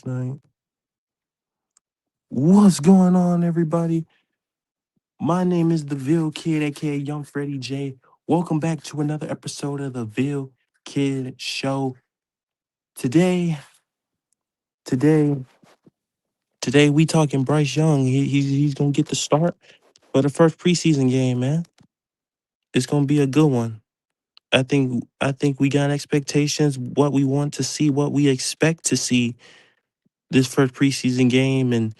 last night. What's going on, everybody? My name is the Ville Kid, aka Young Freddie J. Welcome back to another episode of the Ville Kid Show. Today, today, today, we talking Bryce Young. He's gonna get the start for the first preseason game, man. It's gonna be a good one. I think we got expectations, what we want to see, what we expect to see this first preseason game, and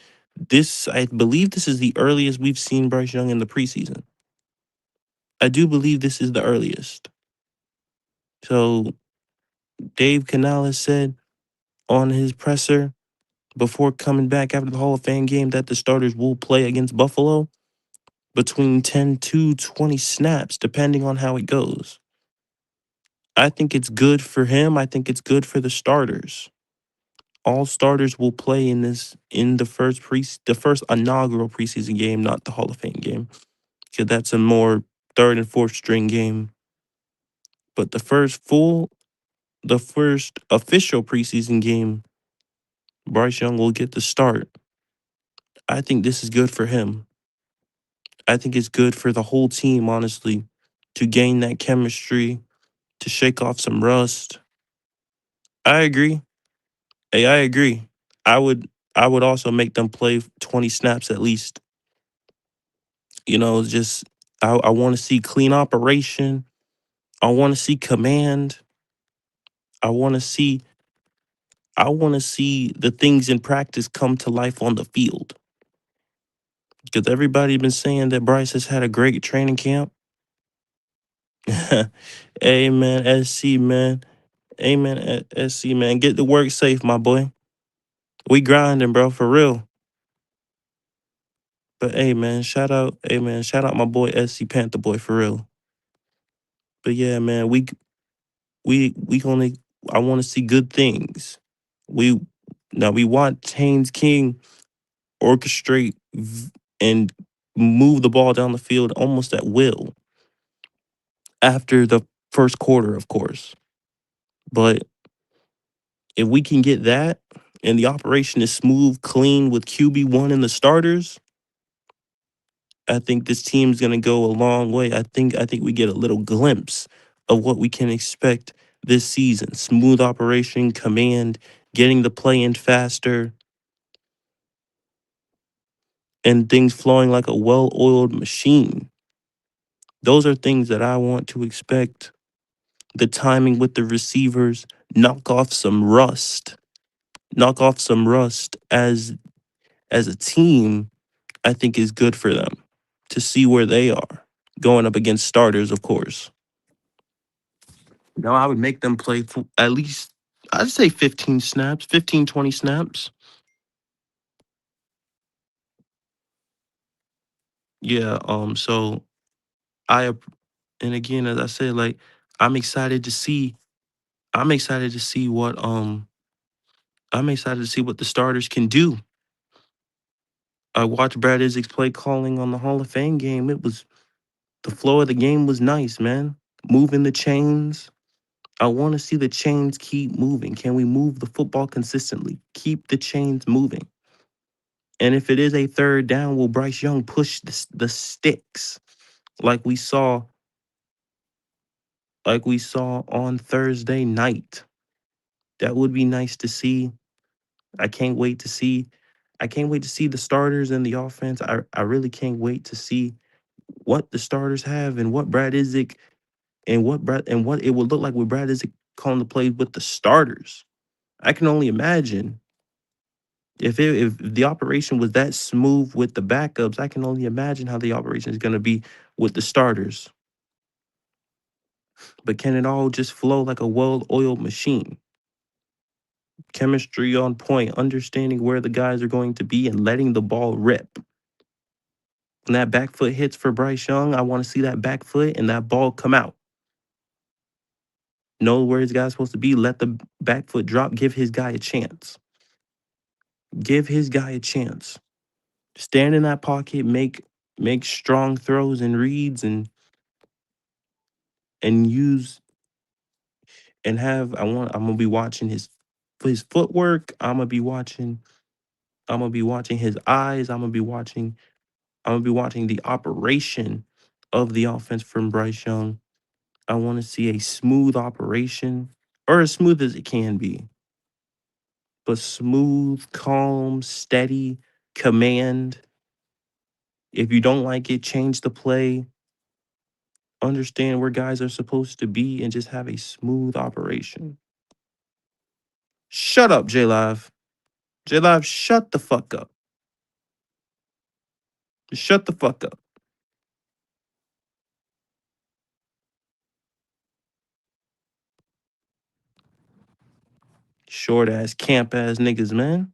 I believe this is the earliest we've seen Bryce Young in the preseason. I do believe this is the earliest. So Dave Canales said on his presser before coming back after the Hall of Fame game that the starters will play against Buffalo between 10 to 20 snaps, depending on how it goes. I think it's good for him. I think it's good for the starters. All starters will play in the first inaugural preseason game, not the Hall of Fame game, because that's a more third and fourth string game. But the first official preseason game, Bryce Young will get the start. I think this is good for him. I think it's good for the whole team, honestly, to gain that chemistry, to shake off some rust. I agree. Hey, I agree. I would I would also make them play 20 snaps at least. Just I want to see clean operation. I want to see command. I want to see I want to see the things in practice come to life on the field. Because everybody been saying that Bryce has had a great training camp. Amen, SC man. Amen, SC man. Get to work safe, my boy. We grinding, bro, for real. But shout out my boy SC Panther boy for real. But yeah, man, we gonna I want to see good things. We we want Haynes King orchestrate and move the ball down the field almost at will after the first quarter, of course. But if we can get that and the operation is smooth, clean with QB1 and the starters, I think this team's gonna go a long way. I think we get a little glimpse of what we can expect this season. Smooth operation, command, getting the play in faster, and things flowing like a well-oiled machine. Those are things that I want to expect. The timing with the receivers, knock off some rust. Knock off some rust as a team, I think is good for them to see where they are going up against starters, of course. Now, I would make them play for at least, I'd say 15 snaps, 15, 20 snaps. Yeah. So and again, as I said, like, I'm excited to see, I'm excited to see what, I'm excited to see what the starters can do. I watched Brad Isaac's play calling on the Hall of Fame game. The flow of the game was nice, man. Moving the chains. I want to see the chains keep moving. Can we move the football consistently? Keep the chains moving. And if it is a third down, will Bryce Young push the sticks like we saw on Thursday night? That would be nice to see. I can't wait to see. I can't wait to see the starters and the offense. I really can't wait to see what the starters have and what Brad Isaac and what it would look like with Brad Isaac calling the plays with the starters. I can only imagine if the operation was that smooth with the backups. I can only imagine how the operation is going to be with the starters. But can it all just flow like a well-oiled machine? Chemistry on point, understanding where the guys are going to be and letting the ball rip. When that back foot hits for Bryce Young, I want to see that back foot and that ball come out. Know where his guy's supposed to be. Let the back foot drop. Give his guy a chance. Give his guy a chance. Stand in that pocket, make strong throws and reads and use and have I'm gonna be watching his footwork. I'm gonna be watching. I'm gonna be watching his eyes. I'm gonna be watching. I'm gonna be watching the operation of the offense from Bryce Young. I want to see a smooth operation, or as smooth as it can be, but smooth, calm, steady command. If you don't like it, change the play. Understand where guys are supposed to be and just have a smooth operation. Shut up, J Live. J Live, shut the fuck up. Shut the fuck up. Short ass, camp ass niggas, man.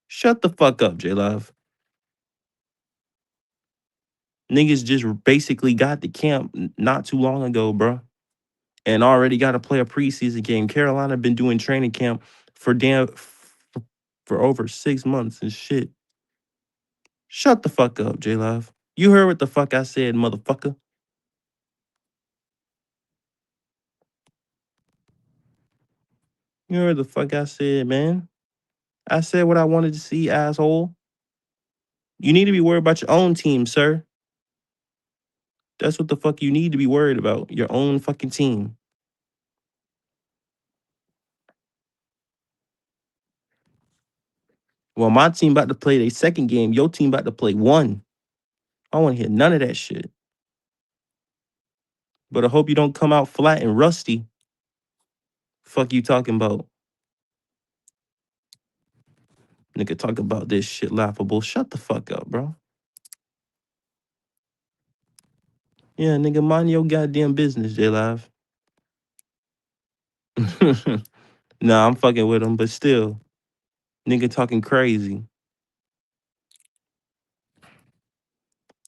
Shut the fuck up, J Live. Niggas just basically got the camp not too long ago, bro, and already got to play a preseason game. Carolina been doing training camp for for over 6 months and shit. Shut the fuck up, J Live. You heard what the fuck I said, motherfucker. You heard the fuck I said, man. I said what I wanted to see, asshole. You need to be worried about your own team, sir. That's what the fuck you need to be worried about. Your own fucking team. Well, my team about to play their second game. Your team about to play one. I don't want to hear none of that shit. But I hope you don't come out flat and rusty. Fuck you talking about. Nigga talk about this shit laughable. Shut the fuck up, bro. Yeah, nigga, mind your goddamn business, J Live. Nah, I'm fucking with him, but still. Nigga talking crazy.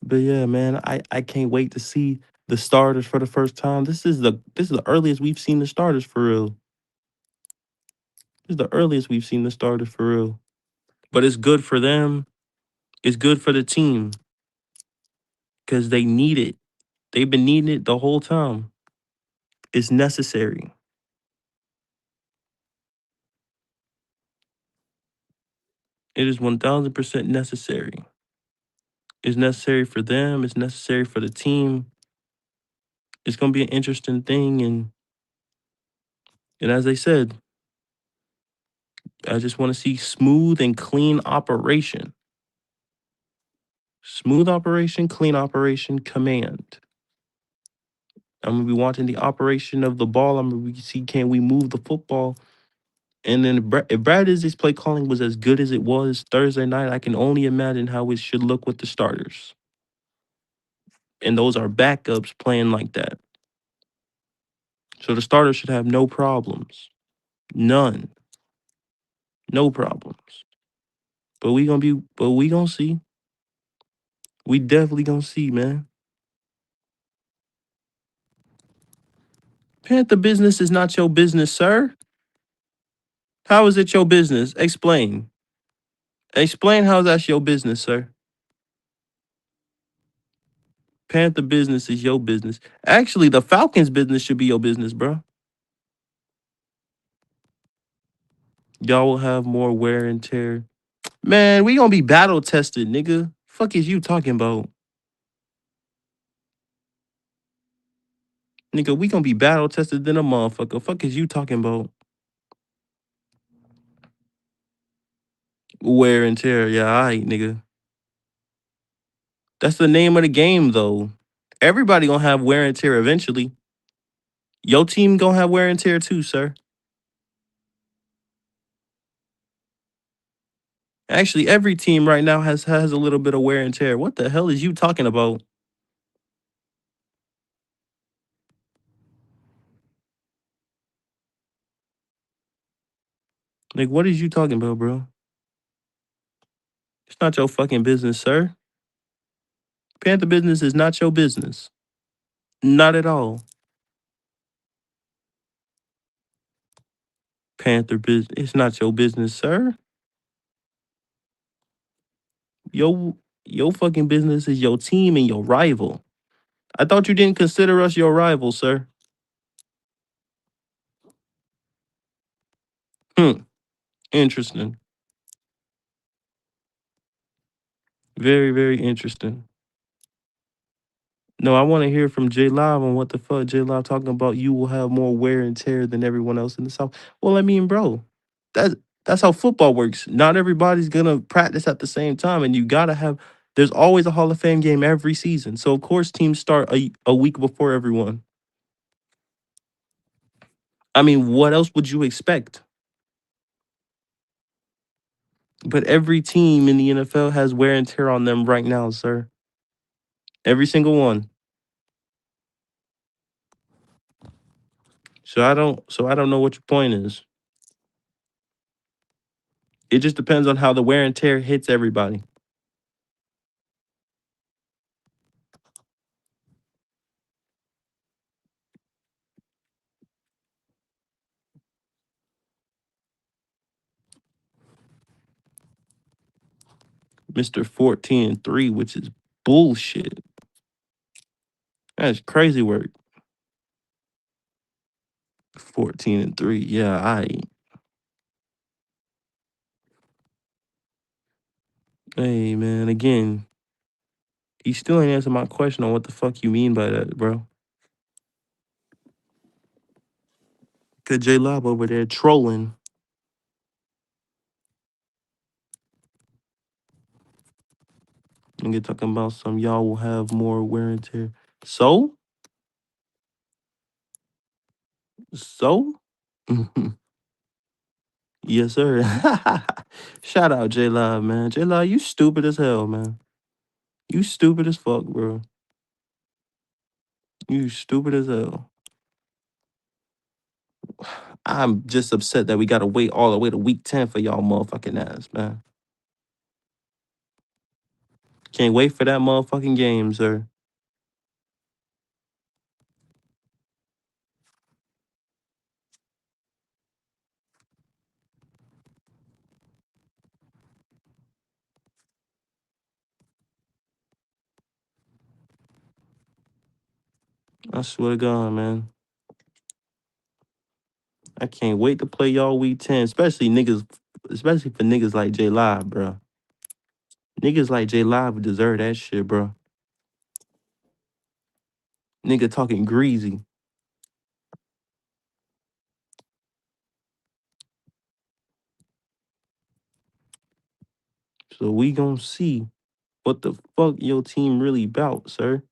But yeah, man, I can't wait to see the starters for the first time. This is the earliest we've seen the starters for real. This is the earliest we've seen the starters for real. But it's good for them. It's good for the team because they need it. They've been needing it the whole time. It's necessary. It is 1000% necessary. It's necessary for them. It's necessary for the team. It's gonna be an interesting thing, and as I said, I just want to see smooth and clean operation. Smooth operation, clean operation, command. I'm gonna be watching the operation of the ball. I'm gonna see can we move the football. And then if Brad Izzy's play calling was as good as it was Thursday night, I can only imagine how it should look with the starters. And those are backups playing like that. So the starters should have no problems. None. No problems. But we gonna see. We definitely gonna see, man. Panther business is not your business, sir. How is it your business? Explain. Explain how that's your business, sir. Panther business is your business. Actually, the Falcons business should be your business, bro. Y'all will have more wear and tear. Man, we gonna be battle tested, nigga. Fuck is you talking about? Nigga, we gonna be battle tested than a motherfucker. Fuck is you talking about? Wear and tear. Yeah, all right, nigga. That's the name of the game, though. Everybody gonna have wear and tear eventually. Your team gonna have wear and tear too, sir. Actually, every team right now has a little bit of wear and tear. What the hell is you talking about? Like, what is you talking about, bro? It's not your fucking business, sir. Panther business is not your business. Not at all. Panther business. It's not your business, sir. Your your fucking business is your team and your rival. I thought you didn't consider us your rival, sir. Hmm. Interesting. Very, very interesting. No, I want to hear from J Live on what the fuck J Live talking about. You will have more wear and tear than everyone else in the South. Well, I mean, bro, that that's how football works. Not everybody's gonna practice at the same time, and you gotta have. There's always a Hall of Fame game every season, so of course teams start a week before everyone. I mean, what else would you expect? But every team in the NFL has wear and tear on them right now, sir. Every single one. So I don't know what your point is. It just depends on how the wear and tear hits everybody. Mr. 14-3, which is bullshit. That's crazy work. 14-3. Yeah, hey man, again, you still ain't answer my question on what the fuck you mean by that, bro. Cause J Lob over there trolling. And get talking about some y'all will have more wear and tear. So? So? Yes, sir. Shout out J Live, man. J Live, you stupid as hell, man. You stupid as fuck, bro. You stupid as hell. I'm just upset that we gotta wait all the way to week 10 for y'all motherfucking ass, man. Can't wait for that motherfucking game, sir. I swear to God, man. I can't wait to play y'all week 10, especially for niggas like J Live, bro. Niggas like J Live deserve that shit, bro. Nigga talking greasy. So we gonna see what the fuck your team really bout, sir.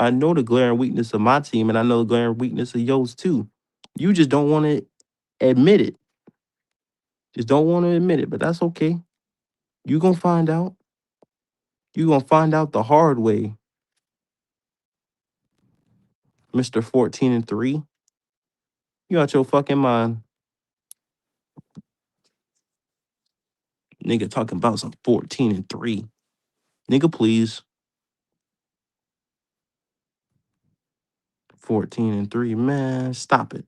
I know the glaring weakness of my team, and I know the glaring weakness of yours too. You just don't want to admit it. Just don't want to admit it, but that's okay. You gonna find out. You gonna find out the hard way, Mr. 14-3. You out your fucking mind. Nigga talking about some 14-3. Nigga, please. 14-3. Man, stop it.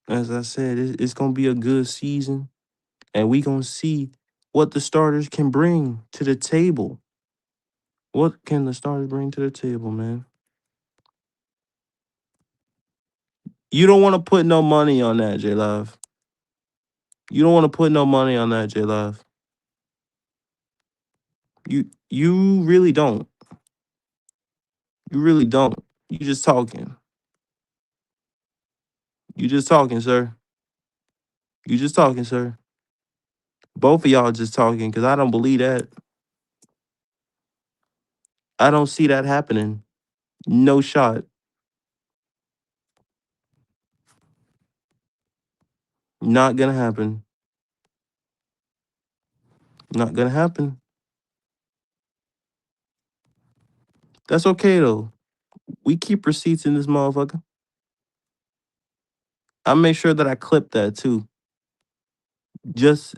As I said, it's gonna be a good season. And we gonna see what the starters can bring to the table. What can the starters bring to the table, man? You don't want to put no money on that, J Love. You don't want to put no money on that, J Love. You really don't. You really don't. You just talking. You just talking, sir. You just talking, sir. Both of y'all just talking because I don't believe that. I don't see that happening. No shot. Not gonna happen. Not gonna happen. That's okay though. We keep receipts in this motherfucker. I make sure that I clip that too. Just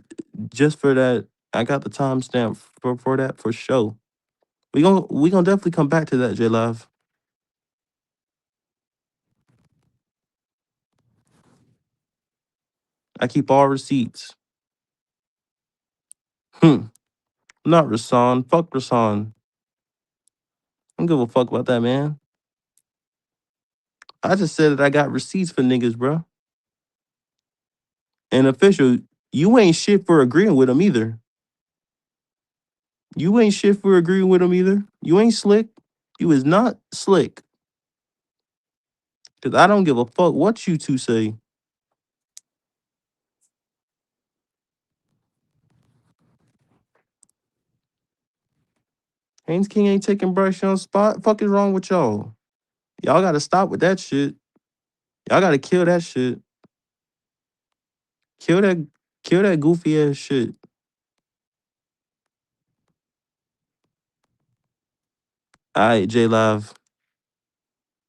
just for that. I got the timestamp for that for sure. We gonna definitely come back to that, J Live. I keep all receipts. Hmm. Not Rasan. Fuck Rasan. I don't give a fuck about that, man. I just said that I got receipts for niggas, bro. And official, you ain't shit for agreeing with him either. You ain't shit for agreeing with him either. You ain't slick. You is not slick. Cause I don't give a fuck what you two say. Haynes King ain't taking Bryce Young's spot. Fuck is wrong with y'all? Y'all gotta stop with that shit. Y'all gotta kill that shit. Kill that goofy ass shit. Alright, J Live.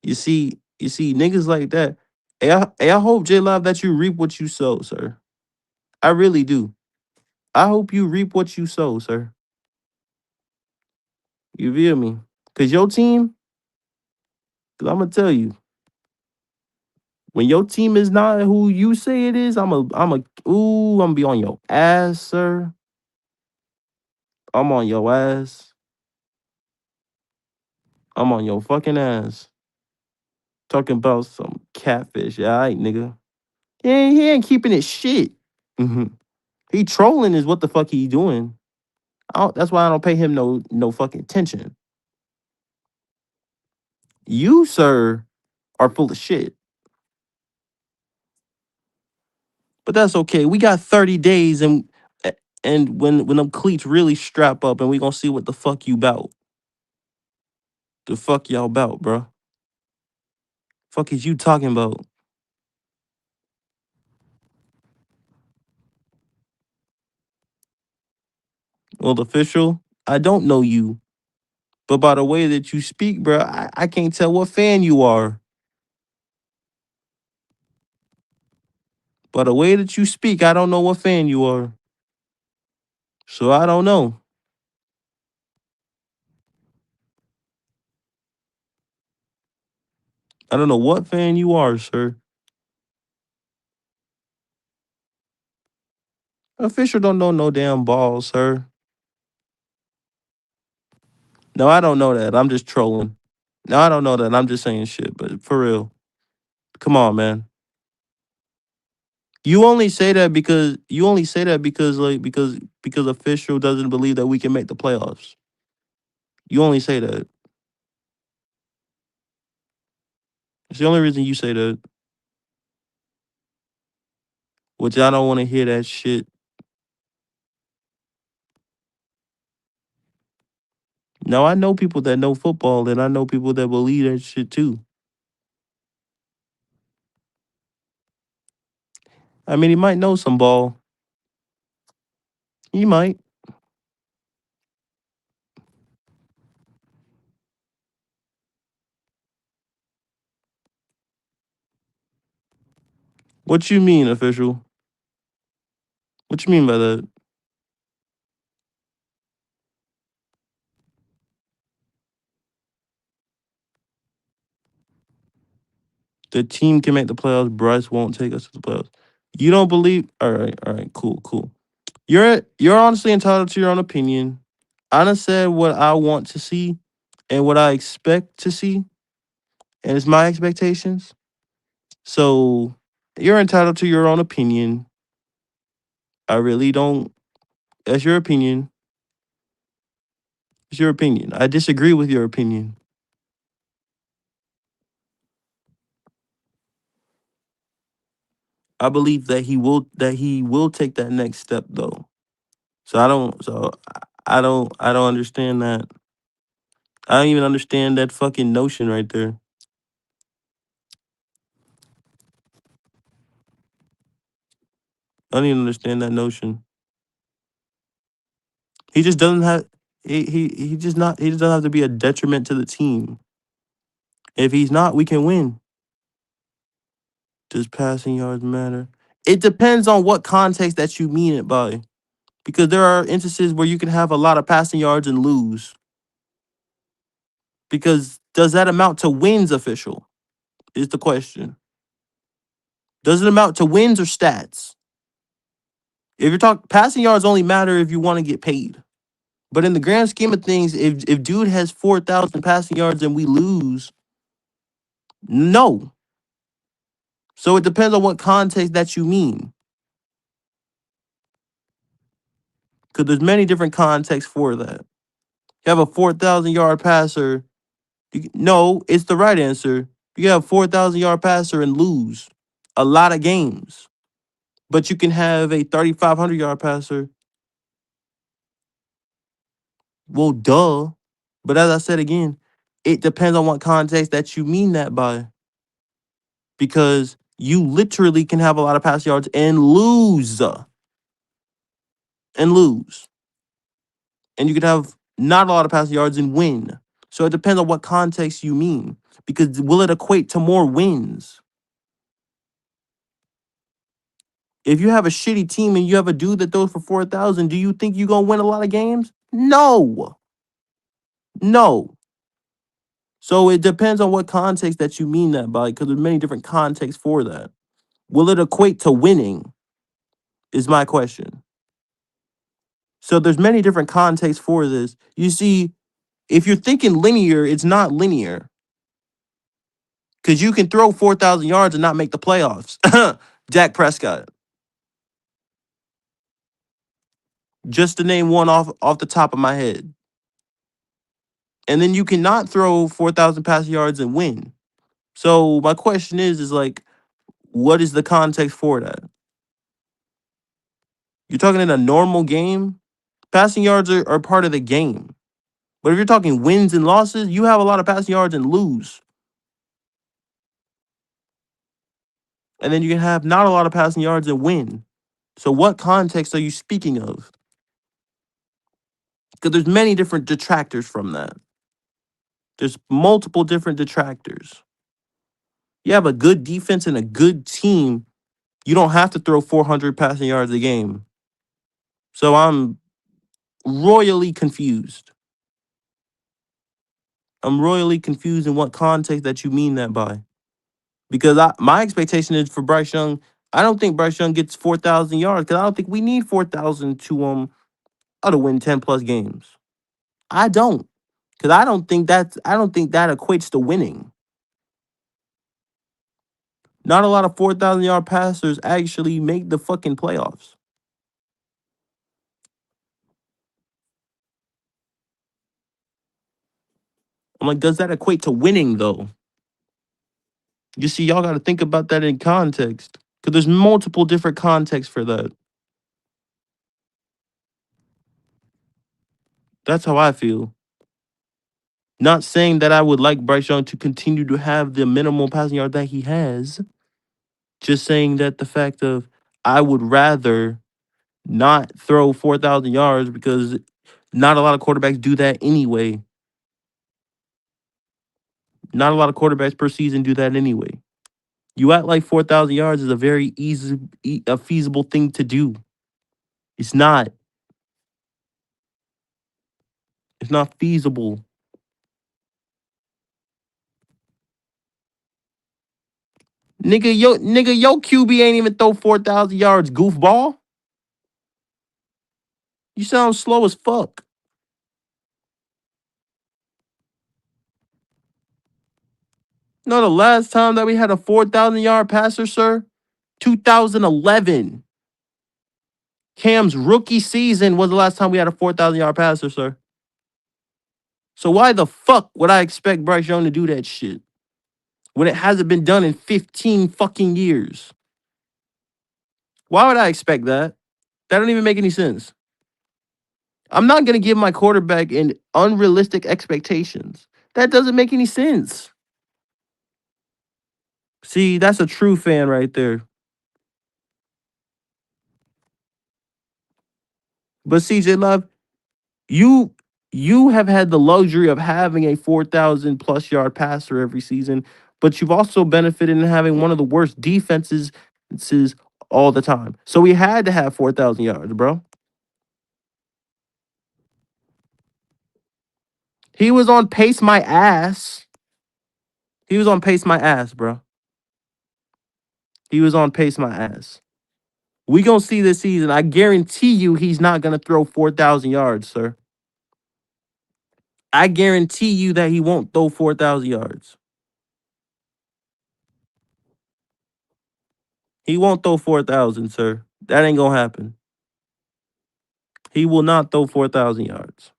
You see niggas like that. I hope J Live that you reap what you sow, sir. I really do. I hope you reap what you sow, sir. You feel me? Cause your team, cause I'm gonna tell you, when your team is not who you say it is, I'm gonna be on your ass, sir. I'm on your ass. I'm on your fucking ass. Talking about some catfish. Yeah, all right, nigga. He ain't keeping it shit. Hmm. He trolling is what the fuck he doing. That's why I don't pay him no fucking attention. You, sir, are full of shit. But that's okay. We got 30 days and when them cleats really strap up and we gonna see what the fuck you bout. The fuck y'all bout, bro? Fuck is you talking about? Well, official, I don't know you, but by the way that you speak, bro, I can't tell what fan you are. By the way that you speak, I don't know what fan you are. So I don't know. I don't know what fan you are, sir. Official don't know no damn ball, sir. No, I don't know that. I'm just trolling. No, I don't know that. I'm just saying shit, but for real. Come on, man. You only say that because official doesn't believe that we can make the playoffs. You only say that. It's the only reason you say that. Which I don't want to hear that shit. Now I know people that know football and I know people that believe that shit too. I mean, he might know some ball. He might. What you mean, official? What you mean by that? The team can make the playoffs. Bryce won't take us to the playoffs. You don't believe? All right, cool, cool. You're honestly entitled to your own opinion. I done said what I want to see and what I expect to see, and it's my expectations. So you're entitled to your own opinion. I really don't. That's your opinion. It's your opinion. I disagree with your opinion. I believe that he will take that next step though. So I don't understand that. I don't even understand that fucking notion right there. I don't even understand that notion. He just doesn't have he just doesn't have to be a detriment to the team. If he's not, we can win. Does passing yards matter? It depends on what context that you mean it by. Because there are instances where you can have a lot of passing yards and lose. Because does that amount to wins, official? Is the question. Does it amount to wins or stats? If you're talking passing yards only matter if you want to get paid. But in the grand scheme of things, if dude has 4,000 passing yards and we lose, no. So it depends on what context that you mean. Because there's many different contexts for that. You have a 4,000-yard passer. No, it's the right answer. You have a 4,000-yard passer and lose a lot of games. But you can have a 3,500-yard passer. Well, duh. But as I said again, it depends on what context that you mean that by. Because you literally can have a lot of pass yards and lose. And lose. And you could have not a lot of pass yards and win. So it depends on what context you mean. Because will it equate to more wins? If you have a shitty team and you have a dude that throws for 4,000, do you think you're going to win a lot of games? No. No. So it depends on what context that you mean that by, because there's many different contexts for that. Will it equate to winning? Is my question. So there's many different contexts for this. You see, if you're thinking linear, it's not linear. Because you can throw 4,000 yards and not make the playoffs. Dak Prescott. Just to name one off the top of my head. And then you cannot throw 4,000 pass yards and win. So my question is like, what is the context for that? You're talking in a normal game, passing yards are part of the game. But if you're talking wins and losses, you have a lot of passing yards and lose. And then you can have not a lot of passing yards and win. So what context are you speaking of? Because there's many different detractors from that. There's multiple different detractors. You have a good defense and a good team. You don't have to throw 400 passing yards a game. So I'm royally confused. I'm royally confused in what context that you mean that by. Because my expectation is for Bryce Young, I don't think Bryce Young gets 4,000 yards because I don't think we need 4,000 to win 10 plus games. I don't. Because I don't think that equates to winning. Not a lot of 4,000-yard passers actually make the fucking playoffs. I'm like, does that equate to winning though? You see, y'all got to think about that in context. Because there's multiple different contexts for that. That's how I feel. Not saying that I would like Bryce Young to continue to have the minimal passing yard that he has. Just saying that the fact of I would rather not throw 4,000 yards because not a lot of quarterbacks do that anyway. Not a lot of quarterbacks per season do that anyway. You act like 4,000 yards is a very a feasible thing to do. It's not. It's not feasible. Nigga, your QB ain't even throw 4,000 yards, goofball. You sound slow as fuck. No, the last time that we had a 4,000-yard passer, sir, 2011. Cam's rookie season was the last time we had a 4,000-yard passer, sir. So why the fuck would I expect Bryce Young to do that shit when it hasn't been done in 15 fucking years? Why would I expect that? That don't even make any sense. I'm not going to give my quarterback an unrealistic expectations. That doesn't make any sense. See, that's a true fan right there. But CJ Love, you you have had the luxury of having a 4,000 plus yard passer every season, but you've also benefited in having one of the worst defenses all the time. So we had to have 4,000 yards, bro. He was on pace my ass. He was on pace my ass, bro. He was on pace my ass. We gonna see this season. I guarantee you he's not gonna throw 4,000 yards, sir. I guarantee you that he won't throw 4,000 yards. He won't throw 4,000, sir. That ain't gonna happen. He will not throw 4,000 yards.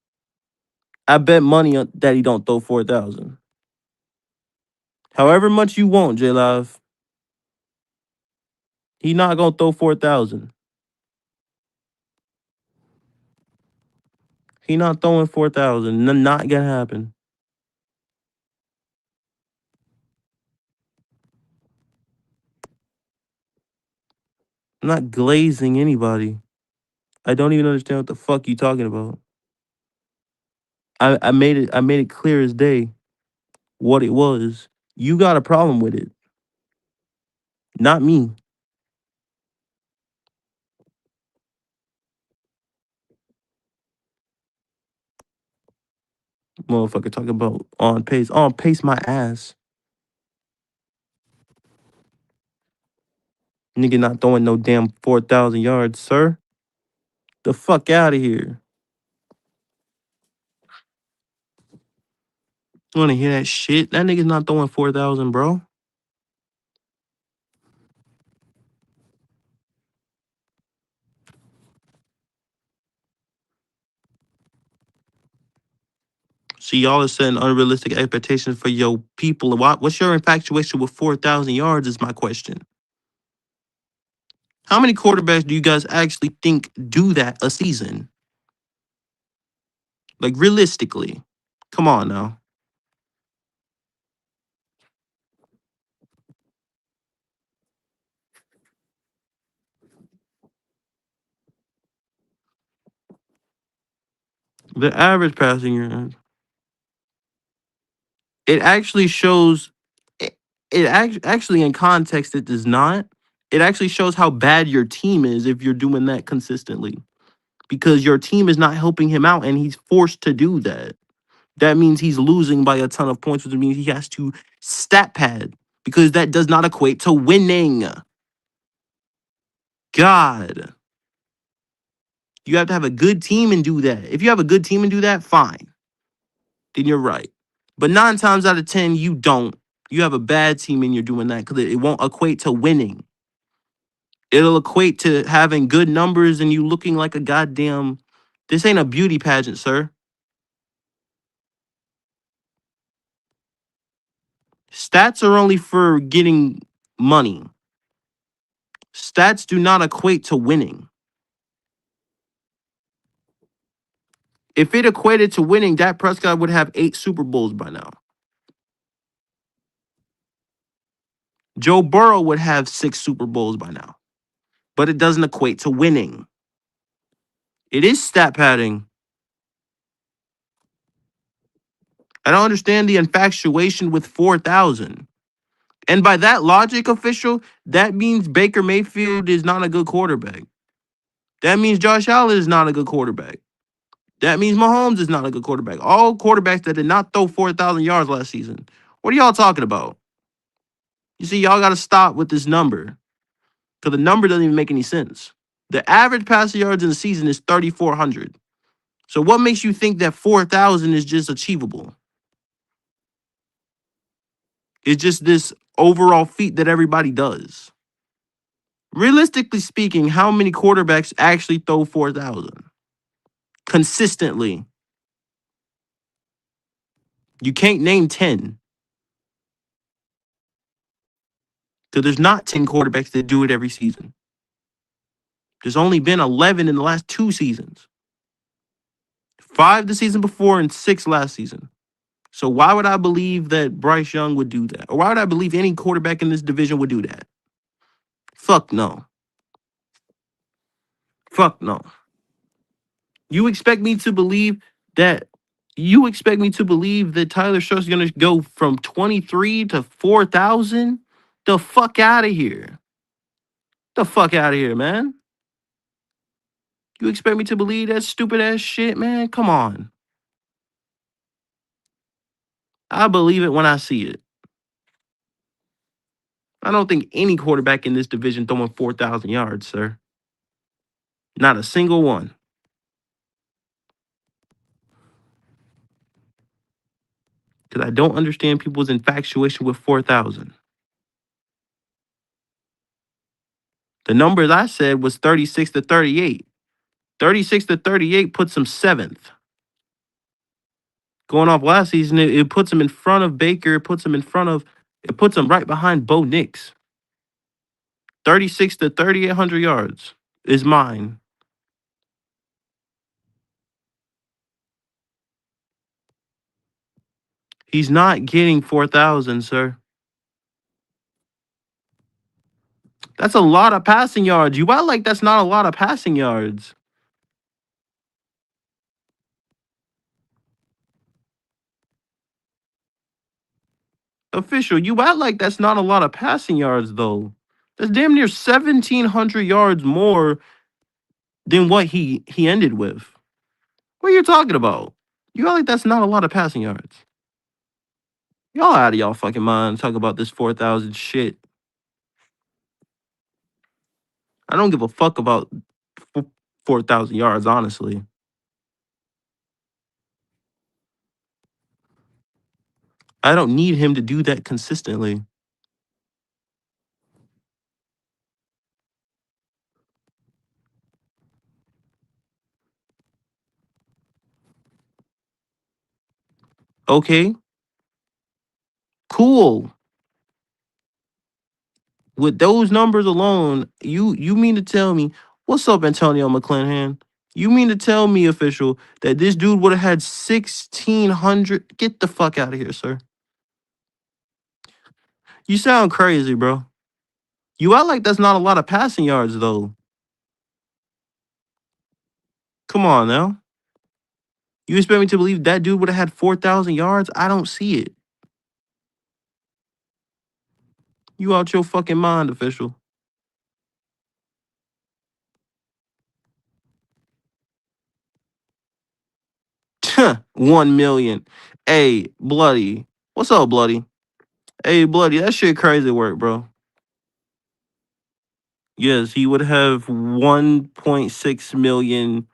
I bet money that he don't throw 4,000. However much you want, J Live, he not gonna throw 4,000. He not throwing 4,000. Not gonna happen. I'm not glazing anybody. I don't even understand what the fuck you talking about. I made it clear as day what it was. You got a problem with it, not me. Motherfucker talking about on pace. On pace my ass. Nigga not throwing no damn 4,000 yards, sir. The fuck out of here. You wanna hear that shit? That nigga's not throwing 4,000, bro. See, y'all are setting unrealistic expectations for your people. What's your infatuation with 4,000 yards is my question. How many quarterbacks do you guys actually think do that a season? Like, realistically. Come on now. The average passing yards. It actually shows, actually in context, it does not. It actually shows how bad your team is if you're doing that consistently. Because your team is not helping him out and he's forced to do that. That means he's losing by a ton of points, which means he has to stat pad because that does not equate to winning. God, you have to have a good team and do that. If you have a good team and do that, fine, then you're right. But 9 times out of 10, you don't. You have a bad team and you're doing that because it won't equate to winning. It'll equate to having good numbers and you looking like a goddamn. This ain't a beauty pageant, sir. Stats are only for getting money. Stats do not equate to winning. If it equated to winning, Dak Prescott would have 8 Super Bowls by now. Joe Burrow would have 6 Super Bowls by now. But it doesn't equate to winning. It is stat padding. I don't understand the infatuation with 4,000. And by that logic, official, that means Baker Mayfield is not a good quarterback. That means Josh Allen is not a good quarterback. That means Mahomes is not a good quarterback. All quarterbacks that did not throw 4,000 yards last season. What are y'all talking about? You see, y'all got to stop with this number because the number doesn't even make any sense. The average passing yards in the season is 3,400. So what makes you think that 4,000 is just achievable? It's just this overall feat that everybody does. Realistically speaking, how many quarterbacks actually throw 4,000 consistently? You can't name 10 because there's not 10 quarterbacks that do it every season. There's only been 11 in the last 2 seasons. 5 the season before and 6 last season. So why would I believe that Bryce Young would do that? Or why would I believe any quarterback in this division would do that? Fuck no. Fuck no. You expect me to believe that Tyler Shush is gonna go from 23 to 4,000? The fuck out of here. The fuck out of here, man. You expect me to believe that stupid ass shit, man? Come on. I believe it when I see it. I don't think any quarterback in this division throwing 4,000 yards, sir. Not a single one. Because I don't understand people's infatuation with 4,000. The numbers I said was 36 to 38. 36 to 38 puts him seventh. Going off last season, it puts him in front of Baker. It puts him right behind Bo Nix. 36 to 3,800 yards is mine. He's not getting 4,000, sir. That's a lot of passing yards. You act like that's not a lot of passing yards. Official, you act like that's not a lot of passing yards, though. That's damn near 1,700 yards more than what he ended with. What are you talking about? You act like that's not a lot of passing yards. Y'all out of y'all fucking mind talking about this 4,000 shit. I don't give a fuck about 4,000 yards, honestly. I don't need him to do that consistently. Okay, cool. With those numbers alone, you mean to tell me, what's up, Antonio McClanahan? You mean to tell me, official, that this dude would have had 1,600? Get the fuck out of here, sir. You sound crazy, bro. You act like that's not a lot of passing yards, though. Come on now. You expect me to believe that dude would have had 4,000 yards? I don't see it. You out your fucking mind, official. Tuh, 1 million. Hey, Bloody. What's up, Bloody? Hey, Bloody, that shit crazy work, bro. Yes, he would have 1.6 million.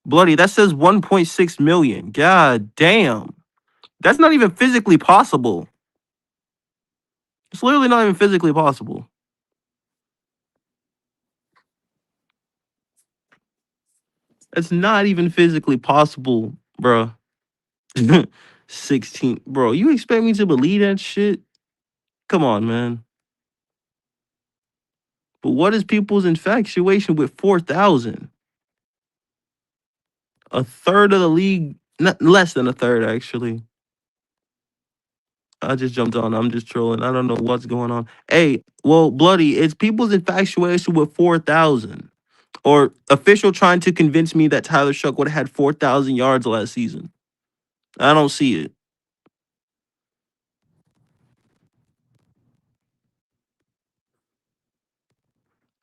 Bloody, that says 1.6 million. God damn. That's not even physically possible. It's literally not even physically possible. It's not even physically possible, bro. 16. Bro, you expect me to believe that shit? Come on, man. But what is people's infatuation with 4,000? A third of the league, not less than a third, actually. I just jumped on. I'm just trolling. I don't know what's going on. Hey, well, Bloody, it's people's infatuation with 4,000. Or official trying to convince me that Tyler Shuck would have had 4,000 yards last season. I don't see it.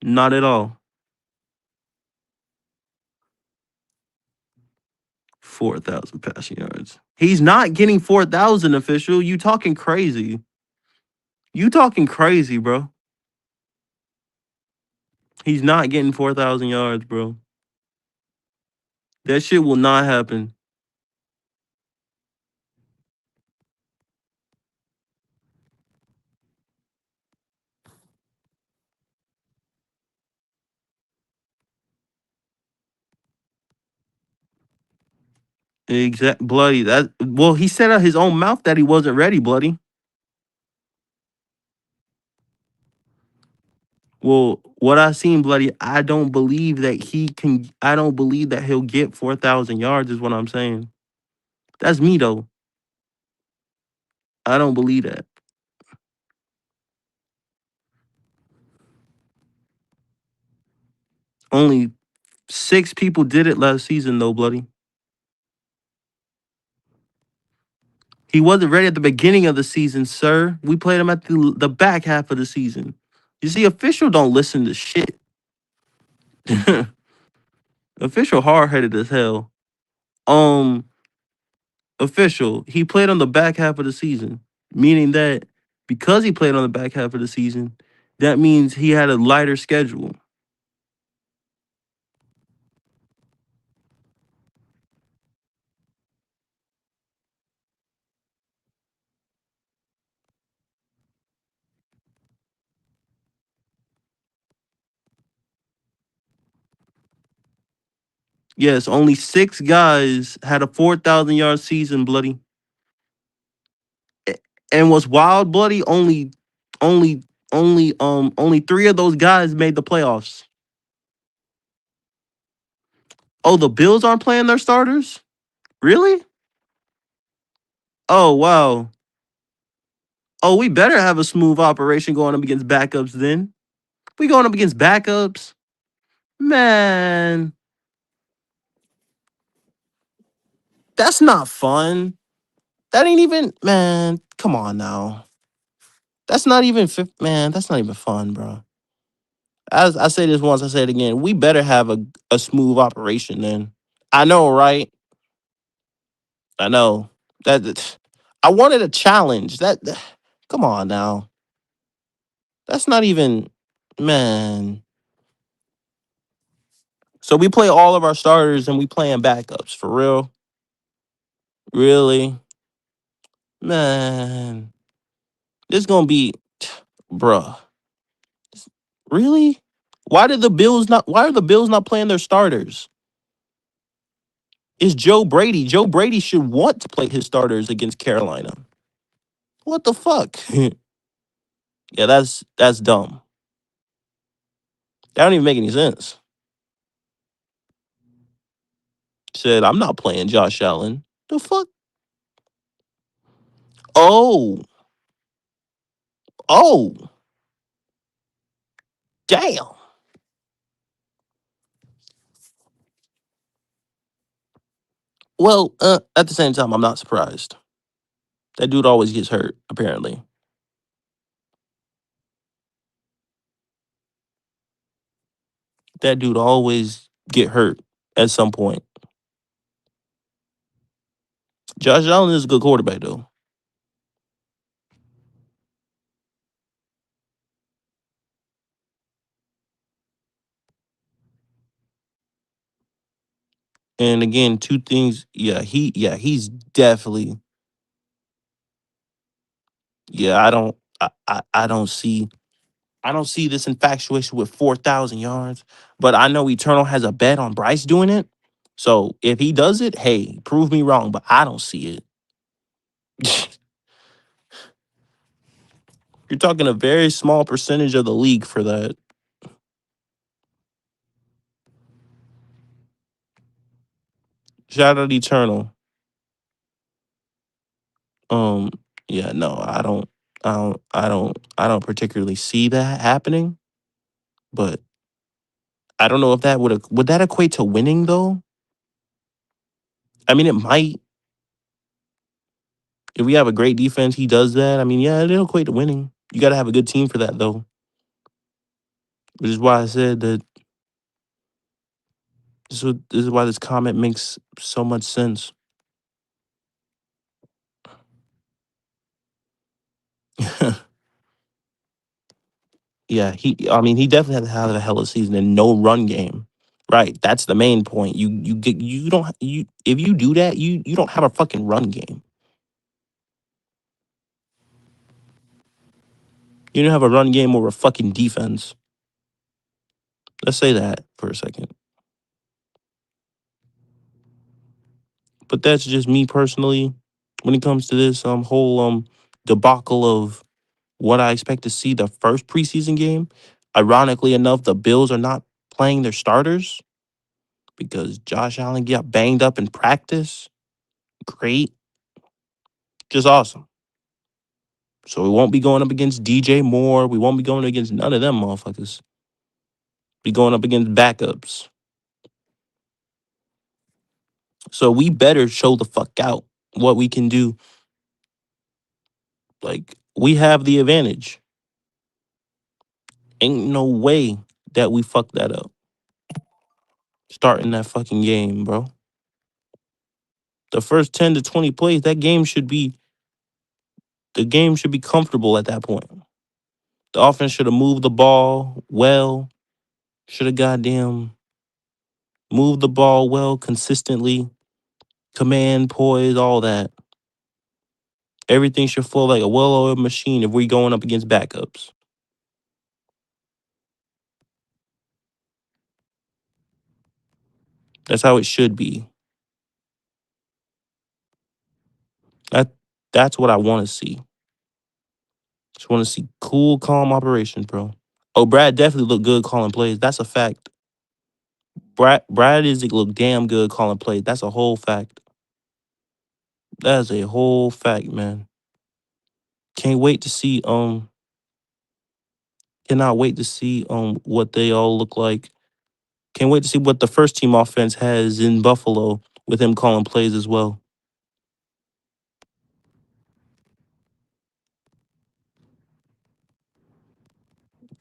Not at all. 4,000 passing yards. He's not getting 4,000, official. You talking crazy. You talking crazy, bro. He's not getting 4,000 yards, bro. That shit will not happen. Exact Bloody. That well, he said out his own mouth that he wasn't ready, Bloody. Well, what I seen, Bloody, I don't believe that he can. I don't believe that he'll get 4,000 yards. Is what I'm saying. That's me though. I don't believe that. Only 6 people did it last season, though, Bloody. He wasn't ready at the beginning of the season, sir. We played him at the back half of the season. You see, official don't listen to shit. Official hard headed as hell. Um, Official, he played on the back half of the season, meaning that because he played on the back half of the season, that means he had a lighter schedule. Yes, only 6 guys had a 4,000-yard season, bloody. And what's wild, bloody, only, only 3 of those guys made the playoffs. Oh, the Bills aren't playing their starters? Really? Oh, wow. Oh, we better have a smooth operation going up against backups then. We going up against backups? Man, that's not fun. That ain't even, man, come on now. That's not even, man, that's not even fun, bro. As I say this once, I say it again. We better have a smooth operation then. I know, right? I know. I wanted a challenge. Come on now. That's not even, man. So we play all of our starters and we playing backups for real? Really? Man. This gonna be, bruh. Really? Why are the Bills not playing their starters? It's Joe Brady. Joe Brady should want to play his starters against Carolina. What the fuck? Yeah, that's dumb. That don't even make any sense. Said I'm not playing Josh Allen. The fuck? Oh, oh, damn. Well, at the same time, I'm not surprised. That dude always gets hurt, apparently. That dude always get hurt at some point. Josh Allen is a good quarterback, though. And again, two things. He's definitely. Yeah, I don't see this infatuation with 4,000 yards, but I know Eternal has a bet on Bryce doing it. So if he does it, hey, prove me wrong, but I don't see it. You're talking a very small percentage of the league for that. Shout out Eternal. Um, yeah, no, I don't particularly see that happening, but I don't know if would that equate to winning though? I mean, it might. If we have a great defense, he does that. I mean, yeah, it'll equate to winning. You got to have a good team for that though, which is why I said that this is why this comment makes so much sense. Yeah, he definitely had to have a hell of a season and no run game. Right. That's the main point. You don't you if you do that, you don't have a fucking run game. You don't have a run game or a fucking defense. Let's say that for a second. But that's just me personally when it comes to this whole debacle of what I expect to see the first preseason game. Ironically enough, the Bills are not playing their starters because Josh Allen got banged up in practice. Great. Just awesome. So we won't be going up against DJ Moore. We won't be going against none of them motherfuckers. Be going up against backups. So we better show the fuck out what we can do. Like, we have the advantage. Ain't no way that we fuck that up. Starting that fucking game, bro. The first 10 to 20 plays, the game should be comfortable at that point. The offense should have moved the ball well. Should have goddamn moved the ball well, consistently. Command, poise, all that. Everything should flow like a well-oiled machine if we're going up against backups. That's how it should be. That that's what I want to see. Just want to see cool, calm operations, bro. Oh, Brad definitely looked good calling plays. That's a fact. Brad is look damn good calling plays. That's a whole fact. That's a whole fact, man. Can't wait to see cannot wait to see what they all look like. Can't wait to see what the first team offense has in Buffalo with him calling plays as well.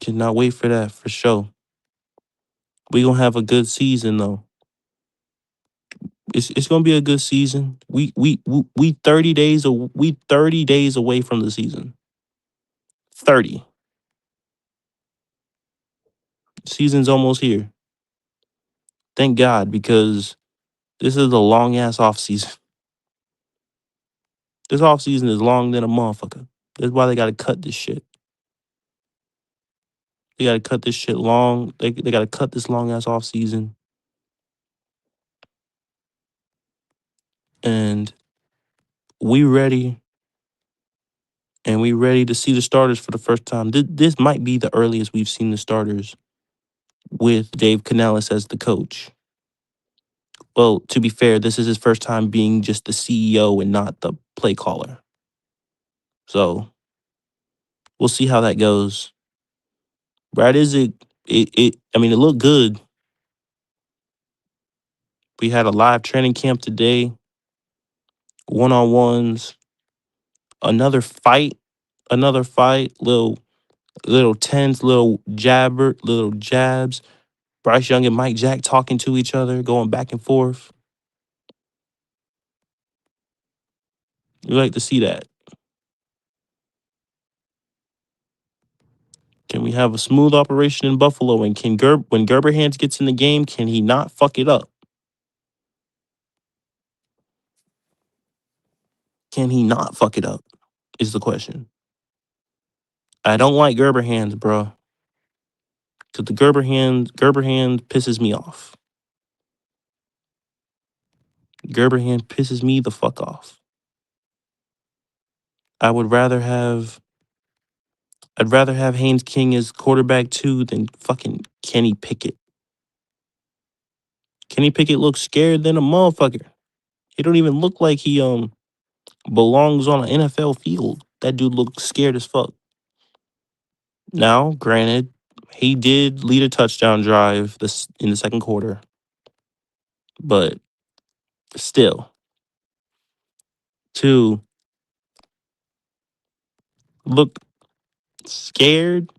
Cannot wait for that for sure. We gonna have a good season though. It's gonna be a good season. We 30 days away from the season. 30. Season's almost here. Thank God, because this is a long ass off season. This off season is long than a motherfucker. That's why they gotta cut this shit. They gotta cut this shit long. They gotta cut this long ass off season. And we ready. And we ready to see the starters for the first time. This might be the earliest we've seen the starters with Dave Canales as the coach. Well, to be fair, this is his first time being just the CEO and not the play caller. So we'll see how that goes. Brad is it I mean, it looked good. We had a live training camp today, one-on-ones, another fight, little tense, little jabs. Bryce Young and Mike Jack talking to each other, going back and forth. You like to see that. Can we have a smooth operation in Buffalo? And when Gerber Hands gets in the game, can he not fuck it up? Can he not fuck it up? Is the question. I don't like Gerber Hands, bro. Cause the Gerber hand pisses me off. Gerber hand pisses me the fuck off. I would rather have I'd rather have Haynes King as quarterback too than fucking Kenny Pickett. Kenny Pickett looks scared than a motherfucker. He don't even look like he belongs on an NFL field. That dude looks scared as fuck. Now, granted, he did lead a touchdown drive this in the second quarter, but still, to look scared,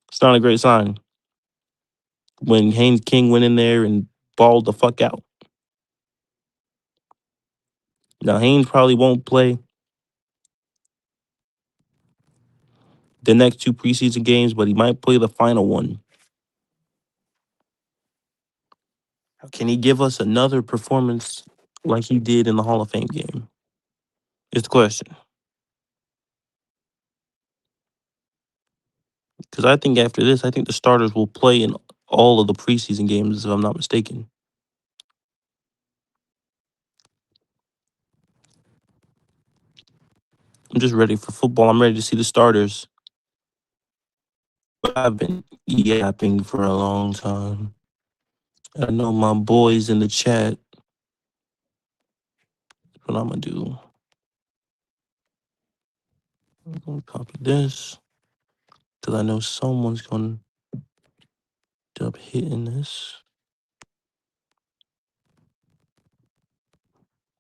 it's not a great sign. When Haynes King went in there and balled the fuck out. Now, Haynes probably won't play the next two preseason games, but he might play the final one. Can he give us another performance like he did in the Hall of Fame game? Is the question. Because I think after this, I think the starters will play in all of the preseason games, if I'm not mistaken. I'm just ready for football. I'm ready to see the starters. I've been yapping for a long time. I know my boys in the chat. What I'm going to do. I'm going to copy this. Because I know someone's going to end up hitting this.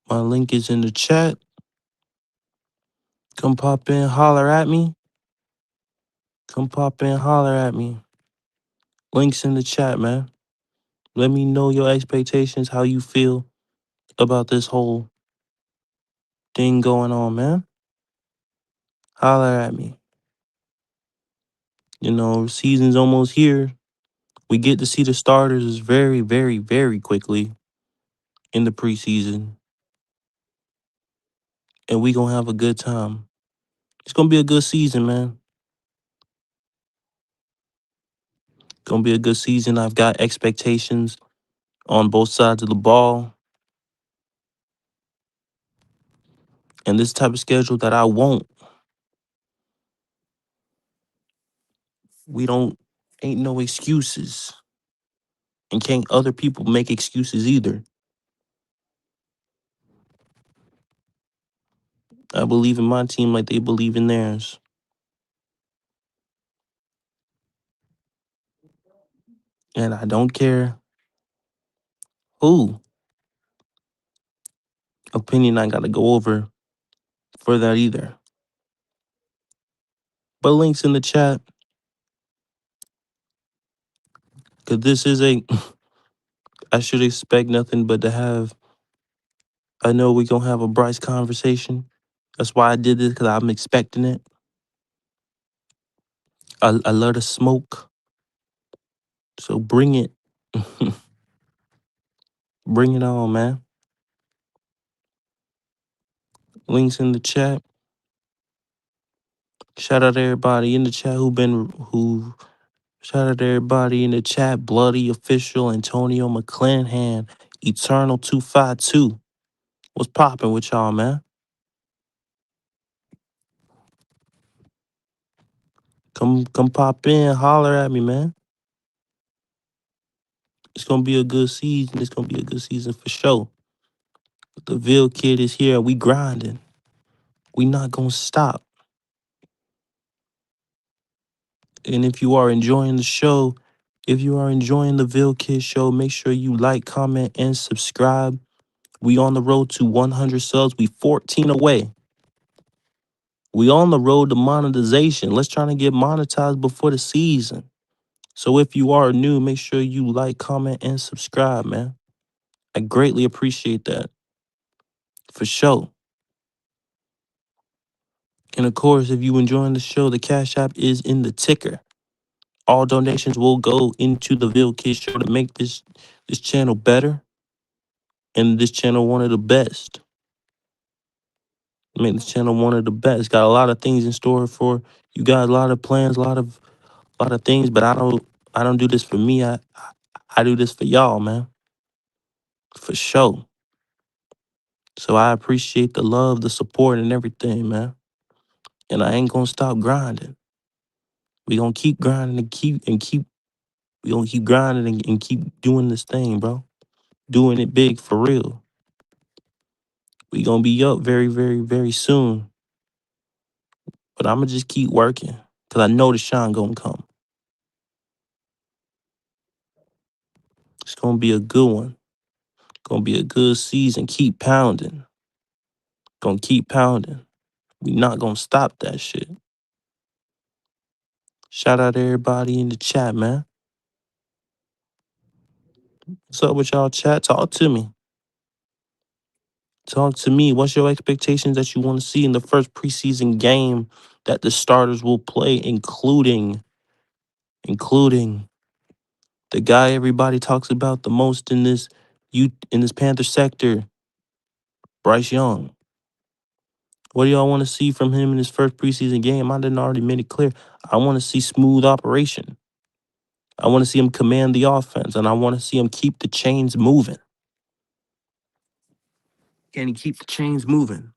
My link is in the chat. Come pop in, holler at me. Come pop in, holler at me. Links in the chat, man. Let me know your expectations, how you feel about this whole thing going on, man. Holler at me. You know, season's almost here. We get to see the starters very, very, very quickly in the preseason. And we gonna have a good time. It's gonna be a good season, man. Gonna be a good season. I've got expectations on both sides of the ball. And this type of schedule that I won't. We don't, ain't no excuses. And can't other people make excuses either. I believe in my team like they believe in theirs. And I don't care who opinion I got to go over for that either. But links in the chat, because this is I should expect nothing but to have, I know we're going to have a Bryce conversation. That's why I did this, because I'm expecting it. I love the smoke. So bring it. Bring it on, man. Links in the chat. Shout out to everybody in the chat shout out to everybody in the chat. Bloody Official, Antonio McClanahan, Eternal 252. What's popping with y'all, man? Come pop in, holler at me, man. It's gonna be a good season. It's gonna be a good season for sure. The Ville Kid is here. We grinding. We not gonna stop. And if you are enjoying the show, if you are enjoying the Ville Kid show, make sure you like, comment, and subscribe. We on the road to 100 subs. We 14 away. We on the road to monetization. Let's try to get monetized before the season. So if you are new, make sure you like, comment, and subscribe, man. I greatly appreciate that. For sure. And of course, if you enjoying the show, the Cash App is in the ticker. All donations will go into the Ville Kid show to make this channel better and this channel one of the best. Make this channel one of the best. Got a lot of things in store for you guys, a lot of plans, a lot of things, but I don't do this for me. I do this for y'all, man. For sure. So I appreciate the love, the support, and everything, man. And I ain't gonna stop grinding. We gonna keep grinding we gonna keep grinding and keep doing this thing, bro. Doing it big for real. We gonna be up very, very, very soon. But I'ma just keep working. Cause I know the shine gonna come. It's gonna be a good one. Gonna be a good season. Keep pounding. Gonna keep pounding. We not gonna stop that shit. Shout out to everybody in the chat, man. What's up with y'all chat? Talk to me. Talk to me. What's your expectations that you want to see in the first preseason game that the starters will play, including the guy everybody talks about the most in this Panther sector, Bryce Young. What do y'all want to see from him in his first preseason game? I didn't already made it clear. I want to see smooth operation. I want to see him command the offense, and I want to see him keep the chains moving. Can he keep the chains moving?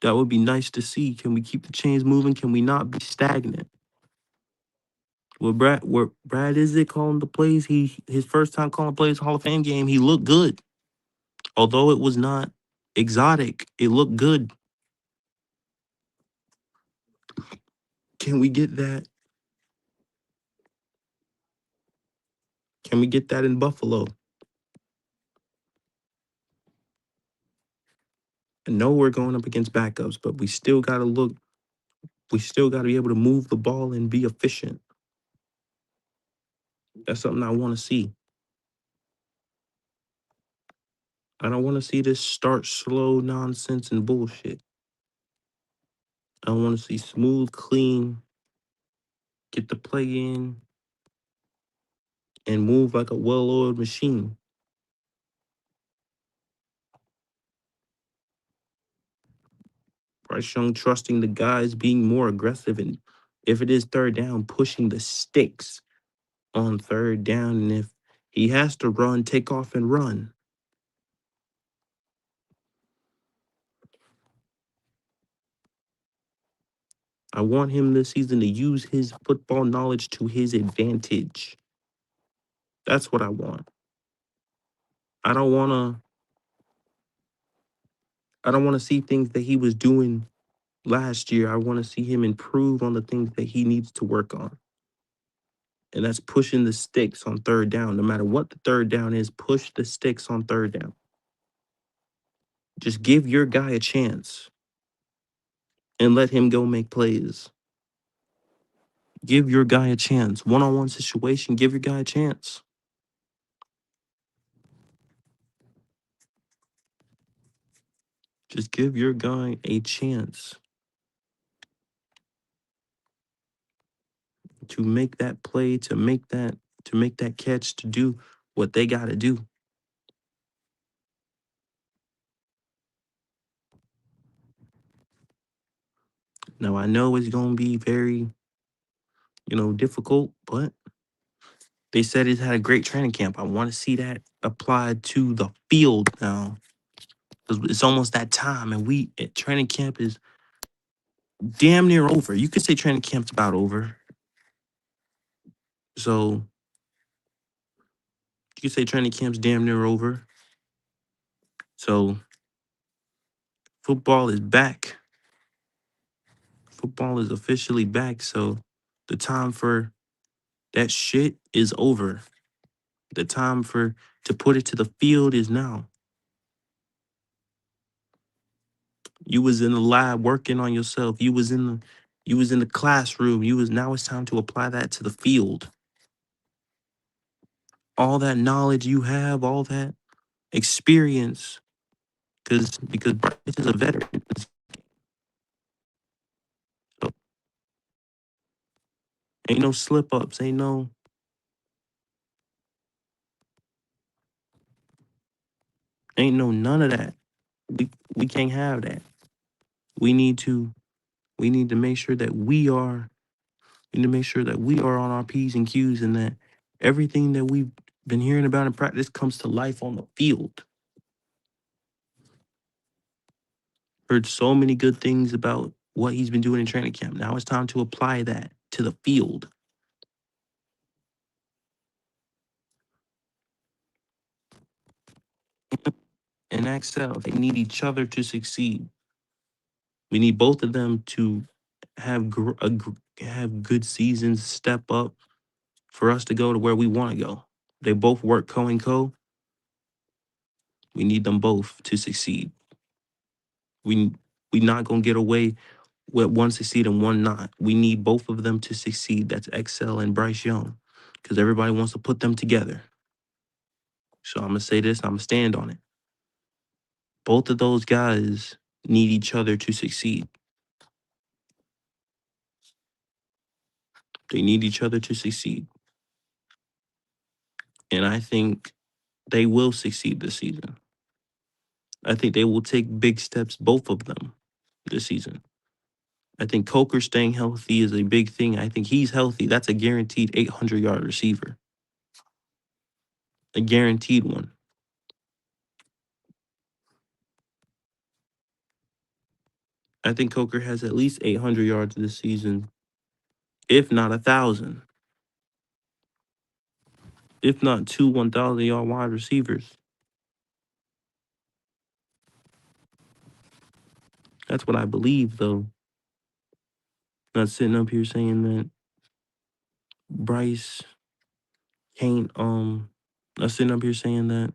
That would be nice to see. Can we keep the chains moving? Can we not be stagnant? Where Brad is it calling the plays? His first time calling plays Hall of Fame game, he looked good. Although it was not exotic, it looked good. Can we get that? Can we get that in Buffalo? I know we're going up against backups, but we still gotta look. We still gotta be able to move the ball and be efficient. That's something I want to see. I don't want to see this start slow nonsense and bullshit. I want to see smooth, clean, get the play in, and move like a well-oiled machine. Bryce Young trusting the guys, being more aggressive, and if it is third down, pushing the sticks. on third down. And if he has to run, take off and run. I want him this season to use his football knowledge to his advantage. That's what I want. I don't want to I don't want to see things that he was doing last year. I want to see him improve on the things that he needs to work on. And that's pushing the sticks on third down. No matter what the third down is, push the sticks on third down. Just give your guy a chance and let him go make plays. Give your guy a chance. One-on-one situation, give your guy a chance. Just give your guy a chance to make that play, to make that catch, to do what they got to do. Now I know it's going to be very, difficult, but they said he's had a great training camp. I want to see that applied to the field now. It's almost that time, and training camp is damn near over. You could say training camp's about over. So you could say training camp's damn near over. So football is back. Football is officially back. So the time for that shit is over. The time for to put it to the field is now. You was in the lab working on yourself. You was in the classroom. Now it's time to apply that to the field. All that knowledge you have, all that experience, because Bryce is a veteran. So ain't no slip ups, ain't no none of that. We can't have that. We need to we need to make sure that we are on our P's and Q's, and that everything that we've been hearing about in practice comes to life on the field. Heard so many good things about what he's been doing in training camp. Now it's time to apply that to the field. And Excel, they need each other to succeed. We need both of them to have good seasons, step up for us to go to where we want to go. They both work co and co. We need them both to succeed. We we not gonna get away with one succeed and one not. We need both of them to succeed. That's Excel and Bryce Young, because everybody wants to put them together. So I'm gonna say this. I'm gonna stand on it. Both of those guys need each other to succeed. They need each other to succeed, and I think they will succeed this season. I think they will take big steps, both of them, this season. I think Coker staying healthy is a big thing. I think he's healthy. That's a guaranteed 800-yard receiver, a guaranteed one. I think Coker has at least 800 yards this season, if not 1,000, if not two 1,000-yard wide receivers. That's what I believe, though. Not sitting up here saying that Bryce can't. Not sitting up here saying that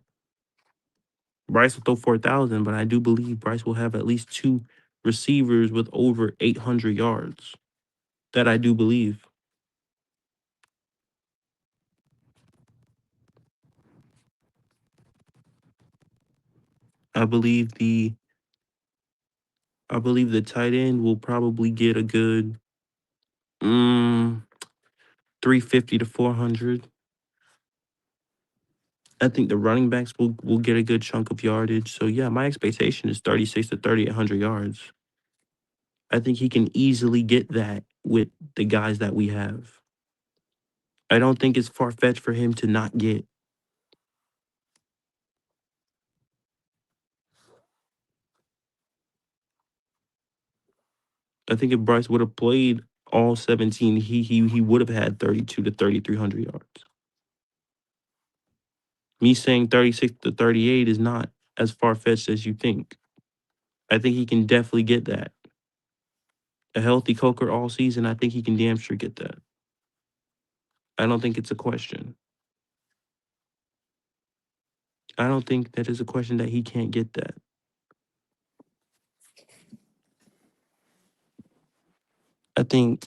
Bryce will throw 4,000, but I do believe Bryce will have at least two receivers with over 800 yards. That I do believe. I believe the I believe the tight end will probably get a good 350 to 400. I think the running backs will get a good chunk of yardage. So yeah, my expectation is 36 to 3,800 yards. I think he can easily get that with the guys that we have. I don't think it's far fetched for him to not get. I think if Bryce would have played all 17, he would have had 32 to 3,300 yards. Me saying 36 to 38 is not as far fetched as you think. I think he can definitely get that. A healthy Coker all season, I think he can damn sure get that. I don't think it's a question. I don't think that is a question that he can't get that. I think,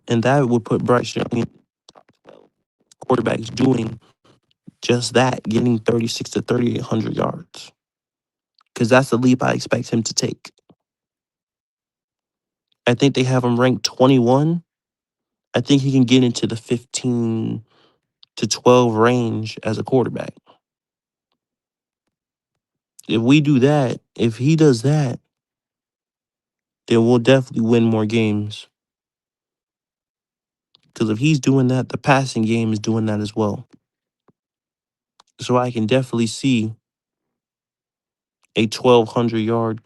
and that would put Bryce Young in quarterbacks doing just that, getting 36 to 3,800 yards. Because that's the leap I expect him to take. I think they have him ranked 21. I think he can get into the 15 to 12 range as a quarterback. If we do that, if he does that, then we'll definitely win more games. Because if he's doing that, the passing game is doing that as well. So I can definitely see a 1,200 yard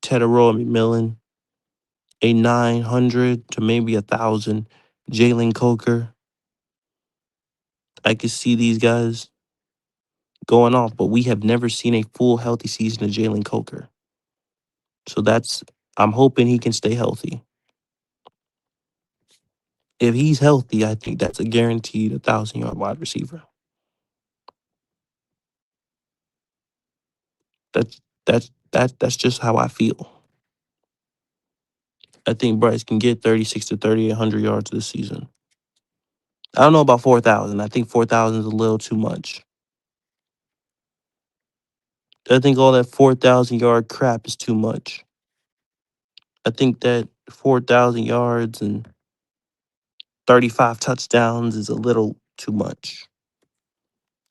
Tedero McMillan, a 900 to maybe 1,000 Jalen Coker. I could see these guys going off, but we have never seen a full healthy season of Jalen Coker. So I'm hoping he can stay healthy. If he's healthy, I think that's a guaranteed 1,000 yard wide receiver. That's just how I feel. I think Bryce can get 36 to 3,800 yards this season. I don't know about 4,000. I think 4,000 is a little too much. I think all that 4,000 yard crap is too much. I think that 4,000 yards and 35 touchdowns is a little too much.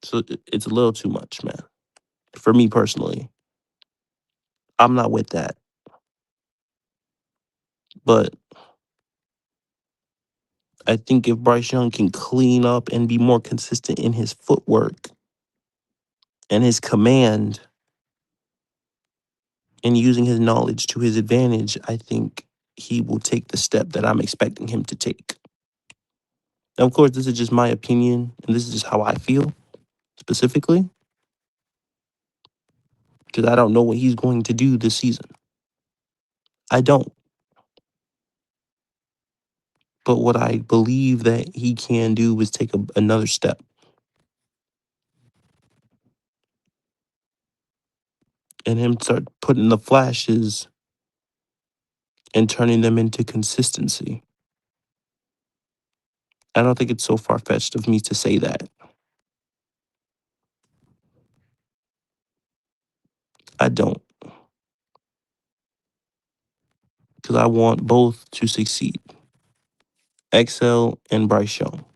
So it's a little too much, man. For me personally, I'm not with that. But I think if Bryce Young can clean up and be more consistent in his footwork and his command and using his knowledge to his advantage, I think he will take the step that I'm expecting him to take. Now, of course, this is just my opinion, and this is just how I feel specifically, because I don't know what he's going to do this season. I don't. But what I believe that he can do is take another step and him start putting the flashes and turning them into consistency. I don't think it's so far fetched of me to say that. I don't, because I want both to succeed. XL and Bryce Young.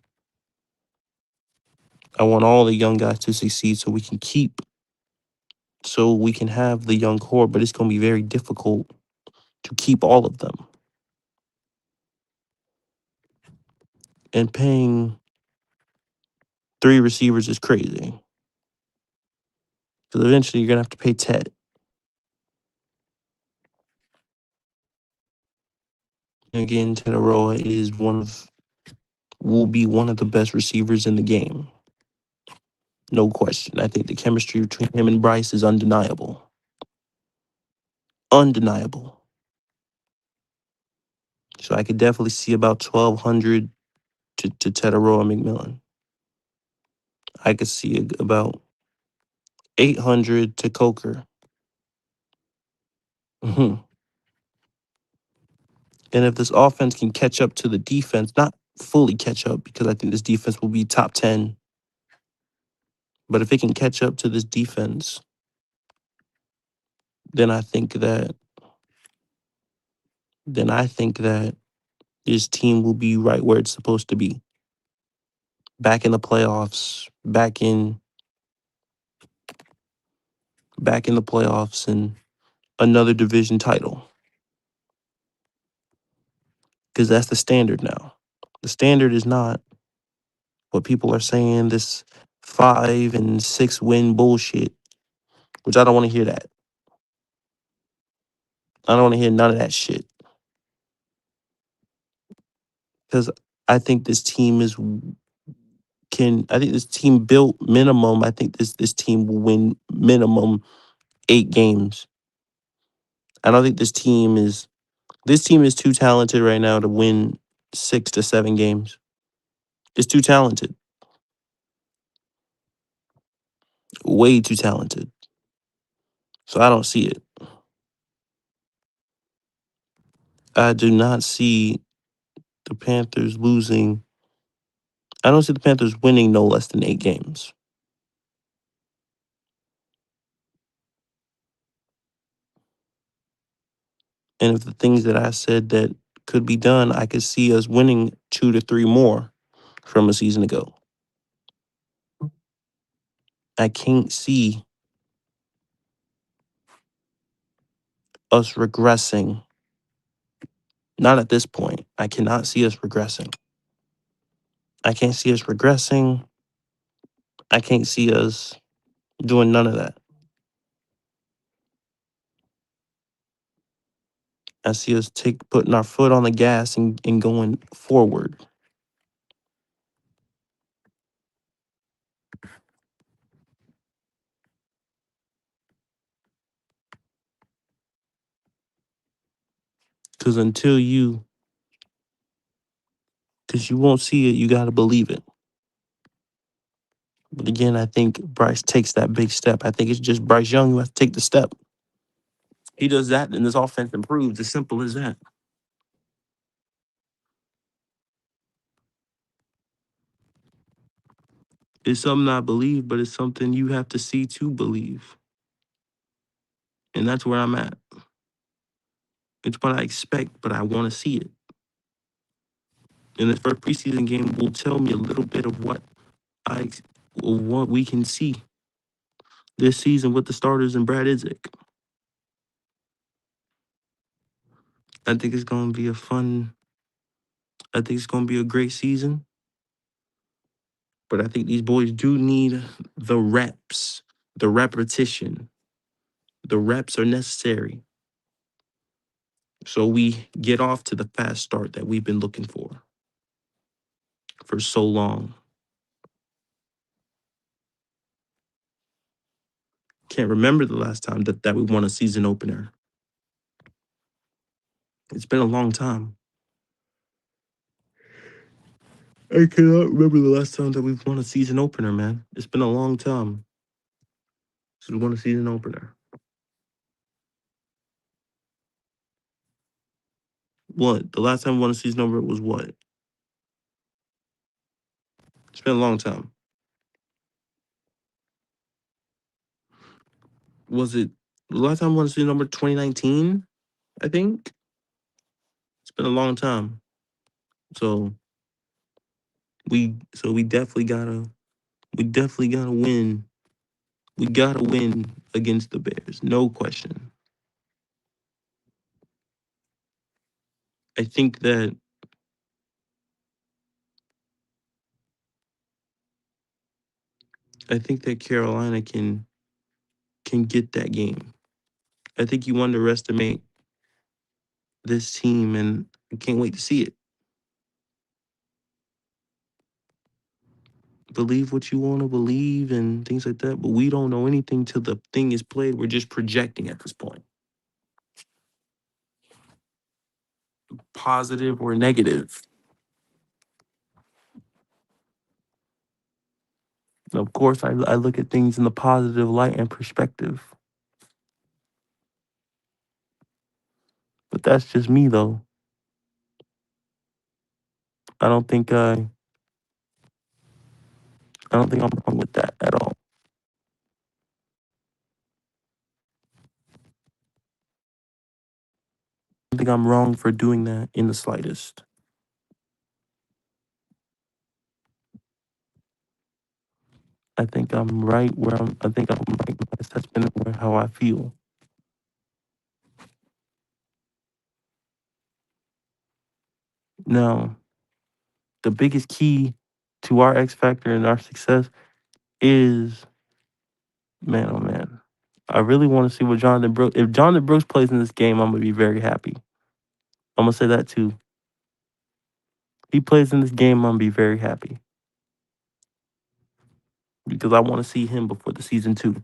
I want all the young guys to succeed so we can have the young core, but it's going to be very difficult to keep all of them. And paying 3 receivers is crazy. Because eventually you're going to have to pay Ted. Again, Ted Aroa will be one of the best receivers in the game. No question. I think the chemistry between him and Bryce is undeniable. Undeniable. So I could definitely see about 1,200 to Tetaroa McMillan. I could see about 800 to Coker. Mhm. And if this offense can catch up to the defense, not fully catch up because I think this defense will be top 10, but if it can catch up to this defense, then I think that this team will be right where it's supposed to be. Back in the playoffs, back in the playoffs and another division title. because that's the standard now. The standard is not what people are saying, this 5 and 6 win bullshit, which I don't want to hear that. I don't want to hear none of that shit. Because I think this team I think this team built minimum. I think this team will win minimum 8 games. I don't think this team is too talented right now to win 6 to 7 games. It's too talented. Way too talented. So I don't see it. I do not see the Panthers losing. I don't see the Panthers winning no less than 8 games. And if the things that I said that could be done, I could see us winning 2 to 3 more from a season ago. I can't see us regressing. Not at this point. I cannot see us regressing. I can't see us regressing. I can't see us doing none of that. I see us putting our foot on the gas and going forward. Because you won't see it, you got to believe it. But again, I think Bryce takes that big step. I think it's just Bryce Young who has to take the step. He does that, and this offense improves. As simple as that. It's something I believe, but it's something you have to see to believe. And that's where I'm at. It's what I expect, but I want to see it. And this first preseason game will tell me a little bit of what we can see this season with the starters and Brad Idzik. I think it's going to be I think it's going to be a great season. But I think these boys do need the reps, the repetition. The reps are necessary. So we get off to the fast start that we've been looking for so long. Can't remember the last time that we won a season opener. It's been a long time. I cannot remember the last time that we've won a season opener, man. It's been a long time since we won a season opener. What? The last time we won a season opener was what? It's been a long time. Was it the last time we won a season opener 2019? I think. It's been a long time. So we definitely gotta win. We gotta win against the Bears, no question. I think that Carolina can get that game. I think you underestimate this team, and I can't wait to see it. Believe what you want to believe and things like that, but we don't know anything till the thing is played. We're just projecting at this point, positive or negative. And of course, I look at things in the positive light and perspective. But that's just me, though. I don't think I I don't think I'm wrong with that at all. I don't think I'm wrong for doing that in the slightest. I think I'm right where I think I'm right in my assessment of how I feel. Now, the biggest key to our X factor and our success is, man, oh man, I really want to see what Jonathan Brooks. If Jonathan Brooks plays in this game, I'm gonna be very happy. I'm gonna say that too. He plays in this game, I'm gonna be very happy because I want to see him before the season too.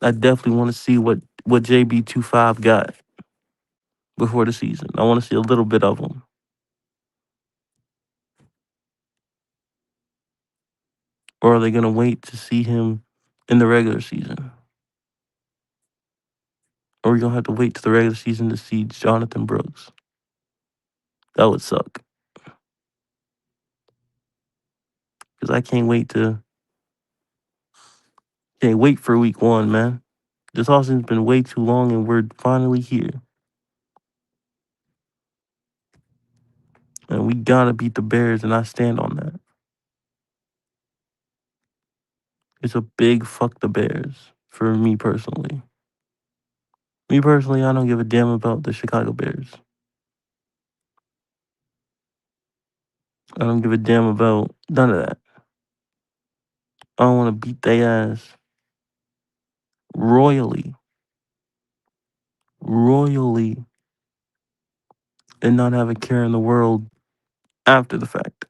I definitely want to see what JB25 got before the season. I want to see a little bit of him. Or are they gonna wait to see him in the regular season? Or are we gonna have to wait to the regular season to see Jonathan Brooks? That would suck. Because I can't wait for week 1, man. This offseason's been way too long and we're finally here. And we gotta beat the Bears, and I stand on that. It's a big fuck the Bears for me personally. Me personally, I don't give a damn about the Chicago Bears. I don't give a damn about none of that. I don't want to beat their ass royally, royally, and not have a care in the world after the fact.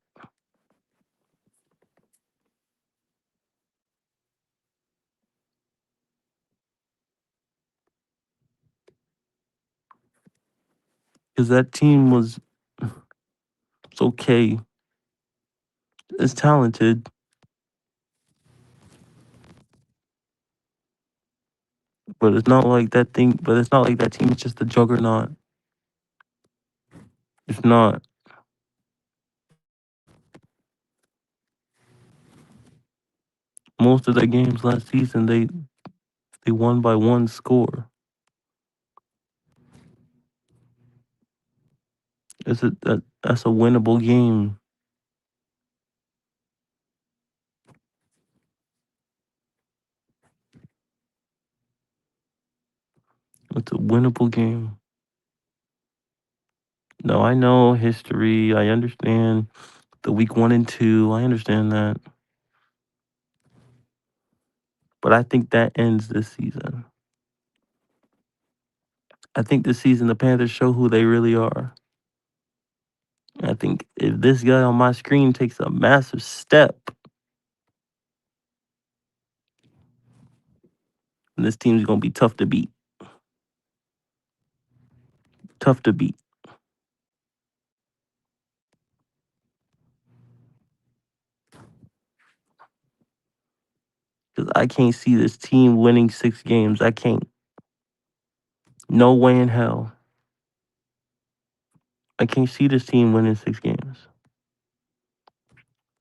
Because that team was, it's okay. It's talented, but it's not like that thing. But it's not like that team is just a juggernaut. It's not. Most of their games last season, they won by one score. That's a winnable game. It's a winnable game. No, I know history. I understand the week 1 and 2. I understand that. But I think that ends this season. I think this season the Panthers show who they really are. I think if this guy on my screen takes a massive step, this team's gonna be tough to beat. Tough to beat. Because I can't see this team winning 6 games. I can't. No way in hell. I can't see this team winning 6 games.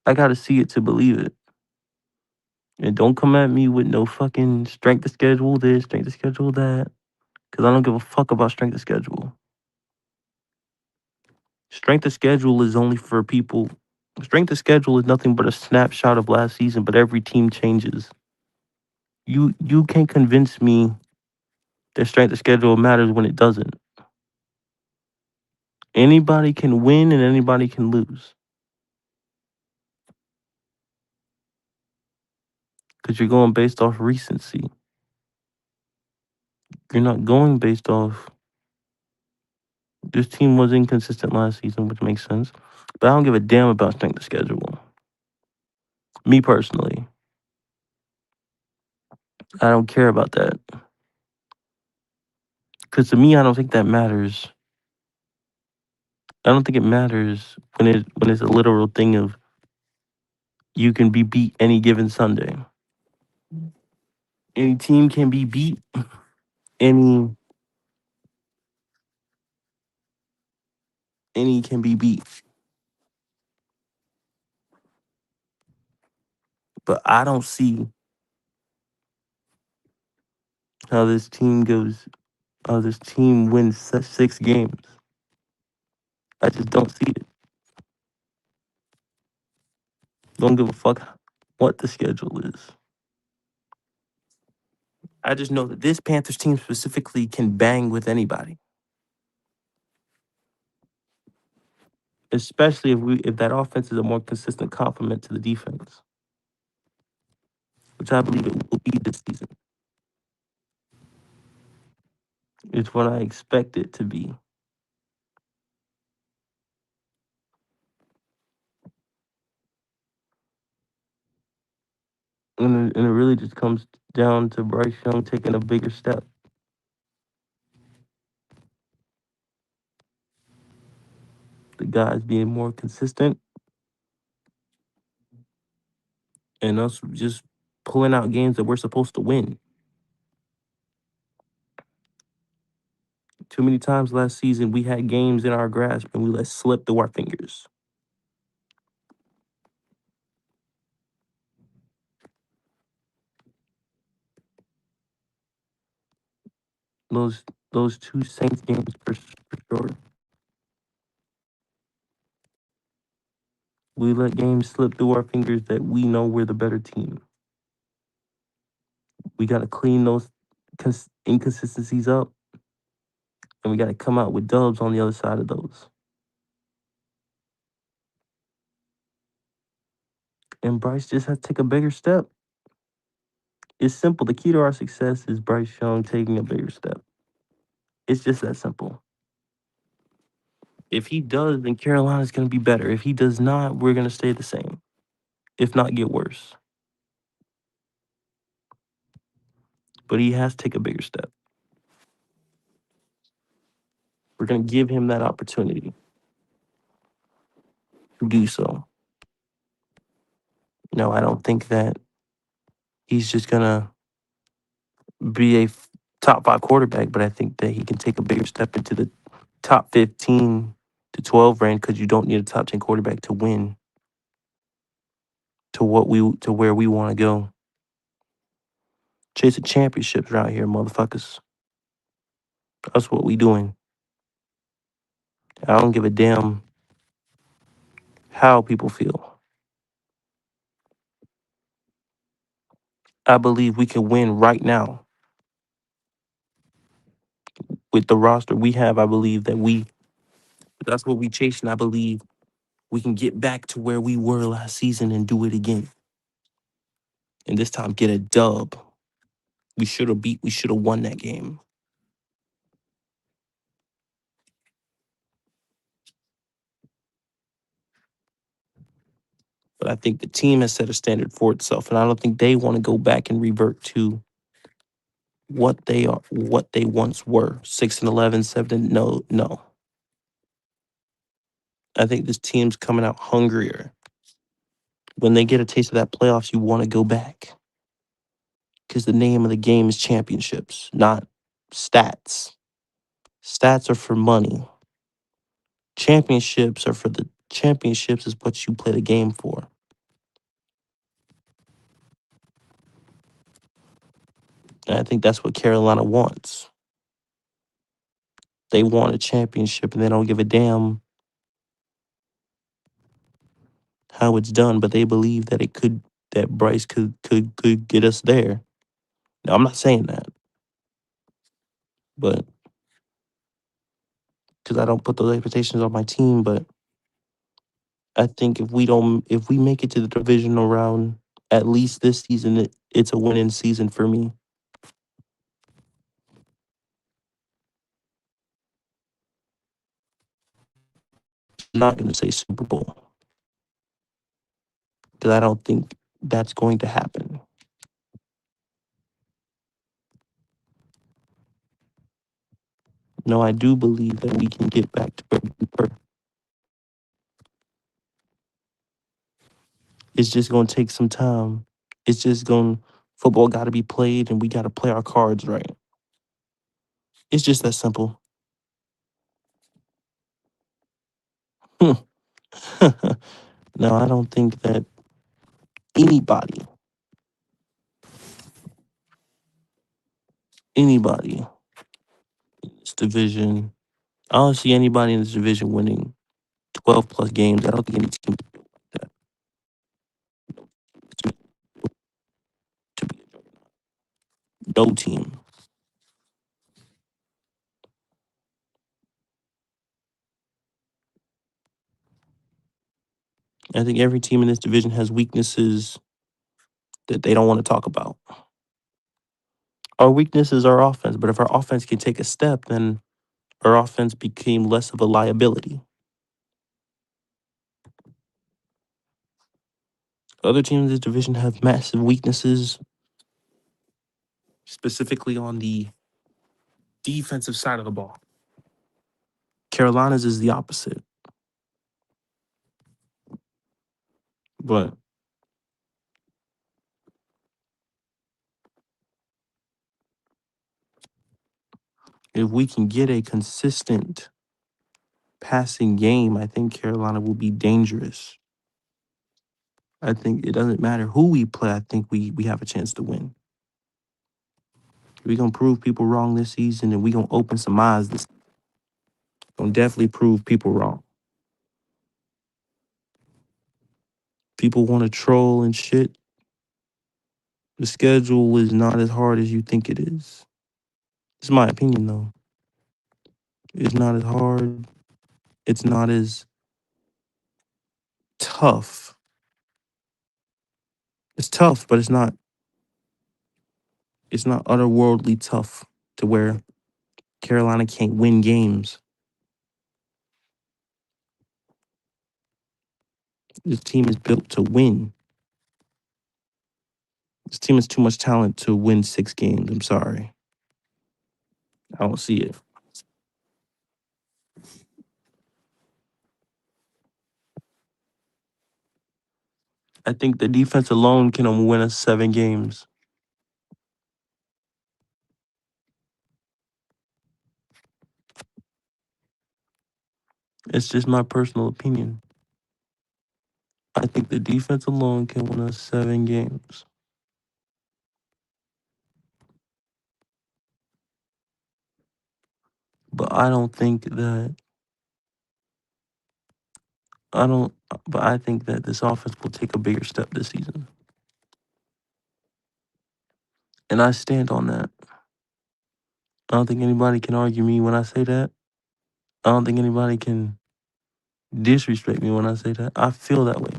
I gotta see it to believe it. And don't come at me with no fucking strength of schedule this, strength of schedule that. Because I don't give a fuck about strength of schedule. Strength of schedule is only for people. Strength of schedule is nothing but a snapshot of last season, but every team changes. You can't convince me that strength of schedule matters when it doesn't. Anybody can win and anybody can lose. Because you're going based off recency. You're not going based off. This team was inconsistent last season, which makes sense. But I don't give a damn about strength of schedule. Me personally. I don't care about that. Because to me, I don't think that matters. I don't think it matters when it's a literal thing of you can be beat any given Sunday. Any team can be beat. Any any can be beat. But I don't see how this team goes. How this team wins 6 games. I just don't see it. Don't give a fuck what the schedule is. I just know that this Panthers team specifically can bang with anybody. especially if that offense is a more consistent complement to the defense, which I believe it will be this season. It's what I expect it to be. And it really just comes down to Bryce Young taking a bigger step. The guys being more consistent and us just pulling out games that we're supposed to win. Too many times last season, we had games in our grasp and we let slip through our fingers. Those those two Saints games for sure. We let games slip through our fingers that we know we're the better team. We got to clean those inconsistencies up, and we got to come out with dubs on the other side of those. And Bryce just has to take a bigger step. It's simple. The key to our success is Bryce Young taking a bigger step. It's just that simple. If he does, then Carolina's going to be better. If he does not, we're going to stay the same, if not get worse. But he has to take a bigger step. We're going to give him that opportunity to do so. No, I don't think that he's just going to be a top 5 quarterback, but I think that he can take a bigger step into the top 15 to 12 range because you don't need a top 10 quarterback to win to where we want to go. Chasing championships right here, motherfuckers. That's what we doing. I don't give a damn how people feel. I believe we can win right now with the roster we have. I believe that's what we chasing. I believe we can get back to where we were last season and do it again. And this time get a dub. We should have won that game. But I think the team has set a standard for itself, and I don't think they want to go back and revert to what they once were. 6-11, 7. No, no. I think this team's coming out hungrier. When they get a taste of that playoffs, you want to go back. Because the name of the game is championships, not stats. Stats are for money. Championships are for the championships is what you play the game for. And I think that's what Carolina wants. They want a championship and they don't give a damn how it's done, but they believe that that Bryce could get us there. Now I'm not saying that, but because I don't put those expectations on my team, but I think if we make it to the divisional round, at least this season, it's a winning season for me. I'm not going to say Super Bowl because I don't think that's going to happen. No, I do believe that we can get back to where we were. It's just going to take some time. It's just going football got to be played and we got to play our cards right. It's just that simple. no, I don't think that anybody in this division, I don't see anybody in this division winning 12 plus games. I don't think any team can do that. To be no team. I think every team in this division has weaknesses that they don't want to talk about. Our weakness is our offense, but if our offense can take a step, then our offense became less of a liability. Other teams in this division have massive weaknesses, specifically on the defensive side of the ball. Carolina's is the opposite. But if we can get a consistent passing game, I think Carolina will be dangerous. I think it doesn't matter who we play. I think we have a chance to win. We're going to prove people wrong this season, and we're going to open some eyes. Going to definitely prove people wrong. People want to troll and shit. The schedule is not as hard as you think it is. It's my opinion, though. It's not as hard. It's not as tough. It's tough, but it's not otherworldly tough to where Carolina can't win games. This team is built to win. This team has too much talent to win 6 games. I'm sorry. I don't see it. I think the defense alone can win us 7 games. It's just my personal opinion. I think the defense alone can win us 7 games. But I don't think that I don't but I think that this offense will take a bigger step this season. And I stand on that. I don't think anybody can argue me when I say that. I don't think anybody can disrespect me when I say that. I feel that way.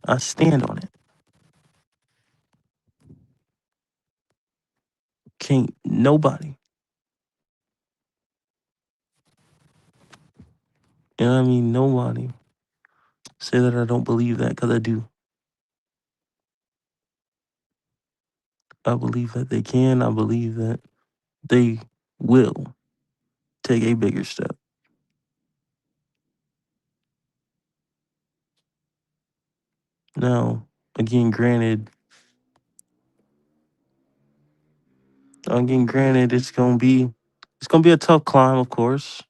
I stand on it. Can't nobody. You know what I mean? Nobody say that I don't believe that because I do. I believe that they can. I believe that they will take a bigger step. Now, again, granted, it's gonna be a tough climb, of course.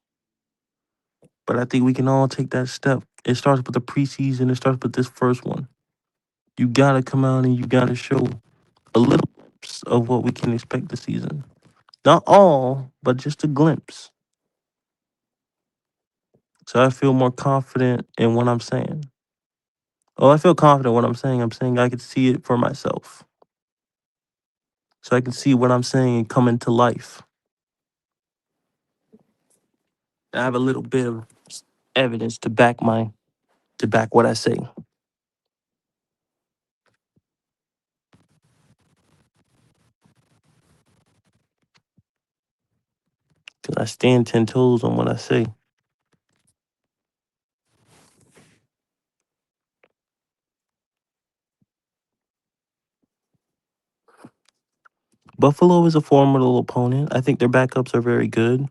But I think we can all take that step. It starts with the preseason. It starts with this first one. You gotta come out and you gotta show a little glimpse of what we can expect this season. Not all, but just a glimpse. So I feel more confident in what I'm saying. Oh, I feel confident in what I'm saying. I'm saying I can see it for myself. So I can see what I'm saying and come into life. I have a little bit of evidence to back what I say. Cause I stand 10 toes on what I say. Buffalo is a formidable opponent. I think their backups are very good,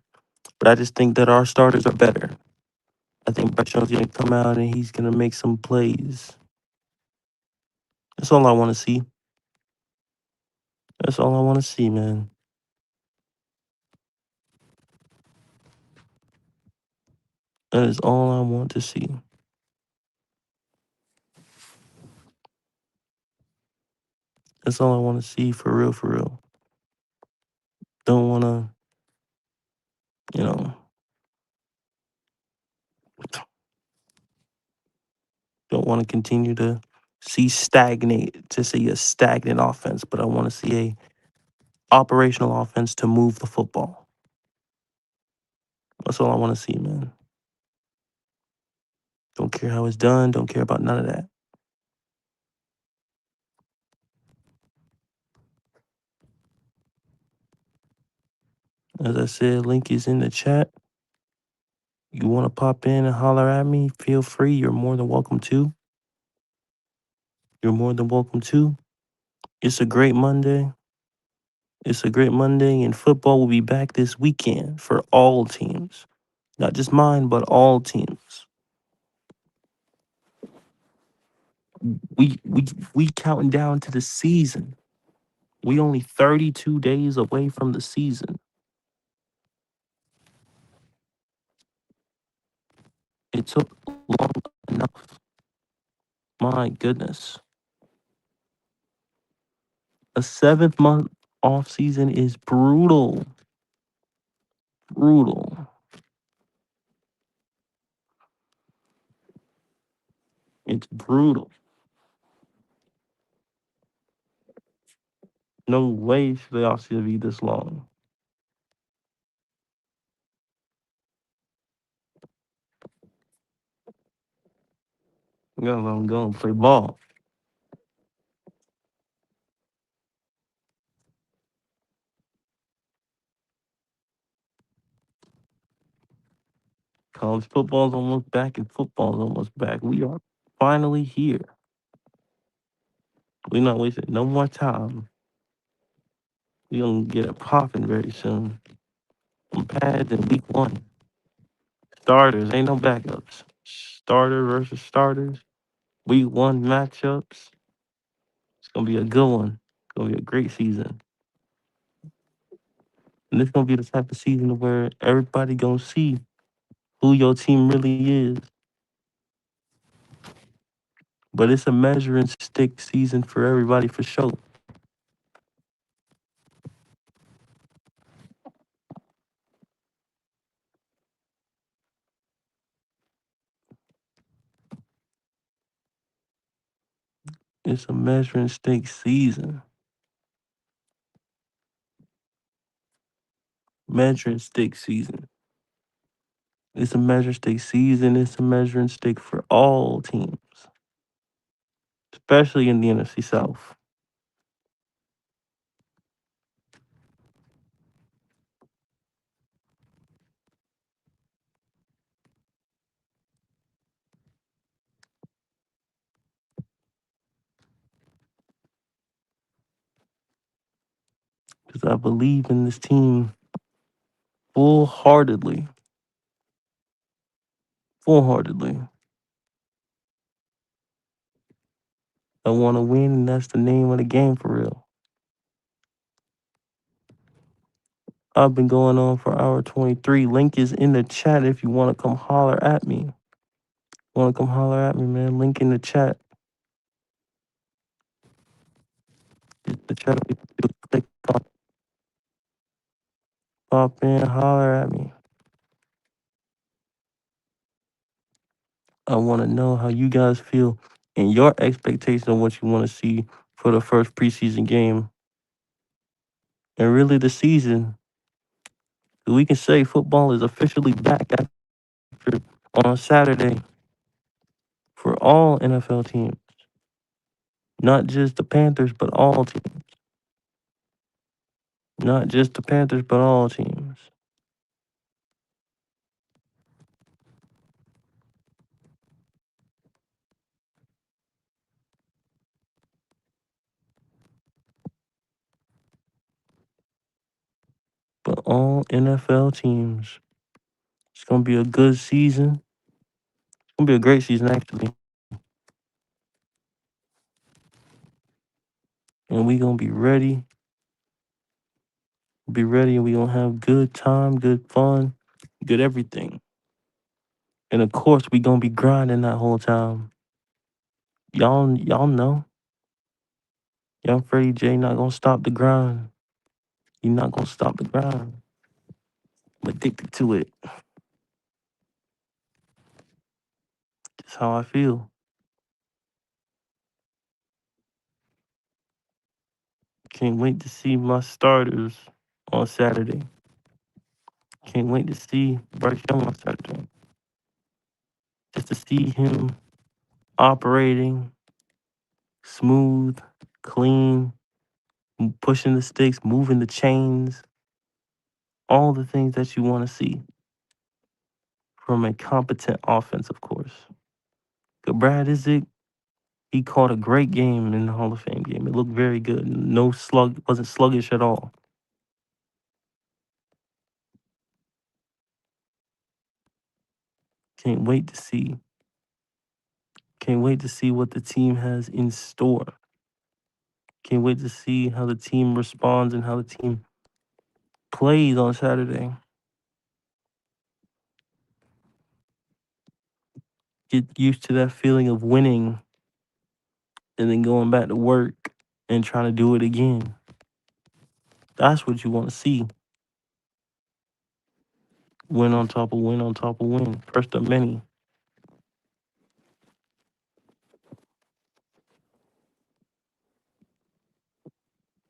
but I just think that our starters are better. I think Bryce Young's gonna come out and he's gonna make some plays. That's all I want to see. That's all I want to see, man. That is all I want to see. That's all I want to see for real, for real. Don't want to, you know, don't want to continue to see a stagnant offense, but I want to see a operational offense to move the football. That's all I want to see, man. Don't care how it's done. Don't care about none of that. As I said, link is in the chat. You want to pop in and holler at me? Feel free. You're more than welcome to. You're more than welcome to. It's a great Monday. It's a great Monday, and football will be back this weekend for all teams. Not just mine, but all teams. We we we counting down to the season. We only 32 days away from the season. It took long enough. My goodness. A 7th month off season is brutal. Brutal. It's brutal. No way should the off season be this long. We gotta let them go and play ball. College football's almost back and football's almost back. We are finally here. We're not wasting no more time. We gonna get it popping very soon. On pads in week 1. Starters, ain't no backups. Starter versus starters. Week 1 matchups. It's gonna be a good one. It's gonna be a great season. And it's gonna be the type of season where everybody gonna see who your team really is. But it's a measuring stick season for everybody for sure. It's a measuring stick season. Measuring stick season. It's a measuring stick season. It's a measuring stick for all teams, especially in the NFC South. Because I believe in this team full heartedly. Full heartedly. I want to win, and that's the name of the game for real. I've been going on for hour 23. Link is in the chat if you want to come holler at me. Want to come holler at me, man? Link in the chat. The chat. Click pop in, holler at me. I want to know how you guys feel and your expectations on what you want to see for the first preseason game. And really the season. We can say football is officially back after on Saturday for all NFL teams. Not just the Panthers, but all teams. Not just the Panthers, but all teams. But all NFL teams. It's going to be a good season. It's going to be a great season, actually. And we going to be ready. Be ready, and we going to have good time, good fun, good everything. And of course, we going to be grinding that whole time. Y'all know. Young Freddie J not going to stop the grind. He not going to stop the grind. I'm addicted to it. That's how I feel. Can't wait to see my starters on Saturday. Can't wait to see Bryce Young on Saturday. just to see him operating smooth, clean, pushing the sticks, moving the chains, all the things that you want to see from a competent offense, of course. But Brad Isaac, he caught a great game in the Hall of Fame game. It looked very good. No slug, wasn't sluggish at all. Can't wait to see. Can't wait to see what the team has in store. Can't wait to see how the team responds and how the team plays on Saturday. Get used to that feeling of winning and then going back to work and trying to do it again. That's what you want to see. Win on top of win on top of win. First of many.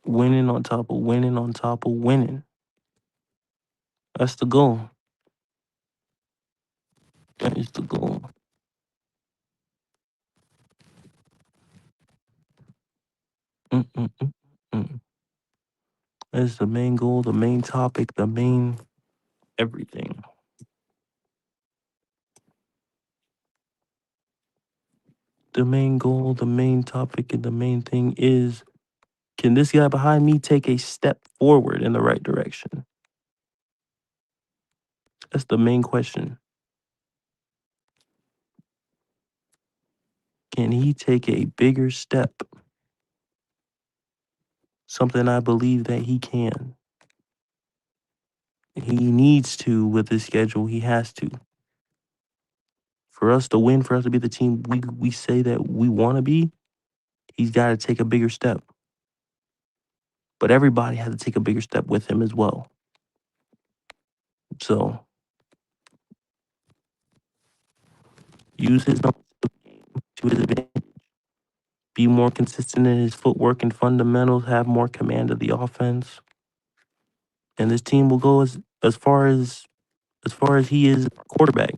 Winning on top of winning on top of winning. That's the goal. That is the goal. Mm-mm-mm-mm. That's the main goal, the main topic, the main everything. The main goal, the main topic, and the main thing is, can this guy behind me take a step forward in the right direction? That's the main question. Can he take a bigger step? Something I believe that he can. He needs to with his schedule. He has to. For us to win, for us to be the team we say that we want to be, he's got to take a bigger step. But everybody has to take a bigger step with him as well. So use his numbers to his advantage. Be more consistent in his footwork and fundamentals. Have more command of the offense. And this team will go as far as he is quarterback.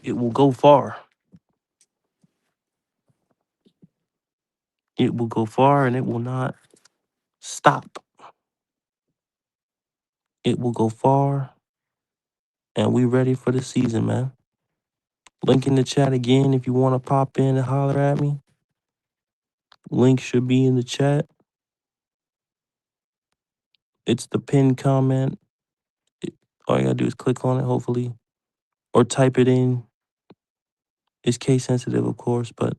It will go far. It will go far and it will not stop. It will go far. And we ready for the season, man. Link in the chat again if you want to pop in and holler at me. Link should be in the chat. It's the pinned comment. All you gotta do is click on it, hopefully, or type it in. It's case sensitive, of course, but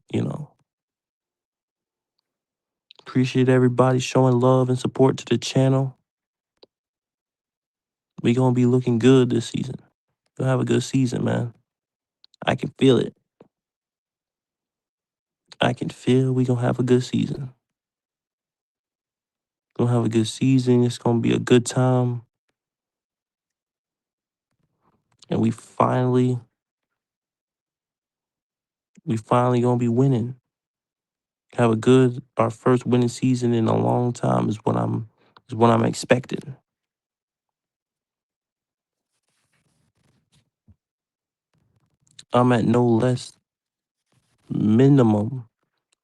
appreciate everybody showing love and support to the channel. We gonna be looking good this season. We'll have a good season, man. I can feel it. I can feel we gonna have a good season. Gonna have a good season. It's gonna be a good time. And we finally gonna be winning. Have our first winning season in a long time is what I'm expecting. I'm at no less minimum.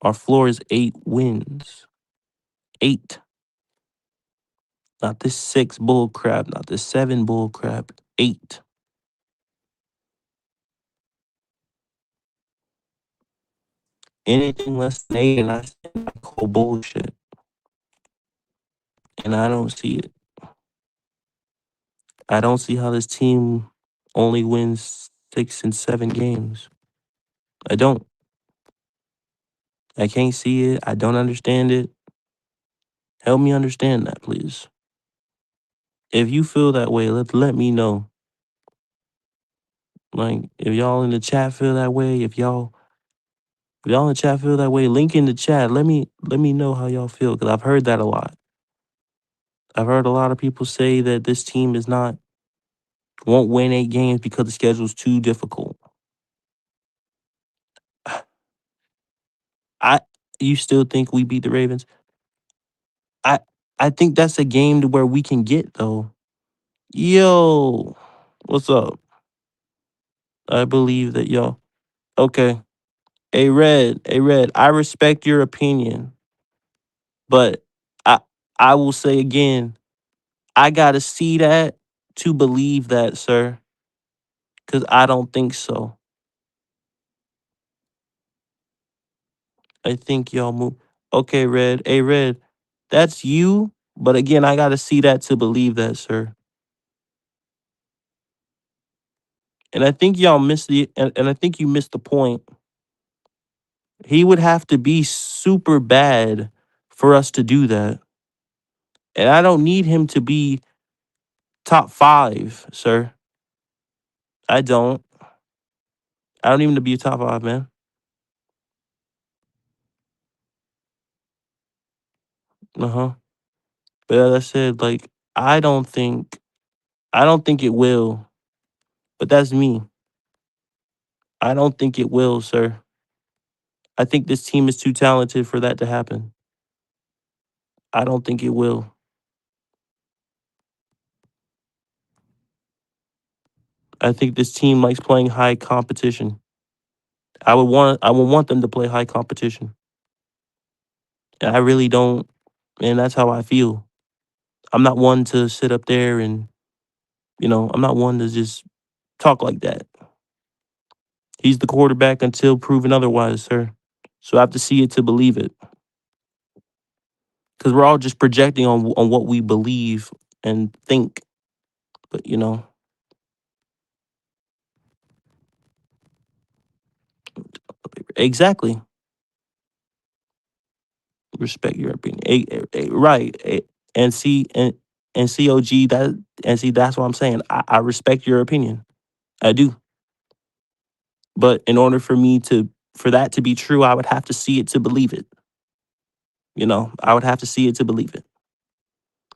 Our floor is 8 wins. 8. Not this 6 bull crap, not this 7 bull crap. 8. Anything less than 8 and I call bullshit. And I don't see it. I don't see how this team only wins 6 and 7 games. I don't. I can't see it. I don't understand it. Help me understand that, please. If you feel that way, let me know. Like, if y'all in the chat feel that way, if y'all in the chat feel that way, link in the chat. Let me know how y'all feel, because I've heard that a lot. I've heard a lot of people say that this team won't win 8 games because the schedule's too difficult. You still think we beat the Ravens? I I think that's a game to where we can get though. Yo, what's up? I believe that y'all. Okay. A red. I respect your opinion, but I I will say again, I gotta see that to believe that, sir. Cause I don't think so. I think y'all move. Okay, red. A red. That's you. But again, I gotta see that to believe that, sir. And I think y'all missed and I think you missed the point. He would have to be super bad for us to do that. And I don't need him to be top 5, sir. I don't. I don't even to be a top 5, man. Uh-huh. But as I said, like, I don't think it will. But that's me. I don't think it will, sir. I think this team is too talented for that to happen. I don't think it will. I think this team likes playing high competition. I would want them to play high competition. And I really don't, and that's how I feel. I'm not one to sit up there and, I'm not one to just talk like that. He's the quarterback until proven otherwise, sir. So I have to see it to believe it. Because we're all just projecting on what we believe and think. But exactly. Respect your opinion. Right. And see and COG that's what I'm saying. I respect your opinion. I do. But in order for that to be true, I would have to see it to believe it. I would have to see it to believe it.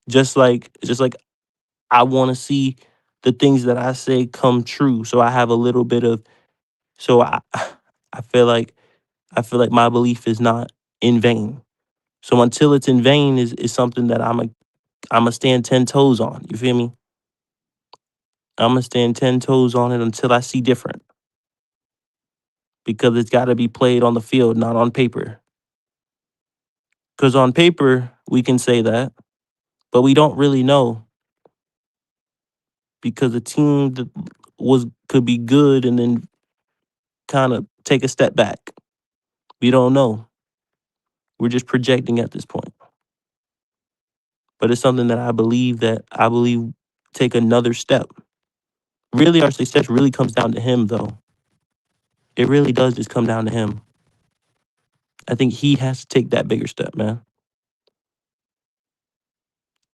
Just like I want to see the things that I say come true. So I have a little bit of so I feel like my belief is not in vain. So until it's in vain is something that I'm gonna stand 10 toes on. You feel me? I'm gonna stand 10 toes on it until I see different because it's got to be played on the field, not on paper. Because on paper, we can say that, but we don't really know because a team that could be good and then kind of take a step back. We don't know. We're just projecting at this point. But it's something that I believe take another step. Really, our success really comes down to him, though. It really does just come down to him. I think he has to take that bigger step, man.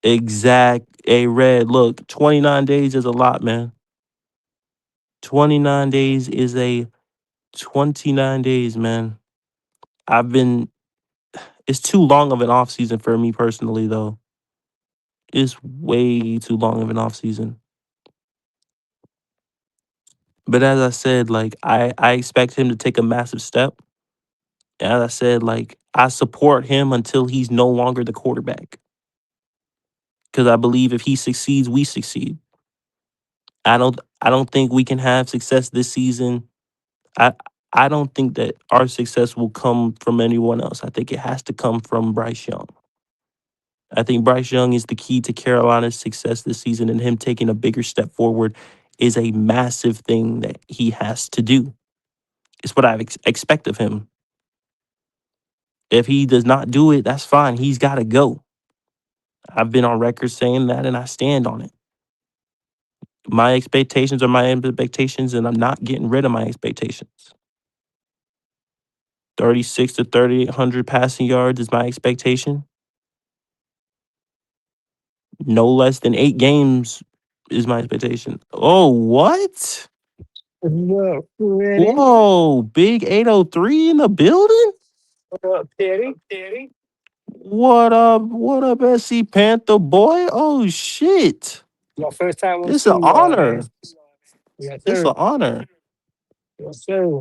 A red. Look, 29 days is a lot, man. 29 days is a 29 days, man. I've been it's too long of an off season for me personally though. It's way too long of an off season. But as I said, like I expect him to take a massive step. And as I said, like I support him until he's no longer the quarterback. Because I believe if he succeeds, we succeed. I don't think we can have success this season. I I don't think that our success will come from anyone else. I think it has to come from Bryce Young. I think Bryce Young is the key to Carolina's success this season, and him taking a bigger step forward is a massive thing that he has to do. It's what I expect of him. If he does not do it, that's fine. He's got to go. I've been on record saying that, and I stand on it. My expectations are my expectations, and I'm not getting rid of my expectations. 36 to 3,800 passing yards is my expectation. No less than 8 games is my expectation. Oh, what? Look, ready? Whoa, big 803 in the building? What up, Teddy? What up? What up, SC Panther boy? Oh shit. My first time on This an Two Yard, man. honor. Yes, This sir. an honor. Yes, sir.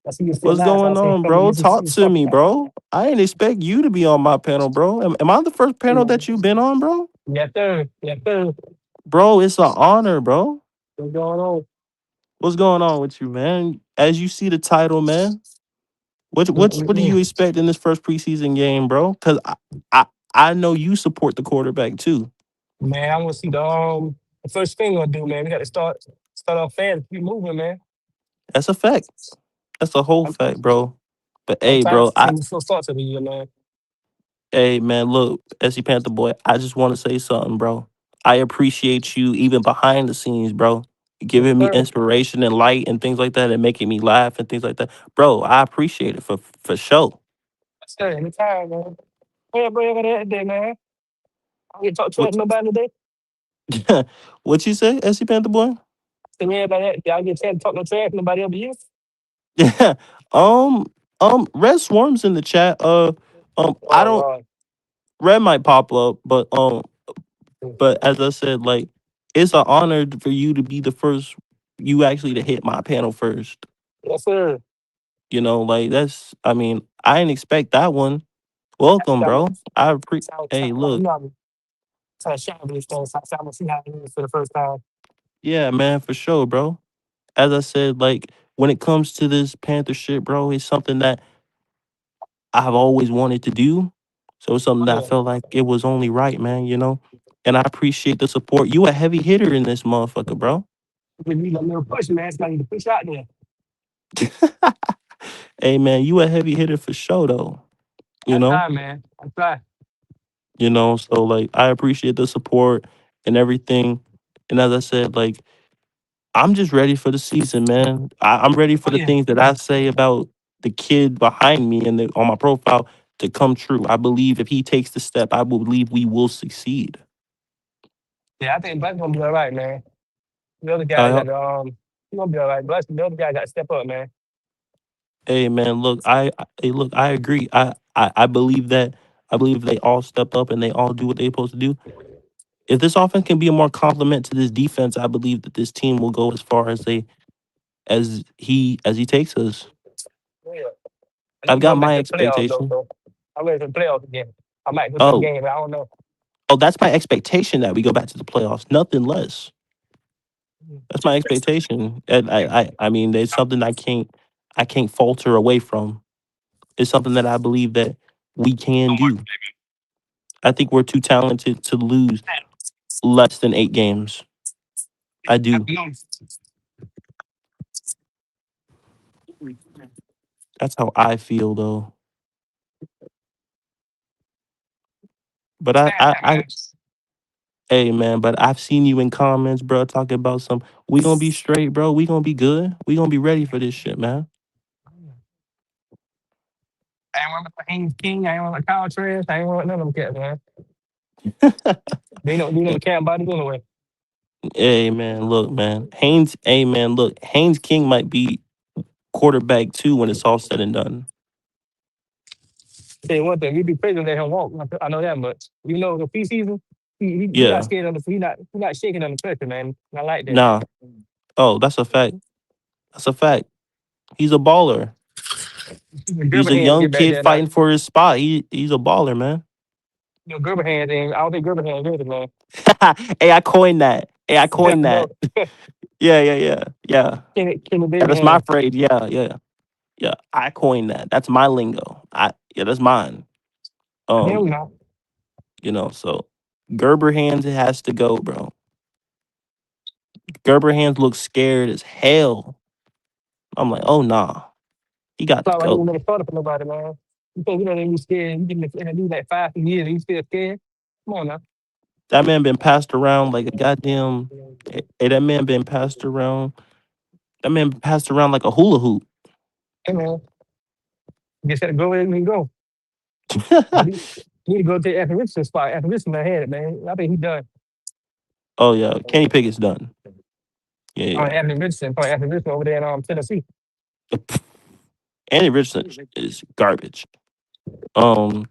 I see you still What's nice. I going was saying, on, come bro? get Talk you to something me, like bro. I didn't expect you to be on my panel, bro. Am I the first panel that. that you've been on, bro? Yes, sir. Yes, sir. Bro, it's an honor, bro. What's going on? What's going on with you, man? As you see the title, man, what do you expect in this first preseason game, bro? Because I I know you support the quarterback too. Man, I want to see the first thing we're gonna do, man. We got to start off fast, keep moving, man. That's a fact. That's a whole I'm, fact, bro. But I'm hey, tired of bro, seeing the slow start to the year, man. hey, man, look, SC Panther boy, I just want to say something, bro. I appreciate you even behind the scenes, bro. Yes, Giving me sir. inspiration and light and things like that and making me laugh and things like that. Bro, I appreciate it for sure. Yes, sir. Anytime, man. Hey, bro, over that day, man. I don't get to talk trash What to nobody today. what you say, SC Panther boy? Say, man, about that. Y'all get a chance to talk no trash to nobody over you. Yeah. Um Red Swarm's in the chat. I Oh, don't Lord. Red might pop up, but as I said, like it's an honor for you to be the first you actually to hit my panel first. Yes, sir. You know, like that's I mean, I didn't expect that one. Welcome, I'm bro. Hey, you look. know, I'm trying to shout this thing. So I'm gonna see how it is for the first time. Yeah, man, for sure, bro. As I said, like when it comes to this Panther shit, bro, it's something that I've always wanted to do. So it's something Oh, that I yeah. felt like it was only right, man, you know? And I appreciate the support. You a heavy hitter in this motherfucker, bro. We need a little push, man. It's need to push out there. Hey man, you a heavy hitter for sure though. You I know? try, man. I try. So like I appreciate the support and everything. And as I said, like I'm just ready for the season, man. I'm ready for Oh, the yeah. things that I say about the kid behind me and on my profile to come true. I believe if he takes the step, I believe we will succeed. Yeah, I think Black's gonna be all right, man. The other guy I got he gonna be all right. Bless the other guy got to step up, man. Hey man, look, hey, look, I agree. I believe that I believe they all step up and they all do what they're supposed to do. If this offense can be a more complement to this defense, I believe that this team will go as far as he takes us. Yeah. I I've think got going back my to the playoffs though, expectation. so I'm ready for the playoffs again. I might go to a Oh, game, but I don't know. that's my expectation that we go back to the playoffs. Nothing less. That's my expectation. And I mean, there's something I can't falter away from. It's something that I believe that we can do. I think we're too talented to lose less than 8 games. I I do. don't know. That's how I feel though. But Understand that, man. hey man, but I've seen you in comments, bro, talking about some. We gonna be straight, bro. We gonna be good. We gonna be ready for this shit, man. I ain't worried about Haynes King. I ain't worried about Kyle Trask. I ain't worried about none of them cats, man. They know the cat bodies anyway. Hey man, look, man. Haynes, hey man, look. Haynes King might be quarterback too when it's all said and done. Tell you one thing, we be crazy to let him walk. I know that much. You know, the preseason, he not Yeah. scared of the he not shaking under pressure, man. I like that. Nah. Oh, that's a fact. That's a fact. He's a baller. When He's Gerber a hands young get back kid there now. fighting for his spot. He's a baller, man. Gerber hands ain't. I don't think Gerber hands ready, man. Hey, I coined that. Hey, I Yeah, coined that. no. Yeah. Kenny Yeah, baby that's my hands. phrase. Yeah. I coined that. That's my lingo. That's mine. Him Um, now. so Gerber hands it has to go, bro. Gerber hands look scared as hell. I'm like, oh nah, he got to So I go. didn't really start for nobody, man. You think you know they be scared? You get in the league like 5 years, and you still scared? Come on now. That man been passed around like a goddamn. Hey, that man been passed around. That man been passed around like a hula hoop. Hey man, you just gotta go where you can go. But he need to go to the Anthony Richardson spot. Anthony Richardson done had it, man. I think he done. Oh yeah, Kenny Pickett's done. Yeah. Anthony Richardson over there in Tennessee. Andy Richardson is garbage. Um,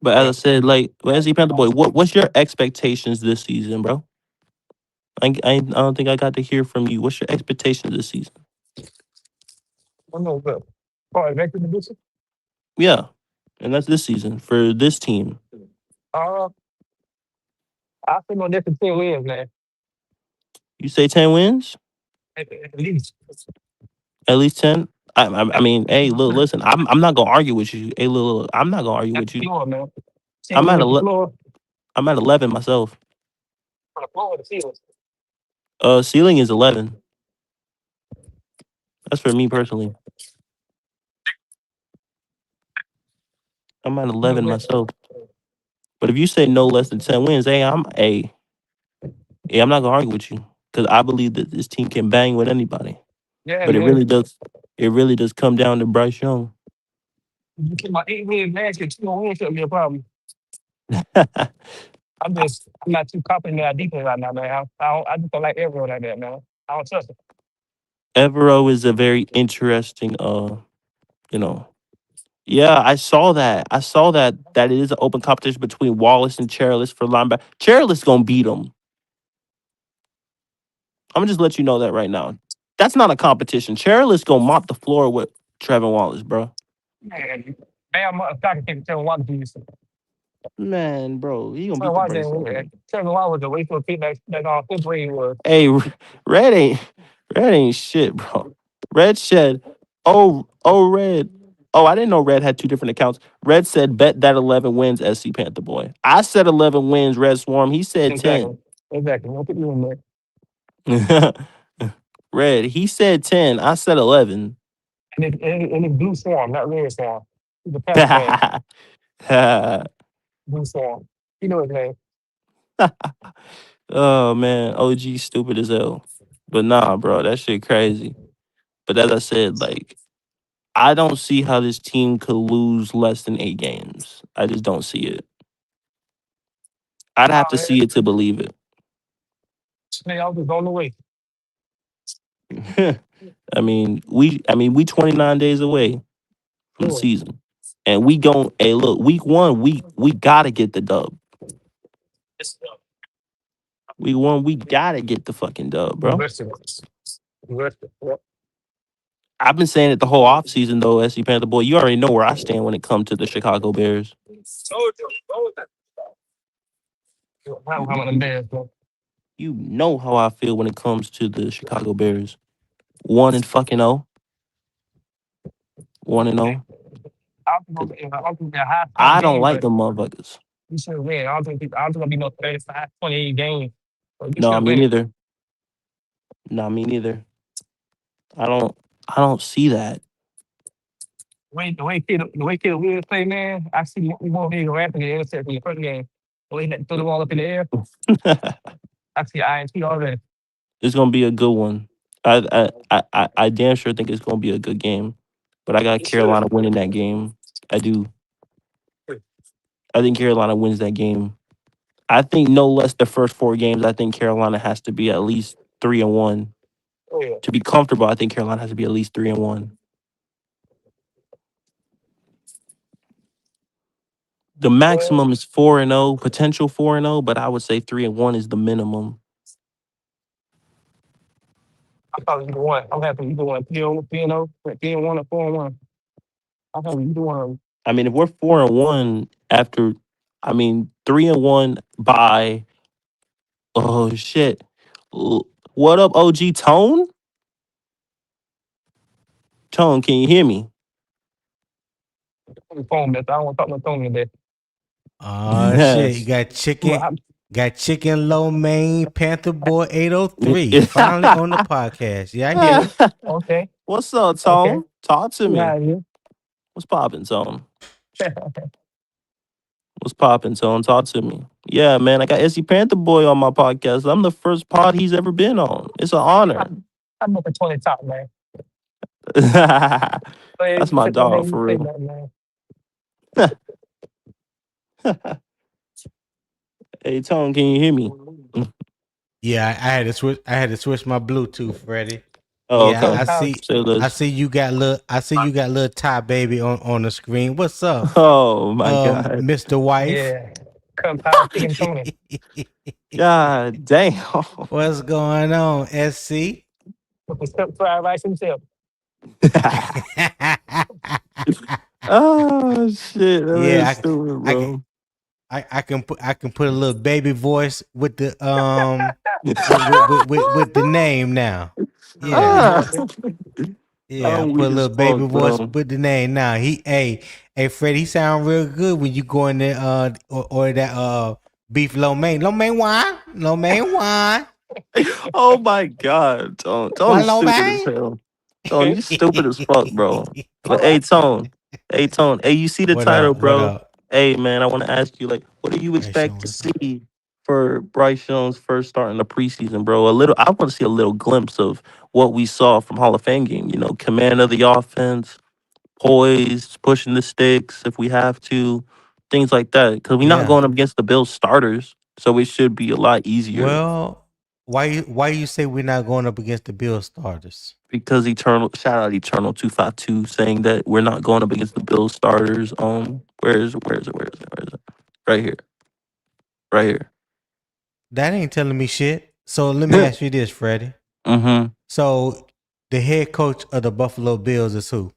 but as I said, like, as he Panther boy, what's your expectations this season, bro? I don't think I got to hear from you. What's your expectations this season? I don't know, but for Vector Division, Yeah, and that's this season for this team. uh, I think on different 10 wins, man. You say 10 wins? At least. At least 10? I mean, hey, look, listen, I'm not gonna argue with you. Hey, look, I'm not gonna argue That's with the you. floor, man. I'm Ceiling at is the 11, floor. I'm at 11 myself. On the floor, the ceiling. Ceiling is 11. That's for me personally. I'm at You know 11 what? myself. But if you say no less than 10 wins, hey, I'm not gonna argue with you because I believe that this team can bang with anybody. Yeah, But man. it really does come down to Bryce Young. You keep my 8 wins last year, 2 wins shouldn't be a problem. I'm not too confident in our defense right now, man. I just don't like everyone like that, man. I don't trust it. Evero is a very interesting, you know. Yeah, I saw that. I saw that it is an open competition between Wallace and Cherilus for linebacker. Cherilus gonna beat him. I'm gonna just let you know that right now. That's not a competition. Cherilus gonna mop the floor with Trevin Wallace, bro. Man, Bam Motherfucker can't tell one to use. Man, bro, he gonna Tell beat the one brakes off thing, him. tell me why was the way for a kid that fifth grade was. Hey, Red ain't Red ain't shit, bro. Red said, Red. Oh, I didn't know Red had two different accounts. Red said bet that 11 wins SC Panther Boy. I said 11 wins Red Swarm. He said 10. Exactly. Exactly. Don't put you in there. Red, he said 10. I said 11. And it's blue swarm, not red swarm. He's a Panther fan. Blue swarm. You know his name. Oh man, OG stupid as hell. But nah, bro, that shit crazy. But as I said, like I don't see how this team could lose less than 8 games. I just don't see it. I'd Nah, have to man. see it to believe Playoffs is on the way. it. I mean we 29 days away from the Sure. season. And we gon' hey look, week one, we gotta get the dub. It's Week one, we gotta get the fucking dub, bro. Investigate. Investigate. Yep. I've been saying it the whole offseason though, SC Panther boy. You already know where I stand when it comes to the Chicago Bears. Told you. Told you. How You about them you Bears, bro? you know how I feel when it comes to the Chicago Bears. 1 and 0. 1 and 0. I don't think they're a high scoring I don't game, like but them motherfuckers. you should win. I don't think it'll be no 35, 28 game. But you No, should me win it. neither. No, me neither. I don't I don't see that. The way kid Williams play, man, I see more big rapid than intercept in the first game. The way he threw the ball up in the air, I see INT already. It's gonna be a good one. I damn sure think it's gonna be a good game. But I got He should. Carolina winning that game. I do. I think Carolina wins that game. I think no less the first 4 games. I think Carolina has to be at least 3-1 Oh yeah. to be comfortable. I think Carolina has to be at least 3-1. The Well, maximum is 4-0, potential 4-0, but I would say 3-1 is the minimum. I thought either one. I'm happy either one. 3-0, 3-1 or 4-1. I'm happy either one. I mean, if we're 4-1 after, I mean, 3-1 by, oh shit. What up, OG Tone? Tone, can you hear me? I'm phone, man. I don't want to talk no phone today. Shit, you Yes. got chicken lo mein, Panther Boy 803. Finally on the podcast. Yeah, I hear you. Okay. What's up, Okay. Tone? Talk to me. Yeah, you. What's poppin', Tone? What's poppin', Tone? Talk to me. Yeah, man, I got SC Panther Boy on my podcast. I'm the first pod he's ever been on. It's an honor. I'm up at 20 top, man. That's my Don't dog make me for say real. nothing, man. Hey, Tone, can you hear me? Yeah, I had to switch my Bluetooth, Freddie. Oh, Yeah, okay. I see Say I this. see you got little Ty baby on the screen. What's up? Oh my God. Mr. Wife. Yeah. Compile chicken Tony. God damn. What's going on, SC? With the step fried rice himself. Oh shit. That Yeah, is stupid, I can bro. I can put a little baby voice with the with the name now. Yeah. Ah, Yeah, I I'm put weak a as little baby fuck, voice bro. with the name now. Hey Fred, he sound real good when you go in there or that beef lo mein. Lo mein wine. Lo mein wine. Oh my god, Tone. Wine Tone's lo stupid as mein. hell. Tone, you stupid as fuck, bro. But hey, Tone. Hey, Tone. Hey, you see the What title, up? What bro? up? Hey, man, I want to ask you, like, what do you Hey, expect to Sean. see for Bryce Young's first start in the preseason, bro? A little. I want to see a little glimpse of what we saw from Hall of Fame game. You know, command of the offense, poised, pushing the sticks if we have to, things like that. Because we're not Yeah. going up against the Bills starters, so it should be a lot easier. Well, why you say we're not going up against the Bill starters? Because Eternal, shout out Eternal 252 saying that we're not going up against the Bills starters. Where is it? Right here. Right here. That ain't telling me shit. So let me ask you this, Freddie. Mm-hmm. So the head coach of the Buffalo Bills is who?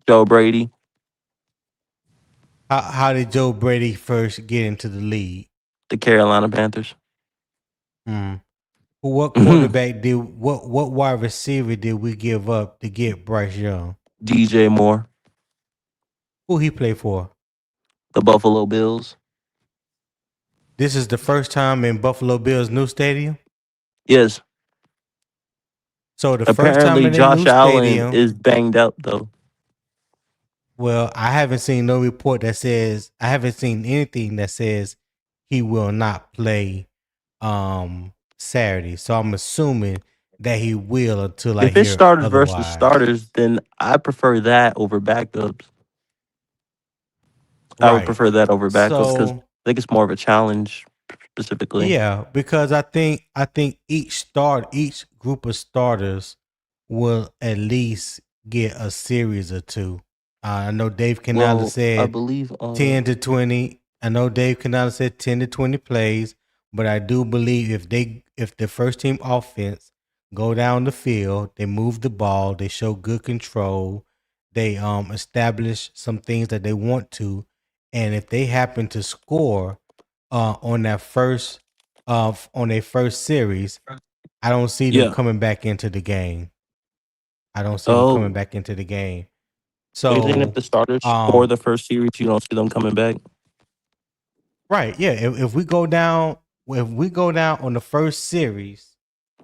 Joe Brady, How did Joe Brady first get into the league? the Carolina Panthers. Hmm. What Mhm. quarterback did what wide receiver did we give up to get Bryce Young? DJ Moore, Who he play for? the Buffalo Bills. This is the first time in Buffalo Bills new stadium. Yes. So the first time Apparently in their Josh new Allen stadium, is banged up though. well, I haven't seen no report that says I haven't seen anything that says he will not play Saturday. So I'm assuming that he will until I If it's hear starters versus otherwise. starters, then I prefer that over backups. I would Right. prefer that over backups because So I think it's more of a challenge specifically. yeah, because I think each group of starters will at least get a series or two. I know Dave Canales Well, I said believe 10 to 20. I know Dave Canales said 10 to 20 plays, but I do believe if the first team offense go down the field, they move the ball, they show good control, they establish some things that they want to, and if they happen to score on that first on their first series, I don't see them yeah. coming back into the game. I don't see them coming Oh, back into the game. so even if So the starters for um the first series, you don't see them coming back? right, yeah. If we go down on the first series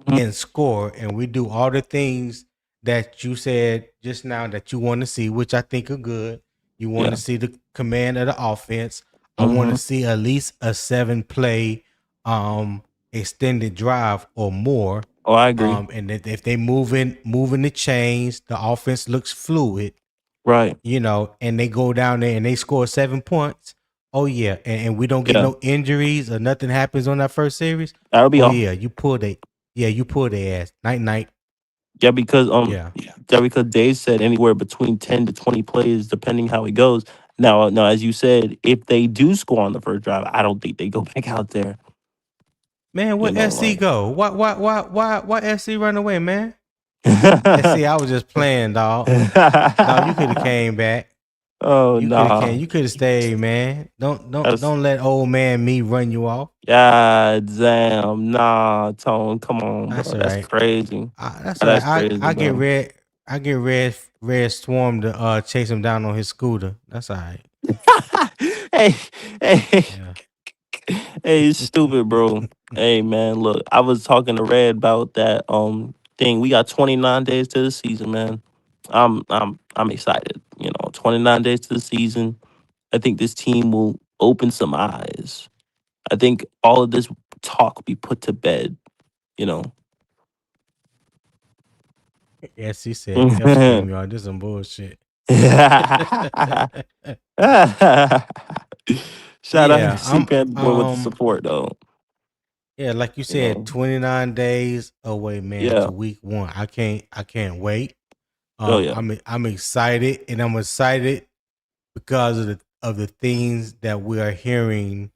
Mhm. and score and we do all the things that you said just now that you want to see, which I think are good. You want to Yeah. see the command of the offense. I want to Mm-hmm. see at least a 7 play extended drive or more. Oh, I agree. And if they moving the chains, the offense looks fluid, Right. and they go down there and they score 7 points. Oh yeah, and we don't get Yeah. no injuries or nothing happens on that first series. That'll be Oh all. yeah, you pull their ass. Night night. Yeah, because Yeah. yeah, because Dave said anywhere between 10 to 20 plays, depending how it goes. Now, as you said, if they do score on the first drive, I don't think they go back out there. Man, You where know, SC like go? Why SC run away, man? SC, I was just playing, dog. Dog, you could have came back. Oh You could have nah. came. You could have stayed, man. Don't don't That's don't let old man me run you off. God damn. Nah, Tone. Come on, bro. That's all That's right. crazy. That's all right. That's crazy, I get bro. red. I get red swarm to chase him down on his scooter. That's all right. hey, hey, Yeah. hey, you stupid, bro. Hey, man, look, I was talking to Red about that thing. We got 29 days to the season, man. I'm excited. 29 days to the season. I think this team will open some eyes. I think all of this talk will be put to bed. You know. Yes, he said F stream y'all. This some bullshit. Shout out Yeah. MC Panther Boy with the support though. Yeah, like you You said, know. 29 days away, man, Yeah. to week 1. I can't wait. Oh yeah. I'm excited, and I'm excited because of the things that we are hearing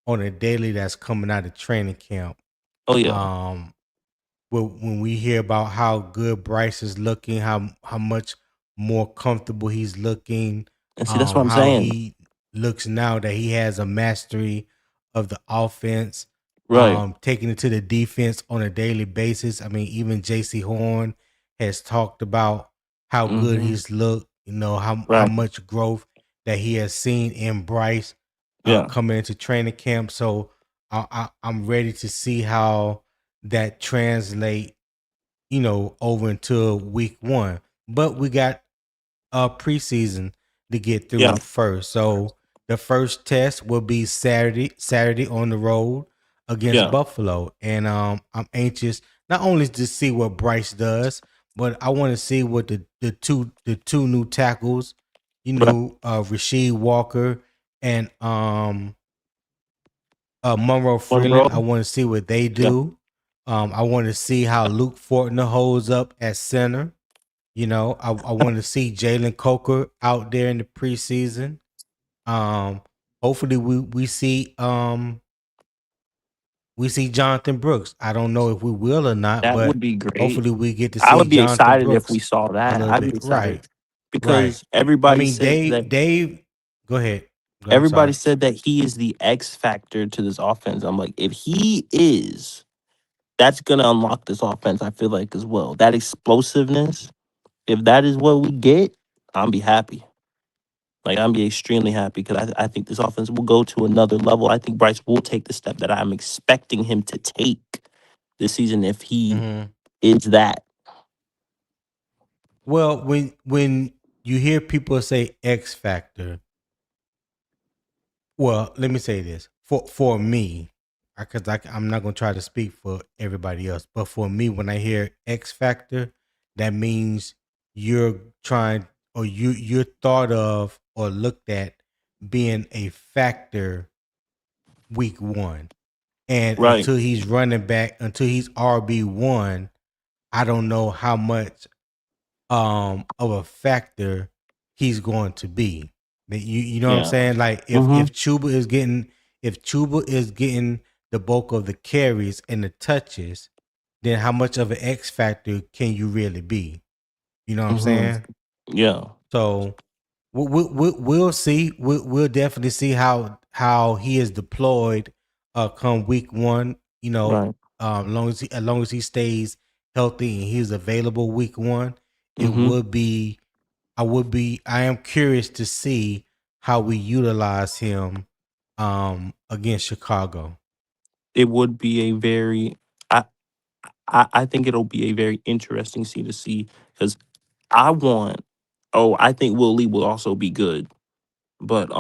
on a daily that's coming out of training camp. Oh yeah. Um, when we hear about how good Bryce is looking, how much more comfortable he's looking, And see, that's what I'm how saying. he looks now that he has a mastery of the offense. Right. taking it to the defense on a daily basis. I mean, even J.C. Horn has talked about how good Mm-hmm. he's looked. You know how Right. much growth that he has seen in Bryce Yeah. coming into training camp. So I'm ready to see how that translate, over into week one. But we got preseason to get through Yeah. first. So the first test will be Saturday on the road against Yeah. Buffalo. And I'm anxious not only to see what Bryce does, but I want to see what the two new tackles, Right. Rasheed Walker and Monroe Freeland. I Monroe. want to see what they Yeah. do. I want to see how Luke Fortner holds up at center. I want to see Jalen Coker out there in the preseason. Um, Hopefully we see Jonathan Brooks. I don't know if we will or not, That would but be great. hopefully we get to I see would be Jonathan excited if we Brooks saw a that. little I'd be bit. excited Right, right. because I everybody mean, said that Dave. Go ahead. I'm everybody sorry. said that he is the X factor to this offense. I'm like, if he is, that's gonna unlock this offense. I feel like as well. That explosiveness. If that is what we get, I'm be happy. Like I'm be extremely happy because I think this offense will go to another level. I think Bryce will take the step that I'm expecting him to take this season if he Hmm. is that. Well, when you hear people say X factor, well, let me say this for me, because I'm not gonna try to speak for everybody else, but for me, when I hear X factor, that means you're trying or you're thought of or looked at being a factor week one, and Right. until he's RB1, I don't know how much of a factor he's going to be. You know what I'm Yeah. saying? Like Mm-hmm. if Chuba is getting the bulk of the carries and the touches, then how much of an X factor can you really be? You know what I'm Mm-hmm. saying? Yeah. So we'll see. We'll definitely see how he is deployed come week one. Right. As long as he stays healthy and he's available week one, it Mm-hmm. would be I am curious to see how we utilize him against Chicago. It would be a very I, I think it'll be a very interesting scene to see because I want I think Will Lee will also be good. But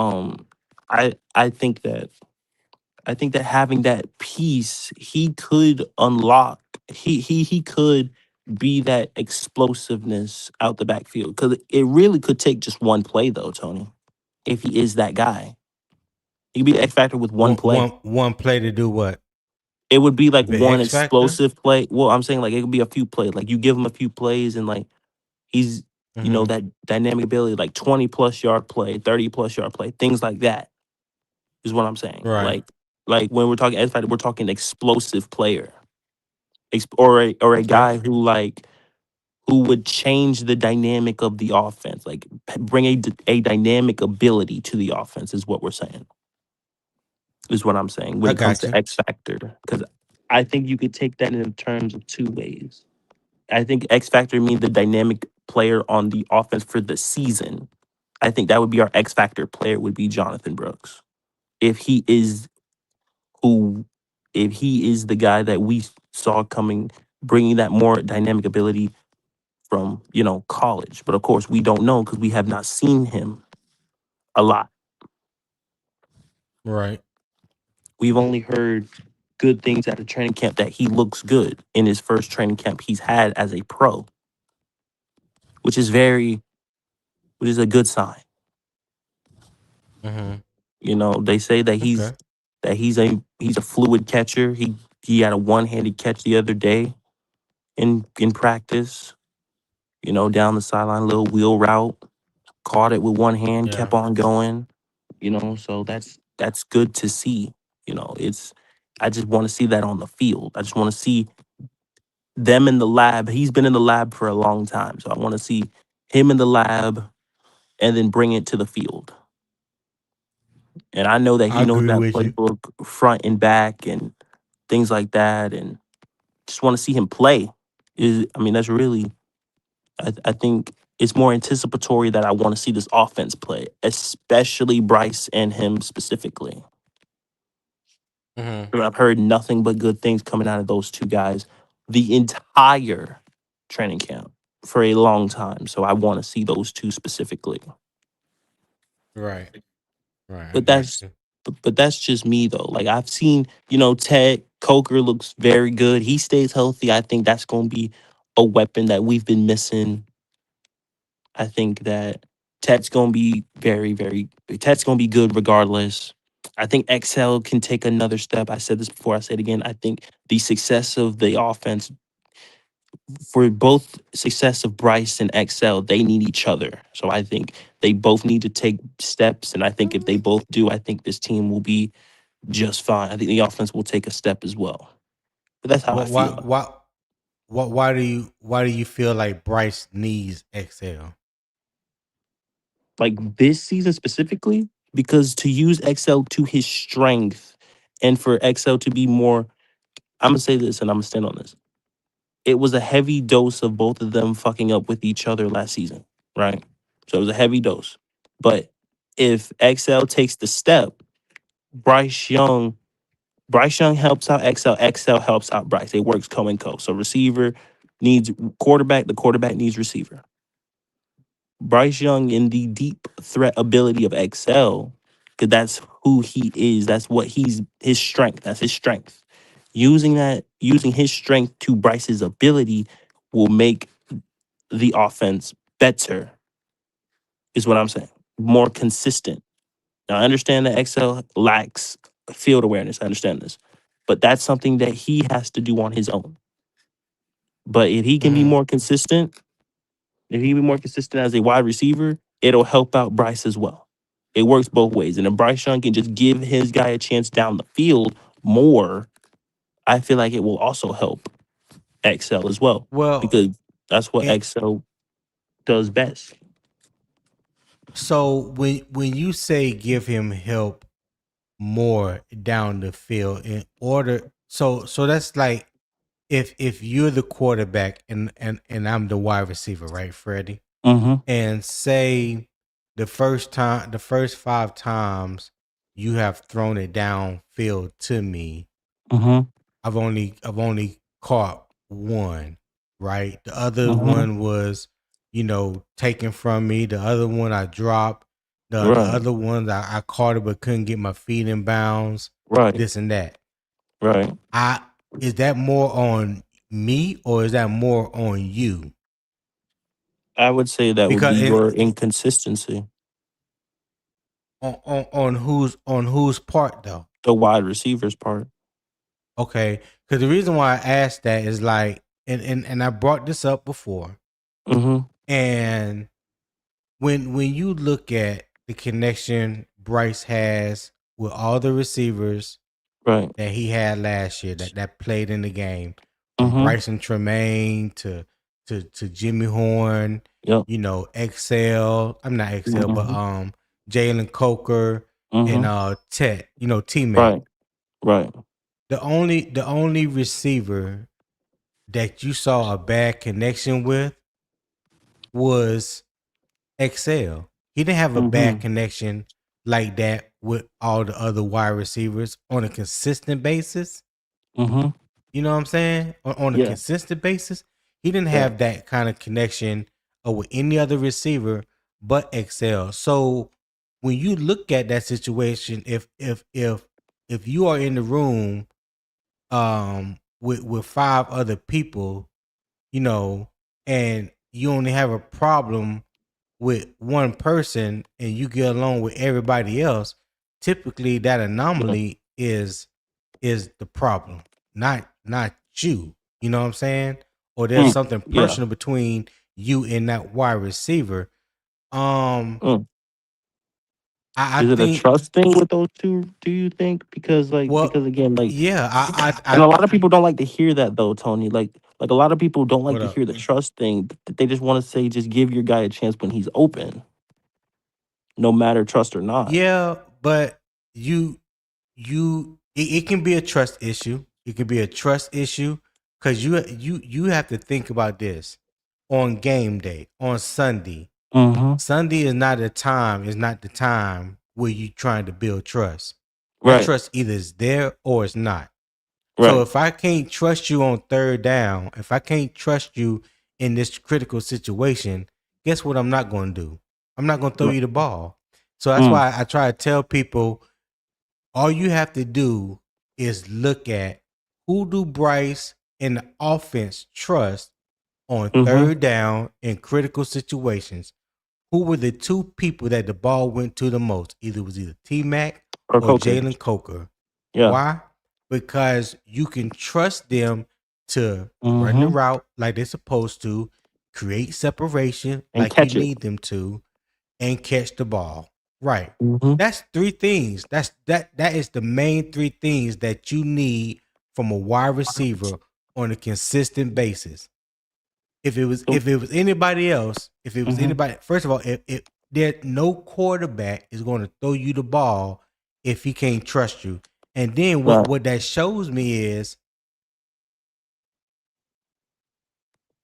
I think that having that piece, he could unlock. He could be that explosiveness out the backfield because it really could take just one play though, Tony. If he is that guy, he could be the X factor with one One play. one one play to do what? It would be like The one X factor. explosive play. Well, I'm saying like it could be a few plays. Like you give him a few plays and like he's Hmm. that dynamic ability, like 20+ yard play, 30+yard play, things like that is what I'm saying. Right. Like when we're talking X factor, we're talking explosive player, or a Okay. guy who would change the dynamic of the offense, like bring a dynamic ability to the offense is what we're saying. Is what I'm saying when I it comes got to you. X factor, because I think you could take that in terms of two ways. I think X factor means the dynamic player on the offense for the season. I think that would be our X factor player would be Jonathan Brooks if he is who if he is the guy that we saw coming, bringing that more dynamic ability from college. But of course, we don't know because we have not seen him a lot. Right. We've only heard good things at a training camp that he looks good in his first training camp he's had as a pro, which is which is a good sign. Hmm. They say that Okay. he's a fluid catcher. He had a one-handed catch the other day in practice. Down the sideline, little wheel route, caught it with one hand, kept Yeah. on going. So that's good to see. It's I just want to see that on the field. I just want to see them in the lab. He's been in the lab for a long time, so I want to see him in the lab and then bring it to the field. And I know that I he knows agree that with you. playbook front and back and things like that, and just want to see him play. That's really, I think it's more anticipatory that I want to see this offense play, especially Bryce and him specifically. Mm-hmm. I've heard nothing but good things coming out of those two guys the entire training camp for a long time. So I want to see those two specifically. Right. Right. I But got that's you. but that's just me though. Like I've seen, Ted Coker looks very good. He stays healthy. I think that's going to be a weapon that we've been missing. I think that Ted's going to be Ted's going to be good regardless. I think XL can take another step. I said this before, I said it again. I think the success of the offense, for both success of Bryce and XL, they need each other. So I think they both need to take steps. And I think if they both do, I think this team will be just fine. I think the offense will take a step as well. But that's how I What? Why? feel. Why? Why do you feel like Bryce needs XL? Like this season specifically, because to use XL to his strength and for XL to be more, I'm gonna say this and I'm gonna stand on this. It was a heavy dose of both of them fucking up with each other last season, right? So it was a heavy dose. But if XL takes the step, Bryce Young, Bryce Young helps out XL, XL helps out Bryce. It works co and co. So receiver needs quarterback, the quarterback needs receiver. Bryce Young in the deep threat ability of XL, because that's who he is. That's what his strength. That's his strength. Using his strength to Bryce's ability will make the offense better, is what I'm saying. More consistent. Now I understand that XL lacks field awareness. I understand this. But that's something that he has to do on his own. But if he can be Mm-hmm. more consistent, if he be more consistent as a wide receiver, it'll help out Bryce as well. It works both ways. And if Bryce Young can just give his guy a chance down the field more, I feel like it will also help XL as well. Well, Because that's what it, XL does best. so when you say give him help more down the field in order, so that's like if you're the quarterback and I'm the wide receiver, right, Freddie? Mm-hmm. And say the first 5 times you have thrown it downfield to me, Mm-hmm. I've only caught one, right? The other Mm-hmm. one was, taken from me. The other one I dropped. The Right. other ones I caught it but couldn't get my feet in bounds. Right. This and that. Right. I Is that more on me or is that more on you? I would say that would be Because your inconsistency. on whose part though? The wide receivers part. Okay, because the reason why I asked that is like, and I brought this up before, Mm-hmm. and when you look at the connection Bryce has with all the receivers Right. that he had last year that played in the game, from Mm-hmm. Bryson Tremaine to Jimmy Horn, Yep. XL, I'm not XL, but Mm-hmm. Jalen Coker and Mm-hmm. Tet, T Mac. Right. Right. The only receiver that you saw a bad connection with was XL. He didn't have a bad Mm-hmm. connection like that with all the other wide receivers on a consistent basis. Mm-hmm. You know what I'm saying? On a Yeah. consistent basis, he didn't Yeah. have that kind of connection with any other receiver but XL. So when you look at that situation, if you are in the room with 5 other people, you know, and you only have a problem with one person and you get along with everybody else, typically that Yeah. anomaly is the problem, not you. You know what I'm saying? Or there's Mm. something Yeah. personal between you and that wide receiver. Um, Mm. I Is it a think trust thing with those two, do you think? Because well, again, yeah, and a lot of people don't like to hear that though, Tony. Like a lot of people don't like what to up? hear the trust thing. They just want to say just give your guy a chance when he's open, no matter trust or not. Yeah, but you it can be a trust issue. It could be a trust issue because you have to think about this on game day on Sunday. Mm-hmm. Sunday is not a time. Is not the time where you trying to build trust. That Right. trust either is there or it's not. So Right. if I can't trust you on third down, if I can't trust you in this critical situation, guess what I'm not going to do? I'm not going to throw Right. you the ball. So that's Mm. why I try to tell people all you have to do is look at who do Bryce and the offense trust on Mm-hmm. third down in critical situations. Who were the two people that the ball went to the most? It was either T Mac Or or Coker. Jalen Coker. Yeah. Why? Because you can trust them to run the Mm-hmm. route like they're supposed to, create separation And like you catch it. need them to, and catch the ball. Right. Mm-hmm. That's three things. That is the main three things that you need from a wide receiver on a consistent basis. So, If it was anybody else, if it was mm-hmm. anybody, first of all, if there no quarterback is going to throw you the ball if he can't trust you. And then Right. what that shows me is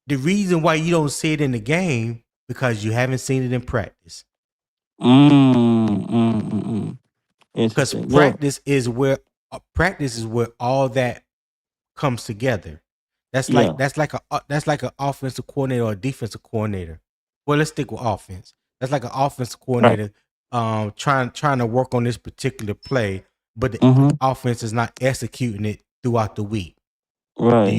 the reason why you don't see it in the game because you haven't seen it in practice. Because Interesting. Well, practice is where all that comes together. yeah. That's like an offensive coordinator or a defensive coordinator. Well, let's stick with offense. That's like an offensive Right. coordinator trying to work on this particular play, but the Mm-hmm. offense is not executing it throughout the week. Right. Do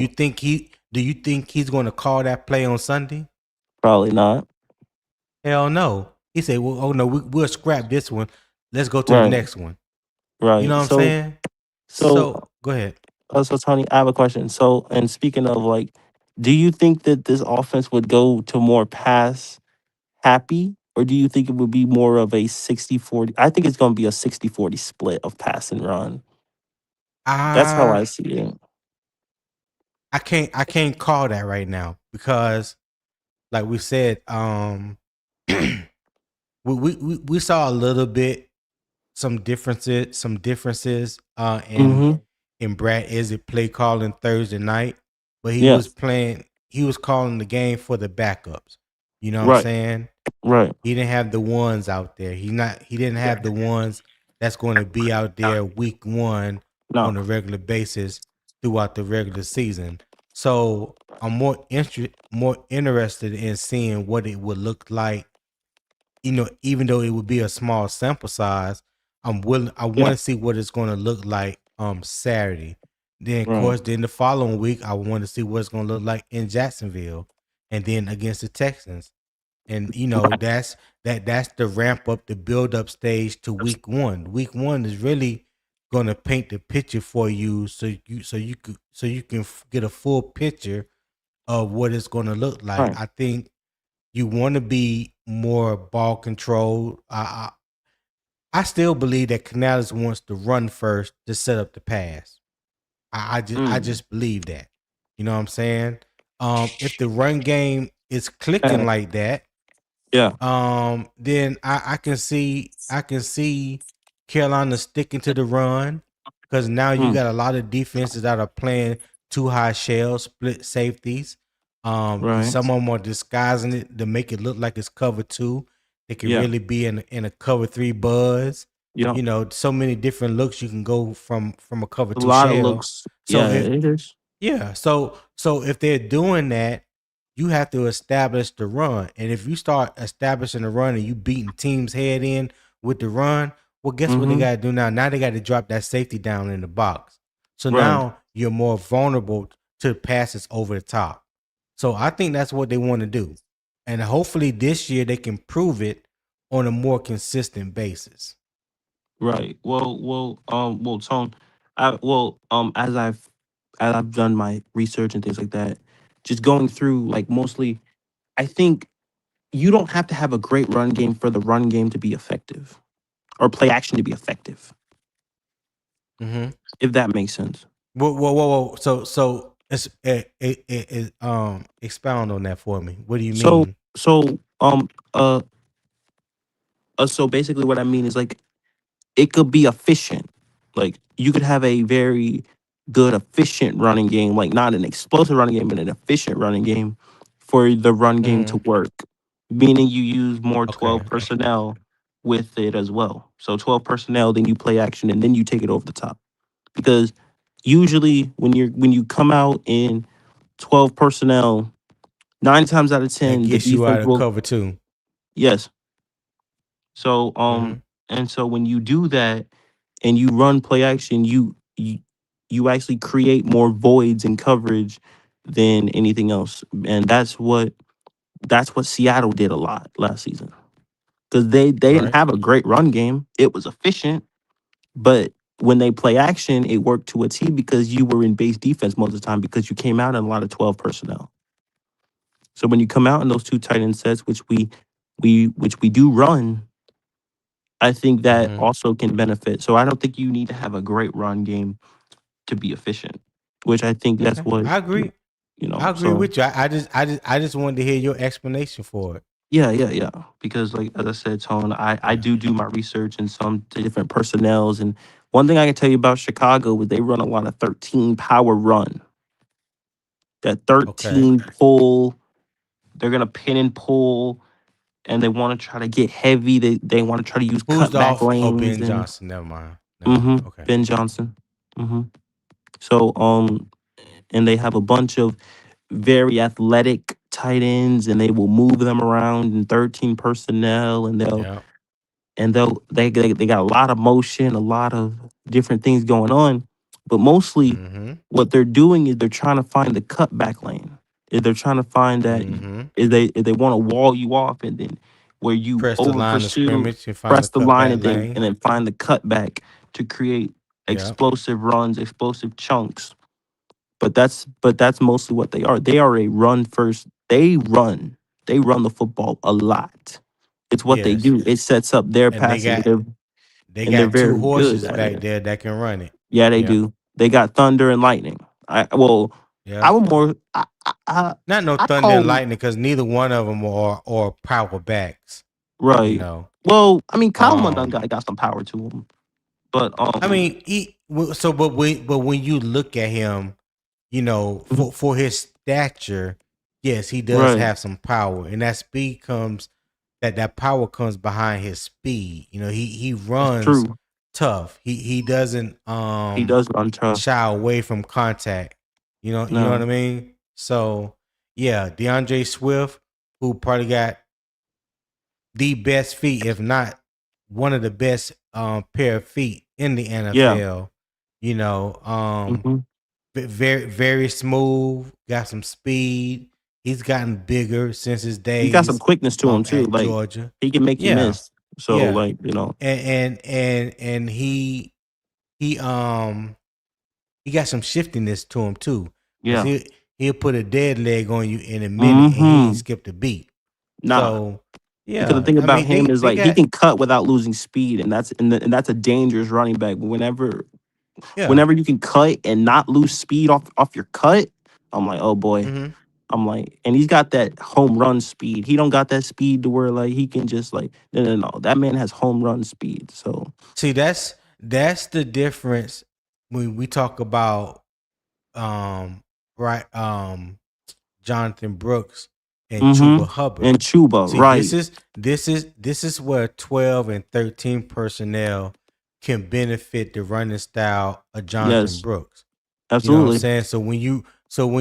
you think he's going to call that play on Sunday? Probably not. Hell no. He said, "Well, oh no, we'll scrap this one. Let's go to the Right. next one." You know Right. what I'm saying? So, So go ahead. so Tony, I have a question. So, and speaking of like, do you think that this offense would go to more pass happy, or do you think it would be more of a 60-40? I think it's going to be a 60-40 split of pass and run. That's how I I see it. I can't call that right now because like we said, we saw a little bit some differences Mm-hmm. in Brad Izzett play calling Thursday night, but Yes. he was calling the game for the backups. You know what I'm Right. saying? Right. He didn't have the ones out there. He didn't have the ones that's going to be out there week 1 No. on a regular basis throughout the regular season. So I'm more interested in seeing what it would look like, even though it would be a small sample size. I Yeah. want to see what it's going to look like Saturday. Then of Right. course, then the following week I want to see what it's going to look like in Jacksonville and then against the Texans. And Right. that's the ramp up, the build up stage to week 1. Week 1 is really going to paint the picture for you so you can get a full picture of what it's going to look like. Right. I think you want to be more ball control. I still believe that Canales wants to run first to set up the pass. I Mm. just believe that. You know what I'm saying? If the run game is clicking Uh, like that, yeah. then I can see Carolina sticking to the run because now you Mm. got a lot of defenses that are playing two high shells, split safeties. Right. Some of them are disguising it to make it look like it's cover 2. They could Yeah. really be in a cover 3 buzz. Yeah. So many different looks you can go from a cover A 2 lot of shell. looks. So Yeah, it it is. yeah, so if they're doing that, you have to establish the run. And if you start establishing the run and you beating teams head in with the run, well, guess what they Mm-hmm. got to do now? Now they got to drop that safety down in the box. So Right. now you're more vulnerable to passes over the top. So I think that's what they want to do. And hopefully this year they can prove it on a more consistent basis. Right. Tone. As I've done my research and things like that, just going through like mostly, I think you don't have to have a great run game for the run game to be effective or play action to be effective, Mm-hmm. if that makes sense. Whoa. So expound on that for me. What do you So mean? so um uh so basically what I mean is like it could be efficient. Like you could have a very good, efficient running game, like not an explosive running game, but an efficient running game for the run game to Mm-hmm. work. Meaning you use more 12 Okay. Okay. personnel with it as well. So 12 personnel, then you play action, and then you take it over the top. Because usually when you come out in 12 personnel, 9 times out of That 10, the gets you defense out of will, cover too. yes. So Mm-hmm. and so when you do that and you run play action, you actually create more voids in coverage than anything else. And that's what Seattle did a lot last season. Because they didn't Right. have a great run game. It was efficient, but when they play action, it worked to a T because you were in base defense most of the time because you came out in a lot of 12 personnel. So when you come out in those two tight end sets, which we do run, I think that Mm-hmm. also can benefit. So I don't think you need to have a great run game to be efficient, which I think that's Okay. what I agree. I agree So with you. I just wanted to hear your explanation for it. yeah, yeah, yeah. Because like as I said, Tone, I Yeah. do my research in some different personnels, and one thing I can tell you about Chicago is they run a lot of 13 power run. That Okay. 13 pull, they're gonna pin and pull, and they want to try to get heavy. They want to try to use Who's the cutback off? Oh, lanes Ben and Johnson. Never mind. Never mind. Okay. Ben Johnson. hmm So and they have a bunch of very athletic tight ends, and they will move them around in 13 personnel, and Yeah. they got a lot of motion, a lot of different things going on, but mostly Mm-hmm. what they're doing is they're trying to find the cutback lane. Is they're trying to find that Mm-hmm. is they want to wall you off, and then where you Press the over line of pursue, scrimmage and find a press the line, cutback lane. and then find the cutback to create Yeah. explosive runs, explosive chunks. But that's mostly what they are. They are a run first. They run the football a lot. It's what they Yes. do. It sets up their And they passing, got they and they're got two very good horses at back it. there that can run it. Yeah, they Yeah. do. They got thunder and lightning. I Yeah. would more. Not no I thunder and call lightning because neither one of them are power backs. You right. know. Well, I mean, Kyle Dunn Um. got some power to him, but I mean, but when you look at him, mhm, for his stature, yes, he does right. have some power, and that power comes behind his speed. He That's runs true. tough. He doesn't He does run tough. shy away from contact. You know what I No. mean? So yeah, DeAndre Swift, who probably got the best feet, if not one of the best pair of feet in the Yeah. NFL. You know, hmm very very smooth, got some speed. He's gotten bigger since his He got some days quickness to him too. at Like Georgia. he can make you Yeah, miss. So yeah. like And he he got some shiftiness to him too. Cause yeah. he'll put a dead leg on you in a minute and he ain't hmm skipped a beat. Nah. So Because the yeah, thing I about mean him is they like he got can cut without losing speed, and that's a dangerous running back. yeah. Whenever you can cut and not lose speed off your cut, I'm like, oh boy. hmm I'm like, and he's got that home run speed. He don't got that speed to where like he can just like no no no. That man has home run speed. So See, that's the difference when we talk about um right Jonathan Brooks and Chuba Hubbard. and Chuba, See, this right. is this is this is where 12 and 13 personnel can benefit the running style of Jonathan Yes, Brooks. You know what I'm absolutely. saying? So when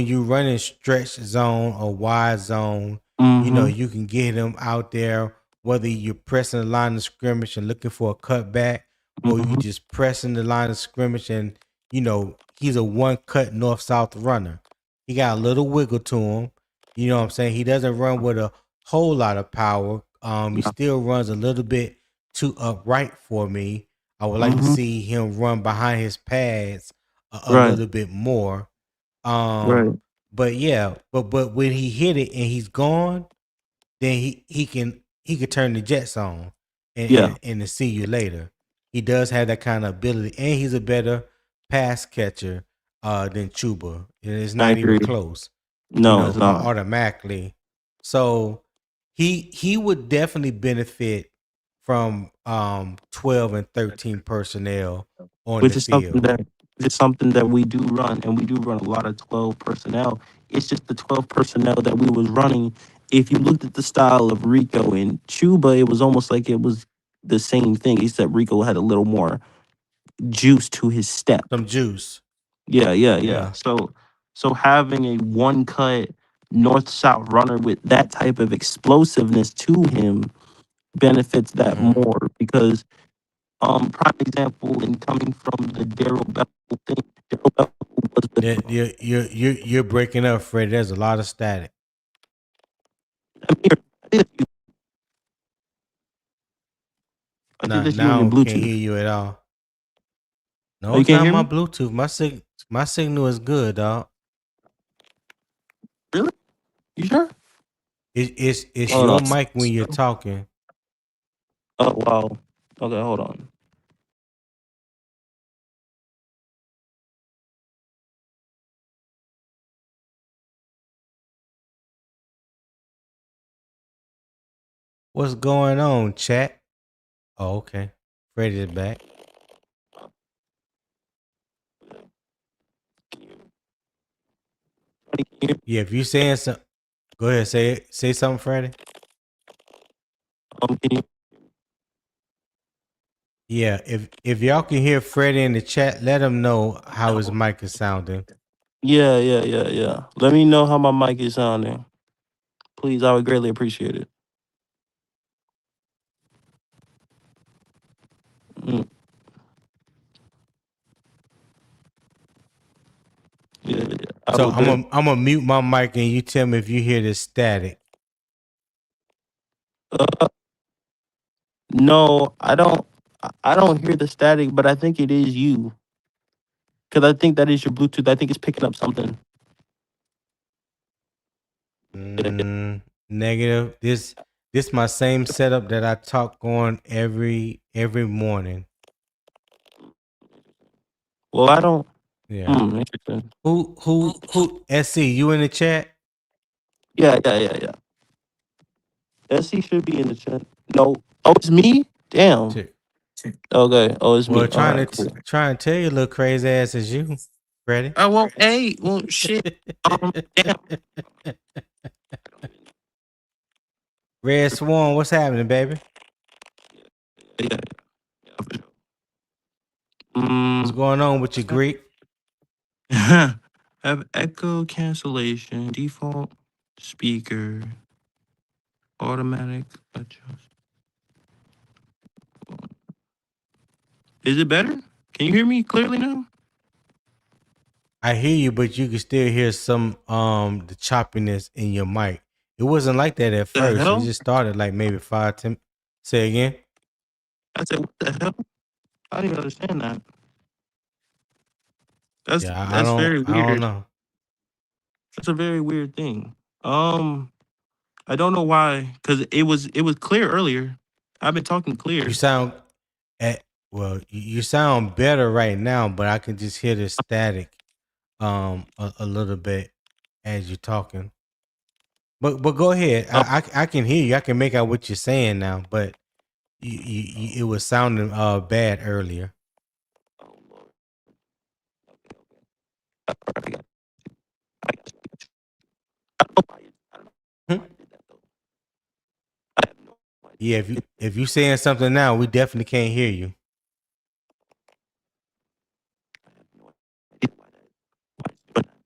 you run in stretch zone or wide zone, Mm-hmm. you can get him out there, whether you're pressing the line of scrimmage and looking for a cutback, or you Mm-hmm. just pressing the line of scrimmage and he's a one cut north south runner. He got a little wiggle to him. You know what I'm saying? He doesn't run with a whole lot of power. He Yeah. still runs a little bit too upright for me. I would like to Mm-hmm. see him run behind his pads a Right. little bit more. Um, Right. but yeah, but when he hit it and he's gone, then he could turn the Jets on and Yeah, and to see you later. He does have that kind of ability, and he's a better pass catcher than Chuba. And it's I not even agree. close, No, it's not. automatically. So he would definitely benefit from 12 and 13 personnel on the Which is something field. that It's something that we do run, and we do run a lot of 12 personnel. It's just the 12 personnel that we was running. If you looked at the style of Rico and Chuba, it was almost like it was the same thing, except Rico had a little more juice to his step. Some juice. Yeah, yeah, yeah. Yeah. So having a one cut north south runner with that type of explosiveness to him benefits that Mm-hmm. more because prime example in coming from the Daryl Bell thing, Daryl Bell was the You're breaking up, Freddie. There's a lot of static. I'm here. I think Nah, that's you and your now can't Bluetooth. hear you at all. Oh, No, you it's can't not hear my me? Bluetooth. My signal is good, dog. Really? You sure? It's Hold your on. mic when you're talking. Oh wow. Okay, hold on. What's going on, chat? Oh, okay. Freddie's back. Can you hear me? Yeah, if you saying something, go ahead. Say something, Freddie. Can you? Yeah, if y'all can hear Freddie in the chat, let him know how his mic is sounding. Yeah, yeah, yeah, yeah. Let me know how my mic is sounding. Please, I would greatly appreciate it. Mm, yeah, yeah, yeah. I So would bet. I'm gonna mute my mic and you tell me if you hear this static. Uh, no, I don't. I don't hear the static, but I think it is you because I think that is your Bluetooth. I think it's picking up something. Yeah, yeah. Negative. This my same setup that I talk on every morning. Well, I don't. Yeah. Interesting. Who? SC, you in the chat? Yeah, yeah, yeah, yeah. SC should be in the chat. No. Oh, it's me. Damn. Shit. Okay. Oh, it's Well, me. All right. Cool. trying to tell you, little crazy ass is you, Freddie. Oh well. Hey. Well, shit. Damn. Red Swan, what's happening, baby? Yeah, yeah, yeah, for sure. What's going on with your Greek? Have echo cancellation, default speaker, automatic adjust. Is it better? Can you hear me clearly now? I hear you, but you can still hear some the choppiness in your mic. It wasn't like that at The first. It hell? just started like maybe 5, 10. Say again. I said, what the hell? I didn't even understand that. That's Yeah, that's very I don't weird. know. That's a very weird thing. I don't know why, because it was clear earlier. I've been talking You clear. sound at well, you sound better right now, but I can just hear the static a little bit as you're talking. But go ahead. Oh, I can hear you. I can make out what you're saying now, but it was sounding bad earlier. oh Lord. All right, I don't know why I don't know Hmm? why I did that though. I have no idea. Yeah, if you saying something now, we definitely can't hear you. I have no idea why that. Why it's doing that.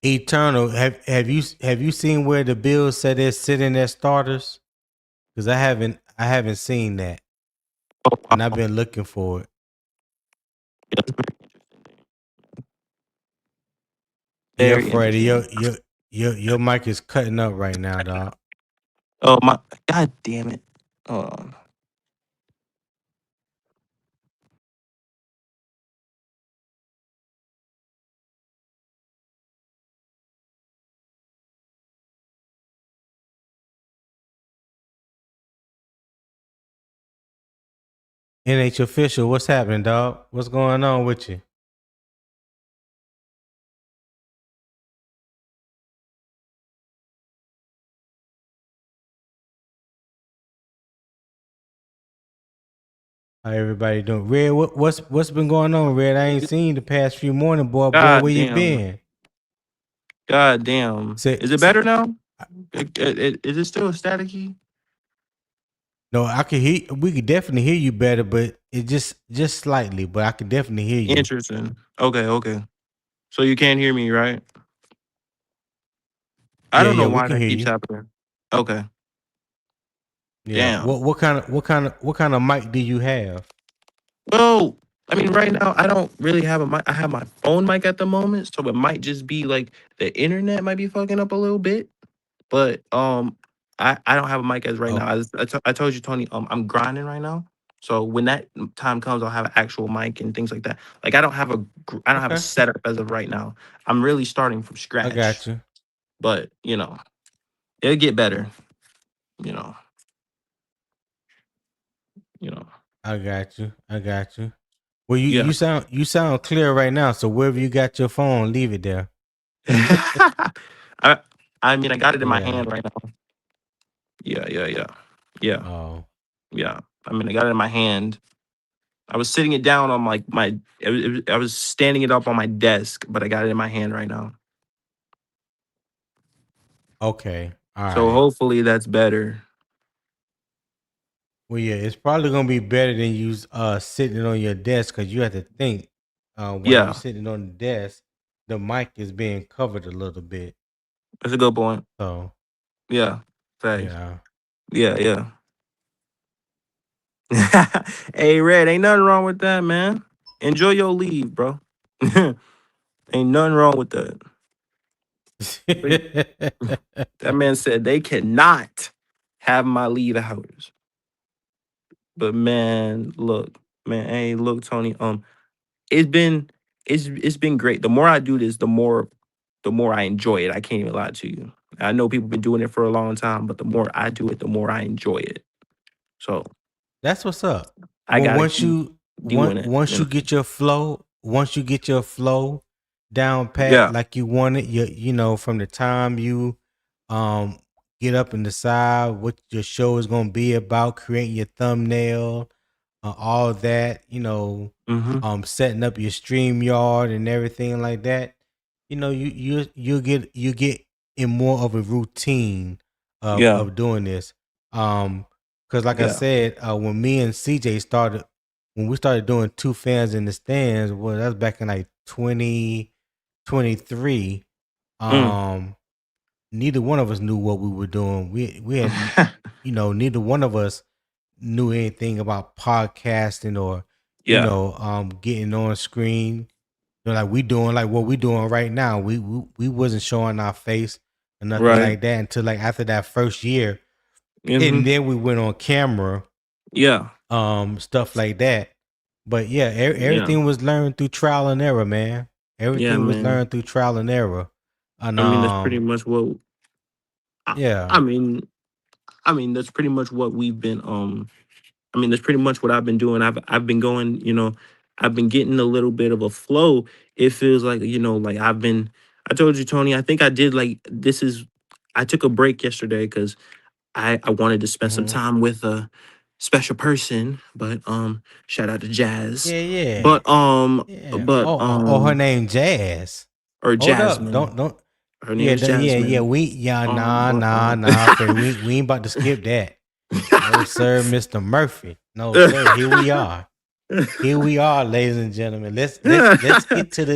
Eternal, have you seen where the Bills said they're sitting their starters? Because I haven't seen that, Oh and I've wow. been looking for it. Yeah, that's very interesting. Yeah, Very Freddie, interesting. your mic is cutting up right now, dog. Oh my god damn it. Hold on. NH official, what's happening, dog? What's going on with you? How everybody doing? Red, what's been going on, Red? I ain't seen the past few morning, boy. God Where you damn. been? God damn. Say, Is it better now? Is it still staticky? no, I can hear. We could definitely hear you better, but it just slightly. But I could definitely hear you. Interesting. Okay, okay. So you can't hear me, right? I Yeah, don't yeah, know we why can that hear keeps you. happening. Okay. Yeah. Damn. What kind of mic do you have? Well, I mean, right now I don't really have a mic. I have my phone mic at the moment, so it might just be like the internet might be fucking up a little bit. But I don't have a mic as right Oh, now. I told you, Tony. I'm grinding right now. So when that time comes, I'll have an actual mic and things like that. Like I don't have a okay. setup as of right now. I'm really starting from I scratch. got you. But it'll get better. You know, you know. I got you. I got you. Well, you Yeah. you sound you sound clear right now. So wherever you got your phone, leave it there. I I mean I got it in my Yeah. hand right now. Yeah, yeah, yeah. Yeah, Oh, yeah. I mean I got it in my hand. I was sitting it down on like my I was standing it up on my desk, but I got it in my hand right now. okay. All So right. hopefully that's better. Well, yeah, it's probably gonna be better than you sitting on your desk because you have to think while you're Yeah, sitting on the desk, the mic is being covered a little bit. that's a good point. So Yeah. Thanks. yeah, Yeah, yeah. Hey Red, ain't nothing wrong with that, man. Enjoy your leave, bro. Ain't nothing wrong with that. That man said they cannot have my leave hours. But man, look, man, hey, look, Tony. It's been it's been great. The more I do this, the more I enjoy it. I can't even lie to you. I know people been doing it for a long time, but the more I do it, the more I enjoy it. So that's what's up. I Well, gotta once keep you doing it. once you get your flow, down pat Yeah. like you want it, from the time you um get up and decide what your show is gonna be about, creating your thumbnail, all that, Mm-hmm. setting up your stream yard and everything like that. You get in more of a routine of Yeah. doing this. Because like I Yeah. said, when me and CJ started, when we started doing two fans in the stands, well, that was back in like 2023. Mm. Neither one of us knew what we were doing. We had, neither one of us knew anything about podcasting or, Yeah. getting on screen. Like we doing like what we doing right now. We wasn't showing our face or nothing Right. like that until like after that first year, Mm-hmm. and then we went on camera, Yeah. stuff like that. But yeah, Yeah. everything was learned through trial and error, man. Yeah, Everything was man. learned through trial and error, and I mean, that's pretty much what I, yeah, I mean. I mean, that's pretty much what we've been. I mean, that's pretty much what I've been doing. I've been going. I've been getting a little bit of a flow. It feels like like I've been. I told you, Tony. I think I did like this is. I took a break yesterday because I wanted to spend some mhm. time with a special person. But shout out to Jazz. Yeah, yeah, But yeah. Oh, her name Jazz. or Hold up, Jasmine. don't. Her name Yeah, is yeah. Jasmine. But Nah, Freddie. We ain't about to skip that. No, sir, Mr. Murphy. No, sir. Here we are. Here we are, ladies and gentlemen. Let's get to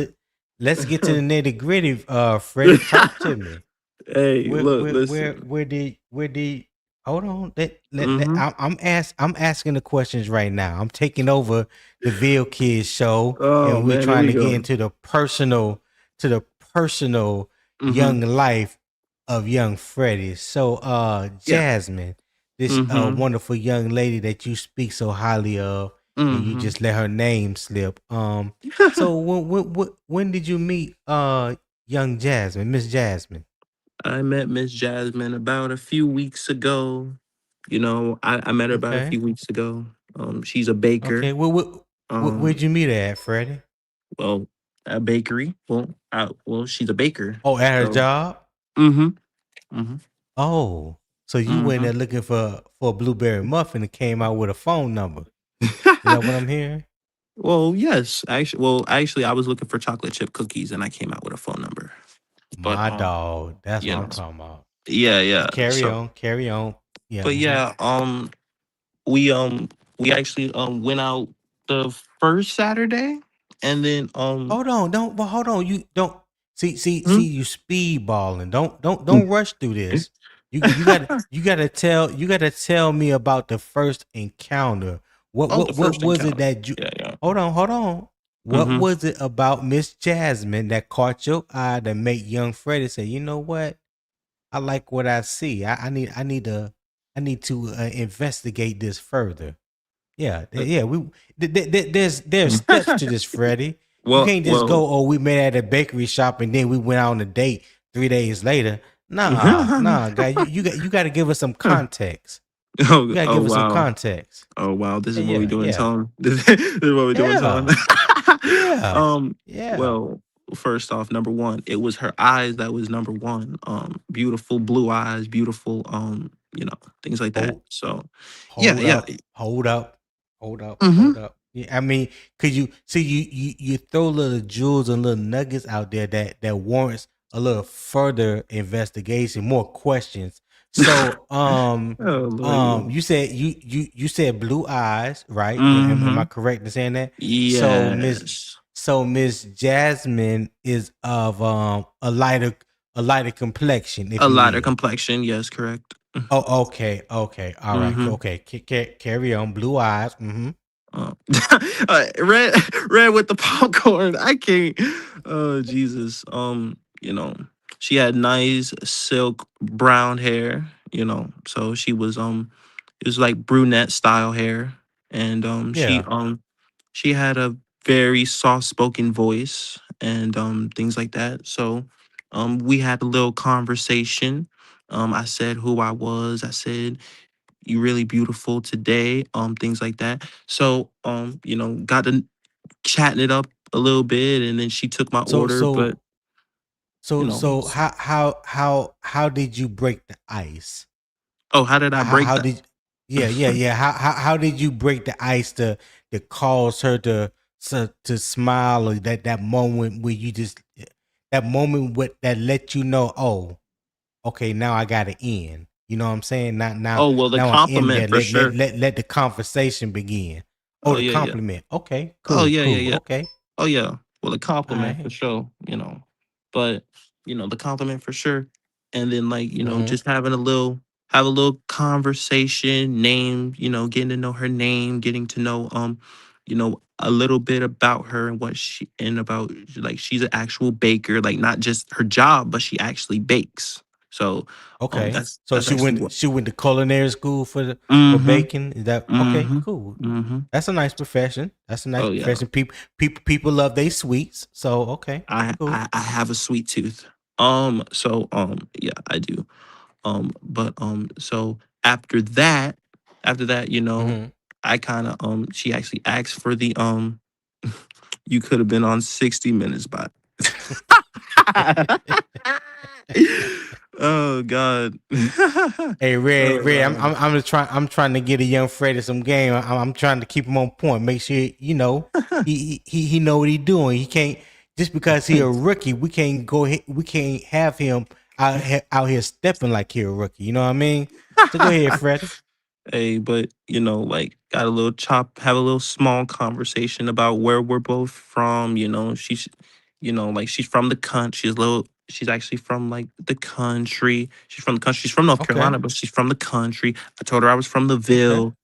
the nitty gritty. Freddie, talk to me. Hey, Where look, where where listen. where did hold on? Mm-hmm. I'm asking the questions right now. I'm taking over the Ville Kids show, Oh and we're man, here trying we to get go. into the personal Mm-hmm. young life of young Freddie. So Yeah. Jasmine, this Mm-hmm. wonderful young lady that you speak so highly of, and you Mm-hmm. just let her name slip. So when did you meet young Jasmine, Miss Jasmine? I met Miss Jasmine about a few weeks ago. I met her about a Okay. few weeks ago. She's a Okay. baker. Where'd Um, you meet her at, Freddie? well, a bakery. Well, she's a baker. Oh, at her So, job? mm-hmm. Mm-hmm. Oh. So you went Mm-hmm. there looking for a blueberry muffin and came out with a phone number. Is that what I'm hearing? Well, yes, actually, I was looking for chocolate chip cookies, and I came out with a phone number. But My dog. That's you what I'm know, talking about. yeah, yeah. Carry So, on, carry on. Yeah. but Hmm. yeah, we we actually went out the first Saturday, and then Hold on, don't. But hold on, you don't see. hmm? You speed balling. Don't rush through this. You gotta tell me about the first encounter. What Oh, the what what first was it encounter. that you? Yeah, yeah. Hold on. What Mm-hmm. was it about Miss Jasmine that caught your eye that made young Freddie say, you know what? I like what I see. I need to investigate this further. Yeah, yeah. There's steps to this, Freddie. You Well, can't just well. go. Oh, we met at a bakery shop and then we went out on a date 3 days later. Nah, guy. You got to give us some context. You Oh, got to oh give us some wow. context. Oh wow, this Yeah, is what we yeah, doing, yeah, Tone. This is what we're doing, Tone. yeah, yeah, um, yeah. well, first off, number one, it was her eyes that was number one. Beautiful blue eyes, beautiful, things like that. Hold, So, yeah, hold yeah. up, hold up, hold up, Mm-hmm. hold up. Yeah, I mean, could you see you throw little jewels and little nuggets out there that warrants a little further investigation, more questions. So, Oh Lord, yeah. you said blue eyes, right? Am I Mm-hmm. correct in saying that? So Miss Yes. so Miss Jasmine is of a lighter complexion, if A you lighter will. complexion. Yes, correct. Oh, okay, all right, Mm-hmm. okay. Carry on. Blue eyes. Mm-hmm. Uh, red, red with the popcorn. I can't. Oh Jesus. She had nice silk brown hair. So she was it was like brunette style hair, and Yeah. she had a very soft spoken voice and things like that. So we had a little conversation. I said who I was. I said you really beautiful today, things like that. So got to chatting it up a little bit, and then she took my So order. But so you so know so how did you break the ice? oh, how did I How break how that? did yeah. How did you break the ice to cause her to smile, or that moment where you just that moment that let you know, oh, okay, now I got to end. You know what I'm saying? Now now Oh well, the now I'm in compliment here. for Let sure. let let, let the conversation begin. Oh, Oh the yeah, yeah. compliment. Okay, Oh cool, yeah, yeah, cool. yeah. Okay. Oh yeah. Well, the All compliment for right. sure. But the compliment for sure. And then like Mm-hmm. just have a little conversation, name, getting to know her name, getting to know a little bit about her and what she and about like she's an actual baker, like not just her job, but she actually bakes. So Okay. that's So she actually went what. she went to culinary school for Mm-hmm. baking. Is that okay? Mm-hmm. Cool. Mm-hmm. That's a nice profession. That's a nice Oh yeah. profession. People love their sweets. So okay, I, cool. I I have a sweet tooth. So yeah, I do. But so after that, Hmm. I kind of she actually asked for the you could have been on 60 Minutes by. Oh God. Hey, Red, Oh Red. I'm, God. I'm, I'm just trying. I'm trying to get a young Freddie some game. I'm trying to keep him on point. Make sure he know what he doing. He can't just because he a rookie. We can't go. We can't have him out here stepping like he a rookie. You know what I mean? So go ahead, Freddie. Hey, but like got a little have a little small conversation about where we're both from. Like she's from the country. She's actually from like the country. She's from the country. She's from North Okay. Carolina, but she's from the country. I told her I was from the Okay. Ville,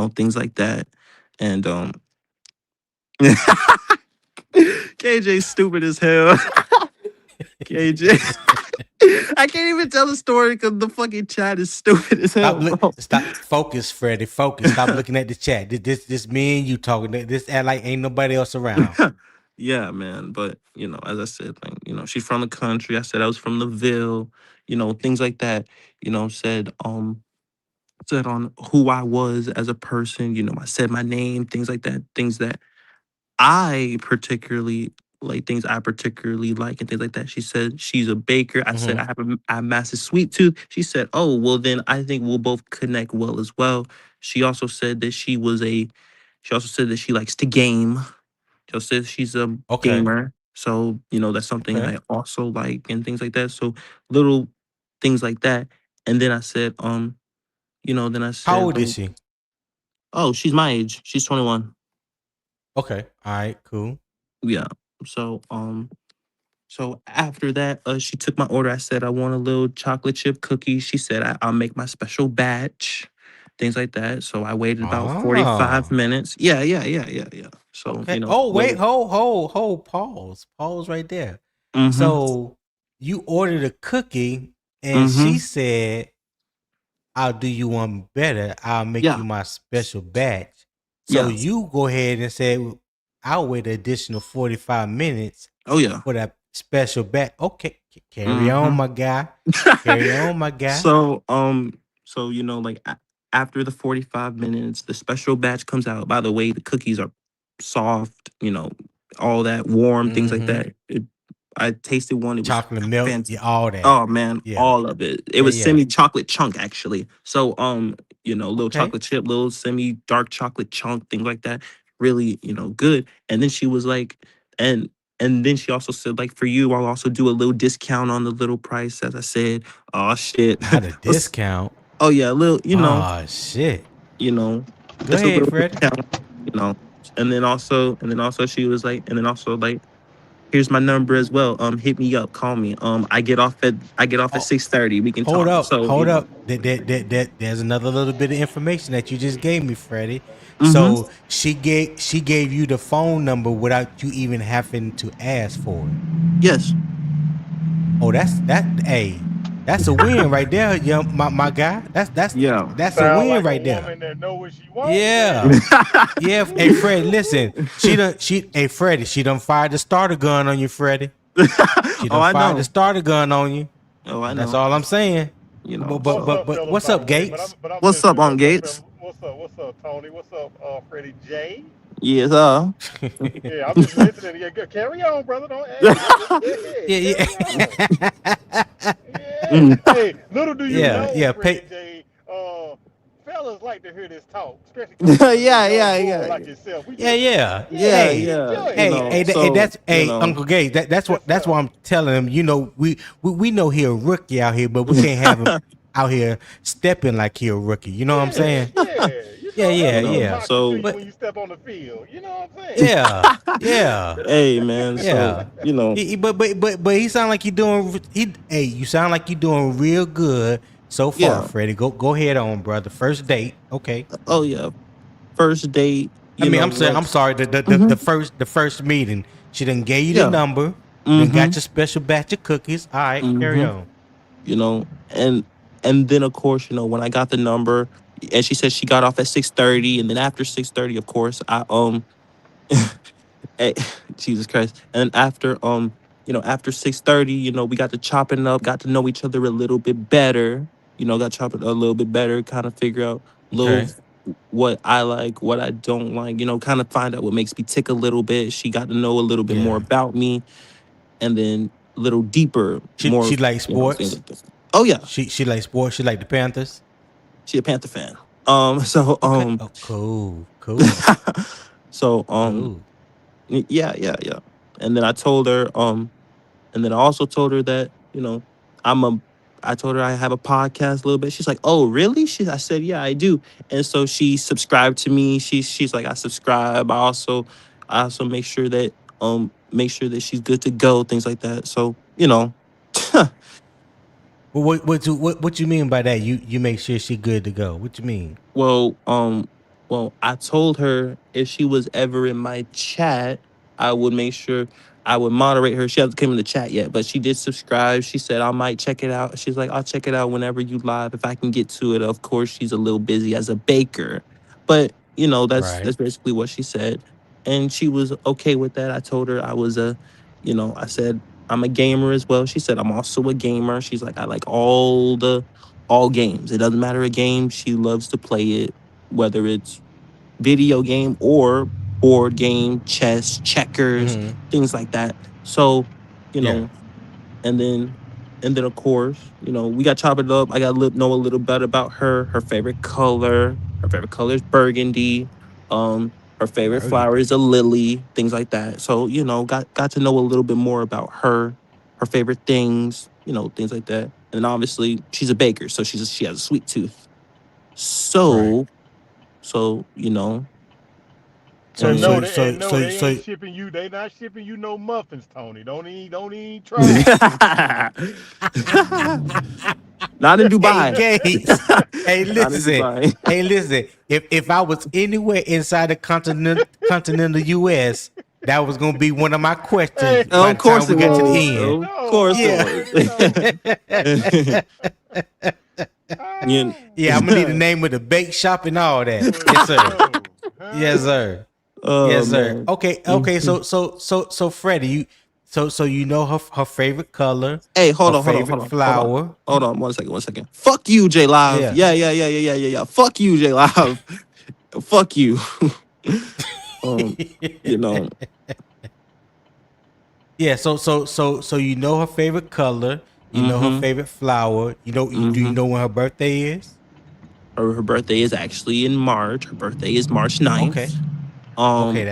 things like that. And KJ stupid as hell. KJ. I can't even tell the story because the fucking chat is stupid as hell, bro. Stop. Focus, Freddie. Focus. Stop looking at the chat. This me and you talking. This act like ain't nobody else around. Yeah, man. But as I said, like, she's from the country. I said I was from the Ville, things like that. Said on who I was as a person, I said my name, things like that, things that I particularly like, things I particularly like, and things like that. She said she's a baker. I said Mm-hmm. I have massive sweet tooth. She said, oh, well, then I think we'll both connect well as well. She also said that she was a She also said that she likes to game. She also says she's a Okay. gamer. So, that's something Okay. I also like and things like that. So little things like that. And then I said, then I How said, old is she? oh, she's my age. She's 21. Okay. All right. Cool. Yeah. So, so after that, she took my order. I said I want a little chocolate chip cookie. She said I'll make my special batch, things like that. So I waited about 45 Ah. minutes. Yeah, yeah, yeah, yeah, yeah. So Okay. Oh, wait. little. Hold. Pause. Pause right there. Mm-hmm. So you ordered a cookie, and she Mm-hmm. said, "I'll do you one better. I'll make Yeah. you my special batch." So Yeah. you go ahead and say, "I'll wait an additional 45 minutes Oh yeah. for that special batch." Okay. Carry on, Mm-hmm. my guy. Carry on, my guy. So like after the 45 minutes, the special batch comes out. By the way, the cookies are soft, all that warm, things like Mm-hmm. that. I tasted one, it was Chocolate milk, fantastic. yeah, all that. Oh man, Yeah. all of it. It Yeah, was yeah. semi chocolate chunk actually. So little Okay. chocolate chip, little semi dark chocolate chunk, things like that. Really, good. And then she was like, and and then she also said, like, for you, I'll also do a little discount on the little price. As I said, oh shit. Not a discount. Oh yeah, a little, Oh shit. you know, Go just a ahead, little Freddie. discount, you know. And then also she was like, and then also like, here's my number as well. Hit me up, call me. I get off at Oh, 6:30. We can talk. So, hold up. There's another little bit of information that you just gave me, Freddie. mm-hmm. So she gave you the phone number without you even having to ask for it. Yes. Oh, hey, that's a win right there, young my guy. Yeah. That's a Sound win like a right there. woman that know what she want, Yeah. Freddie. Yeah. Hey Fred, listen. Hey Freddie, she done fired the starter gun on you, Freddie. She Oh, done I fired the know. starter gun on you. Oh, I That's know. all I'm saying. But but What's but up, but fellas? what's By the up, way, Gates? but I'm What's up, listening. on What's up, Gates? fellas? What's up? What's up, Tony? What's up, Freddie J? Yes, Yeah, I'm just listening. Yeah, carry on, brother. Don't hey, Yeah, carry on. yeah. Yeah. Mm. Hey, little do you Yeah, know, yeah. Freddie Pay. J. Fellas like to hear this talk, especially coming from a Yeah, young yeah, bull yeah, like yourself. We Yeah, just, yeah. yeah, yeah, we Hey, yeah. enjoy it, man. So Hey, Uncle Gates. That's Yes, that's sir. why I'm telling him. We know he a rookie out here, but we can't have him out here stepping like he a rookie. You know what I'm Yeah, saying? yeah. Yeah, That's yeah, a little yeah. toxic to so you when But you step on the field. You know what I'm saying? yeah, yeah. hey, man. So Yeah. But he sound like you doing hey, you sound like you doing real good so far, yeah. Freddie. Go ahead on, brother. First date. Okay. Oh yeah. First date. I mean, Like. I'm sorry, Mhm. the first meeting. She done gave you the Yeah. number, then got Mm-hmm. your special batch of cookies. All right, carry Mm-hmm. on. And then of course, when I got the number, and she said she got off at 6:30, and then after 6:30, of course, eh, Jesus Christ. And after 6:30, we got to chopping up, got to know each other a little bit better. Got to chop it a little bit better, kind of figure out little Okay. what I like, what I don't like, kind of find out what makes me tick a little bit. She got to know a little bit more Yeah. about me, and then a little deeper, She more, like things sports. like this. Oh yeah, She like sports. She like the Panthers. she a Panther fan. So Okay. Oh, cool. so Cool. yeah, yeah, yeah. And then I told her, and then I also told her that, I'm a I told her I have a podcast a little bit. She's like, "Oh, really?" I said, "Yeah, I do." And so she subscribed to me. She's like, "I subscribe." I also make sure that she's good to go, things like that. So, But what you mean by that? You make sure she good to go. What you mean? Well, I told her if she was ever in my chat, I would make sure I would moderate her. She hasn't come in the chat yet, but she did subscribe. She said I might check it out. She's like, I'll check it out whenever you live if I can get to it. Of course, she's a little busy as a baker, but that's Right. basically what she said, and she was okay with that. I told her I said I'm a gamer as well. She said I'm also a gamer. She's like, I like all games. It doesn't matter a game. She loves to play it, whether it's video game or board game, chess, checkers, Mm-hmm. things like that. So, you Yeah. know, and then of course, we got chop it up. I got to know a little bit about her. Her favorite color. Her favorite color is burgundy. Her favorite flower Burgundy. is a lily, things like that. So, got to know a little bit more about her favorite things, things like that. And obviously she's a baker, so she has a sweet tooth. Right. So, So And um no, so they so and no, so they ain't so shipping you. They not shipping you no muffins, Tony. Don't even try. not in hey Dubai. Gates. Hey Not in listen. Dubai. Hey listen. If I was anywhere inside the continental US, that was gonna be one of my questions Hey, by Of the time course we it you got to was. the end. already Of know. course it Yeah. was. Already know. You- Ah, Yeah, I'm gonna need the name of the bake shop and all you that. already Yes, sir. know. Yes, Huh? sir. oh Yes, sir. man. Okay, okay. Mhm. So Freddie, so you know her favorite color, Hey, her hold on, hold on, hold favorite on, hold on. flower. Hold on 1 second, 1 second. Fuck you, J Live. Yeah. Yeah, yeah, yeah, yeah, yeah, yeah, yeah. Fuck you, J Live. Fuck you. um, you know, Yeah. So you know her favorite color. You know her mm-hmm, favorite flower. Do you mm-hmm. know when her birthday is? Her birthday is actually in March. Her birthday is March Okay. 9th. Okay. Um,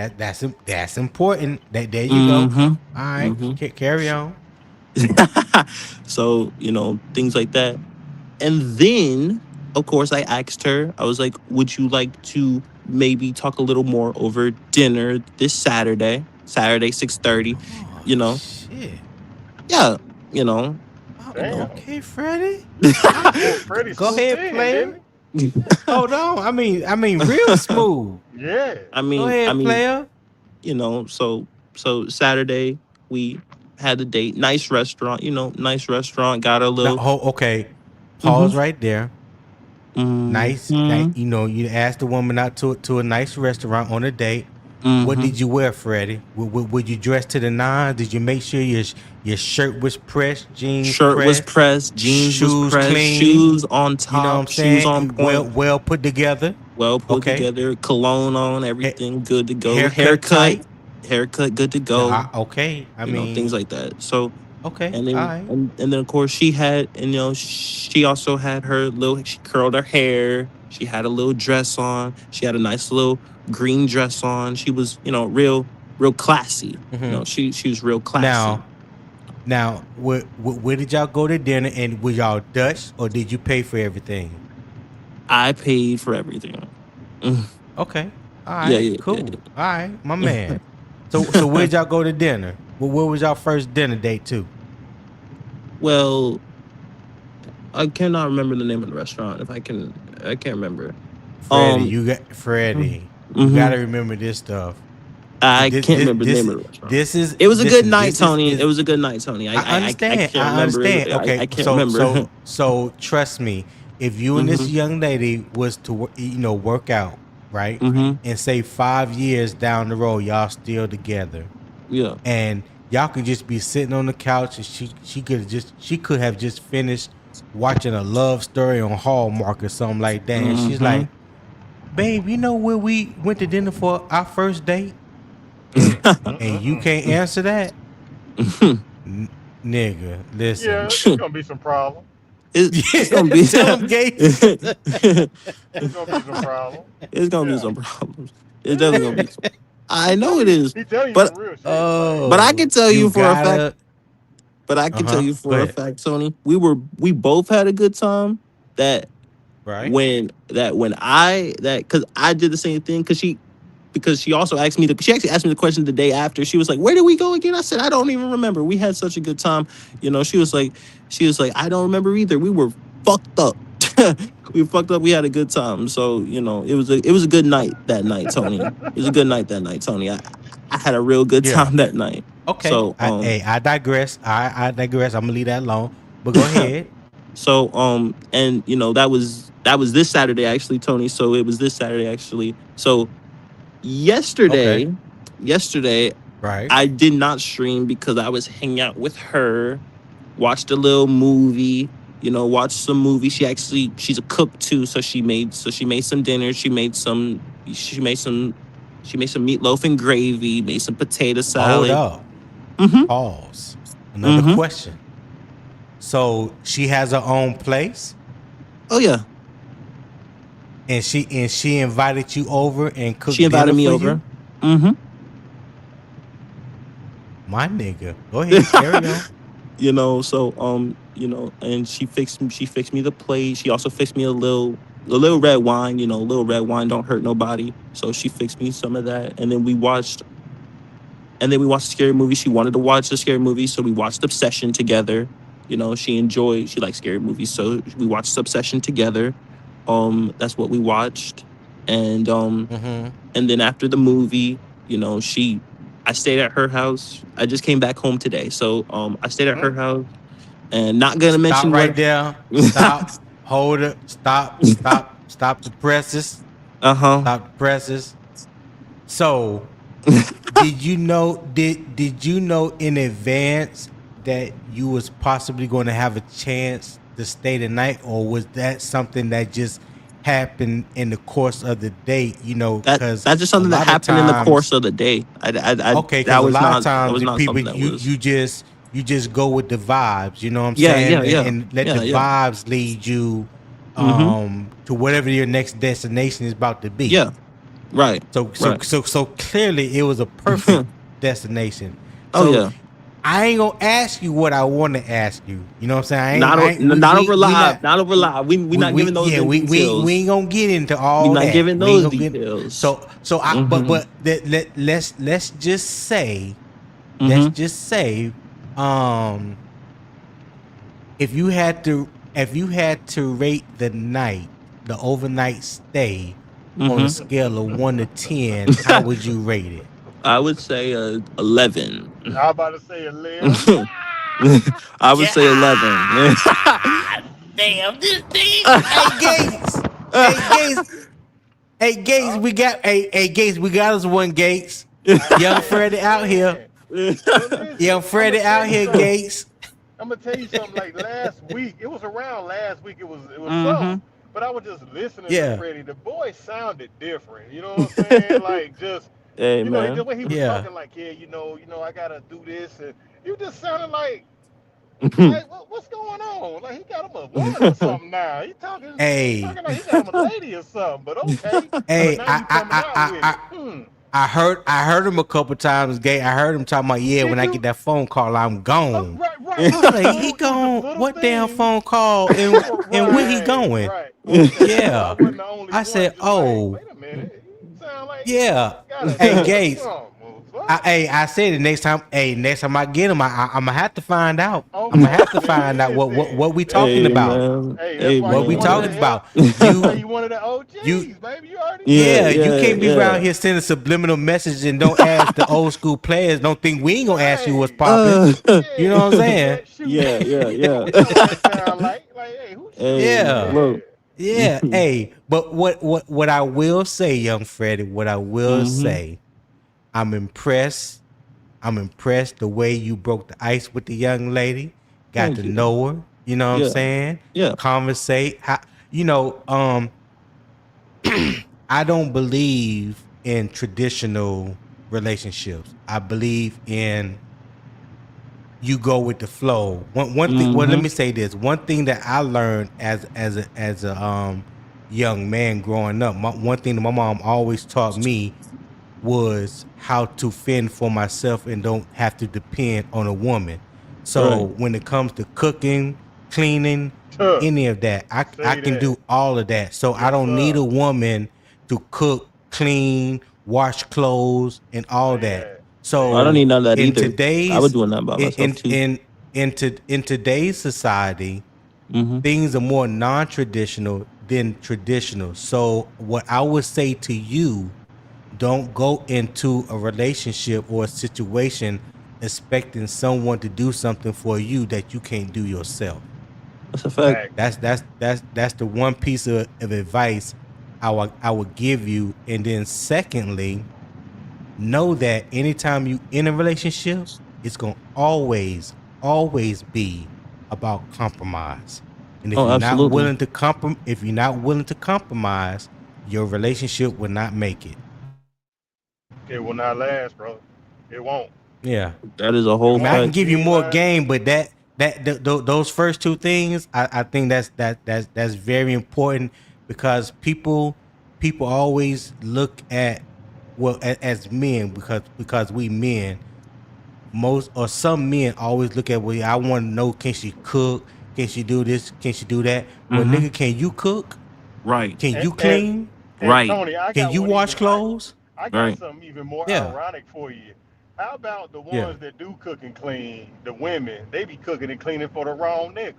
That's important. There you go. mm-hmm, All right. mm-hmm. Carry on. So, things like that. And then, of course, I asked her, I was like, would you like to maybe talk a little more over dinner this Saturday, 6:30, Oh you know? shit. Yeah, you know, Oh, you know. Damn. okay, Freddie. All Boy, right. Freddie Go swooped ahead, in, player. didn't Hold on. I mean, real smooth. he? Yeah. I Go mean, I ahead, mean, player. so Saturday we had a date, nice restaurant, nice restaurant, got a Now, little okay. mm-hmm, Pause right there. Nice. mm-hmm, That you asked the woman out to a nice restaurant on a date. What mm-hmm. did you wear, Freddie? Would you dress to the nines? Did you make sure your shirt was pressed, jeans Shirt was pressed, pressed, jeans was shoes pressed, clean? shoes on You know what I'm top, shoes on saying? point, Well put together. well put Okay. together, cologne on, Ha- everything good to go. haircut Haircut, tight. haircut good to No, go. okay. I Things mean, like that. So okay. and All then right. and then of course she also had her little she curled her hair. She had a little dress on. She had a nice little green dress on. She was, real classy. Mm-hmm. She was real classy. Now, where did y'all go to dinner, and were y'all Dutch or did you pay for everything? I paid for everything. Mm, Okay. All yeah, right. yeah, yeah. Cool. All right, my Yeah. man. So where'd y'all go to dinner? Where was y'all first dinner date to? Well, I cannot remember the name of the restaurant. If I can't remember. Freddie, Um, you got Freddie. You mm-hmm. got to remember this stuff. I This can't this remember the this name of is the restaurant. this is It was a good listen. night, This Tony. It is was a good night, Tony. I I understand. can't I remember. understand. I Okay, can't so remember. trust me. If you and hmm this young lady was to work out, right, hmm and say 5 years down the road, y'all still together, Yeah. and y'all could just be sitting on the couch, and she could have just finished watching a love story on Hallmark or something like that, and she's hmm like, "Babe, you know where we went to dinner for our first date?" And you Mm-mm-mm. can't answer that, nigga. Listen. Yeah, it's gonna be some problem. it's Yeah, gonna be tell them Gates. It's gonna be some problem. it's gonna be Yeah. some problems. It's It definitely gonna be. is. I know it is, He telling you but some real shit. Like, I Oh, can tell you you for a fact. gotta. But I can tell you Go for a ahead. fact, Tony, we both had a good time. That Right. when because I did the same thing because she also asked me she actually asked me the question the day after. She was like, "Where did we go again?" I said, "I don't even remember. We had such a good time." She was like, "I don't remember either. We were fucked up. We fucked up. We had a good time." So, it was a good night that night, Tony. It was a good night that night, Tony. I had a real good Yeah. time that night. Okay. So, I digress. I digress. I'm gonna leave that alone. But go ahead. So and that was this Saturday actually, Tony. So it was this Saturday actually. So Okay. yesterday Right. I did not stream because I was hanging out with her, watched a little movie, watched some movie. She's a cook too, so she made some dinner. She made some meatloaf and gravy, made some potato Hold salad. up. Mm-hmm. Pause. Another Mm-hmm. question. So she has her own place, Oh yeah. and she invited you over and She cooked dinner invited me for over. you. Mm-hmm. My nigga, go ahead, carry on. So and she fixed me the plate. She also fixed me a little red wine. A little red wine don't hurt nobody. So she fixed me some of that, and then we watched a scary movie. She wanted to watch a scary movie, so we watched Obsession together. She likes scary movies, so we watched Obsession together. That's what we watched, and Mm-hmm. then after the movie, I stayed at her house. I just came back home today, so I stayed at her Mm. house, and not gonna Stop mention right what. there. Stop. Hold it. Stop. Stop. Stop the presses. Uh-huh. Stop the presses. So, did you know? Did you know in advance that you was possibly going to have a chance to stay the night, or was that something that just happened in the course of the day? that Because that's just a something that lot of happened in the course times, of the day. okay, That because a was lot of not that times was the not people something that you was. you just you just go with the vibes. You know what I'm Yeah, saying, yeah, and, yeah, and let the yeah, yeah. vibes lead you Mm-hmm. to whatever your next destination is about to be. Yeah. Right. Right. So clearly it was a perfect destination. Oh So yeah. I ain't gonna ask you what I want to ask you. You know what I'm saying? Not o- I ain't not over we live. not Not over live. We not we giving those yeah in we details. ain't gonna get into We all not that. giving We ain't those gonna get details. so I Mm-hmm. but let's just say let's Mm-hmm. just say um if you had to rate the overnight stay on a Mm-hmm. scale of 1 to 10, how would you rate it? I would say 11. I was about to say 11. I would say 11. God damn, this thing. Hey Gates. Hey Gates. Hey Gates, Uh, Gates, we got us one Gates. Young hey, Freddie out here. man. But Young listen, I'm gonna Freddie tell out you here, something. Gates. I'm gonna tell you something. Like last week, it was around last week. It was Mm-hmm. something. But I was just listening to Yeah. Freddie. The boy sounded different. You know what I'm saying? Like just, Hey the man. way he was Yeah. talking. Like, yeah, I gotta do this, and you just sounded like what's going on? Like he got him a woman or something now. He Hey. talking like he got him a lady or something. But okay. But Hey, now you coming out with it. Hmm. I heard him a couple times, Gate. I heard him talking about, yeah, when Did I get you? that phone call, I'm Oh, gone. right. I was like, he It was the gone? little What damn things. phone call? And where he going? Right. Okay. So I Yeah. wasn't the only I one. said, Just like, oh, wait a minute. You sound like yeah. you got a Hey, dude or Gates. something. What? I said it next time. Hey, next time I get him, I'm gonna have to find out. I'm gonna Okay. have to There find out it is. Then what we there it talking Hey is. about. man. Hey, that's Hey why What you we one of man. talking the L. about? That's why You you one of the you OGs, baby. You already Yeah, Yeah, know. you yeah, can't be around yeah. here sending subliminal messages and don't ask the old school players. Don't think we ain't gonna ask you what's Right. popping. Uh, You know Yeah. what I'm Shoot saying? that. Shoot yeah, that. yeah, yeah. You know what that sound like? Like, hey, who shooting? Hey, Yeah, look. Yeah. yeah. Hey, but what I will say, young Freddie, what I will Mm-hmm. say, I'm impressed. I'm impressed the way you broke the ice with the young lady, got Thank to you. know her. You know what I'm Yeah, saying? yeah. Conversate. How, you know, I don't believe in traditional relationships. I believe in you go with the flow. One thing. Well, let Mm-hmm. me say this. One thing that I learned as a young man growing up. One thing that my mom always taught me was how to fend for myself and don't have to depend on a woman. So Right. when it comes to cooking, cleaning, Tuh. any of that, I Say can do that. all of that. So I Yes, don't need sir. a woman to cook, clean, wash clothes, and all Say that. that. Say I don't that. need So none of that in either. I was today's doing that by myself too. in today's society, Mm-hmm. things are more non-traditional than traditional. So what I would say to you, don't go into a relationship or a situation expecting someone to do something for you that you can't do yourself. That's a fact. Facts. That's the one piece of advice I would give you. And then secondly, know that anytime you in a relationship, it's gonna always be about compromise. And Oh, absolutely. if you're not willing to compromise, your relationship will not make it. It will not last, brother. It won't. Yeah. That is a It I whole mean, I won't. can fact. give You you ain't more lying. game, but those first two things, I think that's very important because people people always look at as men because we men most or some men always look at well I want to know can she cook, can she do this, can she do that? Well, Mm-hmm. nigga, can you cook? Right. Can And you and clean? and Right. Tony, I Can got you one wash even. clothes? I got Right. something even more Yeah, ironic for you. How about the yeah. ones that do cook and clean? The women, they be cooking and cleaning for the wrong nigga.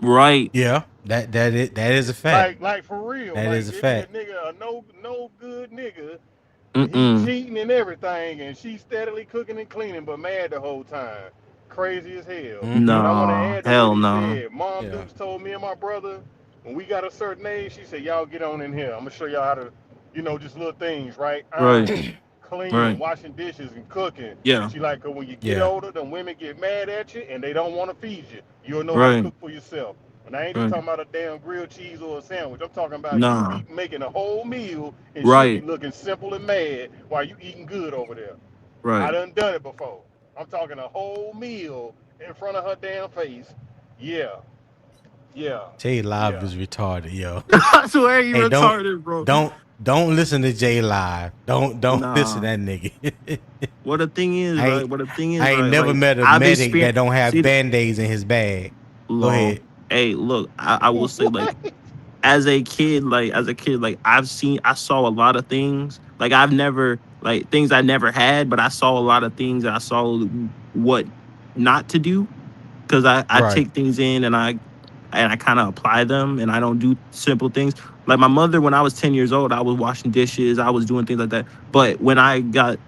Right. Yeah, that is a fact. Like for real. That is Like a it be a fact. nigga, a no good nigga, and he Mm-mm. cheating and everything, and she steadily cooking and cleaning, but mad the whole time. Crazy as hell. Mm-hmm. But I want to Nah. add to what Hell he no. said. Mom Yeah. Dukes told me and my brother when we got a certain age, she said, "Y'all get on in here. I'm gonna show y'all how to, just little things, right? Right. Ironing, cleaning, Right. washing dishes, and cooking." Yeah. She like, 'cause when you get Yeah. older, the women get mad at you and they don't want to feed you. You'll know how to Right. cook for yourself. And I ain't just Right. talking about a damn grilled cheese or a sandwich. I'm talking about you Nah. be making a whole meal and she be Right. looking simple and mad while you eating good over there. I Right. done it before. I'm talking a whole meal in front of her damn face. Yeah, yeah, J Live yeah. is retarded, yo. I swear you Hey, retarded, bro. don't listen to J Live. Don't listen to Nah. that nigga. What the thing is, I right? ain't What the thing I is, ain't right? never Like met a I've medic that experienced. don't have See, band-aids in his bag. Go long. ahead. Hey, look. I will say, like, What? as a kid, like I saw a lot of things. Like I've never, like, things I never had, but I saw a lot of things. And I saw what not to do because I Right. take things in and I kind of apply them and I don't do simple things. Like my mother, when I was 10 years old, I was washing dishes, I was doing things like that. But when I got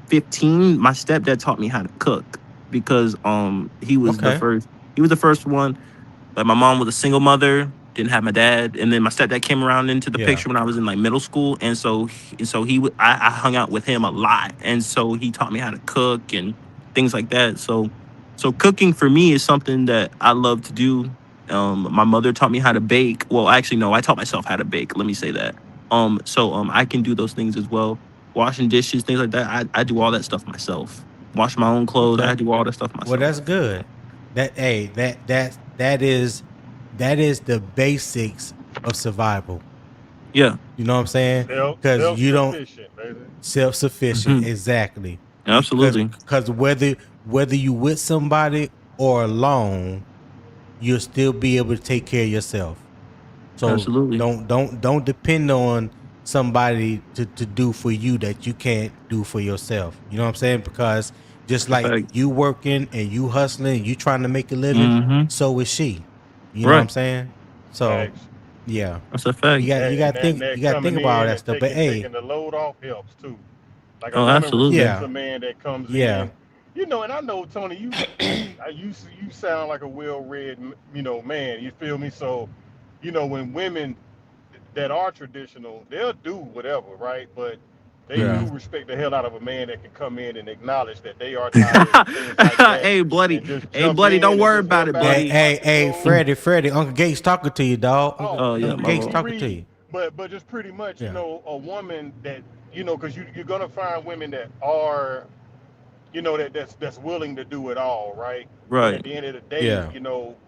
15, my stepdad taught me how to cook because he was the Okay. first he was the first one. Like my mom was a single mother, didn't have my dad, and then my stepdad came around into the Yeah. picture when I was in like middle school, and I hung out with him a lot, and so he taught me how to cook and things like that. So cooking for me is something that I love to do. My mother taught me how to bake. Well, actually, no, I taught myself how to bake. Let me say that. So I can do those things as well. Washing dishes, things like that. I do all that stuff myself. Wash my own clothes. I Okay. do all that stuff Well, myself. that's good. That is the basics of survival. Yeah. You know what I'm saying? Because Self you don't sufficient, baby. self-sufficient, Mhm. exactly. Absolutely. Because whether you with somebody or alone, you'll still be able to take care of yourself. So Absolutely. don't depend on somebody to do for you that you can't do for yourself. You know what I'm saying? Because just That's a like fact. you working and you hustling, you trying to make a living, Mm-hmm. so is she. You know what I'm Right. saying? So Facts. yeah, That's a fact. you And got to that, and think you that got to think coming about all in that and stuff. But taking hey, the load off helps too. Like a Oh, woman absolutely. respects yeah, a man that comes yeah, in, and I know Tony, you sound like a well-read, man. You feel me? So, when women that are traditional, they'll do whatever, right? But they yeah. do respect the hell out of a man that can come in and acknowledge that they are tired and things like that, Hey, bloody. and just Hey, jump bloody. Don't in and worry just about help it, Hey, out, bloody. hey, watch the hey, clothes. Freddie, Uncle Gates talking to you, dog. Uncle Oh yeah, Uncle my Gates We bad. talking to read, you. but just pretty much, Yeah, a woman that, because you're gonna find women that are, that's willing to do it all, right? But at Right. the end of the day, yeah,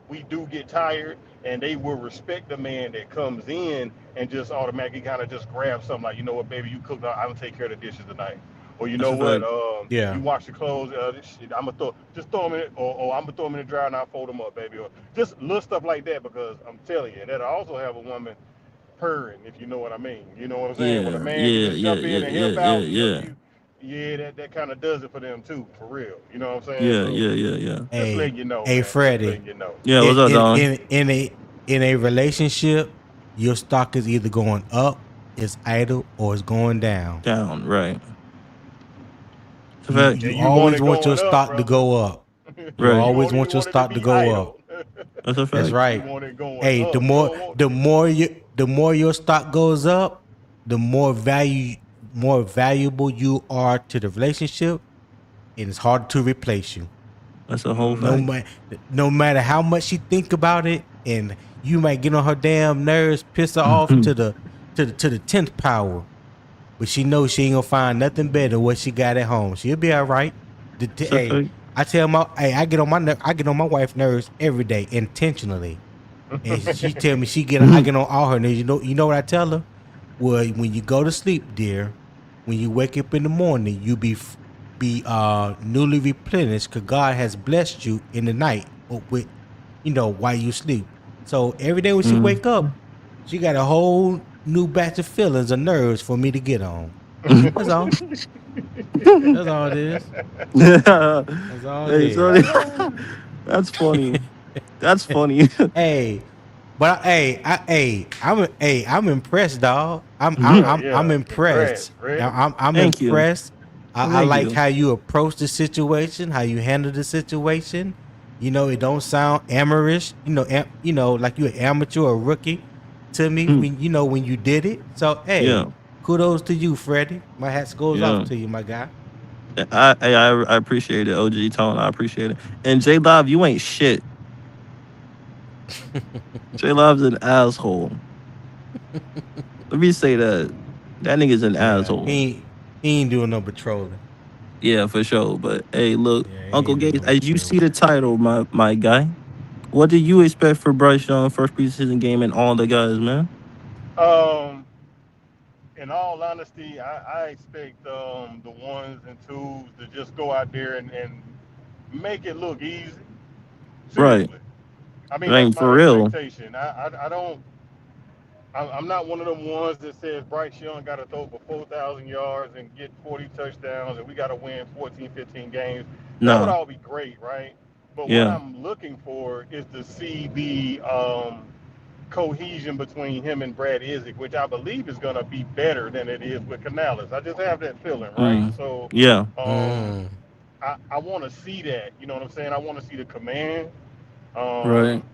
we do get tired, and they will respect the man that comes in and just automatically kind of just grab something like, you know what, baby, you cook, I'm gonna take care of the dishes tonight, or you That's know a what, fact. you yeah. wash the clothes, I'm gonna throw them in, or I'm gonna throw them in the dryer and I'll fold them up, baby, or just little stuff like that. Because I'm telling you, that I also have a woman purring, if you know what I mean. You know what I'm saying? When a Yeah. man can Yeah. just Yeah. jump Yeah. in and Yeah. help Yeah. out and help Yeah. you, yeah, that kind of does it for them too, for real. You know what I'm saying? Yeah. So Yeah. Yeah. Yeah. just Hey, letting you know, hey, man. Just Freddie. letting you know. Yeah. In What's up, in Don? in in a in a relationship, your stock is either going up, it's idle, or it's going down. Down. Right. It's a You fact. you And you want always it want your going up, stock to brother. go up. You Right. You always don't even want your want it to stock to be go up. idle. That's a That's fact. You right. want it going Hey, the up. You more don't want. the more the more your stock goes up, the more valuable you are to the relationship, and it's harder to replace you. That's a whole No fact. Mm-hmm. matter no matter how much she think about it, and you might get on her damn nerves, piss her off Mhm. to the 10th power. But she knows she ain't gonna find nothing better than what she got at home. She'll be all right. That's a Hey, fact. I get on I get on my wife's nerves every day intentionally, and she tell me I get on all her nerves. You know what I tell her? Well, when you go to sleep, dear, when you wake up in the morning, you be newly replenished because God has blessed you in the night with, while you sleep. So every day when she Mm. wake up, she got a whole new batch of feelings or nerves for me to get on. That's all. That's all it is. That's all it Hey, is. sorry. That's funny. That's funny. Hey, but I'm impressed, dog. Yeah, yeah. I'm Congrats, impressed. Freddie. I'm Thank you. impressed. I Thank like you. how you approach the situation, how you handle the situation. It don't sound amateurish. Like you're an amateur or rookie to me Hmm. when you did it. So Yeah. hey, kudos to you, Freddie. My hat goes off Yeah. to you, my guy. I appreciate it, OG Tone. I appreciate it. And J Live, you ain't shit. J Live's an asshole. Let me say that. That nigga's an Yeah, asshole. he ain't doing no patrolling. Yeah, for sure. But hey, look, Yeah, he Uncle ain't doing Gates, no as you see patrolling. the title, my guy, what do you expect for Bryce Young first preseason game and all the guys, man? Um, in all honesty, I expect the ones and twos to just go out there and make it look easy. Right. Seriously, I mean that's Ain't my for real. expectation. I don't. I'm not one of them ones that says Bryce Young got to throw for 4,000 yards and get 40 touchdowns and we got to win 14, 15 games. That would Nah. all be great, right? But what Yeah. I'm looking for is to see the cohesion between him and Brad Isaac, which I believe is going to be better than it is with Canales. I just have that feeling, right? Mm. So Yeah. um, Mm, I want to see that. You know what I'm saying? I want to see the command. Um, Right.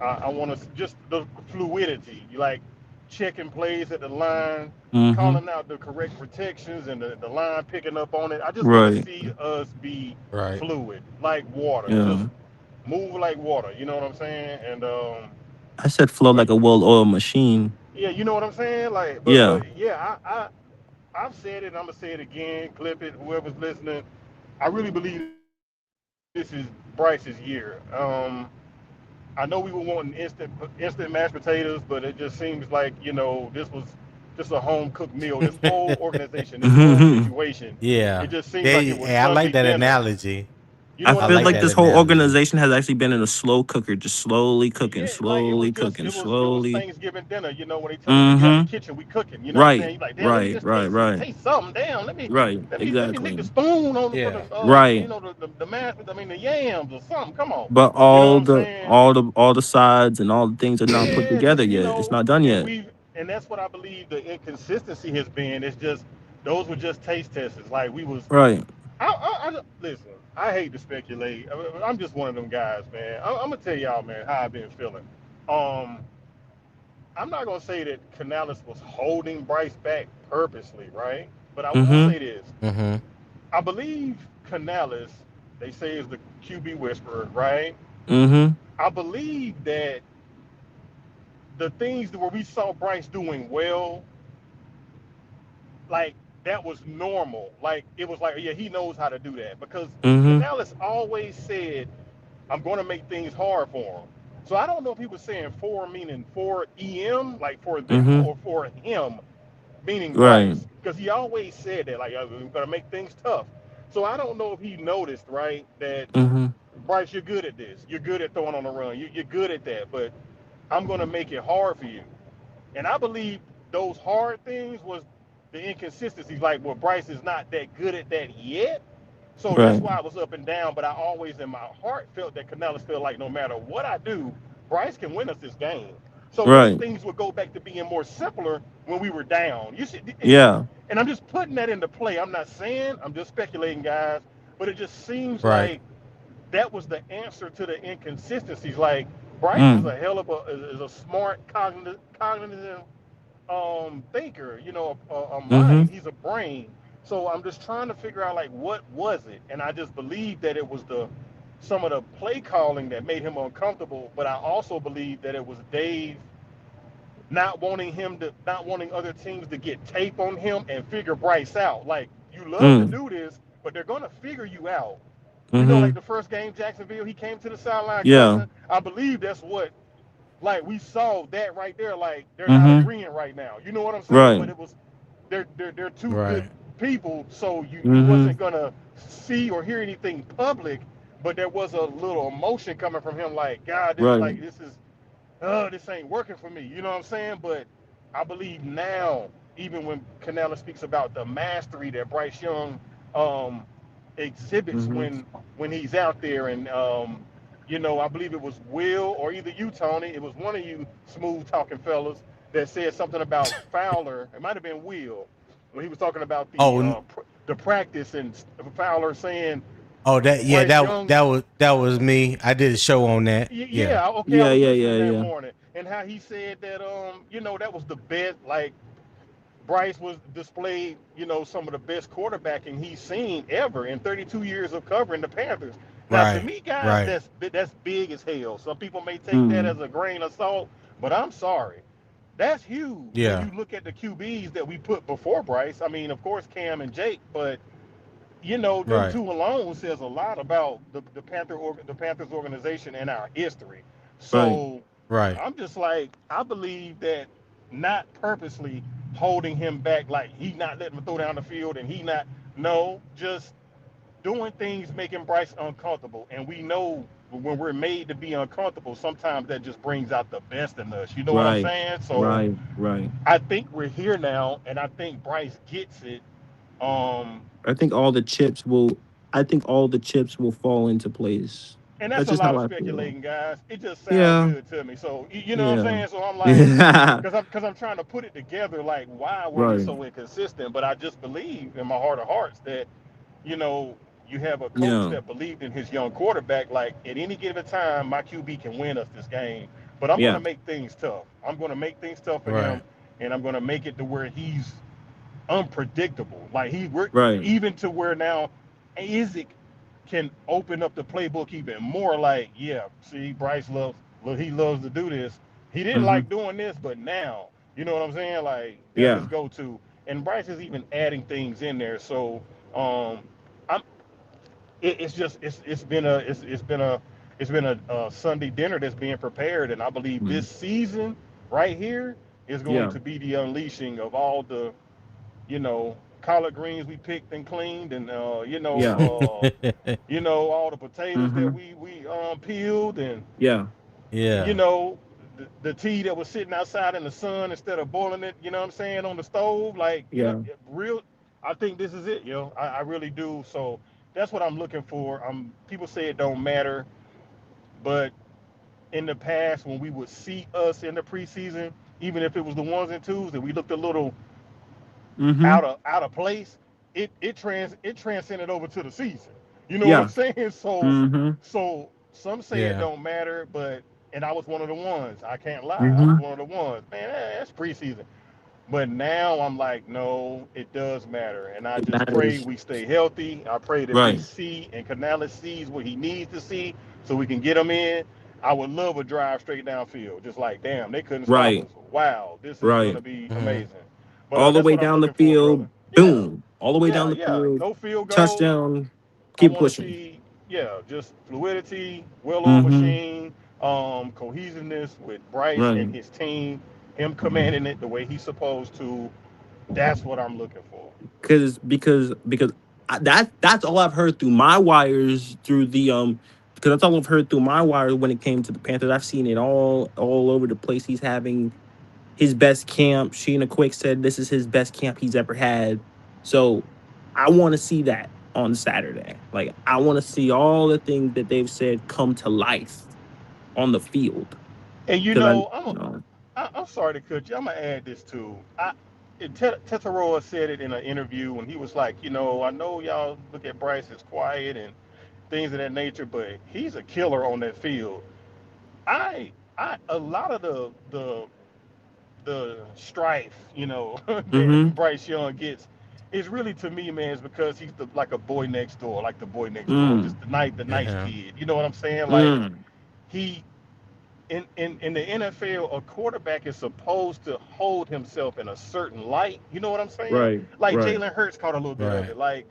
I want to just the fluidity, like checking plays at the line, Mm-hmm. calling out the correct protections, and the line picking up on it. I just want to Right. see us be right. fluid, like water, just Yeah. move like water. You know what I'm saying? And I said flow we, like a well-oiled machine. yeah, you know what I'm saying? Like, Yeah. but yeah, I've said it. And I'm gonna say it again. Clip it. Whoever's listening. I really believe this is Bryce's year. I know we were wanting instant mashed potatoes, but it just seems like this was just a home cooked meal. This whole organization, this whole situation, it Yeah. just seems like it was Hey, I Sunday like that dinner. analogy. You know I what I I'm feel like like that this saying? whole analogy. organization has actually been in a slow cooker, just slowly cooking, Yeah, like it was slowly just cooking, it was slowly. Thanksgiving dinner. You know when they tell you when you out the Mm-hmm. kitchen, we cooking. You know what I'm saying? Right. You like, damn, let me Right. just Right. Right. taste something. Damn, Right. let me lick the Exactly. spoon on for the Yeah. Right. the mashed. I mean the yams or something. Come on, But you know what all I'm the saying? all the all the sides and all the things are not put Yeah, together just yet. It's not done and yet. that's what I believe the inconsistency has been. It's just those were just taste tests. Like we was. Right. Listen. I hate to speculate. I'm just one of them guys, man. I'm gonna tell y'all, man, how I've been feeling. Um, I'm not gonna say that Canales was holding Bryce back purposely, right? But I will Mm-hmm. say this: Mm-hmm. I believe Canales, they say, is the QB whisperer, right? Mm-hmm. I believe that the things where we saw Bryce doing well, like that was normal. Like it was like, yeah, he knows how to do that because Mm-hmm. Canales always said, "I'm going to make things hard for him." So I don't know if he was saying for meaning for EM, like for them, Mm-hmm. or for him, meaning Right. Bryce, because he always said that, like, I'm going to make things tough. So I don't know if he noticed, right, that Mm-hmm. Bryce, you're good at this. You're good at throwing on the run. You're good at that, but I'm going to make it hard for you. And I believe those hard things was the inconsistencies. Like, well, Bryce is not that good at that yet. So that's Right. why I was up and down. But I always, in my heart, felt that Canales felt like no matter what I do, Bryce can win us this game. So then Right. things would go back to being more simpler when we were down. You see, Yeah. and I'm just putting that into play. I'm not saying, I'm just speculating, guys. But it just seems Right. like that was the answer to the inconsistencies. Like Bryce is Mm. a hell of a smart cognitive thinker, a Mm-hmm. mind. He's a brain. So I'm just trying to figure out like what was it, and I just believe that it was the some of the play calling that made him uncomfortable. But I also believe that it was Dave not wanting other teams to get tape on him and figure Bryce out. Like you love to Mm. do this, but they're gonna figure you out. Like Mm-hmm. the first game, Jacksonville, he came to the sideline Yeah. cussing. I believe that's what Like we saw that right there. Like they're not Mm-hmm. agreeing right now. You know what I'm saying? But Right. it was they're two good Right. people, so you Mm-hmm. wasn't gonna see or hear anything public. But there was a little emotion coming from him, like God, Right. this is this ain't working for me. You know what I'm saying? But I believe now, even when Canella speaks about the mastery that Bryce Young um, exhibits Mm-hmm. when he's out there, and I believe it was Will or either you, Tony. It was one of you smooth talking fellas that said something about Fowler. It might have been Will when he was talking about Oh, the practice and Fowler saying oh, that yeah, Bryce Young. that was me. I did a show on that. Yeah. Yeah, okay, I Yeah, was yeah, listening yeah, that yeah. morning, and how he said that that was the best. Like Bryce was displayed, some of the best quarterbacking he's seen ever in 32 years of covering the Panthers. Now, to Right. me, guys, Right. that's big as hell. Some people may take that Mm. as a grain of salt, but I'm sorry, that's huge when Yeah. you look at the QBs that we put before Bryce. I mean, of course, Cam and Jake, but them Right. two alone says a lot about the Panthers organization and our history. Right. So Right. I'm just like, I believe that not purposely holding him back, like he not letting him throw down the field and he not, no, just doing things making Bryce uncomfortable. And we know when we're made to be uncomfortable, sometimes that just brings out the best in us. You know what I'm Right. saying? So Right. Right. I think we're here now, and I think Bryce gets it. Um, I think all the chips will. I think all the chips will fall into place. And that's That's a just lot how of I feel. speculating, guys. It just sounds Yeah. good to me. So you know what I'm Yeah. saying. So I'm like, Yeah. because I'm trying to put it together. Like, why were we Right. so inconsistent? But I just believe in my heart of hearts that you know you have a coach Yeah. that believed in his young quarterback. Like at any given time, my QB can win us this game. But I'm going to Yeah. make things tough. I'm going to make things tough for him, Right. and I'm going to make it to where he's unpredictable. Like we're Right. even to where now Isaac can open up the playbook even more. Like, yeah, see, Bryce loves, look, he loves to do this. He didn't Mm-hmm. like doing this, but now, you know what I'm saying? Like, that's his Yeah. go-to. And Bryce is even adding things in there. So, um, I'm. It's just it's been a Sunday dinner that's being prepared, and I believe Mm. this season right here is going Yeah. to be the unleashing of all the collard greens we picked and cleaned, and Yeah. all the potatoes that Mm-hmm. we peeled, and Yeah. you Yeah. know the tea that was sitting outside in the sun instead of boiling it. You know what I'm saying, on the stove, like Yeah. real. I think this is it, I really do. So that's what I'm looking for. People say it don't matter, but in the past when we would see us in the preseason, even if it was the ones and twos, and we looked a little Mm-hmm. out of place, it transcended over to the season. You know what I'm Yeah. saying? So Mm-hmm. some say it Yeah. don't matter, but and I was one of the ones. I can't lie. I was Mm-hmm. one of the ones. Man, that's preseason. But now I'm like, no, it does matter. And I It just pray matters. we stay healthy. I pray that we Right. see and Canales sees what he needs to see so we can get him in. I would love a drive straight downfield. Just like, damn, they couldn't stop Right. us. Wow, this is going Right. to be Hmm. amazing. But All the that's way what I'm down the looking for, brother. field. Yeah, Boom. All the way down yeah, the yeah. field. No field goals. Touchdown. I Keep want to pushing. see, yeah, just fluidity, well-oiled Mm-hmm. machine, cohesiveness with Bryce Right. and his team, him commanding it the way he's supposed to. That's what I'm looking for. Because that's all I've heard through my wires through the because that's all I've heard through my wires when it came to the Panthers. I've seen it all over the place. He's having his best camp. Sheena Quick said this is his best camp he's ever had. So I want to see that on Saturday. Like I want to see all the things that they've said come to life on the field. And Because I'm sorry to cut you. I'm gonna add this too. Tetaroa said it in an interview when he was like, I know y'all look at Bryce as quiet and things of that nature, but he's a killer on that field. I a lot of the strife, that mm-hmm. Bryce Young gets is really, to me, man, is because he's like a boy next door, like the boy next door, Mm, just the nice Yeah. kid. You know what I'm saying? Like mm, he in the NFL, a quarterback is supposed to hold himself in a certain light. You know what I'm saying? right, Like right, Jalen Hurts caught a little bit of Right. it. Like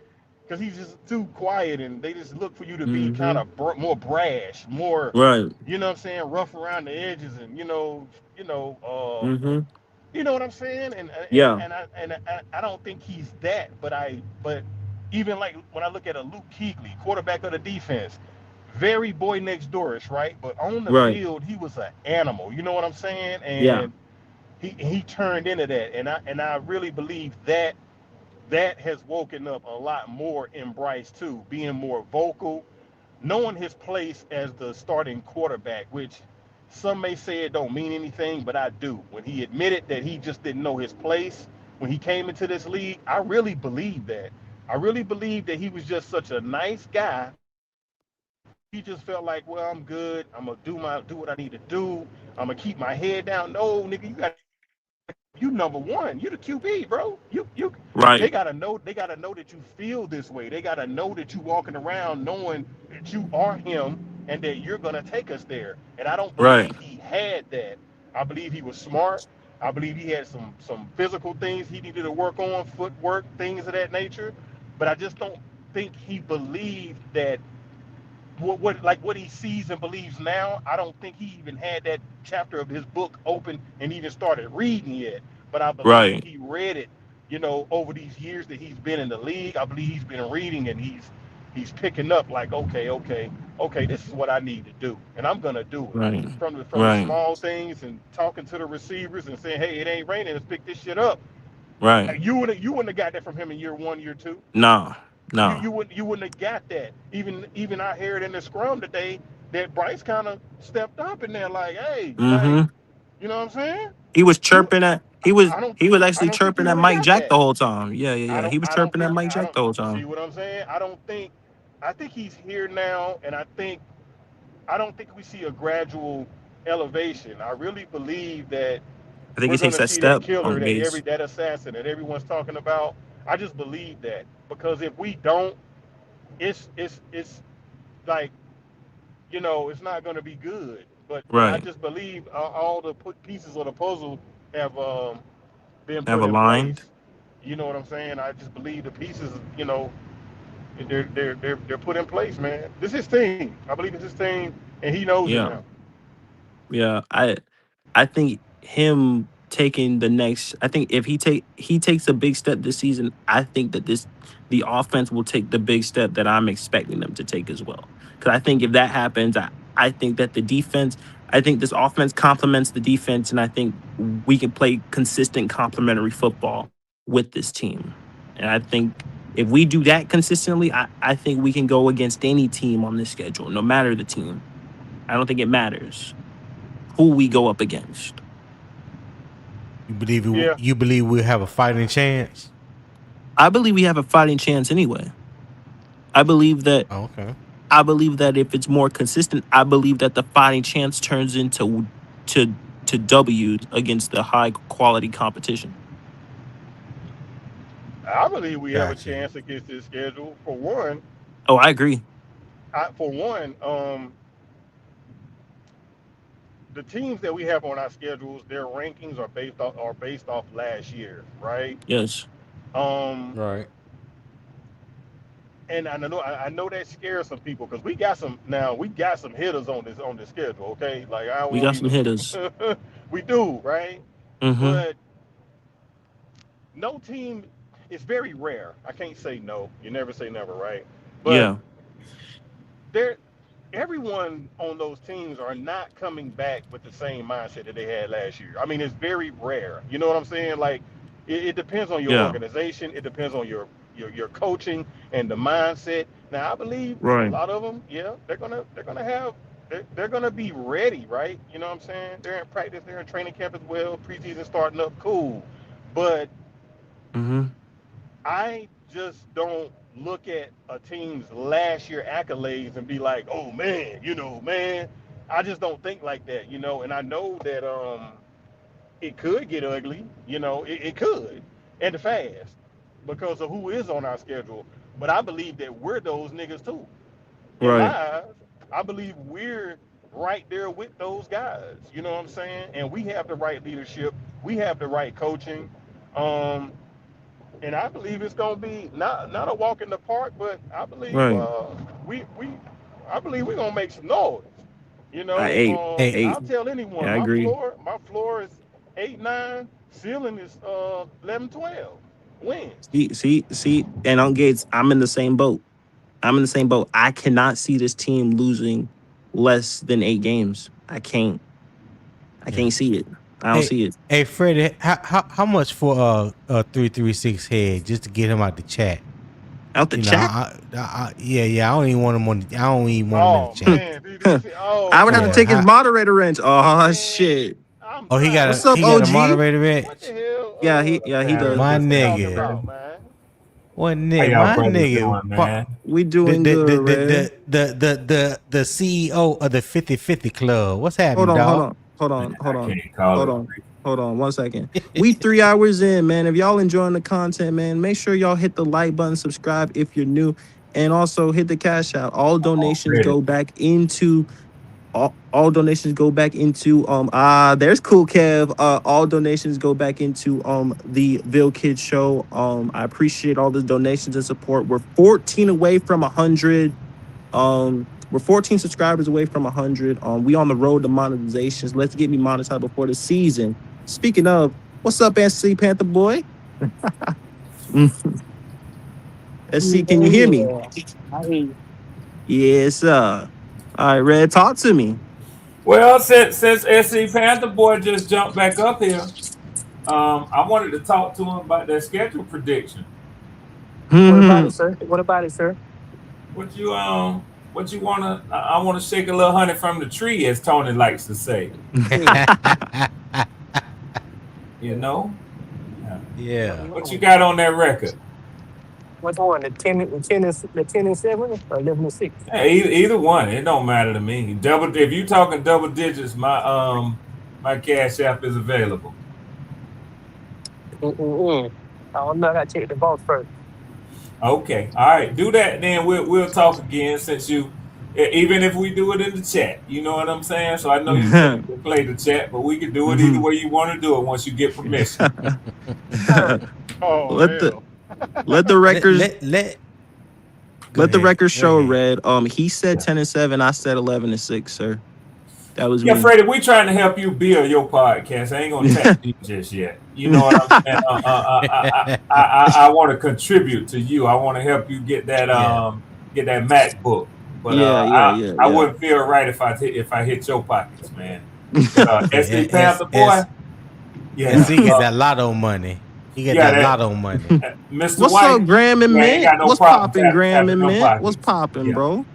because he's just too quiet, and they just look for you to be kind Mm-hmm. of more brash, more, Right. you know what I'm saying, rough around the edges, and you know, Mm-hmm. you know what I'm saying, Yeah. and I don't think he's that, but even like when I look at a Luke Kuechly, quarterback of the defense, very boy next doorish, right? But on the Right. field, he was an animal. You know what I'm saying? Yeah. And he turned into that, and I really believe that that has woken up a lot more in Bryce too, being more vocal, knowing his place as the starting quarterback, which some may say it don't mean anything, but I do. When he admitted that he just didn't know his place when he came into this league, I really believe that. I really believe that he was just such a nice guy. He just felt like, well, I'm good. I'm gonna do what I need to do. I'm gonna keep my head down. No, nigga, you gotta keep your head up. You number one. You the QB, bro. You Right. they gotta know that you feel this way. They gotta know that you walking around knowing that you are him and that you're gonna take us there. And I don't Right. believe he had that. I believe he was smart. I believe he had some physical things he needed to work on, footwork, things of that nature. But I just don't think he believed that what he sees and believes now. I don't think he even had that chapter of his book open and even started reading yet. But I believe Right. he read it, over these years that he's been in the league. I believe he's been reading and he's picking up like, okay, this is what I need to do, and I'm gonna do it. Right. From the Right. small things and talking to the receivers and saying, hey, it ain't raining, let's pick this shit up. Right. You wouldn't have got that from him in year one, year two. No. You No. you wouldn't you wouldn't have got that. Even I heard in the scrum today that Bryce kind of stepped up in there, like, hey, like, Mm-hmm. you know what I'm saying? He was You, chirping at he was I don't he was I actually don't think you chirping at would have Mike got Jack that. the whole time. Yeah, yeah, I yeah. don't He was I don't chirping at think Mike I Jack don't the whole see time. what I'm saying. I think he's here now, and I don't think we see a gradual elevation. I really believe that I think we're he going takes to that see that step killer, on Gase. that assassin that everyone's talking about. I just believe that, because if we don't, it's like, it's not going to be good. But I Right. just believe all the pieces of the puzzle have been Have put in aligned. place. You know what I'm saying? I just believe the pieces, they're put in place, man. This is his team. I believe it's his team, and he knows it now. Yeah. Yeah. I think him taking the next I think if he takes a big step this season, I think that the offense will take the big step that I'm expecting them to take as well. Cuz I think if that happens, I think that I think this offense complements the defense, and I think we can play consistent complementary football with this team. And I think if we do that consistently, I think we can go against any team on this schedule, no matter the team. I don't think it matters who we go up against. Yeah, You believe we have a fighting chance? I believe we have a fighting chance anyway. I believe that Oh, okay, I believe that if it's more consistent, I believe that the fighting chance turns into to to W's against the high quality competition. I believe we have a got you. chance against this schedule. For one, Oh, I agree. for one, the teams that we have on our schedules, their rankings are based off last year, right? Yes. Um, Right. and I know that scares some people, because we got some hitters on this schedule. Okay, like I We won't got some even. hitters. We do, right? Mm-hmm. But no team. It's very rare. I can't say no. You never say never, right? But Yeah. there, everyone on those teams are not coming back with the same mindset that they had last year. I mean, it's very rare. You know what I'm saying? Like, it depends on your Yeah. organization. It depends on your coaching and the mindset. Now, I believe a Right. lot of them, yeah, they're gonna be ready, right? You know what I'm saying? They're in practice. They're in training camp as well. Preseason starting up, cool. But Mm-hmm. I just don't look at a team's last year accolades and be like, oh man, man. I just don't think like that. And I know that it could get ugly, it could, and fast, because of who is on our schedule. But I believe that we're those niggas too. In my Right. eyes, I believe we're right there with those guys. You know what I'm saying? And we have the right leadership. We have the right coaching. Um, and I believe it's gonna be not a walk in the park, but I believe Right. we I believe we're gonna make some noise. Eight, Hey, I'll eight. tell anyone Yeah, I agree. my floor is 8-9, ceiling is 11-12 wins. See, and on Gates, I'm in the same boat. I'm in the same boat. I cannot see this team losing less than 8 games. I can't. I yeah. can't see it. I don't Hey, see it. hey, Freddie, how much for a 336 head just to get him out the chat? Out the You know, chat. yeah. I don't even want him on. I don't even want him in the Oh chat. man, dude, oh I would have to Yeah. take his man, moderator wrench. Oh man, shit. I'm Oh, trying What's to up, he got a OG? moderator what the edge. Yeah, hell he Yeah, does. My Fred, you talking nigga. about, man? how y'all My brothers nigga. doing, man? We The doing the good, the the Red. the CEO of the 50/50 Club. What's happening, Hold dog? on, hold Man, on, hold I on, can't call hold it. on, hold on. 1 second. We 3 hours in, man. If y'all enjoying the content, man, make sure y'all hit the like button, subscribe if you're new, and also hit the cash out. All donations Already. go back into all donations go back into there's Cool Kev. All donations go back into the Ville Kids show. I appreciate all the donations and support. We're 14 away from 100. We're 14 subscribers away from 100. We on the road to monetizations. Let's get me monetized before the season. Speaking of, what's up, SC Panther boy? SC, can you hear me? Yeah, I mean, Yes, sir. All right, Red, talk to me. Well, since SC Panther boy just jumped back up here, I wanted to talk to him about that schedule prediction. what about it, sir? What about it, sir? What you what you wanna? I want to shake a little honey from the tree, as Tony likes to say. Mm, You know, Yeah. what you got on that record? What's one? The 10 and 7, or 11 and 6? Hey, either one, it don't matter to me. Double if you talking double digits, my cash app is available. Mm-mm-mm. I don't know. I gotta check the boss first. Okay, all right, do that. Then we'll talk again since even if we do it in the chat, you know what I'm saying. So I know you typically play the chat, but we can do it either Mhm. way you want to do it once you get permission. Sir, Oh let the hell. let the records Go let the ahead. record Go show, ahead. Red. He said 10 and 7. I said 11 and 6, sir. That was Yeah, me. Freddie, we trying to help you build your podcast. I ain't gonna tap you just yet. You know what I'm saying? I want to contribute to you. I want to help you Yeah. get that MacBook. But Yeah, yeah, yeah, I yeah. wouldn't feel right if I hit your pockets, man. But Yeah. SD Panther boy, yeah, SC get that lotto money. He get yeah, that that lotto money. Mr. What's White, up, Graham and yeah, ain't Mint? got no What's problem popping, Graham tapping and them Mint? What's pockets. popping, Yeah, bro?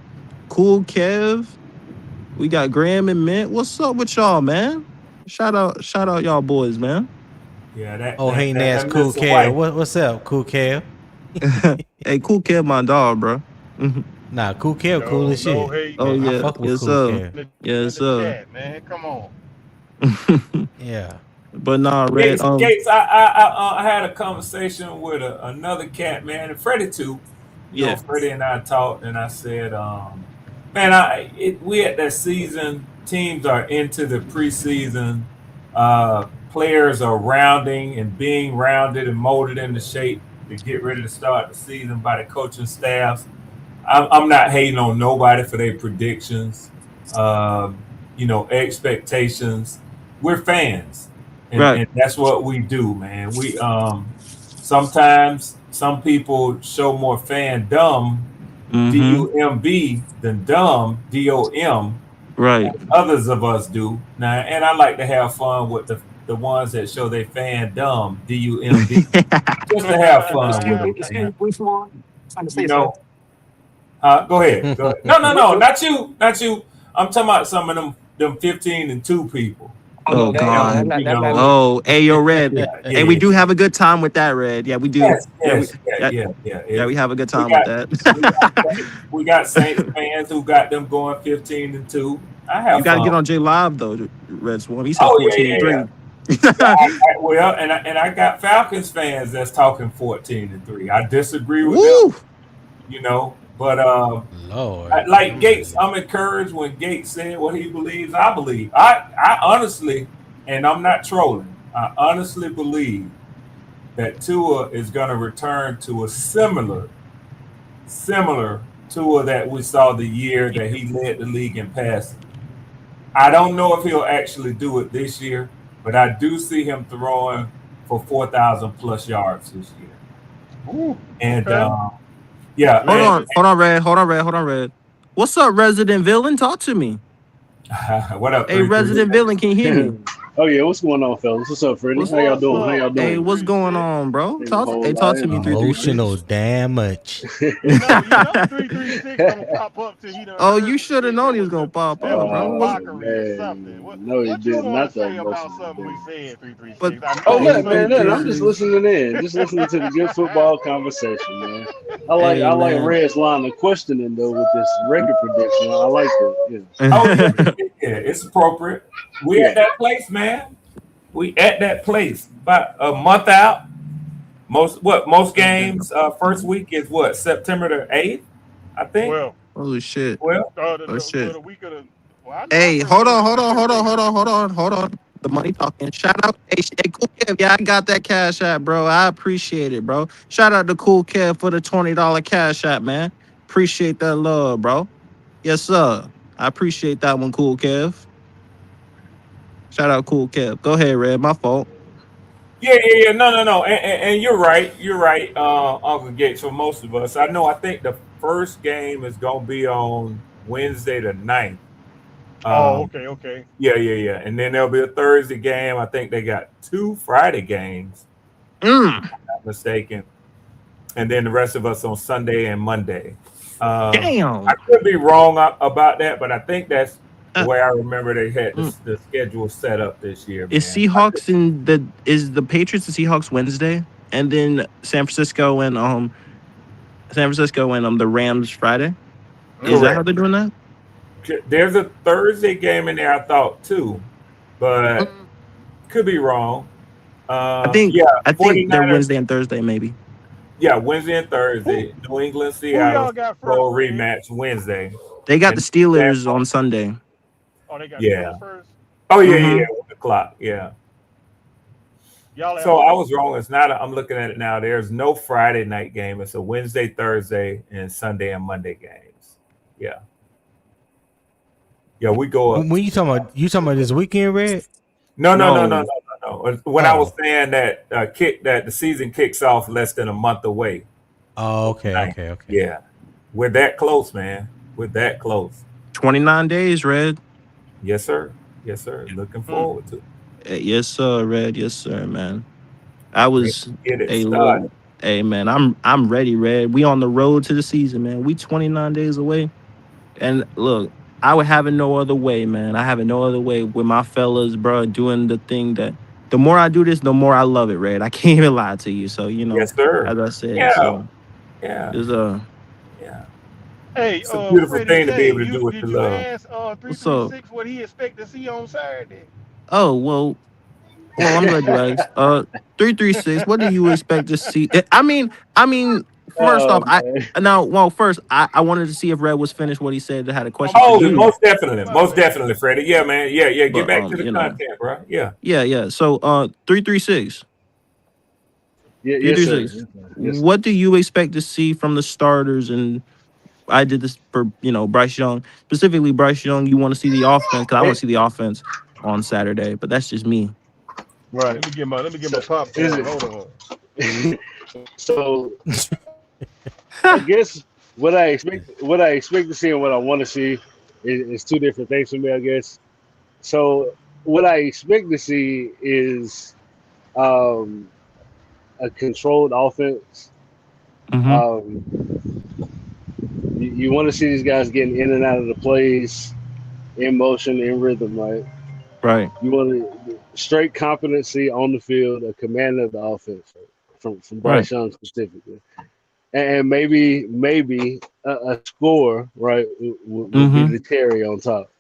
Cool Kev. We got Graham and Mint. What's up with y'all, man? Shout out y'all boys, man. yeah, Oh, hey, that Nas, Cool Mr. Cal. White. What's up, Cool Cal? Hey, Cool Kev, my dog, bro. Nah, Cool Cal, cool No, as no shit. hate Oh I yeah, fuck with yes Cool sir, Cal. yes in the sir. chat, man. Come on. Yeah. But nah, Red. Gates. I had a conversation with another cat, man, and Freddie too. You know, Yeah, Freddie and I talked, and I said, man, we at that season. Teams are into the preseason. Players are rounding and being rounded and molded into shape to get ready to start the season by the coaching staffs. I'm not hating on nobody for their predictions, um, expectations. We're fans, right. and that's what we do, man. We sometimes some people show more fandom, Mm-hmm. DUMB, than dumb, DOM. Right. Others of us do now, and I like to have fun with the ones that show they fandom, DUMB, just to have fun with excuse me, them, excuse man. me. Which one? Trying to You say, sir. know. Go ahead. Go ahead. No, no, What, no, what? not you, not you. I'm talking about some of them 15-2 people. Oh Oh no, that ain't Them, God. that, you that's not know. me. Oh, hey, yo, Red. Yeah, Hey, we yeah, do have a good time with that, Red. Yeah, we do. yes, Yeah, we yes, yeah, yeah, yeah, yeah. yeah, we have a good We time with got we got that. we got Saints fans who got them going 15-2. I You have got to fun. get on J Live though, Red Swarm. He said Oh yeah, 14 and yeah, yeah. 3. Yeah, well, and I got Falcons fans that's talking 14-3. I disagree with them, Woo! but Lord. like Gates, Jesus. I'm encouraged when Gates said what he believes. I believe. I honestly, and I'm not trolling. I honestly believe that Tua is going to return to a similar Tua that we saw the year that he led the league in passing. I don't know if he'll actually do it this year, but I do see him throwing for 4,000 plus yards this year. Ooh, And okay. yeah, Man, Hold on, Red. What's up, Resident Villain? Talk to me. what up, Hey, 336? Resident Villain, can you hear me? Oh yeah, what's going on, fellas? What's up, Freddie? What's How y'all what's doing? How up, y'all Hey, doing? what's going 336? on, bro? Ain't a whole Talk lot. to me, Ain't a whole 336. Emotional damage. You know 336 gonna pop up till he done Oh, heard you some should have shit known he was gonna pop that up, was bro. mockery or something. man, no, he What you did want not to that say about emotional something we damage. said, But 336? I Oh, know hey, nothing, man, something. nothing. I'm just 336. listening in, just listening to the good football conversation, man. Hey, I like man. Red's line of questioning though with this record prediction. I like that. Yeah, Oh yeah, it's appropriate. We yeah. at that place, man. We at that place. About a month out. Most games first week is what, September the 8th, I think. Well, Holy shit. Well, Oh shit. the week of the. Well, I know our Hey, first game is on the 15th. hold on. The money talking. Shout out, hey, Cool Kev. Yeah, I got that cash app, bro. I appreciate it, bro. Shout out to Cool Kev for the $20 cash app, man. Appreciate that love, bro. Yes, sir. I appreciate that one, Cool Kev. Shout out, Cool Kev. Go ahead, Red. My fault. yeah. No. And you're right. You're right, Uncle Gates. For most of us, I think the first game is gonna be on Wednesday the 9th. Oh, Um, okay. yeah. And then there'll be a Thursday game. I think they got 2 Friday games, Mm, not mistaken. And then the rest of us on Sunday and Monday. I damn. could be wrong about that, but I think that's the Uh, way I remember they had mm. the schedule set up this year, Is man. Seahawks is the Patriots and Seahawks Wednesday, and then San Francisco and the Rams Friday. Is that how Correct. they're doing that? There's a Thursday game in there, I thought too, but Mm. could be wrong. I think Yeah, I think they're 49ers. Wednesday and Thursday, maybe. Yeah, Wednesday and Who Thursday. New England, who Seattle y'all got Super first, Bowl Red? rematch Wednesday. They got the And San Steelers on Sunday. Oh, they got Yeah. Steelers first. Oh yeah. Mm-hmm. 1 o'clock. Yeah. Y'all at So I home? was wrong. It's not. I'm looking at it now. There's no Friday night game. It's a Wednesday, Thursday, and Sunday and Monday games. Yeah. Yeah, we go up. When you talking about this weekend, Red? No. No. When I was Oh. saying that that the season kicks off less than a month away. Oh, On the okay, 9th. okay, okay. Yeah, we're that close, man. We're that close. 29 days, Red. Yes, sir. Yes, sir. Looking Hmm. forward to it. Yes, sir, Red. Yes, sir, man. I Ready was to get it a look. started. Hey, man, I'm ready, Red. We on the road to the season, man. We 29 days away. And look, I would have it no other way, man. I have it no other way with my fellas, bro, doing the thing that the more I do this, the more I love it, Red. I can't even lie to you. So, Yes, sir. as I said, Yeah, so yeah, there's yeah. Hey, It's a beautiful Freddie thing to be J, able to do with the did you love. ask what's up? 336 what he expect to see on Saturday? Oh, I'm glad you asked. 336. What do you expect to see? I mean. First Oh off, man, first I wanted to see if Red was finished what he said. That had a Oh, question my for Oh, you, bad. My most bad. definitely, Freddie. Yeah, man. Yeah. Get but back to the content, bro. Yeah. yeah. So 336, yeah, three yes three sir, six. yes sir, yes sir. What do you expect to see from the starters? And I did this for Bryce Young, specifically Bryce Young. You want to see the offense because I want It, to see the offense on Saturday, but that's just me. right. Let me get So my is popcorn. Hold on. it? So I guess what I expect to see and what I want to see is two different things for me. I guess. So what I expect to see is um, a controlled offense. Mm-hmm. Um, you want to see these guys getting in and out of the plays, in motion, in rhythm, right? Right. You want to straight competency on the field, a command of the offense, right? From Right. Bryce Young specifically, and maybe a score, right, would be Mm-hmm. the cherry on top.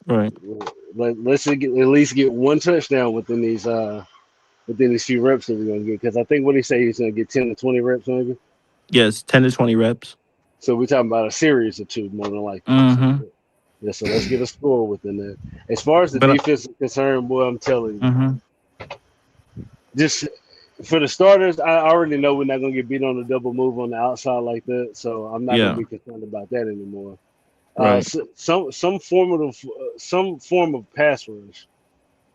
Right. Let's at least get one touchdown within these few reps that we're gonna get. Because I think what he say he's gonna get 10 to 20 reps maybe. Yes. 10 to 20 reps. So we're talking about a series or two more than likely. So Mm-hmm. yeah, so let's get a score within that. As far as the But defense is concerned, boy, I'm telling you, mm-hmm. just For the starters, I already know we're not gonna get beat on a double move on the outside like that, so I'm not gonna Yeah, be concerned about that anymore. right, Some form of pass rush,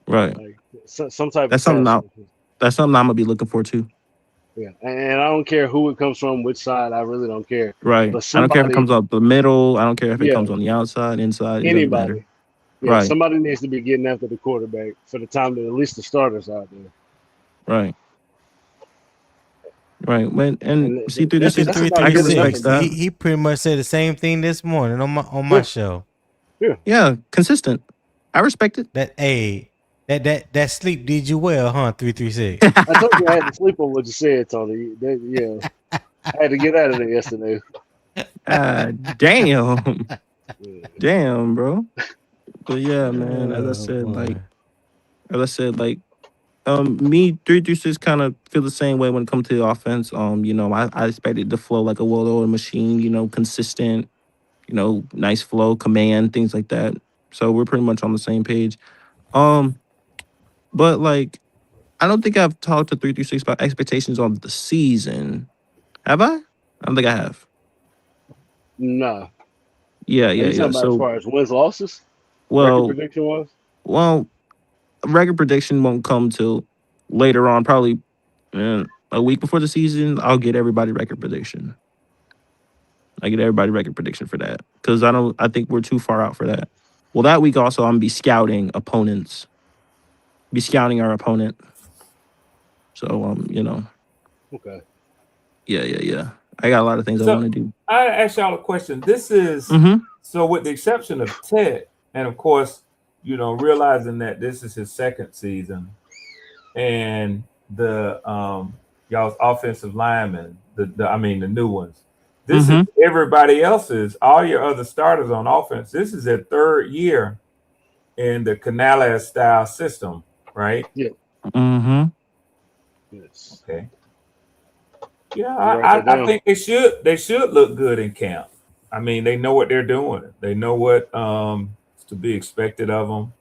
right. like some type That's of something pass I, rush. that's something I'm gonna be looking for too. Yeah, and I don't care who it comes from, which side. I really don't care. Right. But I don't care if it comes somebody, up the middle. I don't care if it yeah, comes on the outside, inside. It doesn't matter. anybody, yeah, Right, somebody needs to be getting after the quarterback for the time that at least the starters out there. right, right. When and And see through this Look is at that's three about I three can good enough respect for six. me. that. He pretty much said the same thing this morning on my Yeah, show. yeah. Yeah, consistent. I respect it. That that sleep did you well, huh? 336. I told you I had to sleep on what you said, Tony. Yeah, I had to get out of there yesterday. Damn, Yeah. damn, bro. But yeah, man. Oh boy. As I said, like me 336 kind of feel the same way when it comes to the offense. I expect it to flow like a well-oiled machine. Consistent. Nice flow, command, things like that. So we're pretty much on the same page. Um, but like I don't think I've talked to 336 about expectations on the season. Have I? I don't think I have. Nah. Yeah, Are yeah, you yeah. talking about as So, far as wins losses? Record well, prediction was? well, record prediction won't come till later on, probably a week before the season. I'll get everybody record prediction. I get everybody record prediction for that because I don't. I think we're too far out for that. Well, that week also I'm gonna be scouting opponents. Be scouting our opponent. So Okay. yeah, yeah, yeah. I got a lot of things I want So to do. I ask y'all a question. This is Mm-hmm. so with the exception of Ted, and of course, realizing that this is his second season, and the y'all's offensive linemen, the new ones. This is Mm-hmm. everybody else's, all your other starters on offense. This is their third year in the Canales style system, right? Yeah. Mm-hmm. Yes. Okay. Yeah, You write that I down. think they should look good in camp. I mean, they know what they're doing. They know what is to be expected of them.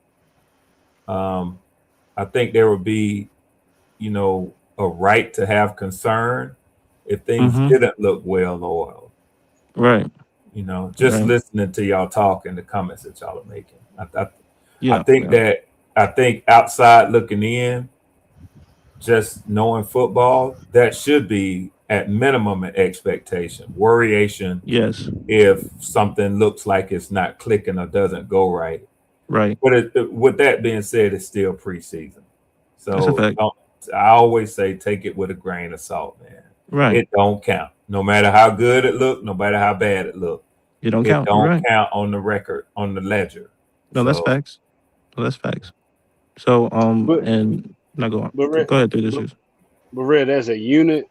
I think there would be, a right to have concern if things Mm-hmm. didn't look well oiled. Right. Just Right. listening to y'all talk and the comments that y'all are making. I Yeah. think Yeah. that I think outside looking in, just knowing football, that should be at minimum an expectation. Worryation Yes. if something looks like it's not clicking or doesn't go right. Right. But with that being said, it's still preseason. That's a So fact. I always say take it with a grain of salt, man. Right. It don't count. No matter how good it looked, no matter how bad it looked, You don't it count. You're don't right. count on the record, on the ledger. No, that's So facts. No, that's facts. So But and no, go on. but Red, Go ahead through this. but, but Red, as a unit,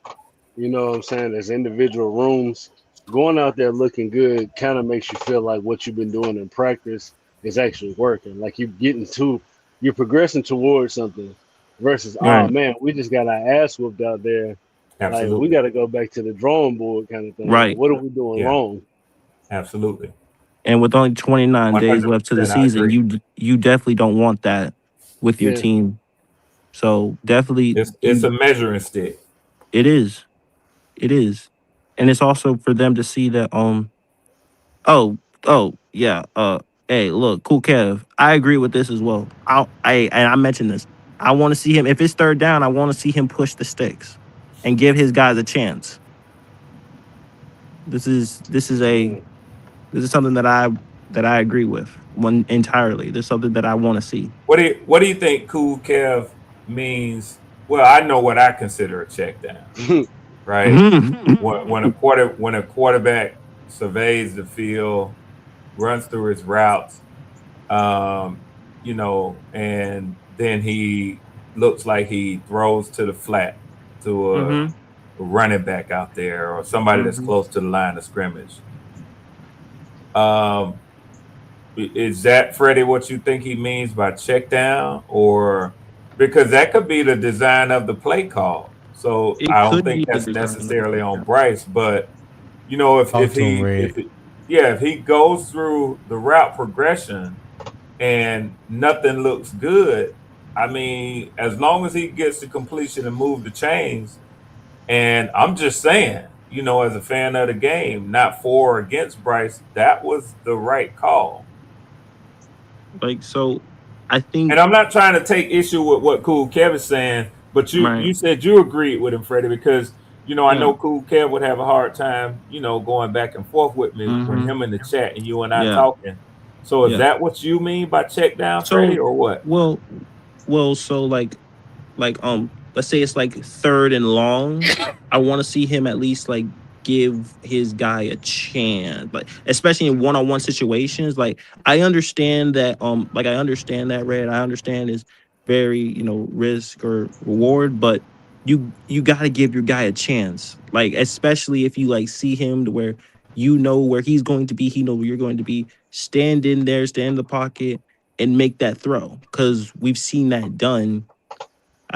you know what I'm saying, as individual rooms, going out there looking good kind of makes you feel like what you've been doing in practice is actually working. Like you're progressing towards something versus, oh Right. man, we just got our ass whooped out there. Like we absolutely. got to go back to the drawing board kind of thing. Like Right. what are we doing Yeah, wrong? absolutely. And with only 29 days left to the 100%. I season, agree. you definitely don't want that with your Yeah. team. So definitely It's a measuring stick. it is. It is. And it's also for them to see that oh, yeah, hey, look, cool Kev. I agree with this as well. I mentioned this. I want to see him if it's third down, I want to see him push the sticks and give his guys a chance. This is this is a Mm. this is something that I agree with one entirely. There's something that I want to see. What do you think cool Kev means? Well, I know what I consider a check down, right? When a quarterback surveys the field, runs through his routes, and then he looks like he throws to the flat to a Mhm. running back out there or somebody that's Mhm. close to the line of scrimmage. Um, is that Freddie what you think he means by check down, or because that could be the design of the play call? So It I don't could think be the that's design of the necessarily on playground. Bryce, but if Talk to him, Red. if he goes through the route progression and nothing looks good, I mean, as long as he gets the completion and move the chains, and I'm just saying, as a fan of the game, not for or against Bryce, that was the right call. Like, so I And think, I'm not trying to take issue with what Cool Kev is saying, but you right. you said you agreed with him, Freddie, because I Yeah. know Cool Kev would have a hard time, going back and forth with me when Mm-hmm. him in the chat and you and I Yeah. talking. So is Yeah. that what you mean by check down, Freddie, So, or what? so let's say it's like third and long. I want to see him at least like give his guy a chance, like especially in one-on-one situations. Like I understand that, Red. I understand is very, risk or reward, but you got to give your guy a chance, like especially if you like see him to where where he's going to be, he know where you're going to be. Stand in there, stand in the pocket, and make that throw, because we've seen that done.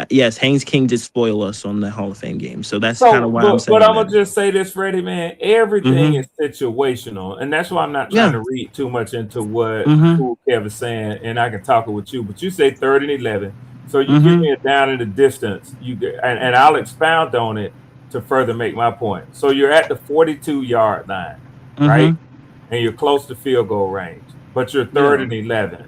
Yes, Haynes King did spoil us on the Hall of Fame game, so that's kind So, of why I'm but saying I'm that. gonna just say this, Freddie, man. Everything Mm-hmm. is situational, and that's why I'm not trying Yeah. to read too much into what Mm-hmm. Cool Kev is saying. And I can talk it with you, but you say 3rd and 11, so you give Mm-hmm. me a down in the distance. You get, and I'll expound on it to further make my point. So you're at the 42-yard line, right? Mm-hmm. And you're close to field goal range, but you're third Yeah. and 11,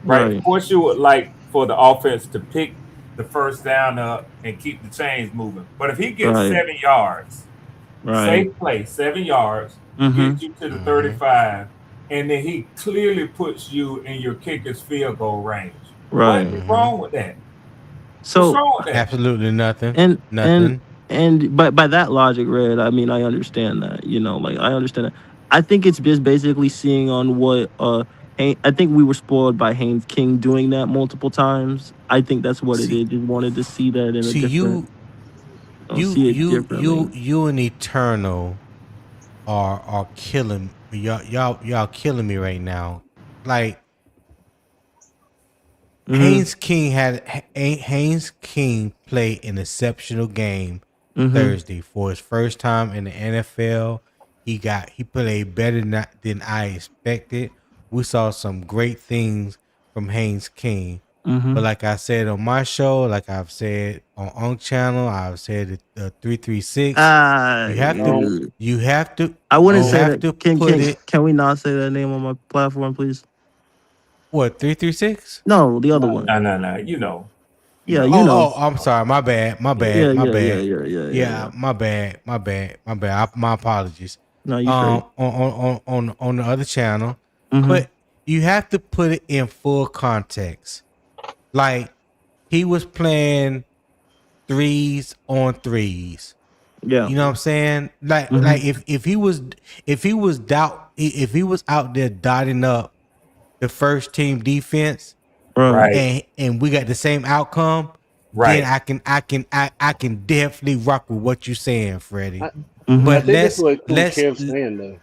right? Of Right. course, you would like for the offense to pick the first down up and keep the chains moving. But if he gets Right. 7 yards, Right. safe play, 7 yards, Mm-hmm. gets you to the Mm-hmm. 35, and then he clearly puts you in your kicker's field goal range. What Right. is Mm-hmm. wrong with that? What's So wrong with that? Absolutely nothing. and and Nothing. and by that logic, Red, I mean I understand that. Like I understand that. I think it's just basically seeing on what I think we were spoiled by Haynes King doing that multiple times. I think that's what it See, is. Just wanted to see that in a see, different, see it differently. you and Eternal are killing y'all killing me right now. Like Mm-hmm. Haynes King played an exceptional game Mm-hmm. Thursday for his first time in the NFL. He played better than I expected. We saw some great things from Haynes King. But Mm-hmm. like I said on my show, like I've said on channel, I've said it 336. Uh, You have to No, you have to I wouldn't you no. say have that. to Can put can it can we not say that name on my platform, please? what 336? No, the other No. one. No, no, no. You Yeah, know. you know. I'm sorry. My bad. My Yeah, bad. My yeah, yeah, bad. yeah, yeah, yeah, Yeah, yeah. my bad. My bad. My bad. My apologies. No, you straight. On the other channel, Mm-hmm. but you have to put it in full context. Like he was playing threes on threes. Yeah. You know what I'm saying? Mm-hmm. Like if he was out there dotting up the first team defense Right. Right, and we got the same outcome, then right. I can definitely rock with what you're saying, Freddie. I, Mm-hmm. I But think that's what Cool Kev's let's saying though.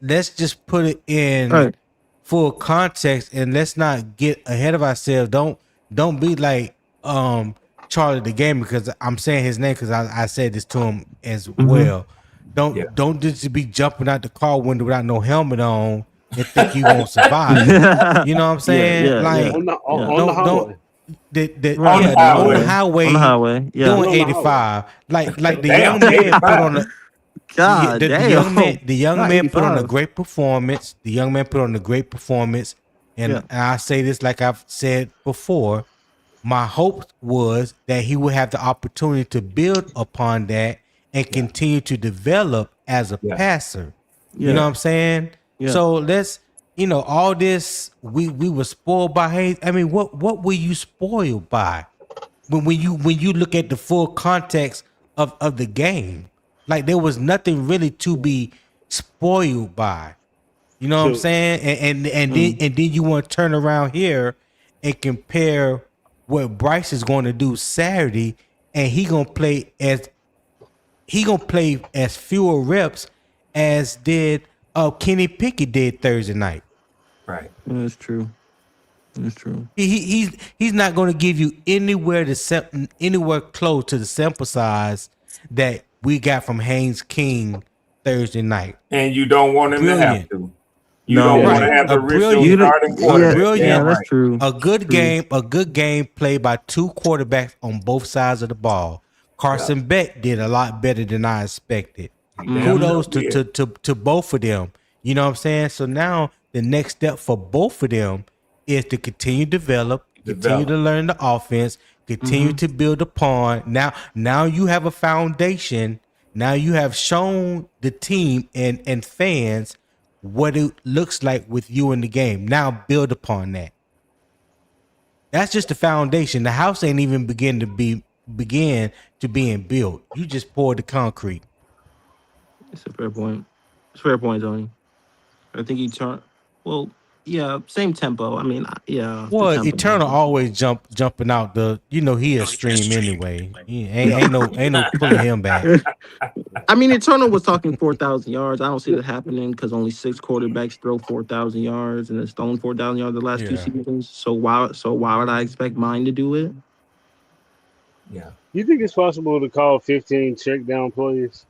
let's just put it in Right. full context and let's not get ahead of ourselves. Don't be like Charlie the Gamer, because I'm saying his name because I said this to him as Mm-hmm. well. Yeah. Don't just be jumping out the car window without no helmet on and think you won't survive. yeah. You know what I'm saying? Yeah. Yeah. Like Yeah. On the don't highway. On Right. the yeah, on the Right. highway. On the highway highway. Yeah. doing On the highway. 85. Like the Damn, young man put on 85. the God damn. the young Not man put on a 85. great performance. The young man put on a great performance, Yeah. and I say this like I've said before. My hope was that he would have the opportunity to build upon that and Yeah, continue to develop as a yeah, passer. You know Yeah. what I'm saying? Yeah. So let's, all this we were spoiled by Hayes. I mean, what were you spoiled by? When you look at the full context of the game, like there was nothing really to be spoiled by. You know what I'm So saying? Mm. And then you want to turn around here and compare what Bryce is going to do Saturday, and he gonna play as fewer reps as did Kenny Pickett did Thursday night. right. That's true. That's true. He's not going to give you anywhere close to the sample size that we got from Haynes King Thursday night. And you don't want him to have Brilliant. to. You don't No. want to Right. have A the original You brilliant, starting a yeah, quarterback. yeah, Damn brilliant, that's right. true. a good True. game played by two quarterbacks on both sides of the ball. Yeah. Carson Beck did a lot better than I expected. He damn Mm-hmm. sure Kudos did. to both of them. You know what I'm saying? So now the next step for both of them is to continue to develop, continue to Develop. learn the offense, continue Mm-hmm. to build upon. Now you have a foundation. Now you have shown the team and fans what it looks like with you in the game. Now build upon that. That's just the foundation. The house ain't even begin to being built. You just poured the concrete. It's a fair point. It's a fair point, Tony. I think he turned. Well, yeah, same tempo. I mean, yeah, the Well, tempo. Eternal always jumping out the. He a stream anyway. He Yeah. ain't no pulling him back. I mean, Eternal was talking 4,000 yards. I don't see that happening because only 6 quarterbacks throw 4,000 yards, and it's thrown 4,000 yards the last 2 Yeah. seasons. So why would I expect mine to do it? Yeah. You think it's possible to call 15 check down plays?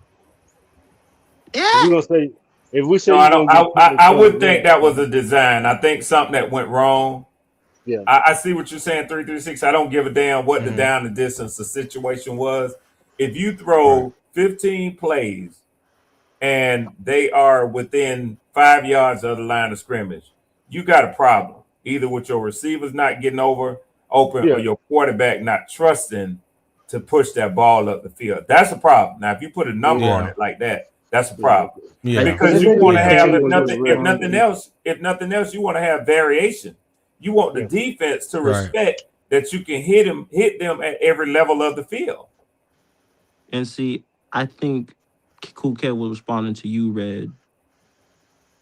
Yeah. If we're gonna say, if we say No, you're I don't. gonna get I people would first think down, that was a design. I think something that went wrong. yeah, I see what you're saying. 336. I don't give a damn what the Mhm. down the distance the situation was. If you Right. throw 15 plays and they are within 5 yards of the line of scrimmage, you got a problem. Either with your receivers not getting open or yeah, your quarterback not trusting to push that ball up the field. That's a problem. Now, if you put a number on Yeah. it like that, that's a yeah. problem. Yeah. Because Because it you may want be to Yeah. have, continuing to run. if nothing else, you want to have variation. You want the Yeah, defense to Right. respect that you can hit them at every level of the field. And see, I think Cool Cat was responding to you, Red,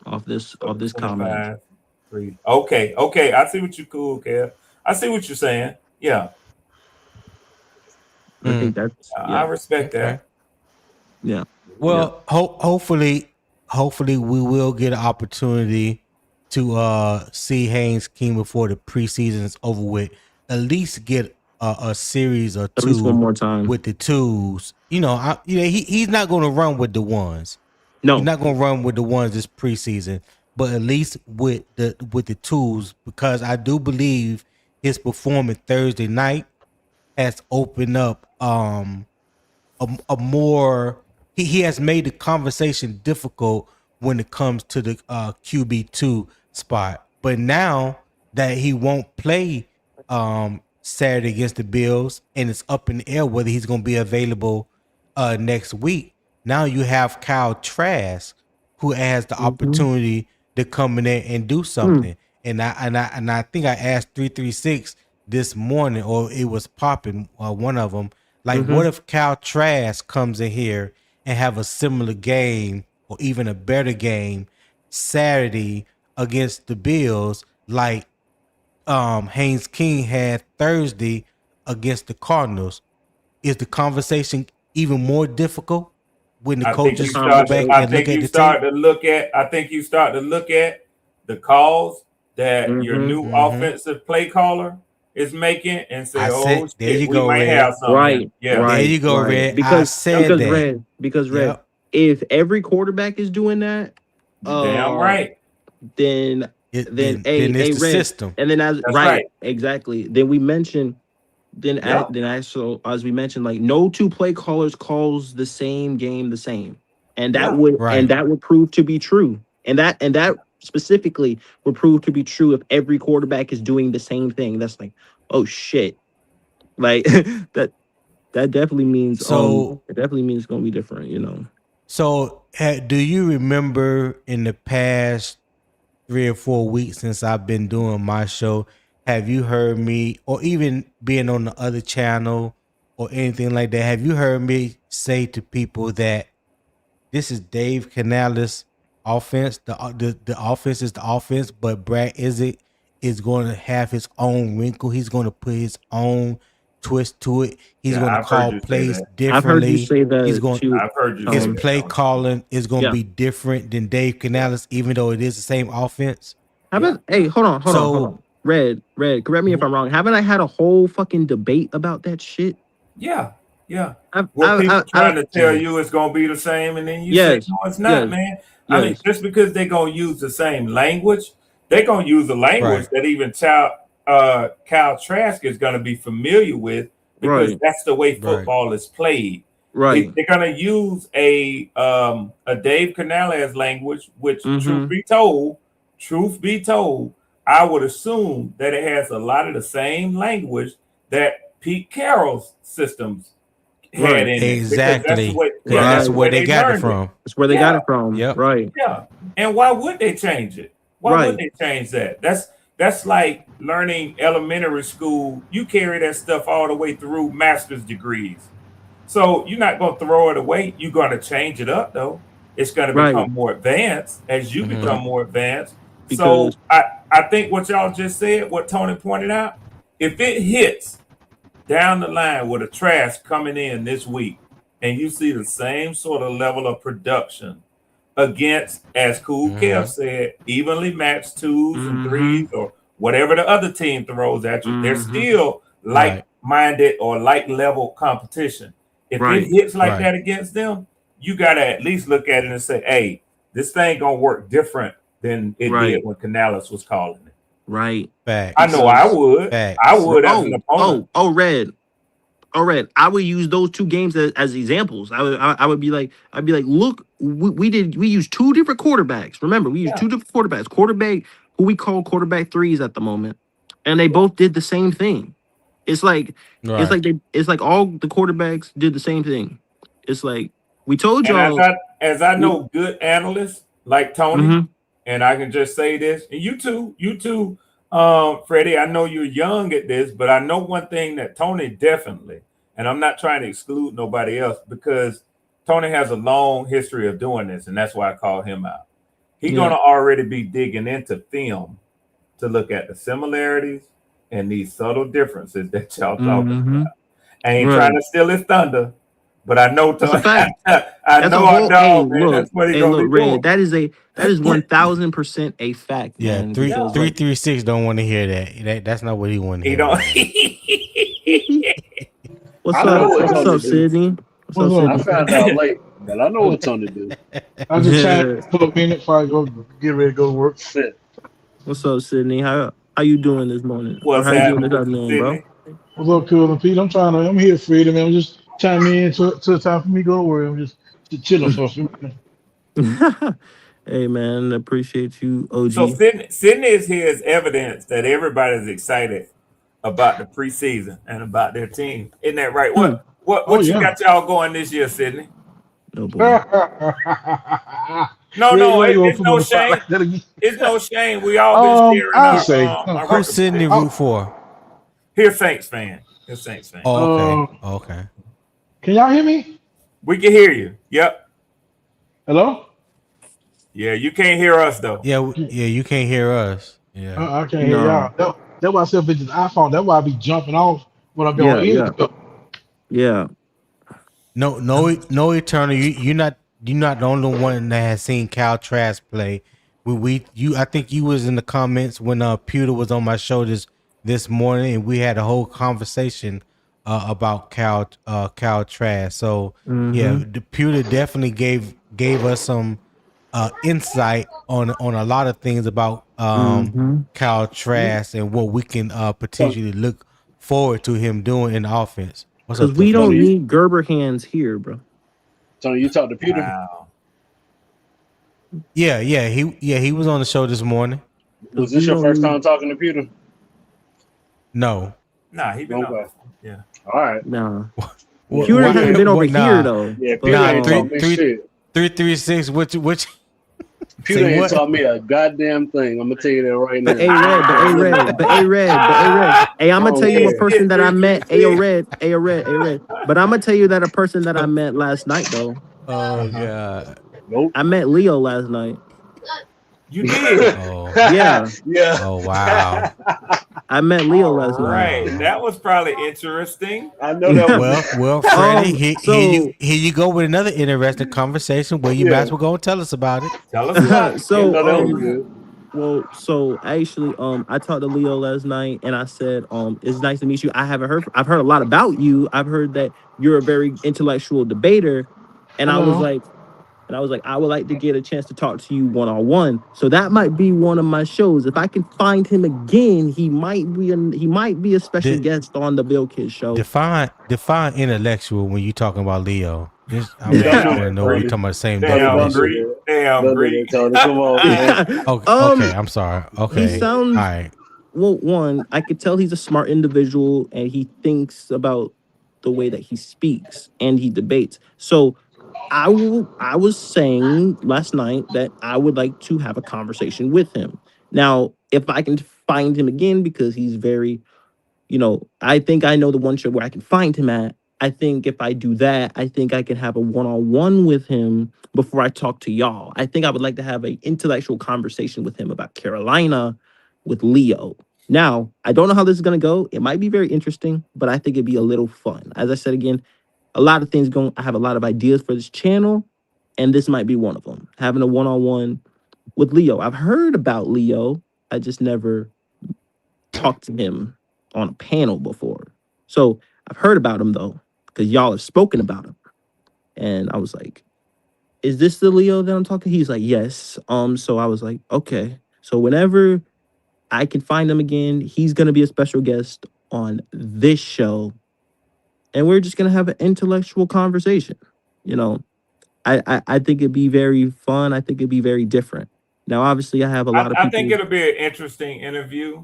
So off the this comment. 25, 3. Okay. I see what you cool, Kev. I see what you're saying. Yeah, I Mm. think that's I yeah, respect Okay. that. yeah, yeah. Well, hopefully we will get an opportunity to see Haynes King before the preseason is over with. At least get a series or At least one two more time. with the twos. He's not going to run with the ones. He's No. not going to run with the ones this preseason, but at least with the tools, because I do believe his performance Thursday night has opened up a more he has made the conversation difficult when it comes to the QB2 spot. But now that he won't play Saturday against the Bills and it's up in the air whether he's going to be available next week, now you have Kyle Trask who has the Mm-hmm. opportunity to come in there and do something. And I think I asked 336 this morning, or it was popping one of them. Like, Mm-hmm. what if Cal Trask comes in here and have a similar game or even a better game Saturday against the Bills, like Haynes King had Thursday against the Cardinals? Is the conversation even more difficult when the I think The you coaches go start. To, back conversation. I and look think at you the tape? start to look at. I think you start to look at the calls that your Mm-hmm. new Mm-hmm. offensive play caller is making, and say, I "Oh said, there shit, you we go, might Red. have something here." Right, Yeah, There you go, right. Red. I said that. Because Red, Yep. if every quarterback is doing that, you damn right. then Then it's a the Red, system. and then as That's right, right. exactly. Then we mentioned Yep. then also as we mentioned, like no two play callers calls the same game the same, and Yeah. Right. that would prove to be true, and that specifically would prove to be true if every quarterback is doing the same thing. That's like, oh shit, like that definitely means So it definitely means it's gonna be different, you know. Do you remember in the past 3 or 4 weeks since I've been doing my show, have you heard me, or even being on the other channel or anything like that, have you heard me say to people that this is Dave Canales' offense? The offense is the offense, but Brad is going to have his own wrinkle. He's going to put his own twist to it. He's Yeah, going to I've heard call you say plays that. I've heard you differently. say He's that going too. I've heard you his say Um, that. play Don't calling is going to yeah. be different than Dave you? Canales, even though it is the same offense. How Yeah. about hey, hold on. So Red, correct me if I'm wrong. Haven't I had a whole fucking debate about that shit? Yeah. Yeah. I, What people trying to tell Yeah. you is going to be the same, and then you say, yes, no, it's not, yes, man. I mean, yes, just because they're going to use the same language, they're going to use a language Right. that even Kyle Trask is going to be familiar with because right, that's the way Right. football is played. right. They're going to use a Dave Canales language, which Mm-hmm. truth be told, I would assume that it has a lot of the same language that Pete Carroll's systems had Right. in it because that's the Exactly. way. Because Yeah, that's that's Right. the where way they they got it learned it. from. That's where they got it from. Yep. Right. Yeah, and why would they change it? Why would Right. they change that? That's like learning elementary school. You carry that stuff all the way through master's degrees. So you're not going to throw it away. You're going to change it up, though. It's going to Right. become more advanced as you Mhm. become more advanced. Because So I think what y'all just said, what Tony pointed out, if it hits down the line with a Trask coming in this week, and you see the same sort of level of production against, as Cool Kev Mhm. said, evenly matched twos and mm-hmm. threes or whatever the other team throws at you, they're Mm-hmm. still Right. like-minded or like-level competition. If it Right. hits like Right. that against them, you got to at least look at it and say, hey, this thing going to work different than it Right. did when Canales was calling it. Right. Facts. I know I Because would. I Facts. would as an opponent. Red. Oh, Red. I would use those two games as examples. I would be like, look, we used two different quarterbacks. Remember, we used Yeah. two different quarterbacks. Quarterback who we call quarterback threes at the moment, and they both did the same thing. It's like Right. it's like all the quarterbacks did the same thing. It's like we told And y'all. as I know good analysts like Tony, Mm-hmm. and I can just say this, and you too, Freddie, I know you're young at this, but I know one thing that Tony definitely, and I'm not trying to exclude nobody else because Tony has a long history of doing this, and that's why I call him out. He's Yeah. gonna already be digging into film to look at the similarities and these subtle differences that y'all talking Mm-hmm. about. I ain't Right. trying to steal his thunder, but I know That's a fact. I That's know a our whole. dog, man. That's what he gonna be doing. Red. That is 1000% a fact, Yeah. man. Three Because three like, three six don't want to hear that. That's not what he want to He hear. don't. what's I know up? what What's Tony up, do. Sydney? What's up, What's I up? Sydney? found out late, but I know what Tony do. I just chatted for a minute before I go get ready to go to work. Shit. What's up, Sydney? How you doing this morning? Or What's how you doing happening this with you, afternoon, bro? Sydney? What's up, Cool and Pete? I'm here, Freedom, man. I'm just chiming in to the time for me to go to work. I'm just chilling for a few minutes. Hey, man, appreciate you, So OG. Sydney is here as evidence that everybody's excited about the preseason and about their team. Isn't that right? Hmm. Oh What you yeah. got y'all going this year, Sydney? Oh boy. No, Red, no, why you gonna it's put me on no the spot shame. like that again? It's no shame. We all been sharing I'll say, our Who's Sydney record. root for? Here's Saints fan. Here's Saints fan. Oh, okay. um, Okay. can y'all hear me? We can hear you. Yep. Hello? Yeah, you can't hear us though. Yeah. Yeah. You can't hear us. Yeah. I can't hear No. y'all. That's why I said if it's just iPhone. That's why I be jumping off when I be on Yeah. ear. Yeah. No, Eternal. You're not the only one that has seen Cal Trask play. I think you was in the comments when Pewter was on my show this morning, and we had a whole conversation about Cal Trask. So yeah, Mm-hmm. the Pewter definitely gave us some insight on a lot of things about Mm-hmm. Cal Trask and what we can potentially look forward to him doing in the offense. What's Because up, we Tuffy? don't Tony, need Gerber hands here, bro. Tony, you talk to Peter. Wow. Yeah, he was on the show this morning. Was We this your don't first need. time talking to Peter? No. Nah, he been on Okay. before. Yeah. All right. Nah. What, Pewter What- hasn't been over what- here nah. though. Yeah, But, Peter Nah, ain't taught me three- shit. 336. Which Peter say ain't what? taught me a goddamn thing. I'm gonna tell you that right now. But A Red. Hey, I'm gonna tell you a person that I met. A Red. But I'm gonna tell you that a person that I met last night though. Oh god. Nope. I met Leo last night. You did. Oh. Yeah. Yeah. Oh wow. I met Leo All last night. right. That was probably interesting. I know that was Well, Freddie, so- here you go with another interesting conversation where you Yeah. might as well go and tell us about it. Tell us about it. you know So that was good. Well, so actually, I talked to Leo last night, and I said, it's nice to meet you. I've heard a lot about you. I've heard that you're a very intellectual debater, and I was Hello. like, I would like to get a chance to talk to you one on one. So that might be one of my shows. If I can find him again, he might be a special De- guest on the Bill Kids show. define intellectual when you talking about Leo. Just I Don't do Damn want to that, know we Bree. Tony. talking about the same Tony, Damn don't definition. do Bree. that. Damn Don't do Bree. that, Tony. Come on, man. Okay, um, I'm sorry. he Okay, all sounds right. well. One, I could tell he's a smart individual, and he thinks about the way that he speaks and he debates. So I was saying last night that I would like to have a conversation with him. Now, if I can find him again, because he's very, I think I know the one show where I can find him at. I think if I do that, I think I can have a one-on-one with him before I talk to y'all. I think I would like to have an intellectual conversation with him about Carolina with Leo. Now, I don't know how this is going to go. It might be very interesting, but I think it'd be a little fun. As I said again, a lot of things going. I have a lot of ideas for this channel, and this might be one of them. Having a one-on-one with Leo. I've heard about Leo. I just never talked to him on a panel before. So I've heard about him though, because y'all have spoken about him. And I was like, is this the Leo that I'm talking? He's like, yes. So I was like, okay. So whenever I can find him again, he's gonna be a special guest on this show. And we're just gonna have an intellectual conversation. You know, I think it'd be very fun. I think it'd be very different. Now, obviously, I have a lot of I think people. it'll be an interesting interview.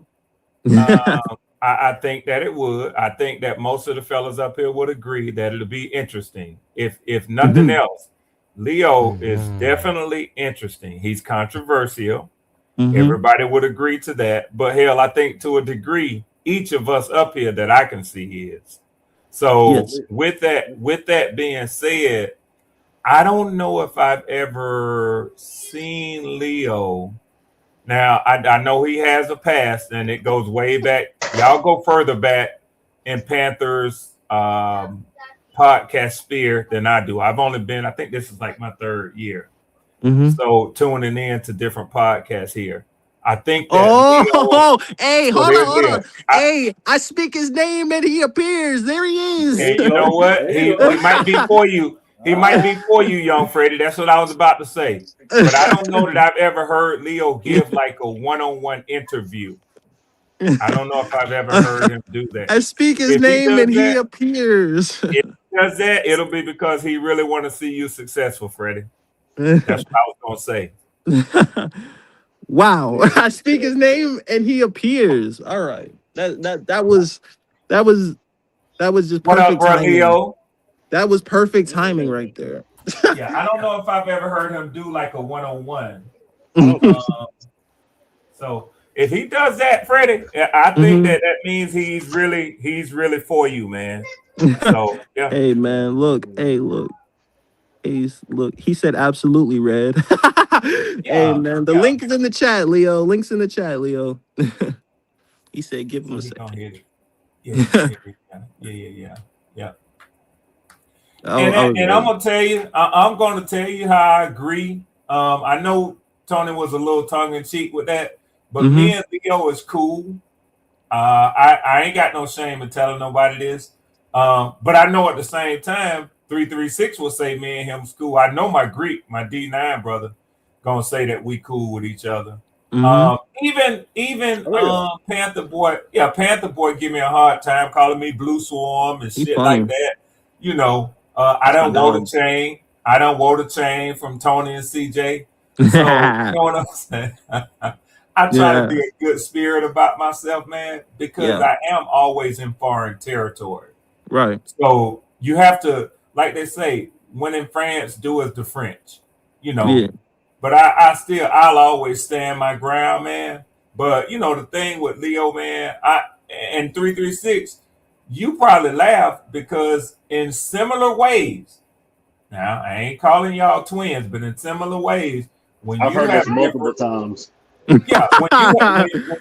I think that it would. I think that most of the fellas up here would agree that it'll be interesting. If nothing Mhm, else, Leo is Mhm. definitely interesting. He's controversial. mhm. Everybody would agree to that. But hell, I think to a degree, each of us up here that I can see is. So Yes. with that being said, I don't know if I've ever seen Leo. Now, I know he has a past, and it goes way back. Y'all go further back in Panthers podcast sphere than I do. I've only been, I think this is like my third year. Mhm. So tuning in to different podcasts here. I think that Leo, Oh, hey, so hold on, there's hold Leo. on. Hey, I speak his name and he appears. There he is. And There you you go. know what? There you He go. might be for you. He might be for you, young Freddie. That's what I was about to say. But I don't know that I've ever heard Leo give like a one-on-one interview. I don't know if I've ever heard him do that. I speak his If he name does and he that, appears. if he does that, it'll be because he really want to see you successful, Freddie. That's what I was gonna say. Wow. Man. I speak his name and he appears. All right. That was that was just What up, perfect bro, timing. Leo? That was perfect timing right there. Yeah, I don't know if I've ever heard him do like a one-on-one. I don't think so. So if he does that, Freddie, I think Mhm. that means he's really for you, man. So yeah, Hey man, look. Hey, look. Ace, look, he said absolutely red. Hey yeah, man, the yeah. link is in the chat, Leo. Links in the chat, Leo. He said, give him So a he gonna second. hit it. Yeah, yeah. And I was and I'm ready. gonna tell you, I'm gonna tell you how I agree. I know Tony was a little tongue in cheek with that, but Mm-hmm. me and Leo is cool. I ain't got no shame in telling nobody this. But I know at the same time, 336 will say me and him's cool. I know my Greek, my D9 brother, gonna say that we cool with each other. Mm-hmm. Even Oh, yeah. Panther Boy, yeah, Panther Boy give me a hard time calling me Blue Swarm and He shit like funny. that. You know, I That's my don't wore the dog. chain. I don't wore the chain from Tony and CJ. So you know what I'm saying? I try to be Yeah. a good spirit about myself, man, because Yeah. I am always in foreign territory. Right. So you have to, like they say, when in France, do as the French, you know. Yeah. But I'll always stand my ground, man. But you know, the thing with Leo, man, and 336, you probably laugh because in similar ways, now I ain't calling y'all twins, but in similar ways, when I've you heard have this multiple different times. yeah, when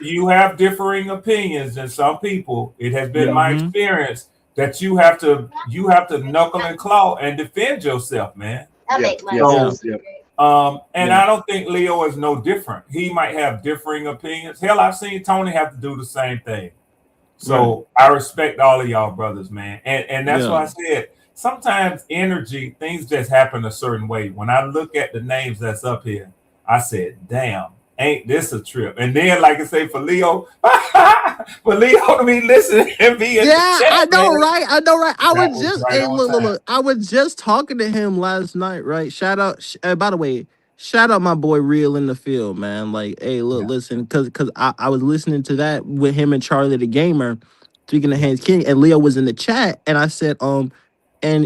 you have differing opinions than some people, it has been Yeah. my Mm-hmm. experience that you have to knuckle and claw and defend yourself, man. Yeah. Yeah. So Yes. Yeah. And I don't think Leo is no different. He might have differing opinions. Hell, I've seen Tony have to do the same thing. So I respect all of y'all brothers, man. And that's why I said sometimes energy, things just happen a certain way. When I look at the names that's up here, I said, damn, ain't this a trip? And then, like I say, for Leo, for Leo to be listening and be in the chat, I know, man, right? I know, right? I that was was just, right hey, on look. time. I was just talking to him last night, right? Shout out, by the way, shout out my boy Real in the field, man. Like, hey, look, Yeah, listen, because I was listening to that with him and Charlie the Gamer, speaking of yeah, Hands King, and Leo was in the chat, and I said, and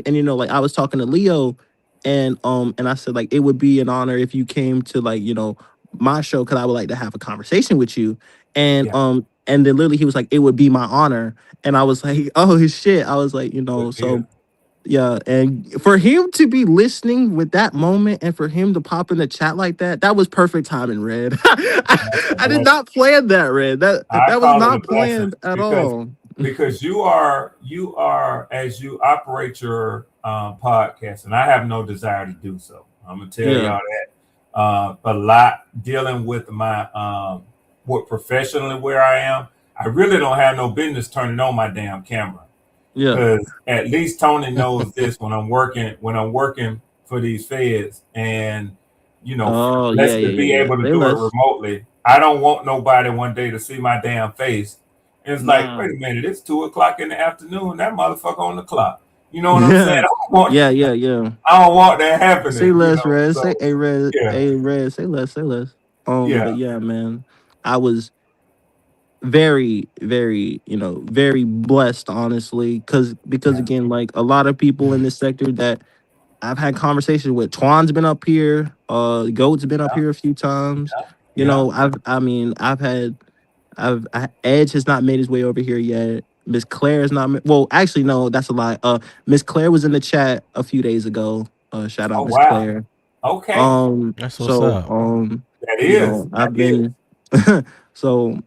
you know, like I was talking to Leo, and I said, like, it would be an honor if you came to, like, you know, my show, because I would like to have a conversation with you. yeah. And then literally he was like, it would be my honor. And I was like, oh shit. I was like, you know, Good deal. so yeah. And for him to be listening with that moment and for him to pop in the chat like that, that was perfect timing, Red. That's a I did blessing. not plan that, Red. I That was call it a not blessing planned at all. because you are as you operate your podcast, and I have no desire to do so. I'm gonna tell Yeah. y'all that a lot dealing with my what professionally where I am. I really don't have no business turning on my damn camera Yeah. because at least Tony knows this when I'm working for these feds, and Oh, let's yeah, yeah, to be yeah, yeah. able to Say do it less. remotely. I don't want nobody one day to see my damn face. And it's like, Nah. wait a minute, it's 2 o'clock in the afternoon. That motherfucker on the clock. You know what I'm saying? Yeah. Yeah, yeah, yeah. I don't want that Say happening. less, Red. Say, So hey, Red. yeah, Hey, Red. Say less. Say less. yeah, But yeah, man, I was very, very, you know, very blessed, honestly, because yeah, again, like a lot of people in this sector that I've had conversations with. Twan's been up here. Goat's been up yeah, here a few times. You yeah. know, Edge has not made his way over here yet. Miss Claire is not. Well, actually, no, that's a lie. Miss Claire was in the chat a few days ago. Shout out Oh Miss wow. Claire. Okay. That's what's So, up. That you is. know, That I've is. been, so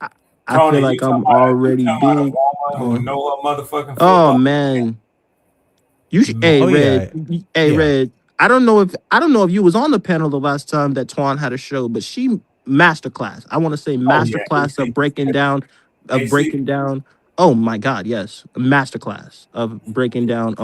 I, I feel Tony, you like talking I'm about you already talking about a big. woman who know her motherfucking Oh football? man, you should. Man, Hey, Oh Red. yeah, Hey, yeah. Red. I don't know if you was on the panel the last time that Twan had a show, but she masterclass. I want to say oh yeah, masterclass of breaking AC, down, of AC. breaking down. Oh my God, yes, a masterclass of breaking down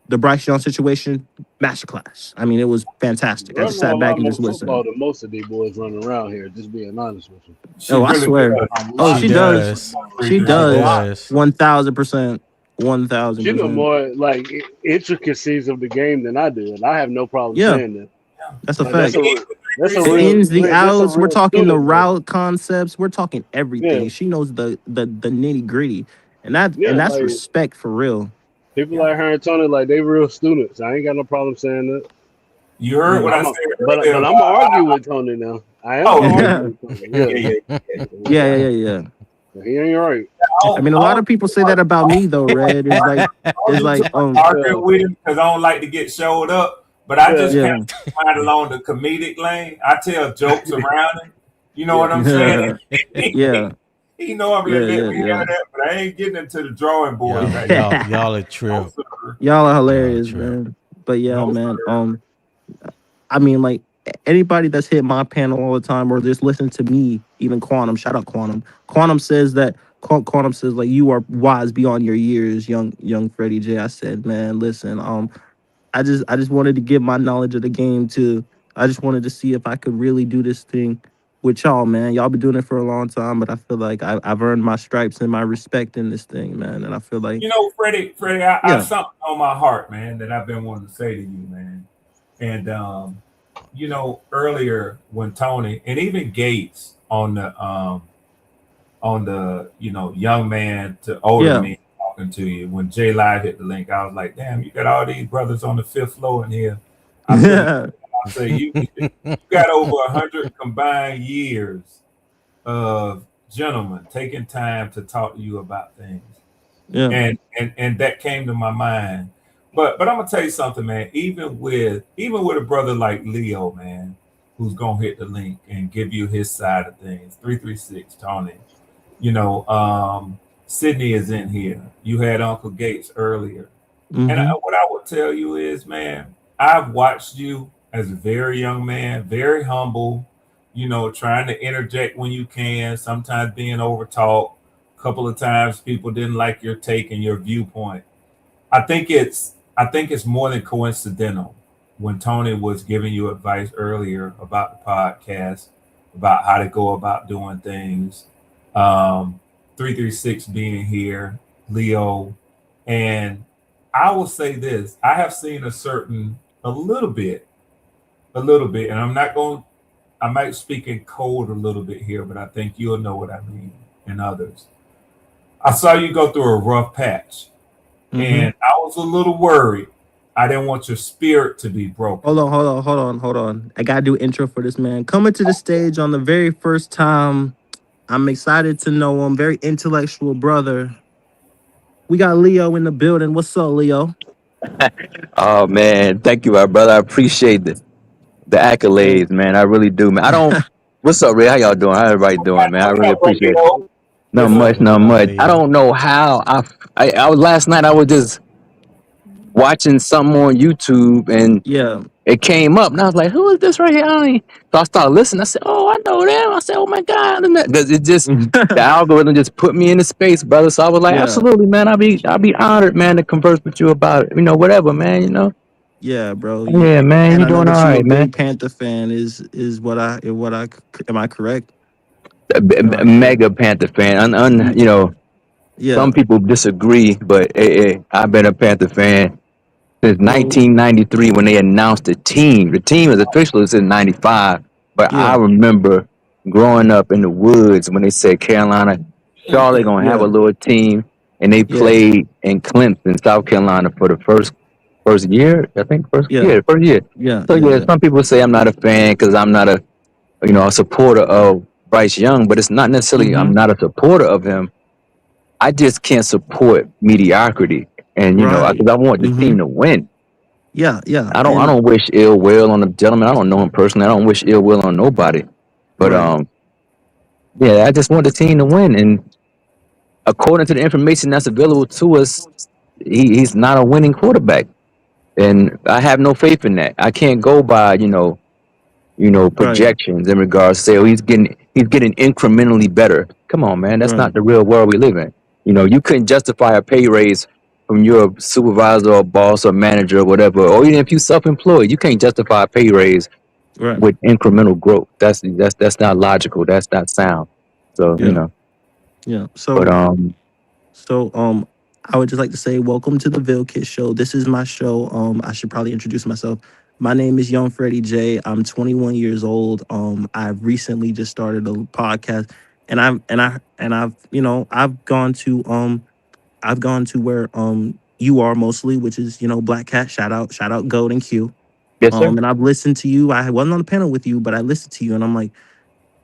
the Bryce Young situation. Masterclass. I mean, it was fantastic. I Bro just know a sat back lot and more just listened. football than most of these boys running around here. Just being honest with you. She Oh, I really swear. does. A Oh, She lot she more. does. does. She She A does. lot. does. 1,000%. one thousand She know percent. more like intricacies of the game than I do, and I have no problem Yeah, saying that. that's a Like that's fact. a She that's a The real 336. ins, the that's a outs. We're real talking the student though. route concepts. We're talking Yeah, everything. She knows the nitty gritty, and yeah. that's Like respect for real. people Yeah. like her and Tony, like they real students. I ain't got no problem saying that. You heard Yeah, what But I I'm a, said earlier but about I'm gonna argue with Tony now. I am oh gonna yeah, argue yeah, with Tony. Yeah, yeah, yeah, yeah. yeah, Yeah. yeah, yeah. he ain't right. I mean, a I lot of don't people say that about me though. Red is like, do is too like, much arguing Yeah, with him because I don't like to get showed up. But I yeah, just kind yeah, of find along the comedic lane. I tell jokes around him. You know yeah. what I'm saying? yeah, He normally yeah, let yeah, me yeah. have that, but I ain't getting into the drawing board y'all, right now. y'all, y'all a No trip. sir, Y'all are Y'all a hilarious, trip. man. But yeah, no man. sir. I mean, like anybody that's hit my panel all the time or just listen to me, even Quantum, shout out Quantum. Quantum says that Quantum says like you are wise beyond your years, young Freddie J. I said, man, listen, I just wanted to give my knowledge of the game to. I just wanted to see if I could really do this thing with y'all, man. Y'all been doing it for a long time, but I feel like I've earned my stripes and my respect in this thing, man. And I feel like, You know, Freddie, I yeah, something on my heart, man, that I've been wanting to say to you, man. And earlier when Tony and even Gates on the young man to older yeah, men talking to you when J Live hit the link, I was like, damn, you got all these brothers on the fifth floor in here. I put it. yeah, I say you got over 100 combined years of gentlemen taking time to talk to you about things, yeah, and that came to my mind. But I'm gonna tell you something, man. Even with a brother like Leo, man, who's gonna hit the link and give you his side of things. 336 Tony. You know, Sydney is in here. You had Uncle Gates earlier. And mm-hmm, what I would tell you is, man, I've watched you as a very young man, very humble, trying to interject when you can, sometimes being overtalked. A couple of times people didn't like your take and your viewpoint. I think it's more than coincidental when Tony was giving you advice earlier about the podcast, about how to go about doing things. Um, 336 being here, Leo, and I will say this: I have seen a little bit, and I'm not going. I might speak in code a little bit here, but I think you'll know what I mean, and others. I saw you go through a rough patch, Mm-hmm. and I was a little worried. I didn't want your spirit to be broken. Hold on. I gotta do intro for this man. Coming to the stage on the very first time. I'm excited to know him. Very intellectual brother. We got Leo in the building. What's up, Leo? Oh man, thank you, my brother. I appreciate the Hey. accolades, man. I really do, man. I don't. What's up, Ray? How y'all doing? How everybody doing, man? I really appreciate it. Not What's much, up? What's not up, much. I Leo? don't know how. I was last night. I was just watching something on YouTube, and Yeah. it came up, and I was like, "Who is this right here?" So I started listening. I said, "Oh, I know them." I said, "Oh my god," because it just the algorithm just put me in the space, brother. So I was like, Yeah. "Absolutely, man. I'll be honored, man, to converse with you about whatever, man. Yeah, bro. Yeah, man. And You I know doing all that you a right, man." big Panther fan. Is what I am I correct? Am I correct? Mega Panther fan. Y- Yeah. Some people disagree, but I've been a Panther fan since So 1993 when they announced the team. The team is official since '95, but I yeah. remember growing up in the woods when they said Carolina, Charlotte gonna have a Yeah. little team, and they Yeah. played in Clemson, South Carolina for the first year. I think Yeah. first year. Yeah. So Yeah. yeah, Yeah. some people say I'm not a fan because I'm not a supporter of Bryce Young, but it's not necessarily Mm-hmm. I'm not a supporter of him. I just can't support mediocrity, and Right. because I want the Mm-hmm. team to win. Yeah. Yeah. I And don't wish ill will on the gentleman. I don't know him personally. I don't wish ill will on nobody. But right. yeah, I just want the team to win. And according to the information that's available to us, he's not a winning quarterback, and I have no faith in that. I can't go by Right. projections in regards to say, oh, he's getting incrementally better. Come on, man, that's Right. not the real world we live in. You couldn't justify a pay raise from your supervisor or boss or manager or whatever, or even if you self-employed, you can't justify a pay raise Right. with incremental growth. That's not logical. That's not sound. So Yeah. Yeah. but So I would just like to say welcome to the Ville Kid Show. This is my show. I should probably introduce myself. My name is Young Freddie J. I'm 21 years old. I've recently just started a podcast, and I've gone to where you are mostly, which is Black Cat. Shout out Gold and Q. yes, sir. And I've listened to you. I wasn't on the panel with you, but I listened to you, and I'm like,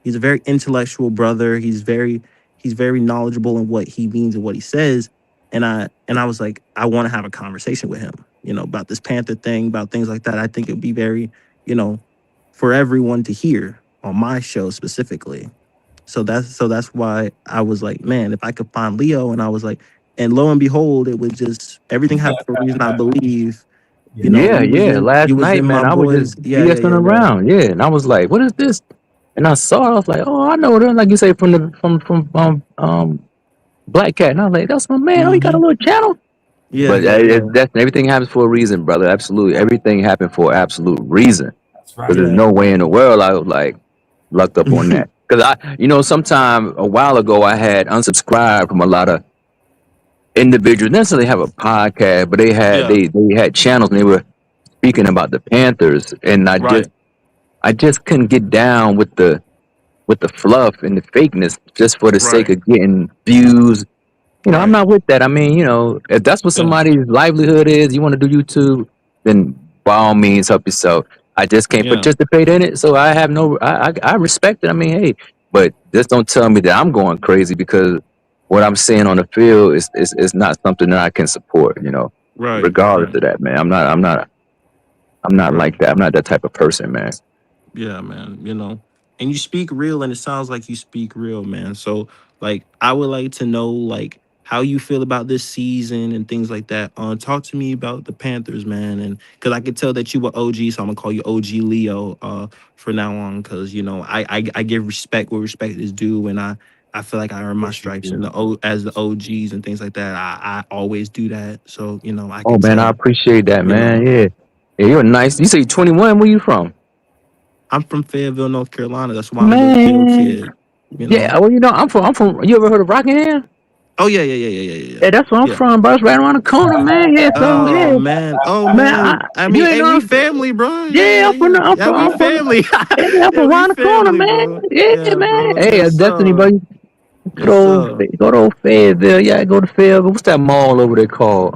he's a very intellectual brother. He's very knowledgeable in what he means and what he says. And I was like, I want to have a conversation with him, about this Panther thing, about things like that. I think it'd be very, you know, for everyone to hear on my show specifically. So that's why I was like, man, if I could find Leo, and I was like, and lo and behold, it was just everything happened for a reason. I believe, Yeah. Yeah, you was yeah. in Last you was night, in my man, I was just boys. Yeah, yeah, BSing yeah, yeah. around. Yeah, and I was like, "What is this?" And I saw it. I was like, "Oh, I know them." Like you say, from Black Cat, and I was like, "That's my man. Oh, he got a Mm-hmm. little channel." Yeah, But yeah, yeah, that's everything happens for a reason, brother. Absolutely, everything happened for absolute reason. That's Because right. there's yeah. no way in the world I was like lucked up on that. Because sometime a while ago, I had unsubscribed from a lot of individuals. Not necessarily have a podcast, but they had Yeah. they had channels and they were speaking about the Panthers, and Right. I just couldn't get down with the fluff and the fakeness just for the sake Right. of getting views. I'm Right. not with that. I mean, if that's what Yeah. somebody's livelihood is, you want to do YouTube, then by all means help yourself. I just can't Yeah. participate in it, so I have no. I respect it. I mean, hey, but just don't tell me that I'm going crazy because what I'm seeing on the field is not something that I can support. Right. Regardless Right. of that, man. I'm not Right. like that. I'm not that type of person, man. Yeah, man. And you speak real, and it sounds like you speak real, man. So, like, I would like to know, like, how you feel about this season and things like that. Talk to me about the Panthers, man, and because I could tell that you were OG, so I'm gonna call you OG Leo for now on, because I give respect where respect is due, and I feel like I earn my Yes, you stripes in do. the as the OGs and things like that. I always do that, so I Oh could man, I tell. appreciate that, You man. know, Yeah, yeah, you're nice. You say you're 21. Where you from? I'm from Fayetteville, North Carolina. That's why I'm the Bill Man, kid. You know. yeah. Well, I'm from. You ever heard of Rockingham? Oh yeah, yeah, yeah, yeah, yeah, yeah, yeah. Yeah, that's where I'm Yeah. from, bro. It's right around the corner, man. Yeah, so Oh yeah, man, oh man. man. I You mean, ain't hey, know. we family, bro. Yeah, Yeah, yeah, yeah. We I'm from, family. yeah, I'm Yeah, from we around the corner, family, man. bro. Yeah, Yeah, man. bro. Hey, Yes, Destiny, sir. buddy. Yes, sir. Go to old Fayetteville. Yeah, go to Fayetteville. What's that mall over there called?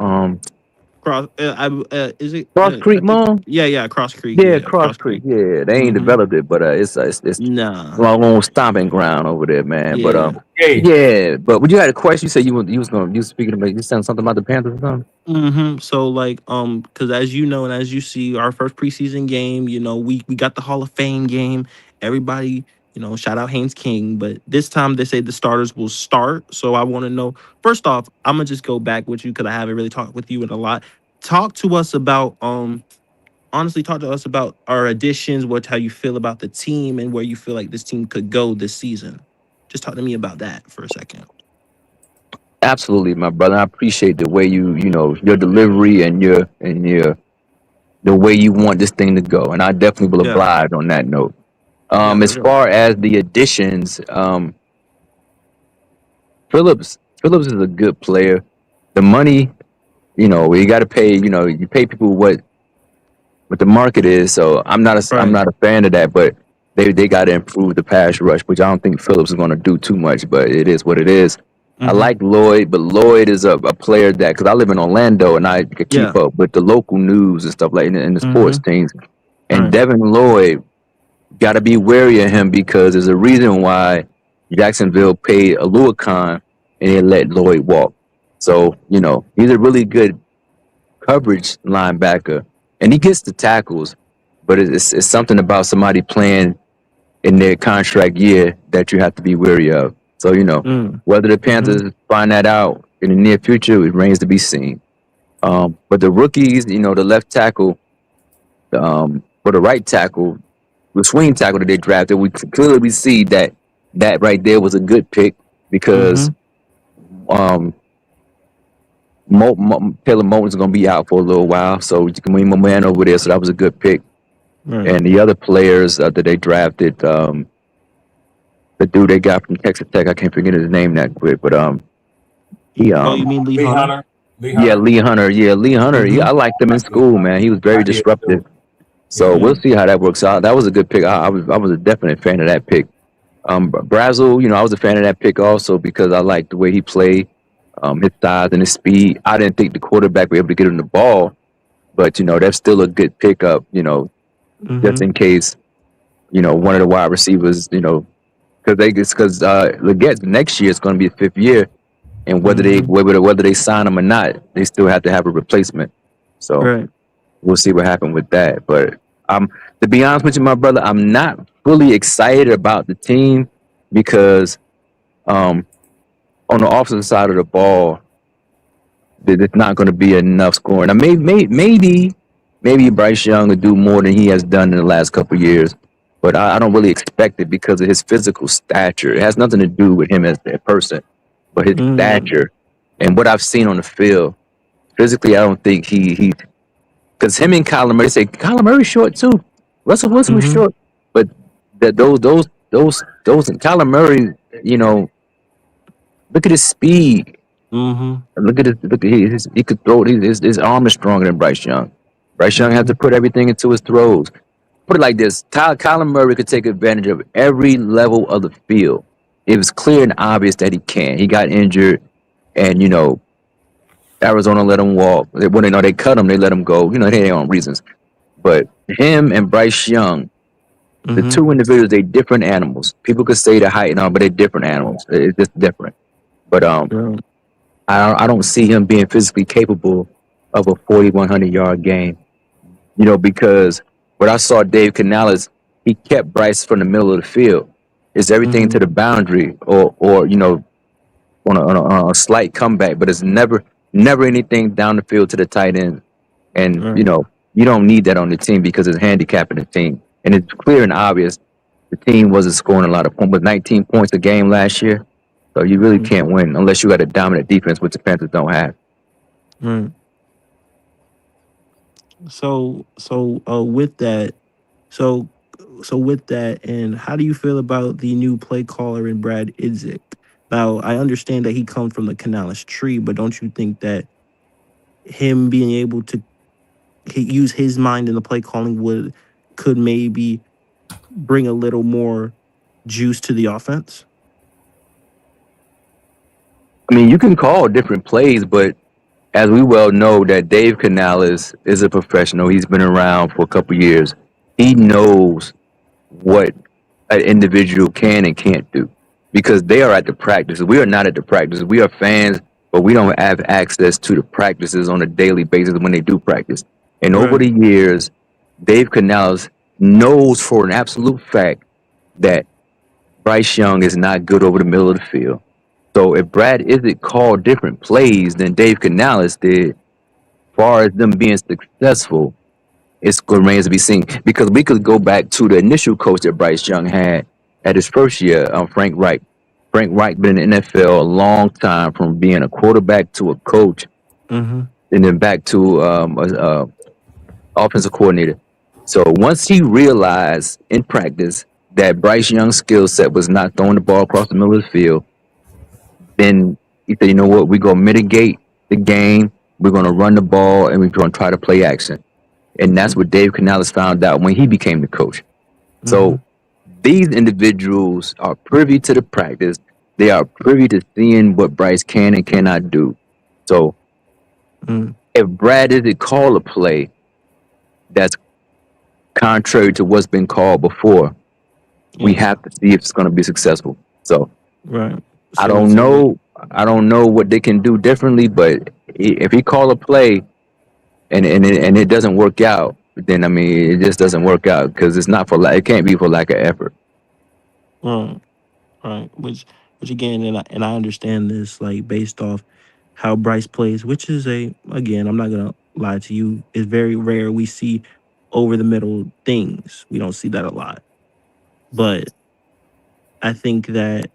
Cross. Is it? Cross I Creek think. Mall. Yeah, yeah. Cross Creek. Yeah, Yeah, Cross Cross Creek. Creek. Yeah, they ain't Mm-hmm. developed it, but it's Nah. my own stomping ground over there, man. But Yeah. Hey, yeah. But when you had a question, you said you was speaking about you saying something about the Panthers or something. So like because as you know and as you see, our first preseason game, we got the Hall of Fame game. Everybody, shout out Haynes King, but this time they say the starters will start. So I want to know, first off, I'm gonna just go back with you because I haven't really talked with you in a lot. Talk to us about honestly talk to us about our additions, how you feel about the team and where you feel like this team could go this season. Just talk to me about that for a second. Absolutely, my brother. I appreciate the way your delivery and your the way you want this thing to go, and I definitely will Yeah, oblige on that note. yeah, for As sure. far as the additions, Phillips is a good player. The money, you got to pay. You pay people what the market is. So I'm Right. not a fan of that. But they got to improve the pass rush, which I don't think Phillips is going to do too much. But it is what it is. I Mm-hmm. like Lloyd, but Lloyd is a player that because I live in Orlando and I could keep Yeah. up with the local news and stuff like in the sports Mm-hmm. teams. And Right. Devin Lloyd got to be wary of him because there's a reason why Jacksonville paid Aluakon and they let Lloyd walk. So he's a really good coverage linebacker, and he gets the tackles, but it's something about somebody playing in their contract year that you have to be wary of. So Mm. whether the Mm-hmm. Panthers find that out in the near future, it remains to be seen. But the rookies, the left tackle, or the right tackle, the swing tackle that they drafted, we clearly see that right there was a good pick because Mm-hmm. um, Taylor Moton's going to be out for a little while, so you can bring my man over there. So that was a good pick. Right. And the other players that they drafted, the dude they got from Texas Tech, I can't forget his name that quick, but he Oh, you mean Lee Lee Hunter? Hunter. Lee yeah, Hunter. Lee Hunter, Mm-hmm. I liked him in school, man. He was I very did disruptive. too. So Yeah. we'll see how that works out. That was a good pick. I was a definite fan of that pick. Brazel, I was a fan of that pick also because I liked the way he played, his size and his speed. I didn't think the quarterback would be able to get him the ball, but that's still a good pickup. Just Mm-hmm. in case one of the wide receivers, because Leggett next year is going to be a fifth year, and Mm-hmm. whether they sign him or not, they still have to have a replacement. So Right. we'll see what happens with that. But to be honest with you, my brother, I'm not fully excited about the team because um, on the offensive side of the ball, there's not going to be enough scoring. Now, maybe Bryce Young will do more than he has done in the last couple of years, but I don't really expect it because of his physical stature. It has nothing to do with him as a person, but his Mm. stature and what I've seen on the field. Physically, I don't think he because him and Kyler Murray say Kyler Murray's short too. Russell Wilson was Mm-hmm. short, but that those and Kyler Murray, you know, look at his speed. Mm-hmm. Look at he could throw. His arm is stronger than Bryce Young. Bryce Young has Mm-hmm. to put everything into his throws. Put it like this: Kyler Murray could take advantage of every level of the field. It was clear and obvious that he can. He got injured, and Arizona let him walk. When they know they cut him, they let him go. They had their own reasons. But him and Bryce Young, the Mm-hmm. two individuals, they different animals. People could say they're height and all, but they're different animals. It's just different. But Yeah. I don't see him being physically capable of a 4,100-yard game. Because what I saw Dave Canales, he kept Bryce from the middle of the field. Is everything Mm-hmm. to the boundary, or on a slight comeback, but it's never anything down the field to the tight end. And Right. you don't need that on the team because it's handicapping the team. And it's clear and obvious the team wasn't scoring a lot of points with 19 points a game last year. So you really can't win unless you got a dominant defense, which the Panthers don't have. Right. So with that, so with that, and how do you feel about the new play caller in Brad Idzik? Now, I understand that he comes from the Canales tree, but don't you think that him being able to use his mind in the play calling could maybe bring a little more juice to the offense? I mean, you can call different plays, but as we well know, that Dave Canales is a professional. He's been around for a couple years. He knows what an individual can and can't do because they are at the practices. We are not at the practices. We are fans, but we don't have access to the practices on a daily basis when they do practice. And over Right. the years, Dave Canales knows for an absolute fact that Bryce Young is not good over the middle of the field. So if Brad Idzik called different plays than Dave Canales did, as far as them being successful, it remains to be seen. Because we could go back to the initial coach that Bryce Young had at his first year, Frank Reich. Frank Reich been in the NFL a long time, from being a quarterback to a coach, Mm-hmm. and then back to a offensive coordinator. So once he realized in practice that Bryce Young's skill set was not throwing the ball across the middle of the field, then he said, you know what, we're going to mitigate the game. We're going to run the ball, and we're going to try to play action. And that's what Dave Canales found out when he became the coach. So these individuals are privy to the practice. They are privy to seeing what Bryce can and cannot do. So if Brad didn't call a play that's contrary to what's been called before, we have to see if it's going to be successful. So Right. I So don't know. I don't know what they can do differently, but if he call a play and it doesn't work out, then I mean it just doesn't work out because it's not for it can't be for lack of effort. Right. Right. Which again, and I understand this like based off how Bryce plays, which is again, I'm not gonna lie to you, it's very rare we see over the middle things. We don't see that a lot. But I think that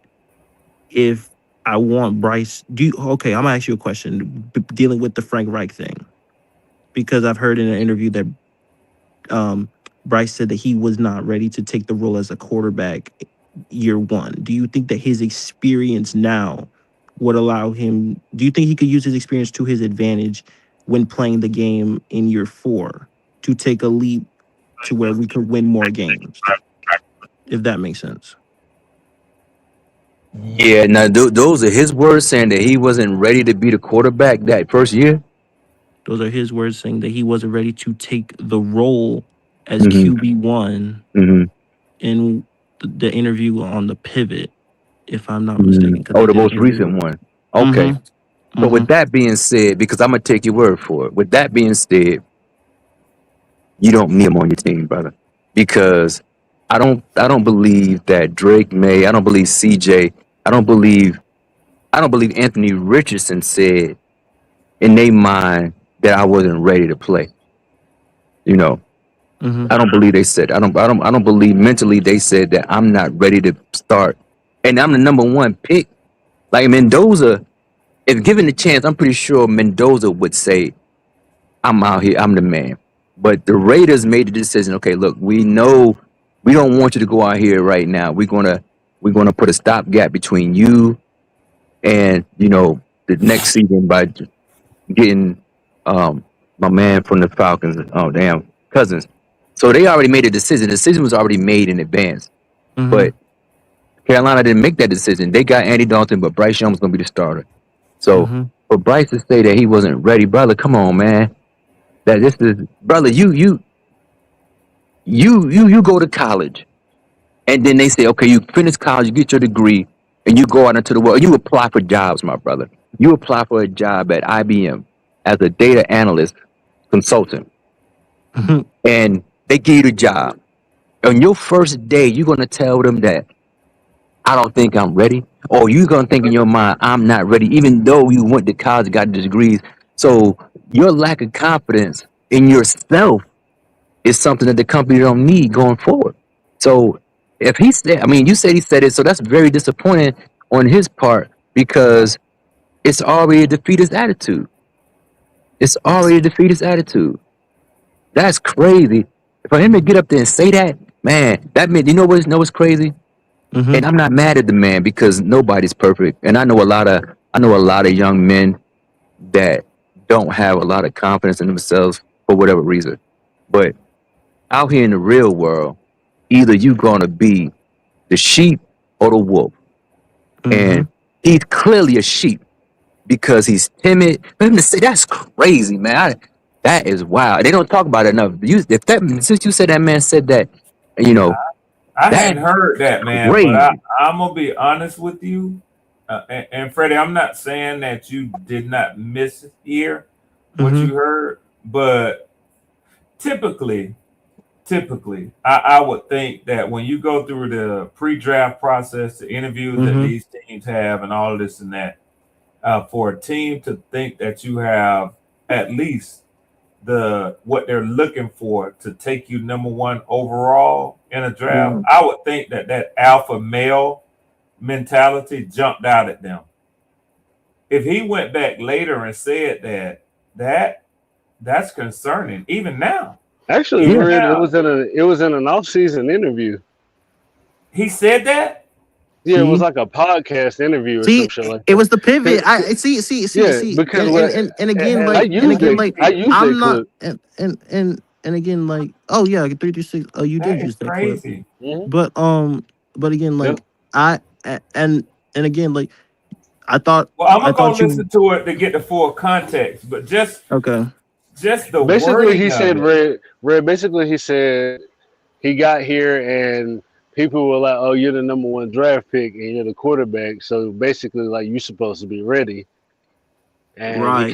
if I want Bryce, okay, I'm gonna ask you a question dealing with the Frank Reich thing. Because I've heard in an interview that Bryce said that he was not ready to take the role as a quarterback year one. Do you think that his experience now would allow him? Do you think he could use his experience to his advantage when playing the game in year 4 to take a leap to where we could win more games? If that makes sense. Yeah, now those are his words saying that he wasn't ready to be the quarterback that first year. Those are his words saying that he wasn't ready to take the role as Mm-hmm. QB1 Mm-hmm. in the interview on the pivot, if I'm not Mm-hmm. mistaken. Oh, the most recent one. Okay. Mm-hmm. So with that being said, because I'm gonna take your word for it. With that being said, you don't need him on your team, brother, because I don't believe that Drake May. I don't believe CJ. I don't believe Anthony Richardson said in their mind that I wasn't ready to play. You know, Mm-hmm. I don't believe they said. I don't believe mentally they said that I'm not ready to start, and I'm the number one pick. Like Mendoza, if given the chance, I'm pretty sure Mendoza would say, I'm out here, I'm the man. But the Raiders made the decision, okay, look, we know we don't want you to go out here right now. We're gonna put a stopgap between you and the next season by getting my man from the Falcons, oh damn, Cousins. So they already made a decision. The decision was already made in advance. Mm-hmm. But Carolina didn't make that decision. They got Andy Dalton, but Bryce Young was gonna be the starter. So Mm-hmm. for Bryce to say that he wasn't ready, brother, come on, man. That this is brother, you go to college, and then they say, okay, you finish college, you get your degree, and you go out into the world. You apply for jobs, my brother. You apply for a job at IBM as a data analyst consultant, Mm-hmm. and they give you the job. On your first day, you're gonna tell them that I don't think I'm ready. or you're gonna think in your mind, I'm not ready, even though you went to college, got the degrees. So your lack of confidence in yourself is something that the company don't need going forward. So if he said, I mean, you said he said it, so that's very disappointing on his part because it's already a defeatist attitude. It's already a defeatist attitude. That's crazy. For him to get up there and say that, man, that meant, what's crazy? Mm-hmm. And I'm not mad at the man because nobody's perfect. And I know a lot of young men that don't have a lot of confidence in themselves for whatever reason. But out here in the real world, either you gonna be the sheep or the wolf. Mm-hmm. And he's clearly a sheep because he's timid. For him to say that's crazy, man. That is wild. They don't talk about it enough. Since you said that man said that, you know, I that's hadn't heard that, man, but crazy. I'm gonna be honest with you, and Freddie, I'm not saying that you did not mishear what Mm-hmm. you heard, but typically, I would think that when you go through the pre-draft process, the interviews that Mm-hmm. these teams have, and all of this and that, for a team to think that you have at least the what they're looking for to take you number one overall in a draft, I would think that alpha male mentality jumped out at them. If he went back later and said that's concerning, even now. Actually, Even Yeah. Red, now, it was in an off season interview. he said that. Yeah, it was See, like a podcast interview or some see, shit like it that. was the pivot. 'Cause- See, because and what and again, I like, used I used that I'm not, clip. and again, like, oh yeah, 336. Oh, you did That is use that clip, crazy. Hmm. but but again, Yep. like, I and again, like, I thought, Well, I'm I gonna go thought you listen to it to get the full context, but okay. just the Basically, he wording of said it. Red. Basically, he said he got here and people were like, "Oh, you're the number one draft pick and you're the quarterback." So basically, like you're supposed to be ready. And Right.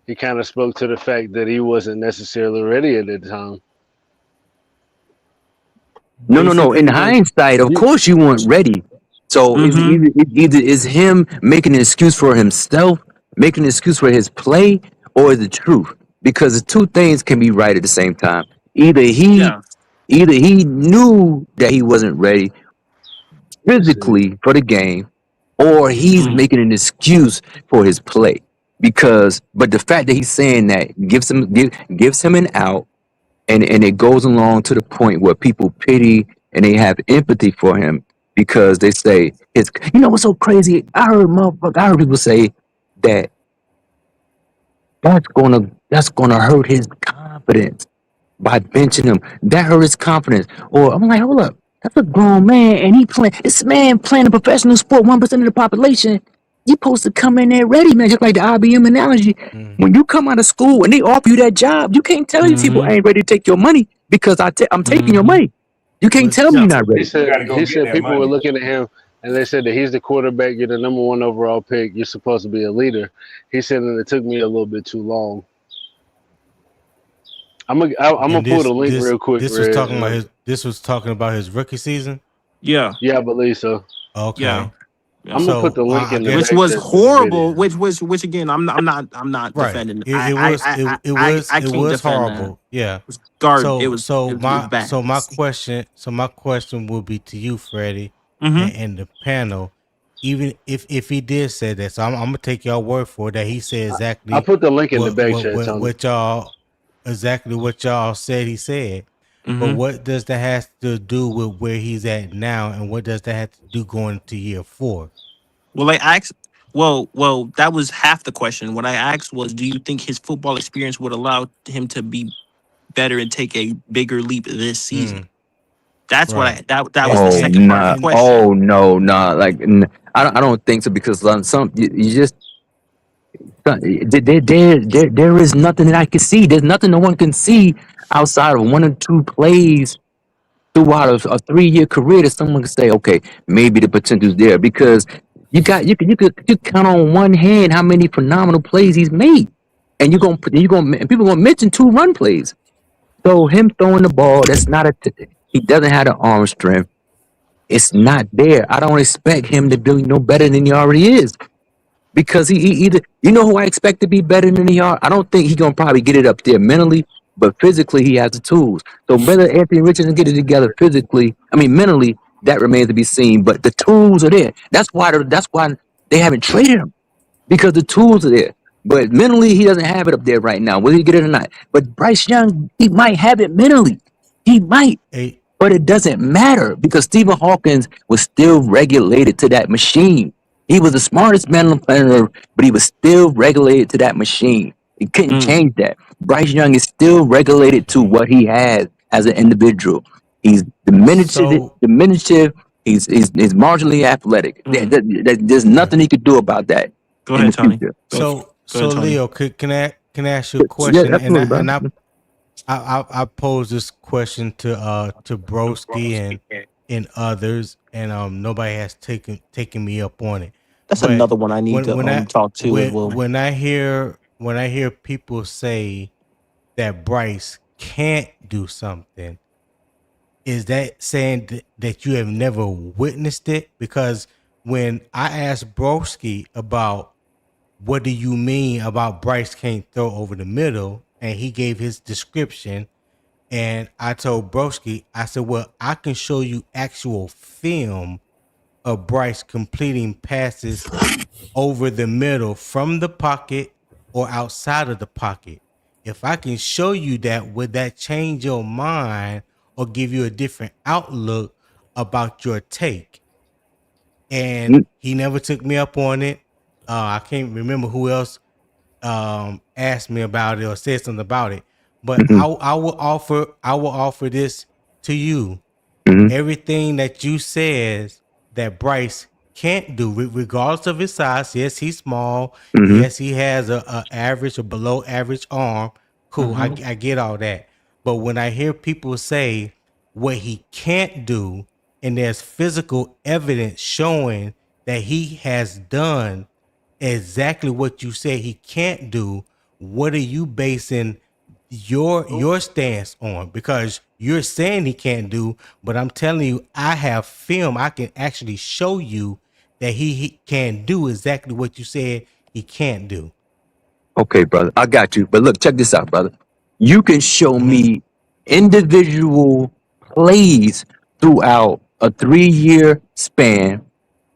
he kind of spoke to the fact that he wasn't necessarily ready at the time. No. In Basically, like, hindsight, of You, course you weren't ready. So mm-hmm. it's either is him making an excuse for himself, making an excuse for his play, or the truth. Because the two things can be right at the same time. Either he Yeah. either he knew that he wasn't ready let's see. physically for the game, or he's Mm. making an excuse for his play. But the fact that he's saying that gives him an out, and it goes along to the point where people pity and they have empathy for him because they say it's, what's so crazy. I heard people say that that's gonna hurt his confidence by benching him. That hurt his confidence. Or I'm like, hold up, that's a grown man, and this man playing a professional sport, 1% of the population. You supposed to come in there ready, man. Just like the IBM analogy. Mm. When you come out of school and they offer you that job, you can't tell these people Mm-hmm. I ain't ready to take your money because I'm taking your Mm-hmm. money. You can't But tell me Yeah. you're not ready. You got to go He get said that people were money. looking at him and they said that he's the quarterback. You're the number one overall pick. You're supposed to be a leader. He said that it took me a little bit too long. I'm gonna and pull the this link this real quick, this was Red. talking about his rookie season. Yeah. Yeah, I believe so. Yeah. Okay. Yeah. I'm gonna put So the link I in the Which guess back was chat to the horrible. video. Which again, I'm not right. defending. It was I it can't was defend that. horrible. Yeah. It was garbage. It was bad. So my question will be to you, Freddie, Mm-hmm. and the panel. Even if he did say that, so I'm gonna take your word for it that he said I exactly put the link in the what back what chat, what, Tony. what y'all said he said. But Mm-hmm. what does that have to do with where he's at now, and what does that have to do going to year 4? Well, I asked. Well, that was half the question. What I asked was, do you think his football experience would allow him to be better and take a bigger leap this season? Mm, That's what right. that was And the Oh and second part of the nah. and question. Oh no, nah. Like I don't think so because you just there is nothing that I can see. There's nothing no one can see outside of one or two plays throughout a 3-year career that someone can say, okay, maybe the potential's there because you count on one hand how many phenomenal plays he's made, and and people gonna mention 2 run plays. So him throwing the ball, that's not he doesn't have the arm strength. It's not there. I don't expect him to be no better than he already is. Because he either, you know who I expect to be better than he are? I don't think he's gonna probably get it up there mentally, but physically he has the tools. So whether Anthony Richardson get it together physically, I mean mentally, that remains to be seen. But the tools are there. That's why they haven't traded him, because the tools are there. But mentally, he doesn't have it up there right now, whether he get it or not. But Bryce Young, he might have it mentally. He might. Hey, But it doesn't matter because Stephen Hawkins was still regulated to that machine. He was the smartest man on the planet Earth, but he was still regulated to that machine. He couldn't Mm, change that. Bryce Young is still regulated to what he has as an individual. He's so diminutive. He's marginally athletic. mm. There's nothing he could do about that Go in ahead, the Tony. future. Go ahead, Tony. Leo, can I ask you a Yeah, question? And absolutely, I bro. and I pose this question to Broski and others, and nobody has taken me up on it. That's But another one I need when to when I talk to as when well. when I hear people say that Bryce can't do something, is that saying that you have never witnessed it? Because when I asked Broski about what do you mean about Bryce can't throw over the middle, and he gave his description, and I told Broski, I said, well, I can show you actual film of Bryce completing passes over the middle from the pocket or outside of the pocket. If I can show you that, would that change your mind or give you a different outlook about your take? And he never took me up on it. I can't remember who else asked me about it or said something about it. But Mm-hmm, I will offer this to you. hmm Everything that you says that Bryce can't do, regardless of his size. Yes, he's small. hmm Yes, he has a average or below average arm. Cool, I Mm-hmm. get all that. But when I hear people say what he can't do, and there's physical evidence showing that he has done exactly what you say he can't do, what are you basing your stance on? Because you're saying he can't do, but I'm telling you, I have film. I can actually show you that he can do exactly what you said he can't do. Okay, brother, I got you. But look, check this out, brother. You can show Hmm. me individual plays throughout a 3-year span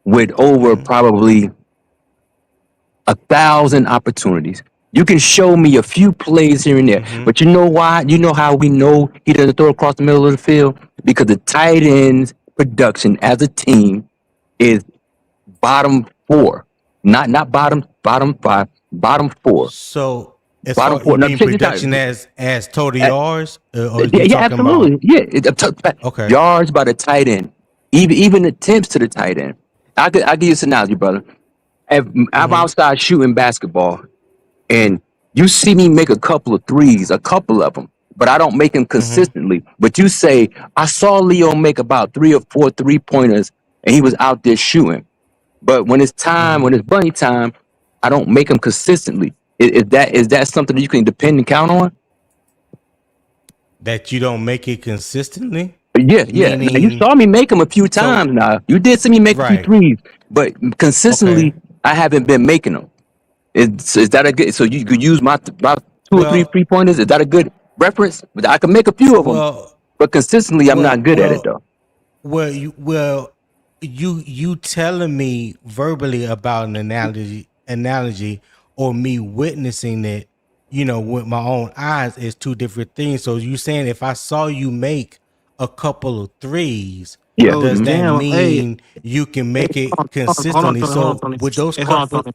with over Hmm. probably 1,000 opportunities. You can show me a few plays here and there, Hmm. but you know why? You know how we know he doesn't throw across the middle of the field? Because the tight ends production as a team is bottom four, not bottom five, bottom four, So as bottom far you four. Now mean check this out. production as total yards, or Yeah, you yeah, talking about? absolutely. Yeah, Okay. yards by the tight end, even attempts to the tight end. I give you this analogy, brother. If I'm Hmm. outside shooting basketball, and you see me make a couple of threes, a couple of them, but I don't make them Hmm. consistently. But you say I saw Leo make about 3 or 4 3-pointers, and he was out there shooting. But when it's time, Hmm. when it's bunny time, I don't make them consistently. Is that something that you can depend and count on? That you don't make it consistently, Yeah, yeah. Now you meaning saw me make them a few so times. Now you did see me make a few right. threes, but Okay. consistently I haven't been making them. Is that a good? So you could use my 2 or 3 Well, 3-pointers. Is that a good reference? But I can make a few of them, well, but consistently I'm well, not good at it well, though. you telling me verbally about an analogy or me witnessing it, with my own eyes is two different things. So you saying if I saw you make a couple of threes, Yeah. Oh does that damn! Hey, mean you can hey, make it hold on, consistently? Tony. Hold on, So Tony. with those Hey, hold on, couple, Tony.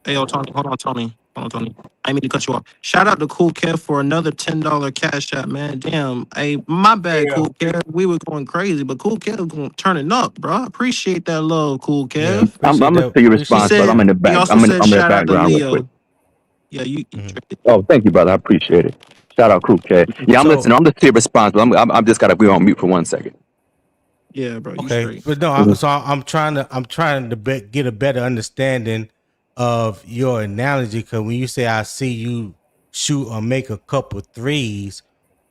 Hey, yo, Tony. Hold on, Tony. Hold on, Tony. I mean to cut you off. Shout out to Cool Kev for another $10 cash app, man. Damn. Hey, my bad, Yeah, Cool Kev. We were going crazy, but Cool Kev going turning up, bro. I appreciate that love, Cool yeah, Kev. appreciate I'm gonna that. see your He Appreciate response, but that. said I'm in the he back. also said I'm in the shout out to background real quick. Leo. Yeah, you. Mhm. Oh, thank you, brother. I appreciate it. Shout out, Crew K. Yeah, I'm listening. So I'm listening to your response, but I'm just gotta be on mute for 1 second. Yeah, bro. You okay, straight. but no, Mhm. I'm trying to get a better understanding of your analogy, because when you say I see you shoot or make a couple threes,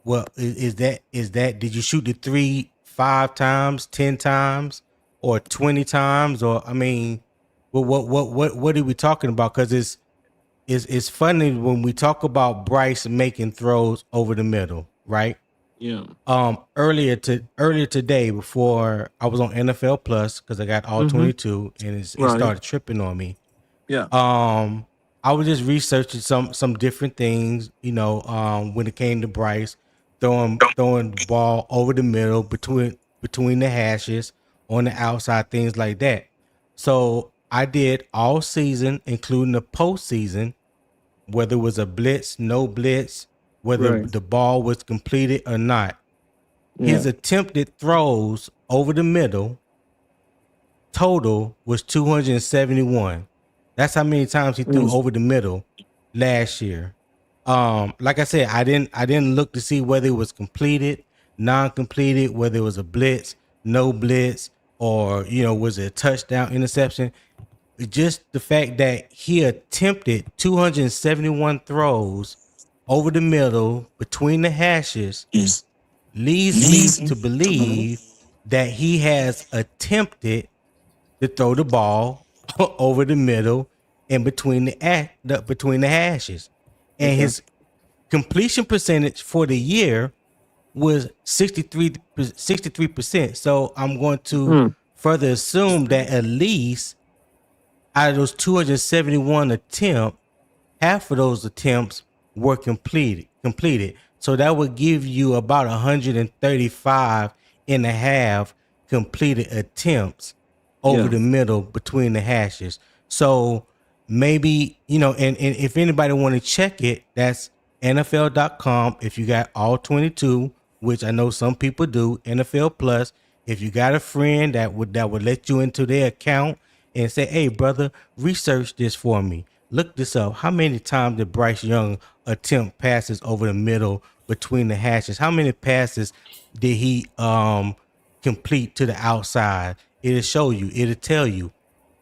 well, is that did you shoot the three 5 times, 10 times? or 20 times, or I mean, what are we talking about? Because it's funny when we talk about Bryce making throws over the middle, right? Yeah. Earlier today, before I was on NFL Plus, because I got all Mm-hmm. 22, and it Right. started tripping on me. Yeah. I was just researching some different things, when it came to Bryce throwing the ball over the middle between the hashes on the outside, things like that. So I did all season, including the postseason, whether it was a blitz, no blitz, whether Right. the ball was completed or not. His Yeah. attempted throws over the middle total was 271. That's how many times he threw Mm. over the middle last year. Like I said, I didn't look to see whether it was completed, non-completed, whether it was a blitz, no blitz, or was it a touchdown, interception. Just the fact that he attempted 271 throws over the middle between the hashes Yes. leads me to believe that he has attempted to throw the ball over the middle and between between the hashes, and Okay. his completion percentage for the year was 63%. So I'm going to Mm. further assume that at least out of those 271 attempts, half of those attempts were completed. So that would give you about 135 and a half completed attempts over Yeah. the middle between the hashes. So maybe, and if anybody want to check it, that's NFL.com. If you got all 22, which I know some people do, NFL Plus. If you got a friend that would let you into their account and say, "Hey, brother, research this for me. Look this up. How many times did Bryce Young attempt passes over the middle between the hashes? How many passes did he complete to the outside?" It'll show you. It'll tell you.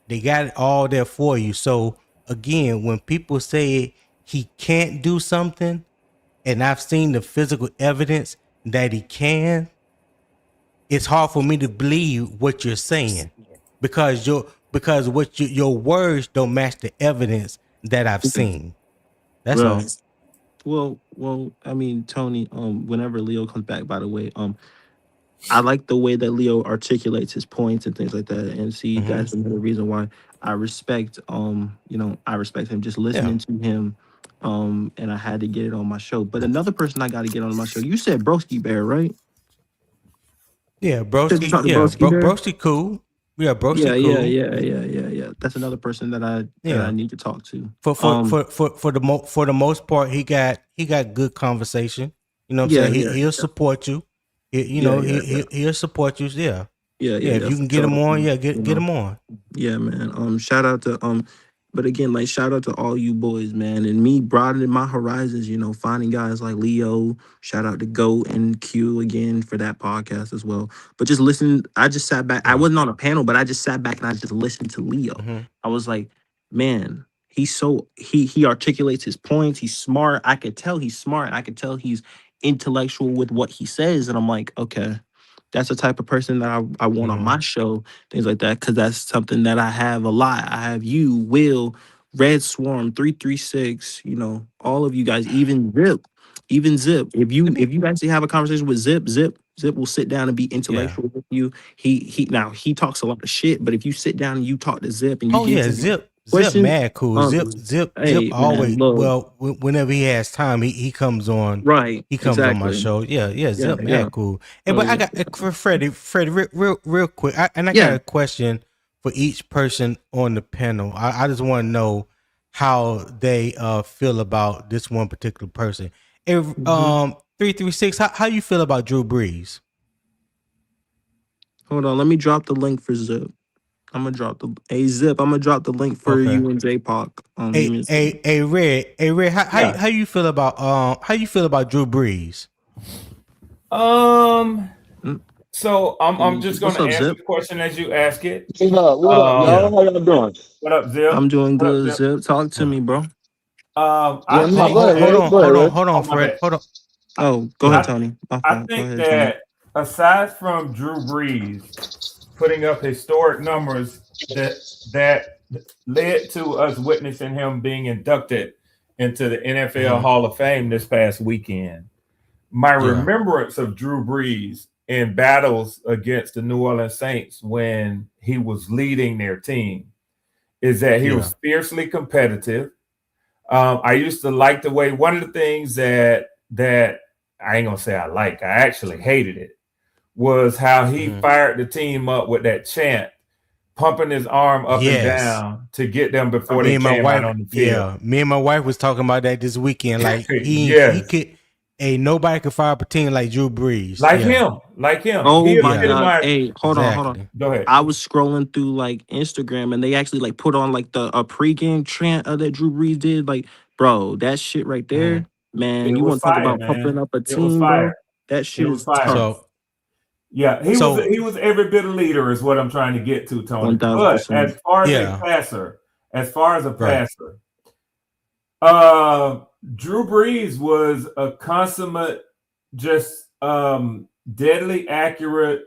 They got it all there for you. So again, when people say he can't do something, and I've seen the physical evidence that he can, it's hard for me to believe what you're saying because your words don't match the evidence that I've seen. That's all. Right. Well, I mean, Tony, whenever Leo comes back, by the way, I like the way that Leo articulates his points and things like that. And see, Mm-hmm. that's another reason why I respect I respect him, just Yeah. listening to him. And I had to get it on my show. But another person I gotta get on my show, you said Broski Bear, right? Yeah, Did you Broski. talk to Yeah, Broski Bear? Broski cool. Yeah, Yeah, Broski yeah, cool. yeah, yeah, yeah, yeah. That's another person that I Yeah. need to talk to. For the most part, he got good conversation. You know what I'm Yeah, saying? yeah, He'll support you. yeah, yeah, yeah, He'll support you. Yeah. yeah, yeah, Yeah, if yeah, you for can get sure. him on, yeah, You get know. him on. Yeah, man. Shout out to but again, like shout out to all you boys, man, and me broadening my horizons. Finding guys like Leo. Shout out to Go and Q again for that podcast as well. But just listen, I just sat back. I Yeah. wasn't on a panel, but I just sat back and I just listened to Leo. Mm-hmm. I was like, man, he articulates his points. He's smart. I could tell he's smart. I could tell he's intellectual with what he says, and I'm like, okay. That's the type of person that I want on Mm-hmm. my show, things like that, because that's something that I have a lot. I have you, Will, Red Swarm, 336, all of you guys, even Zip. If you actually have a conversation with Zip will sit down and be Yeah. intellectual with you. He talks a lot of shit, but if you sit down and you talk to Zip and you Oh get yeah, to Zip questions, mad cool. um, Zip hey man, always look, well whenever he has time, he comes on. right, He comes on my exactly, show. Yeah. yeah, Zip yeah, mad cool. Hey, oh but I yeah, got for Freddie, real quick. I got yeah. a question for each person on the panel. I just want to know how they feel about this one particular person. If, Mhm. 336, how you feel about Drew Brees? Hold on, let me drop the link for Zip. I'm gonna drop the Zip. I'm gonna drop the link for Okay. you and J Pac. Give me a second. Red, Yeah. how you feel about Drew Brees? Um. Mm, So I'm just going What's to up, answer Zip? the question as you ask it. What up, Yeah. Um. y'all? How y'all doing? What up, Zip? I'm doing What up, good, Zip? Zip. Talk to Yeah. me, bro. Yeah, I no, think go ahead, that. Red. Go ahead, Red. Oh my bad. Hold on. Oh, go Yeah. ahead, I Tony. My I fault. Go think ahead, Tony. that aside from Drew Brees, putting up historic numbers that led to us witnessing him being inducted into the NFL Hall of Fame this past weekend. My remembrance of Drew Brees in battles against the New Orleans Saints when he was leading their team is that he was fiercely competitive. I used to like the way, one of the things that I ain't gonna say I like, I actually hated it, was how he fired the team up with that chant, pumping his arm up and down to get them before they came out on the field. Yeah, me and my wife was talking about that this weekend. Like he could, nobody could fire up a team like Drew Brees, like him. Oh my God! Hey, hold on. Go ahead. I was scrolling through like Instagram, and they actually like put on like a pregame chant that Drew Brees did. Like, bro, that shit right there, man. You want to talk about pumping up a team, bro? That shit is tough. So, yeah, he was every bit a leader, is what I'm trying to get to, Tony. 1000%. But as far as a passer, Drew Brees was a consummate, just deadly accurate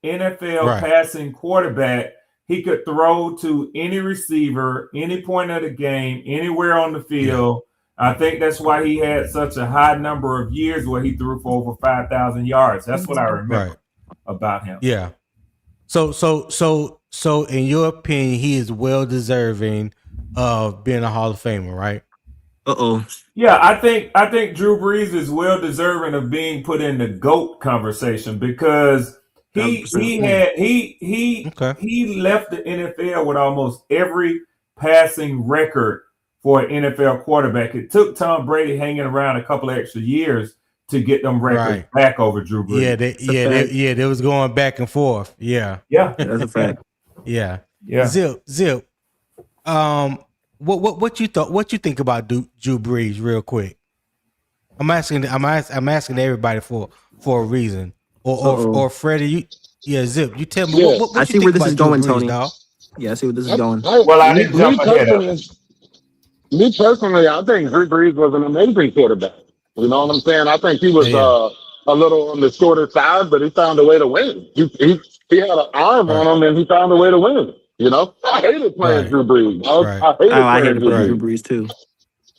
NFL passing quarterback. He could throw to any receiver, any point of the game, anywhere on the field. I think that's why he had such a high number of years where he threw for over 5,000 yards. That's what I remember about him. Yeah. So in your opinion, he is well deserving of being a Hall of Famer, right? Yeah, I think Drew Brees is well deserving of being put in the GOAT conversation because he left the NFL with almost every passing record for an NFL quarterback. It took Tom Brady hanging around a couple of extra years to get them records back over Drew Brees. They was going back and forth. Yeah, that's a fact. Yeah. Zip. What you thought? What you think about Drew Brees, real quick? I'm asking everybody for a reason. Or Freddie, Zip. You tell me what I you see think where this about is going, Drew Brees, Tony. dog? Yeah, I see where this is going. I didn't jump ahead of it. Me personally, I think Drew Brees was an amazing quarterback. You know what I'm saying? I think he was a little on the shorter side, but he found a way to win. He had an arm on him, and he found a way to win. You know, I hated playing Drew Brees. I hated playing Drew Brees too.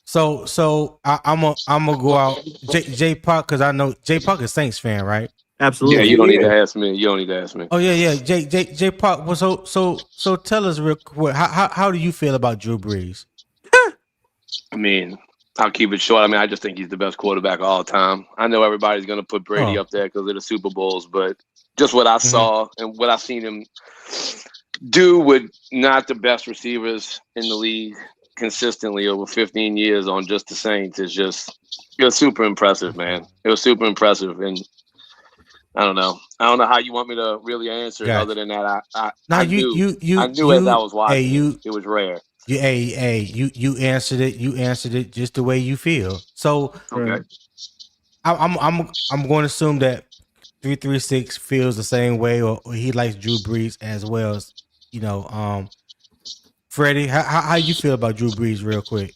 So I'm gonna go out J Park, because I know J Park is Saints fan, right? Absolutely. Yeah, you don't need to ask me. Oh yeah. J Park. Well, so tell us real quick. How do you feel about Drew Brees? I mean, I'll keep it short. I mean, I just think he's the best quarterback of all time. I know everybody's going to put Brady up there because of the Super Bowls, but just what I saw and what I've seen him do with not the best receivers in the league consistently over 15 years on just the Saints it was super impressive, man. It was super impressive. And I don't know how you want me to really answer it other than that. I knew as I was watching, it was rare. You answered it. You answered it just the way you feel. So I'm going to assume that 336 feels the same way, or he likes Drew Brees as well as Freddie. How you feel about Drew Brees, real quick?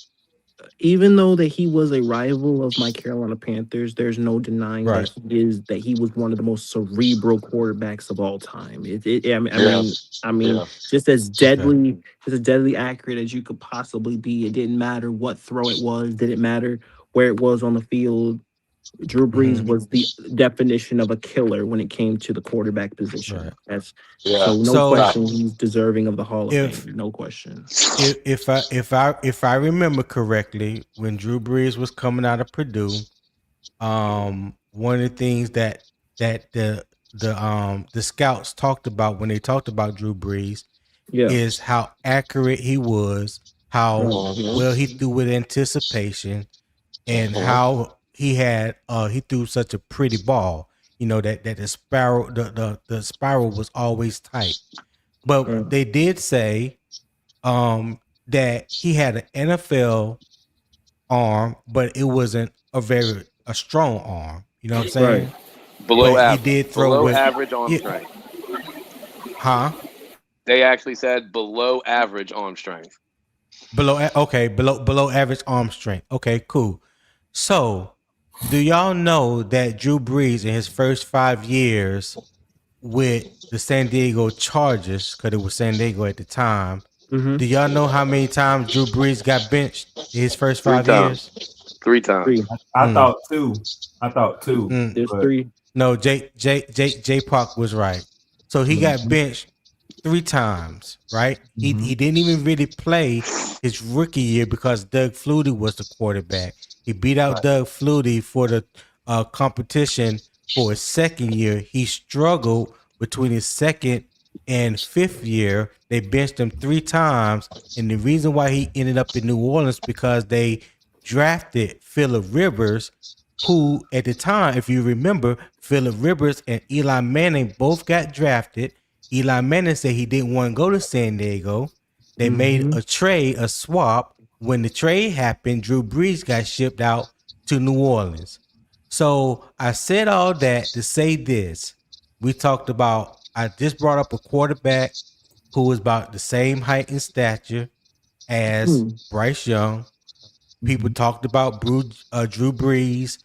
Even though that he was a rival of my Carolina Panthers, there's no denying that he was one of the most cerebral quarterbacks of all time. I mean, just as deadly accurate as you could possibly be. It didn't matter what throw it was. Didn't matter where it was on the field. Drew Brees was the definition of a killer when it came to the quarterback position. So no question, he's deserving of the Hall of Fame. No question. If I remember correctly, when Drew Brees was coming out of Purdue, one of the things that the scouts talked about when they talked about Drew Brees is how accurate he was, how well he threw with anticipation, and how he threw such a pretty ball. That the spiral was always tight. But they did say that he had an NFL arm, but it wasn't a strong arm. You know what I'm saying? Below average. He did throw average arm strength. Huh? They actually said below average arm strength. Below average arm strength. Okay, cool. So, do y'all know that Drew Brees in his first 5 years with the San Diego Chargers, because it was San Diego at the time. Mm-hmm. Do y'all know how many times Drew Brees got benched in his first 5 years? 3 times. 3. I thought two. I thought two. There's But 3. No, J Park was right. So he got benched 3 times, right? He didn't even really play his rookie year because Doug Flutie was the quarterback. He beat out Doug Flutie for the competition for his second year. He struggled between his second and fifth year. They benched him 3 times, and the reason why he ended up in New Orleans because they drafted Phillip Rivers, who at the time, if you remember, Phillip Rivers and Eli Manning both got drafted. Eli Manning said he didn't want to go to San Diego. They made a trade, a swap. When the trade happened, Drew Brees got shipped out to New Orleans. So I said all that to say this. We talked about, I just brought up a quarterback who was about the same height and stature as Bryce Young. People talked about Drew Brees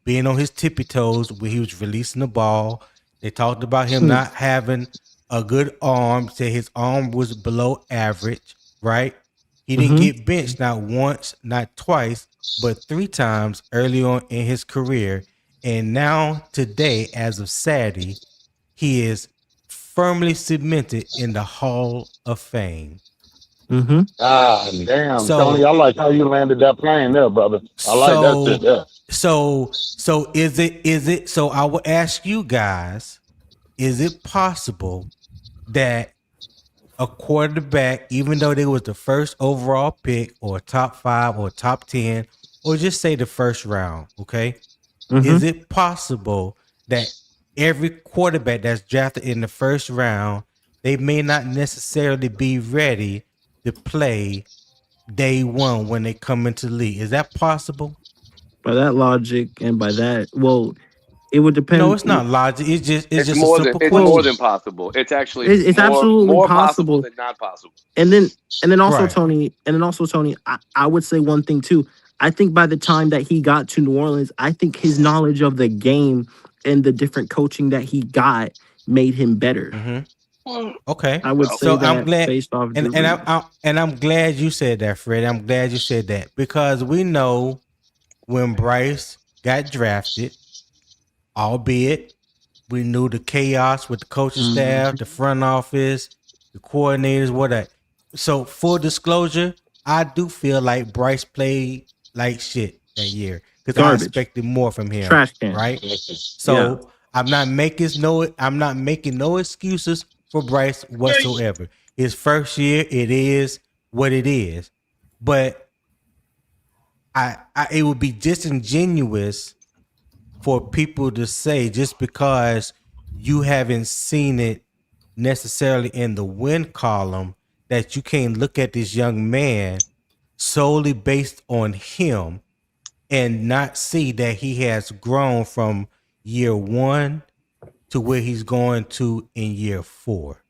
being on his tippy toes when he was releasing the ball. They talked about him not having a good arm, said his arm was below average, right? He didn't get benched not once, not twice, but 3 times early on in his career. And now today, as of Saturday, he is firmly cemented in the Hall of Fame. Ah, damn, So- Tony, I like how you landed that plane there, brother. I like that shit there. So is it so I will ask you guys, is it possible that a quarterback, even though they was the first overall pick or top 5 or top 10, or just say the first round, okay? Is it possible that every quarterback that's drafted in the first round, they may not necessarily be ready to play day one when they come into the league? Is that possible? By that logic and by that, well, it would depend. No, it's not logic. It's just a more simple than question. possible. It's actually It's absolutely more possible. than not possible. And then also Right. Tony, I would say one thing too. I think by the time that he got to New Orleans, I think his knowledge of the game and the different coaching that he got made him better. Okay, I would say so that I'm glad, based off and Drew Brees. I'm glad you said that, Fred. I'm glad you said that because we know when Bryce got drafted, albeit we knew the chaos with the coaching staff, the front office, the coordinators, whatever. So full disclosure, I do feel like Bryce played like shit that year because I Garbage. expected more from him. Trash can. Right? So I'm not making no excuses for Bryce whatsoever. His first year, it is what it is. But it would be disingenuous for people to say just because you haven't seen it necessarily in the win column that you can't look at this young man solely based on him and not see that he has grown from year 1 to where he's going to in year 4.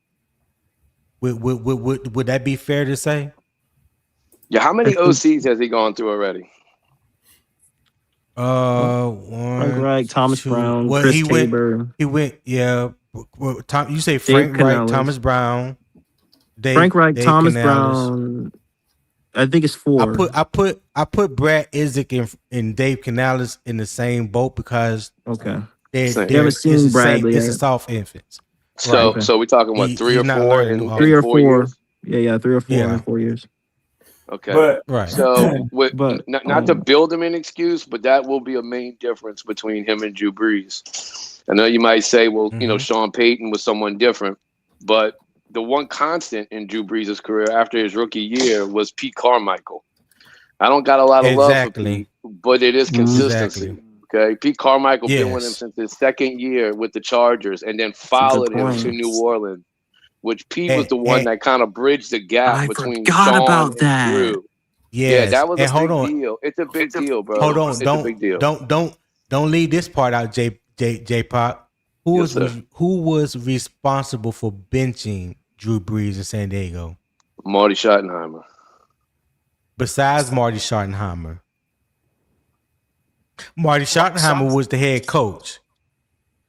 Would that be fair to say? Yeah, how many OCs has he gone through already? Frank Reich, Thomas 2. Brown, Well, Chris he Tabor. went. Yeah. Well, you say Frank Reich, Canales. Thomas Brown. Frank Reich, Dave Thomas Canales. Brown. I think it's 4. I put Brad Isaac and Dave Canales in the same boat because You haven't it's seen the Bradley it's yet. a soft infants. So so we talking what, 3 or 4 in 3 or 4 4. years? Yeah, 3 or 4 Yeah. in 4 years. Okay. But Right. So But, not to build him an excuse, but that will be a main difference between him and Drew Brees. I know you might say, well, you know, Sean Payton was someone different, but the one constant in Drew Brees' career after his rookie year was Pete Carmichael. I don't got a lot of love for Pete, but it is consistency. Exactly. Okay, Pete Carmichael been with him Yes. since his second year with the Chargers, and then followed him to New Orleans, which Pete was the one that kind of bridged the gap I between forgot Sean about and that. Drew. Yes. Yeah, that was And a hold big on. deal. It's a big deal, bro. Hold on. It's a big deal. Don't leave this part out, J Pop. Who Yes, sir. was responsible for benching Drew Brees in San Diego? Marty Schottenheimer. Besides Marty Schottenheimer. Marty Schottenheimer was the head coach.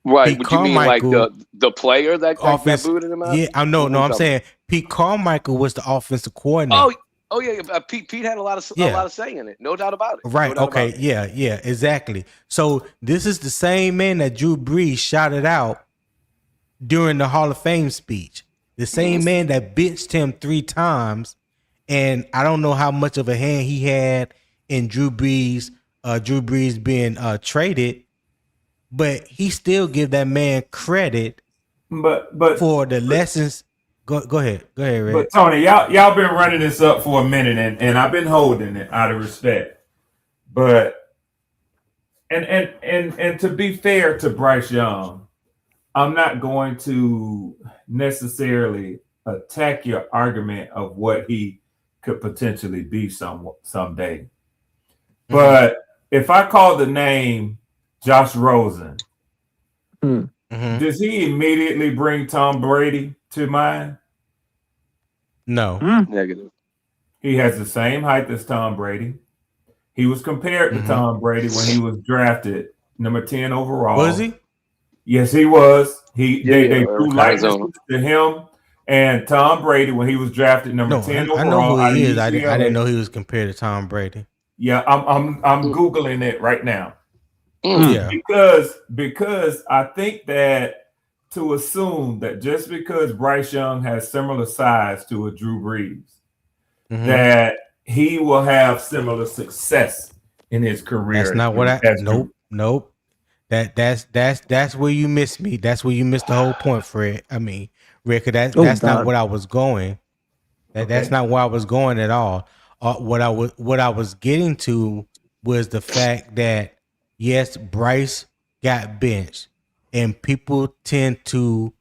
Right. Pete What you mean, like Carmichael the player that offense. booted him out? Yeah, I know. What No, we I'm talking saying Pete Carmichael was the offensive about? coordinator. Oh yeah. Pete had a lot Yeah. of say in it. No doubt about it. No Right. doubt about Okay. it. Yeah. Exactly. So this is the same man that Drew Brees shouted out during the Hall of Fame speech. The same Mhm. man that benched him 3 times, and I don't know how much of a hand he had in Drew Brees being traded, but he still give that man credit But for the lessons. Go ahead. Go ahead, Red. but Tony, y'all been running this up for a minute, and I've been holding it out of respect. But and to be fair to Bryce Young, I'm not going to necessarily attack your argument of what he could potentially be someday. Mhm. But if I call the name Josh Rosen, Hmm. Mhm. does he immediately bring Tom Brady to mind? No. Negative. He has the same height as Tom Brady. He was compared to Mhm. Tom Brady when he was drafted number 10 overall. Was he? Yes, he was. They drew Kind of likenesses zone. to him and Tom Brady when he was drafted number No, 10 I know overall who out of he is. I UCLA. didn't know he was compared to Tom Brady. Yeah, I'm googling it right now Yeah. because I think that to assume that just because Bryce Young has similar size to a Drew Brees, Mhm. that he will have similar success in his career. That's not what I. as Drew. Nope. That's where you missed me. That's where you missed the whole point, Fred. I mean, Rick, that's Oh not God. what I was going. That's Okay. not where I was going at all. What I was getting to was the fact that yes, Bryce got benched, and people tend to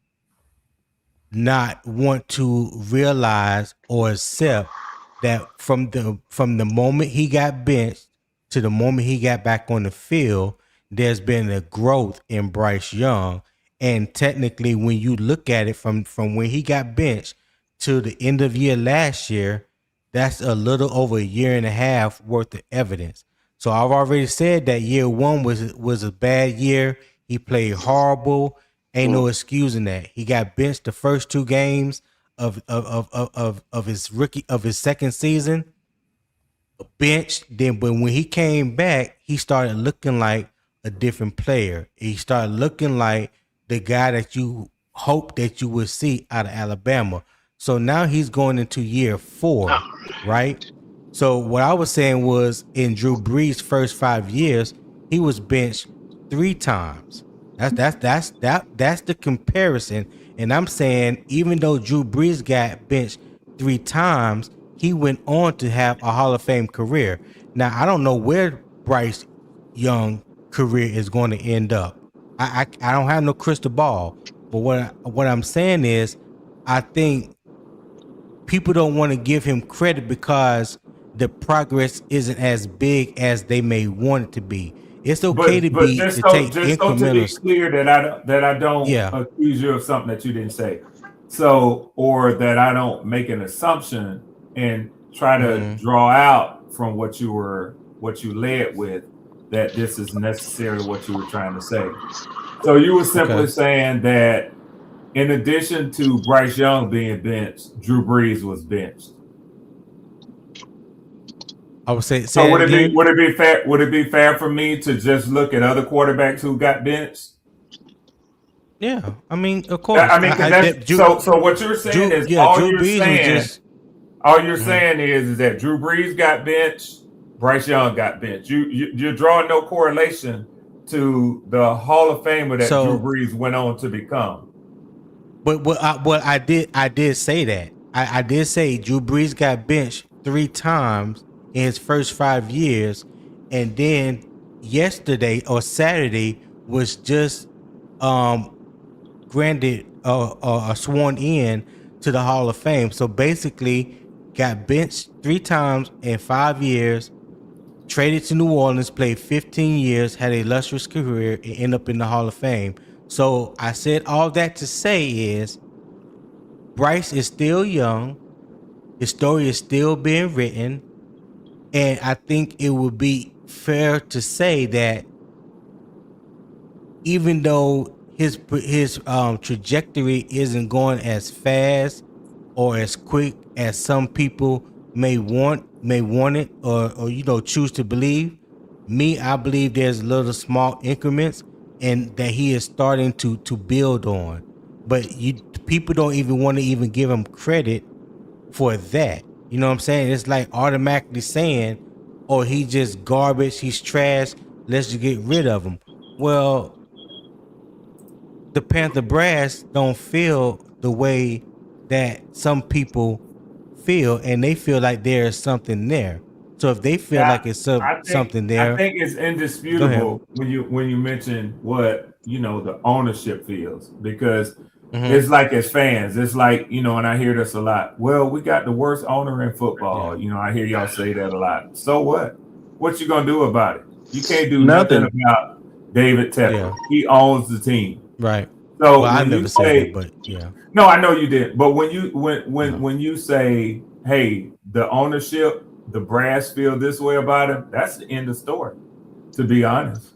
not want to realize or accept that from the moment he got benched to the moment he got back on the field, there's been a growth in Bryce Young. And technically, when you look at it from when he got benched to the end of year last year, that's a little over a year and a half worth of evidence. So I've already said that year one was a bad year. He played horrible. Ain't no excusing that. He got benched the first 2 games of his second season. Benched. Then when he came back, he started looking like a different player. He started looking like the guy that you hope that you would see out of Alabama. So now he's going into year 4, right? So what I was saying was in Drew Brees' first 5 years, he was benched 3 times. That's the comparison. And I'm saying even though Drew Brees got benched 3 times, he went on to have a Hall of Fame career. Now I don't know where Bryce Young career is going to end up. I don't have no crystal ball. But what I'm saying is I think people don't want to give him credit because the progress isn't as big as they may want it to be. It's okay to But be to take just so to be incremental. clear that I don't Yeah. accuse you of something that you didn't say, so or that I don't make an assumption and try to draw out from what you led with that this is necessarily what you were trying to say. So you were simply Okay. saying that in addition to Bryce Young being benched, Drew Brees was benched. I would say So that again. would it be fair for me to just look at other quarterbacks who got benched? Yeah. I mean, of course. I mean, because I that's that Drew so. What you're saying is Drew Brees was just all you're saying is that Drew Brees got benched, Bryce Young got benched. You're drawing no correlation to the Hall of Famer that Drew so. Brees went on to become. But what I did say that I did say Drew Brees got benched 3 times in his first 5 years, and then yesterday or Saturday was just granted sworn in to the Hall of Fame. So basically, got benched 3 times in 5 years, traded to New Orleans, played 15 years, had a illustrious career, and end up in the Hall of Fame. So I said all that to say is Bryce is still young. His story is still being written. And I think it would be fair to say that even though his trajectory isn't going as fast or as quick as some people may want it or choose to believe. Me, I believe there's little small increments and that he is starting to build on. But people don't even want to even give him credit for that. You know what I'm saying? It's like automatically saying, "Oh, he just garbage, he's trash. Let's just get rid of him." Well, the Panther brass don't feel the way that some people feel, and they feel like there's something there. So if they feel Yeah, like it's something I there, think it's go ahead. indisputable when you mention what the ownership feels, because Mm-hmm. it's like, as fans, it's like, and I hear this a lot. Well, we got the worst owner in football. I hear y'all say that a lot. So what? What you gonna do about it? You can't do nothing about David Tepper. Yeah. He owns the team. Right. So Well, I when you never said say, that, but yeah. no, I know you did. But when you No. when you say, hey, the ownership, the brass feel this way about him, that's the end of story. To be honest,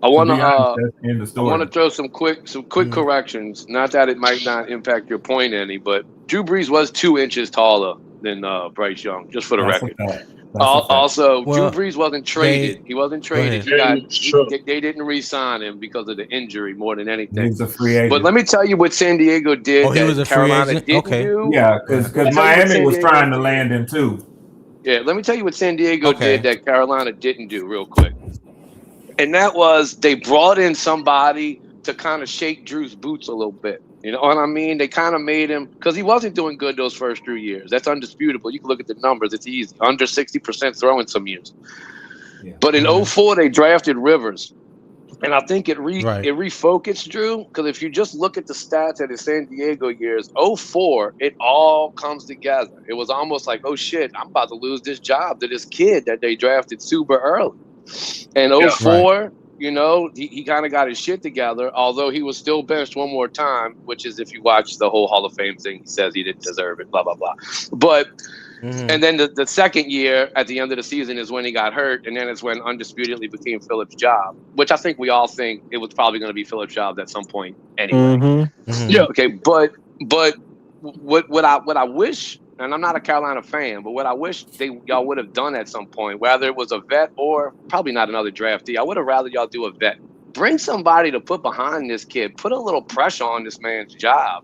I want to that's the end of I want to story. throw some quick corrections. Not that it might not impact your point any, but Drew Brees was 2 inches taller than Bryce Young, just for the That's a record. fact. That's a fact. Also, Drew Well, Brees wasn't traded. He wasn't go traded. ahead. They didn't re-sign him because of the injury more than anything. He's a free agent. But let me tell you what San Diego did Oh, he was that a free Carolina agent? didn't Okay. do. Yeah, Go ahead. because tell you what Miami San was Diego trying to did. land him too. Yeah, let me tell you what San Diego Okay. did that Carolina didn't do real quick. And that was they brought in somebody to kind of shake Drew's boots a little bit. You know what I mean? They kind of made him, because he wasn't doing good those first 3 years. That's undisputable. You can look at the numbers. It's easy. Under 60% throwing some years. Yeah. But in 04, they drafted Rivers. And I think it Right. refocused Drew, because if you just look at the stats at his San Diego years, 04, it all comes together. It was almost like, oh shit, I'm about to lose this job to this kid that they drafted super early. And 04, he kind of got his shit together, although he was still benched one more time, which is, if you watch the whole Hall of Fame thing, he says he didn't deserve it, blah, blah, blah. But and then the second year at the end of the season is when he got hurt, and then it's when undisputedly became Phillips' job, which I think we all think it was probably going to be Phillips' job at some point anyway. Yeah. Okay, but what I wish, and I'm not a Carolina fan, but what I wish y'all would have done at some point, whether it was a vet or probably not another draftee, I would have rather y'all do a vet. Bring somebody to put behind this kid. Put a little pressure on this man's job.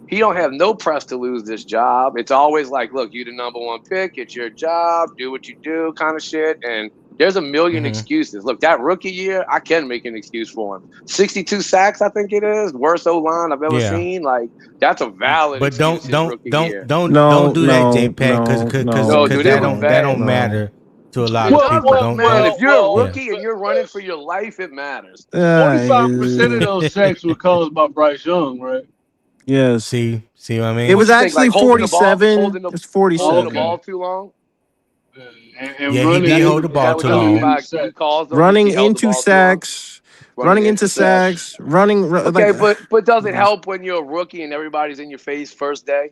He don't have no press to lose this job. It's always like, look, you the number one pick. It's your job. Do what you do, kind of shit. And there's a million excuses. Look, that rookie year, I can make an excuse for him. 62 sacks, I think it is. Worst O-line I've ever seen. Like, that's a valid But excuse. don't Rookie year. don't No, do that, no, JPEG, because no, dude, that it was don't bad. matter to a lot It of does, people. Well, man. If you're a Yeah. rookie and you're running for your life, it matters. 45% of those sacks were caused by Bryce Young, right? yes. See what I mean? It was What you think, actually like holding the ball, 47. It's 47. holding the ball too long? And Yeah, he running did in, hold the ball That what too you mean long. by sack. he calls them? Running He held the into ball too long? sacks, running into sacks, Okay, like but does it help when you're a rookie and everybody's in your face first day?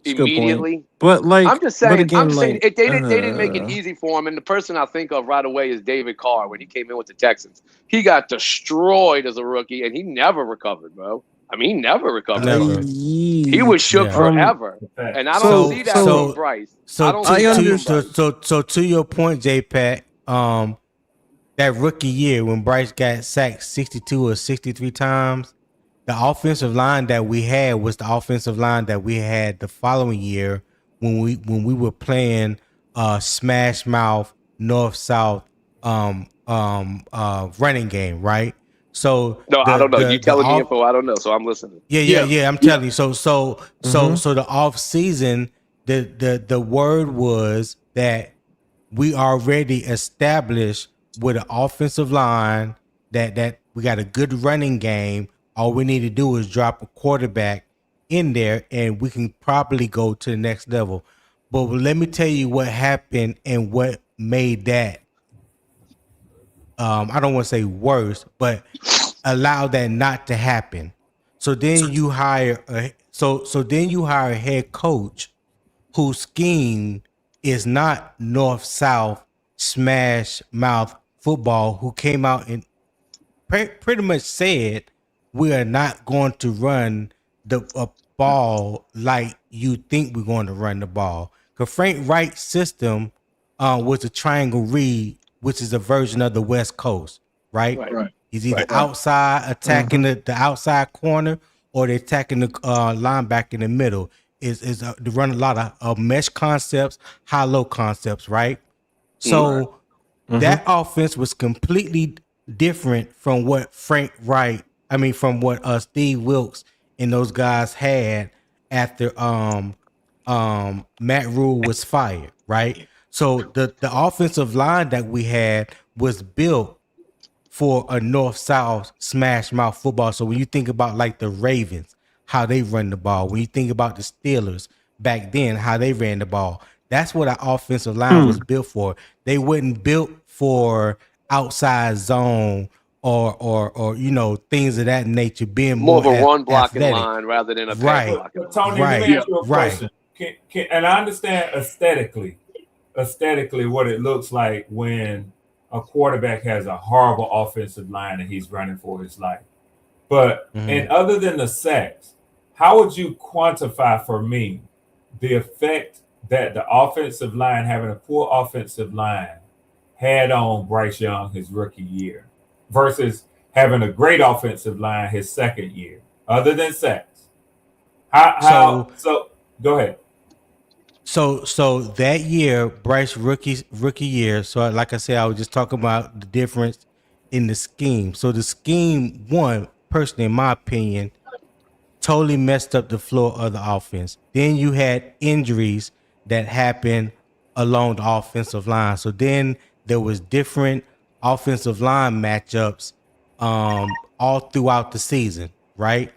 That's a good point. Immediately? But like, I'm just saying. again, They didn't make it easy for him. And the person I think of right away is David Carr when he came in with the Texans. He got destroyed as a rookie, and he never recovered, bro. I mean, he never recovered. Never. He was shook Yeah. forever, and I don't see that from Bryce. I don't see that from Bryce. So to your point, JPEG, that rookie year when Bryce got sacked 62 or 63 times, the offensive line that we had was the offensive line that we had the following year when we were playing smash mouth north south running game, right? So No, I don't know. You telling me off, info? I don't know. So I'm listening. yeah. I'm telling you. So the off season, the word was that we already established with an offensive line that we got a good running game. All we need to do is drop a quarterback in there, and we can probably go to the next level. But let me tell you what happened and what made that. I don't want to say worse, but allow that not to happen. So then you hire a head coach whose scheme is not north south smash mouth football, who came out and pretty much said we are not going to run the ball like you think we're going to run the ball. Because Frank Wright's system was a triangle read, which is a version of the West Coast, right? Right. He's either outside attacking the outside corner or they're attacking the linebacker in the middle. Is to run a lot of mesh concepts, high-low concepts, right? So that offense was completely different from what from what Steve Wilkes and those guys had after Matt Rule was fired, right? So the offensive line that we had was built for a north-south smash mouth football. So when you think about like the Ravens, how they run the ball, when you think about the Steelers back then, how they ran the ball, that's what our offensive line was built for. They wasn't built for outside zone or things of that nature, being More more of a run blocking athletic. line rather than a pass Right, blocking But line. Tony, let me right, ask you a right. question. And I understand aesthetically what it looks like when a quarterback has a horrible offensive line and he's running for his life. But and other than the sacks, how would you quantify for me the effect that the offensive line, having a poor offensive line, had on Bryce Young his rookie year versus having a great offensive line his second year, other than sacks? So go ahead. So that year, Bryce rookie year. So like I said, I was just talking about the difference in the scheme. So the scheme, one, personally, in my opinion, totally messed up the floor of the offense. Then you had injuries that happened along the offensive line. So then there was different offensive line matchups all throughout the season, right?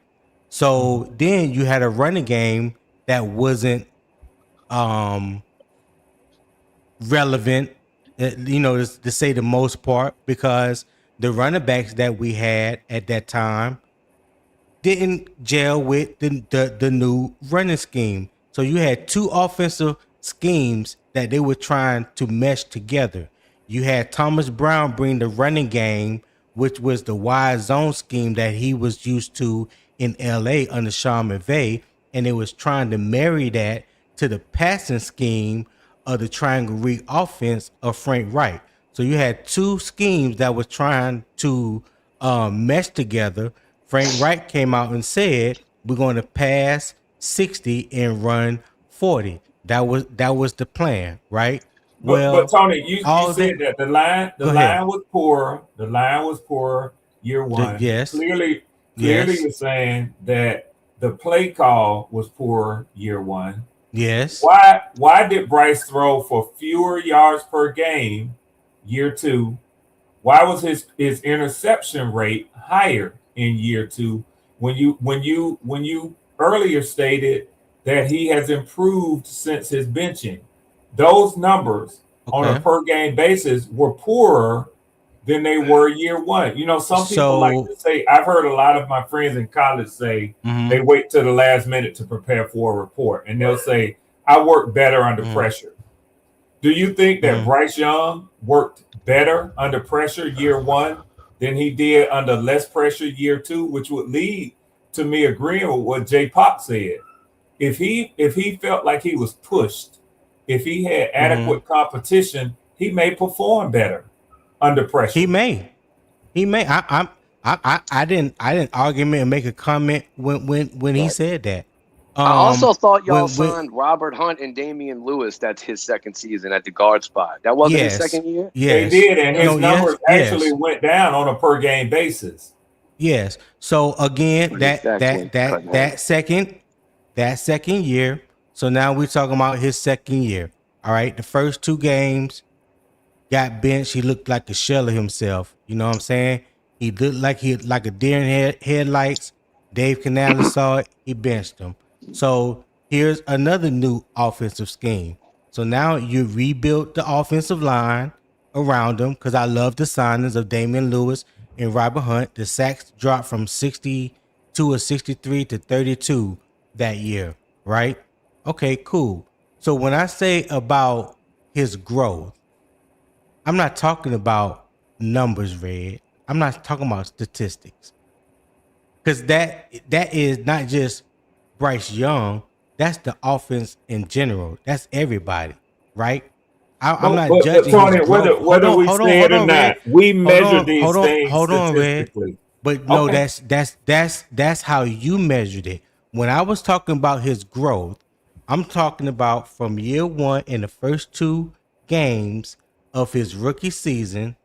So then you had a running game that wasn't relevant, to say the most part, because the running backs that we had at that time didn't gel with the new running scheme. So you had two offensive schemes that they were trying to mesh together. You had Thomas Brown bring the running game, which was the wide zone scheme that he was used to in LA under Sean McVay, and it was trying to marry that to the passing scheme of the triangle read offense of Frank Wright. So you had two schemes that were trying to mesh together. Frank Wright came out and said, "We're going to pass 60 and run 40." That was the plan, right? But Well, Tony, you all said that. that the Go ahead. line was poor. The line was poor year one. Yes, Clearly, yes, you're saying that the play call was poor year one. yes. Why did Bryce throw for fewer yards per game year two? Why was his interception rate higher in year two when you earlier stated that he has improved since his benching? Those numbers on a Okay. per game basis were poorer than they were year one. Some people like So, to say, I've heard a lot of my friends in college say they mhm, wait till the last minute to prepare for a report, and they'll say, I work better under mhm, pressure. Do you think that mhm. Bryce Young worked better under pressure year one than he did under less pressure year two, which would lead to me agreeing with what Jay Pop said? If he felt like he was pushed, if he had Mhm. adequate competition, he may perform better under He pressure. may. He may. I didn't argument and make a comment when he Right. said that. I also thought y'all When signed Robert Hunt and Damian Lewis. That's his second season at the guard spot. That wasn't his yes, second year. They yes, did, and his no, numbers yes, actually yes, went down on a per game basis. yes. So again, But his sacks went cut in half. that second year. So now we're talking about his second year. All right, the first two games got benched. He looked like a shell of himself. You know what I'm saying? He looked like a deer in headlights. Dave Canales saw it. He benched him. So here's another new offensive scheme. So now you rebuilt the offensive line around him because I love the signings of Damian Lewis and Robert Hunt. The sacks dropped from 62 or 63 to 32 that year, right? Okay, cool. So when I say about his growth, I'm not talking about numbers, Red. I'm not talking about statistics. because that is not just Bryce Young. That's the offense in general. That's everybody, right? I'm not But judging his Tony, growth. whether we say it or not, Red. we measure these things Hold on, Red. statistically. But no, Okay. that's how you measured it. When I was talking about his growth, I'm talking about from year one in the first 2 games of his rookie season,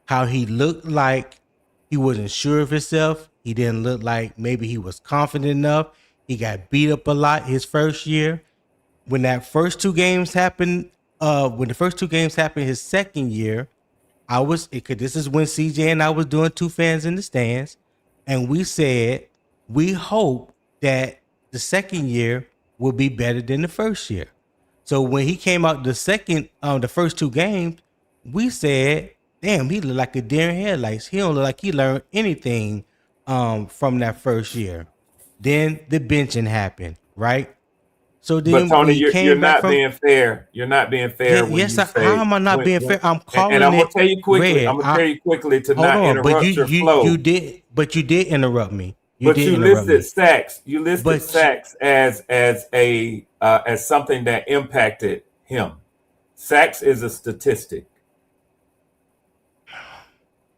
how he looked like he wasn't sure of himself. He didn't look like maybe he was confident enough. He got beat up a lot his first year. When that first 2 games happened, when the first 2 games happened his second year, I was because this is when CJ and I was doing 2 fans in the stands, and we said we hope that the second year will be better than the first year. So when he came out the first 2 games, we said, "Damn, he looked like a deer in headlights. He don't look like he learned anything from that first year." Then the benching happened, right? So But then when Tony, he you're came back not from being fair. You're not being fair when yes, you how say am I not being when fair? I'm and calling I'm gonna it tell you quickly. I'm red. gonna tell you quickly to Hold not on, but interrupt your flow. you did interrupt me. You But did you interrupt listed me. sacks. You listed But sacks as something that impacted him. Sacks is a statistic.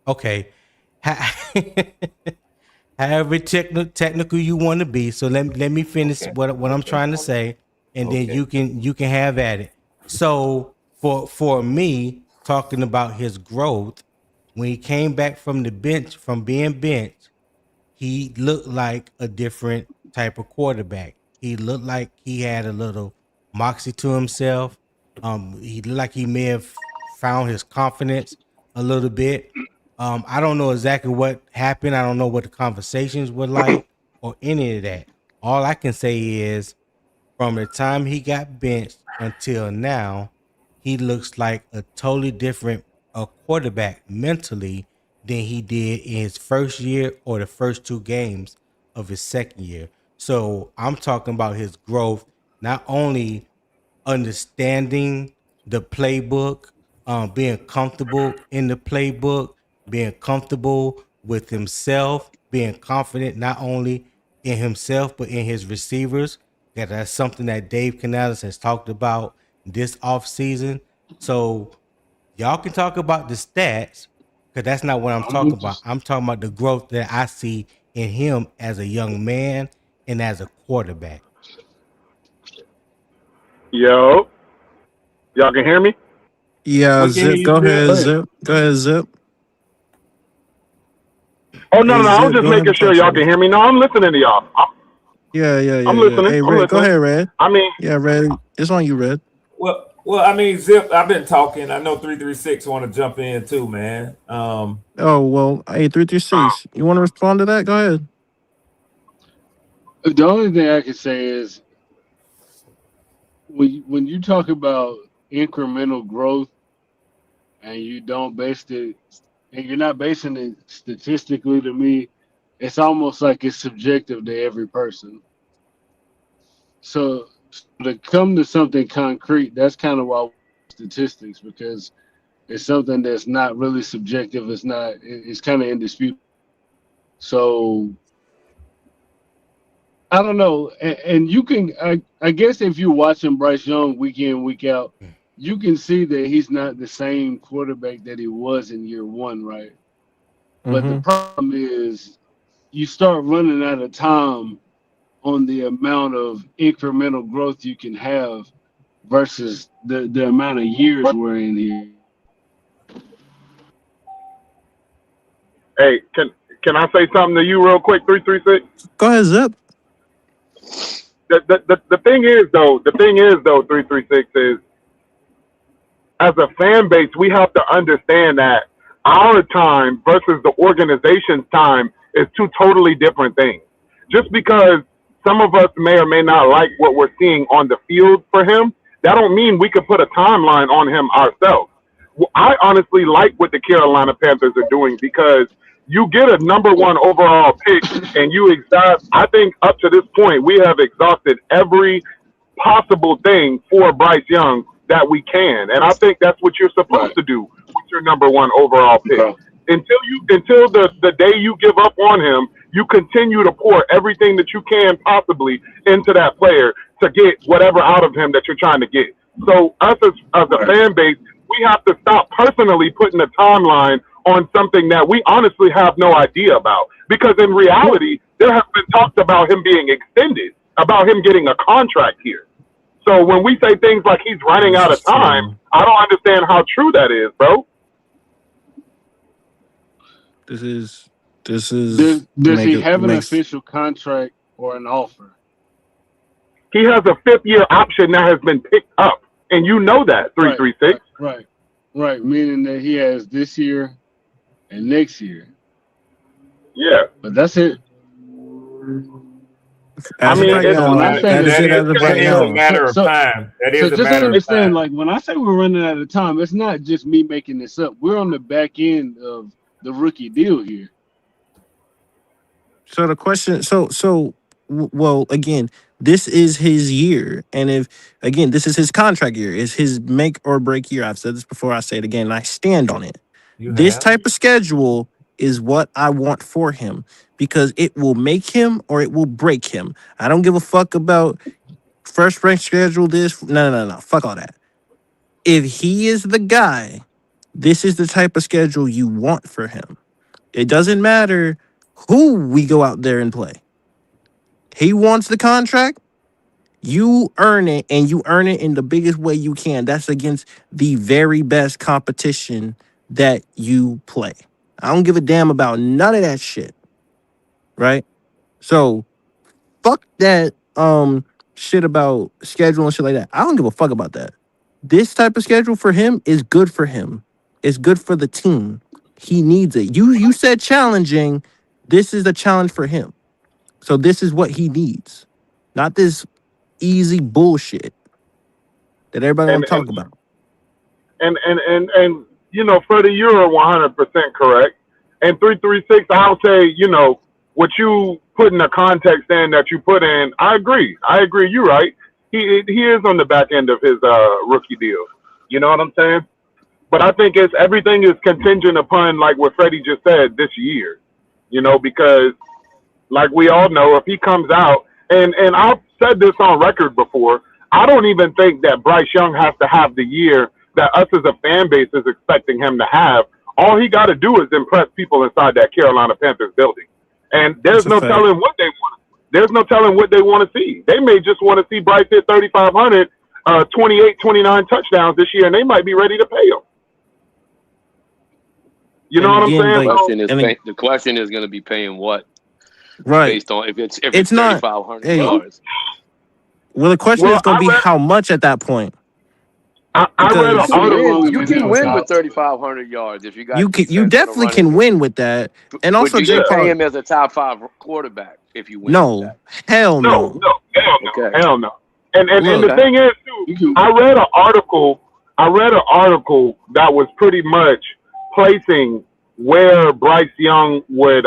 okay, however technical you want to be. So let me finish Okay. what I'm Okay. trying to say, and then Okay. you can have at it. So for me, talking about his growth when he came back from the bench from being benched, he looked like a different type of quarterback. He looked like he had a little moxie to himself. He looked like he may have found his confidence a little bit. I don't know exactly what happened. I don't know what the conversations were like or any of that. All I can say is from the time he got benched until now, he looks like a totally different quarterback mentally than he did in his first year or the first 2 games of his second year. So I'm talking about his growth, not only understanding the playbook, being comfortable in the playbook, being comfortable with himself, being confident not only in himself but in his receivers. That's something that Dave Canales has talked about this offseason. So y'all can talk about the stats because that's not what I'm I'm talking with you. about. I'm talking about the growth that I see in him as a young man and as a quarterback. Yo, y'all can hear me? Yeah, We can hear Zip. you, Go Zip. ahead, Go ahead. Zip. Go ahead, Zip. Oh no, Hey, no, I was Zip. just Go ahead making with sure that y'all can truck. hear me. No, I'm listening to y'all. Yeah, yeah, I'm yeah, yeah. listening. Hey, I'm Red. Go listening. ahead, Red. I mean, Yeah, Red. It's on you, Red. Well, I mean, Zip. I've been talking. I know 336 want to jump in too, man. Oh well. Hey, 336. You want to respond to that? Go ahead. The only thing I can say is when you talk about incremental growth and you don't base it and you're not basing it statistically, to me, it's almost like it's subjective to every person. So to come to something concrete, that's kind of why statistics, because it's something that's not really subjective. It's not. It's kind of indisputable. So I don't know, and you can. I guess if you're watching Bryce Young week in week out, you can see that he's not the same quarterback that he was in year one, right? But the Mm-hmm. problem is you start running out of time on the amount of incremental growth you can have versus the amount of years we're in here. hey, can I say something to you real quick? 336. Go ahead, Zip. The thing is though, 336 is as a fan base, we have to understand that our time versus the organization's time is two totally different things. Just because some of us may or may not like what we're seeing on the field for him, that don't mean we could put a timeline on him ourselves. I honestly like what the Carolina Panthers are doing because you get a number one overall pick and you exhaust. I think up to this point we have exhausted every possible thing for Bryce Young that we can. And I think that's what you're supposed Right. to do with your number one overall pick. Okay. Until the day you give up on him, you continue to pour everything that you can possibly into that player to get whatever out of him that you're trying to get. So us as a fan base, we have to stop personally putting a timeline on something that we honestly have no idea about. Because in reality, there have been talks about him being extended, about him getting a contract here. So when we say things like he's running out of time, I don't understand how true that is, bro. Does he have an official contract or an offer? He has a 5th-year option that has been picked up, and you know that, 336. Right. Meaning that he has this year and next year. Yeah. But that's it. As of right now, that is it as of right now. That is a matter of time. That is a just matter understand, of time. like, when I say we're running out of time, it's not just me making this up. We're on the back end of the rookie deal here. So the question, well, again, this is his year, and this is his contract year. It's his make or break year. I've said this before. I say it again, and I stand on it. This type of schedule is what I want for him because it will make him or it will break him. I don't give a fuck about first rank schedule. This no. Fuck all that. If he is the guy, this is the type of schedule you want for him. It doesn't matter who we go out there and play. He wants the contract. You earn it, and you earn it in the biggest way you can. That's against the very best competition that you play. I don't give a damn about none of that shit. Right? So, fuck that shit about schedule and shit like that. I don't give a fuck about that. This type of schedule for him is good for him. It's good for the team. He needs it. You said challenging. This is a challenge for him. So this is what he needs. Not this easy bullshit that everybody want to talk about. And you know, Freddie, you're 100% correct. And 336, I'll say, you know, what you put in the context in that you put in, I agree. You're right. He is on the back end of his rookie deal. You know what I'm saying? But I think everything is contingent upon, like what Freddie just said, this year. You know, because like we all know, if he comes out, and I've said this on record before, I don't even think that Bryce Young has to have the year that us as a fan base is expecting him to have. All he got to do is impress people inside that Carolina Panthers building. And there's no telling what they want. There's no telling what they want to see. They may just want to see Bryce hit 3,500, 28, 29 touchdowns this year, and they might be ready to pay him. You know what I'm saying? The question is going to be paying what? Right. Based on if it's 3,500 yards. Well, the question is going to be how much at that point. I read an article. You can win with 3,500 yards if you got. You definitely can win with that, and also you pay him as a top 5 quarterback if you win. No, hell no. Hell no. And the thing is too, I read an article that was pretty much placing where Bryce Young would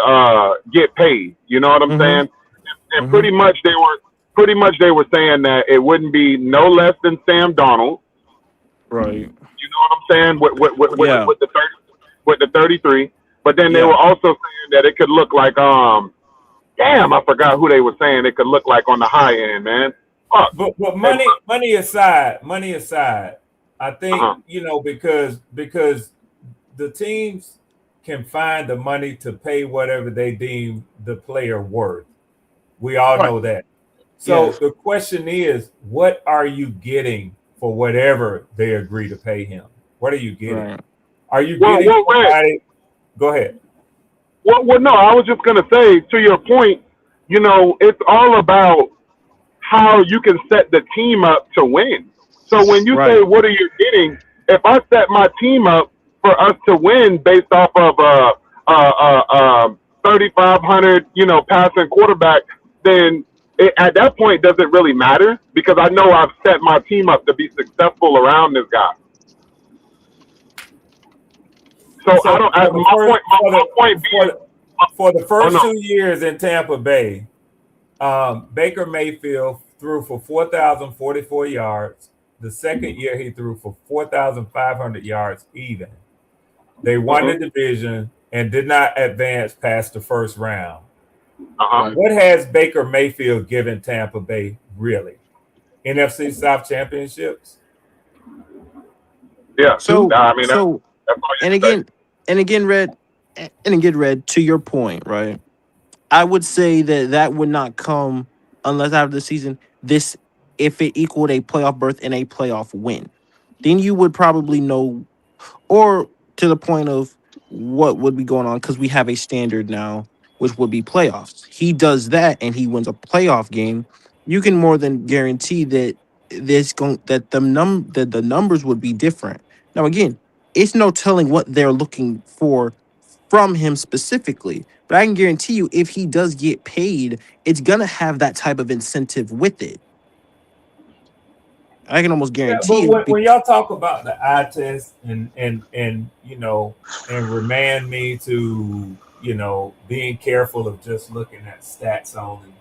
get paid. You know what I'm saying? And pretty much they were saying that it wouldn't be no less than Sam Darnold. Right. You know what I'm saying? With the 33. But then they were also saying that it could look like damn, I forgot who they were saying it could look like on the high end, man. Fuck. But money aside, I think you know, because the teams can find the money to pay whatever they deem the player worth. We all know that. So the question is, what are you getting for whatever they agree to pay him? What are you getting? Right. Are you getting somebody? Go ahead. Well, no, I was just going to say, to your point, you know, it's all about how you can set the team up to win. So when you say, what are you getting? If I set my team up for us to win based off of 3,500, you know, passing quarterback, then at that point, does it really matter? Because I know I've set my team up to be successful around this guy. So I don't. For the first 2 years in Tampa Bay, Baker Mayfield threw for 4,044 yards. The second year he threw for 4,500 yards even. They won the division and did not advance past the first round. Uh-huh. What has Baker Mayfield given Tampa Bay really? NFC South championships? Yeah. So I mean, so that's all you and can say. again and again, Red, to your point, right? I would say that that would not come unless after the season, this if it equaled a playoff berth and a playoff win. Then you would probably know, or to the point of what would be going on, because we have a standard now, which would be playoffs. He does that and he wins a playoff game. You can more than guarantee that that the numbers would be different. Now again, it's no telling what they're looking for from him specifically, but I can guarantee you, if he does get paid, it's gonna have that type of incentive with it. I can almost Yeah, guarantee but it. when y'all talk about the eye test and and remand me to being careful of just looking at stats only.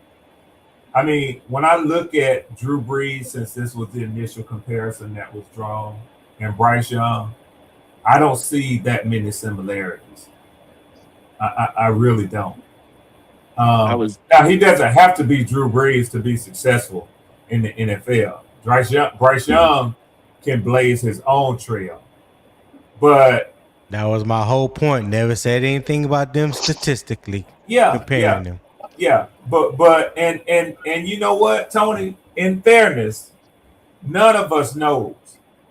I mean, when I look at Drew Brees, since this was the initial comparison that was drawn, and Bryce Young, I don't see that many similarities. I really don't. I was Now he doesn't have to be Drew Brees to be successful in the NFL. Bryce Young can blaze his own trail, but That was my whole point. Never said anything about them statistically yeah, comparing yeah, them. yeah. But and you know what, Tony? In fairness, none of us knows.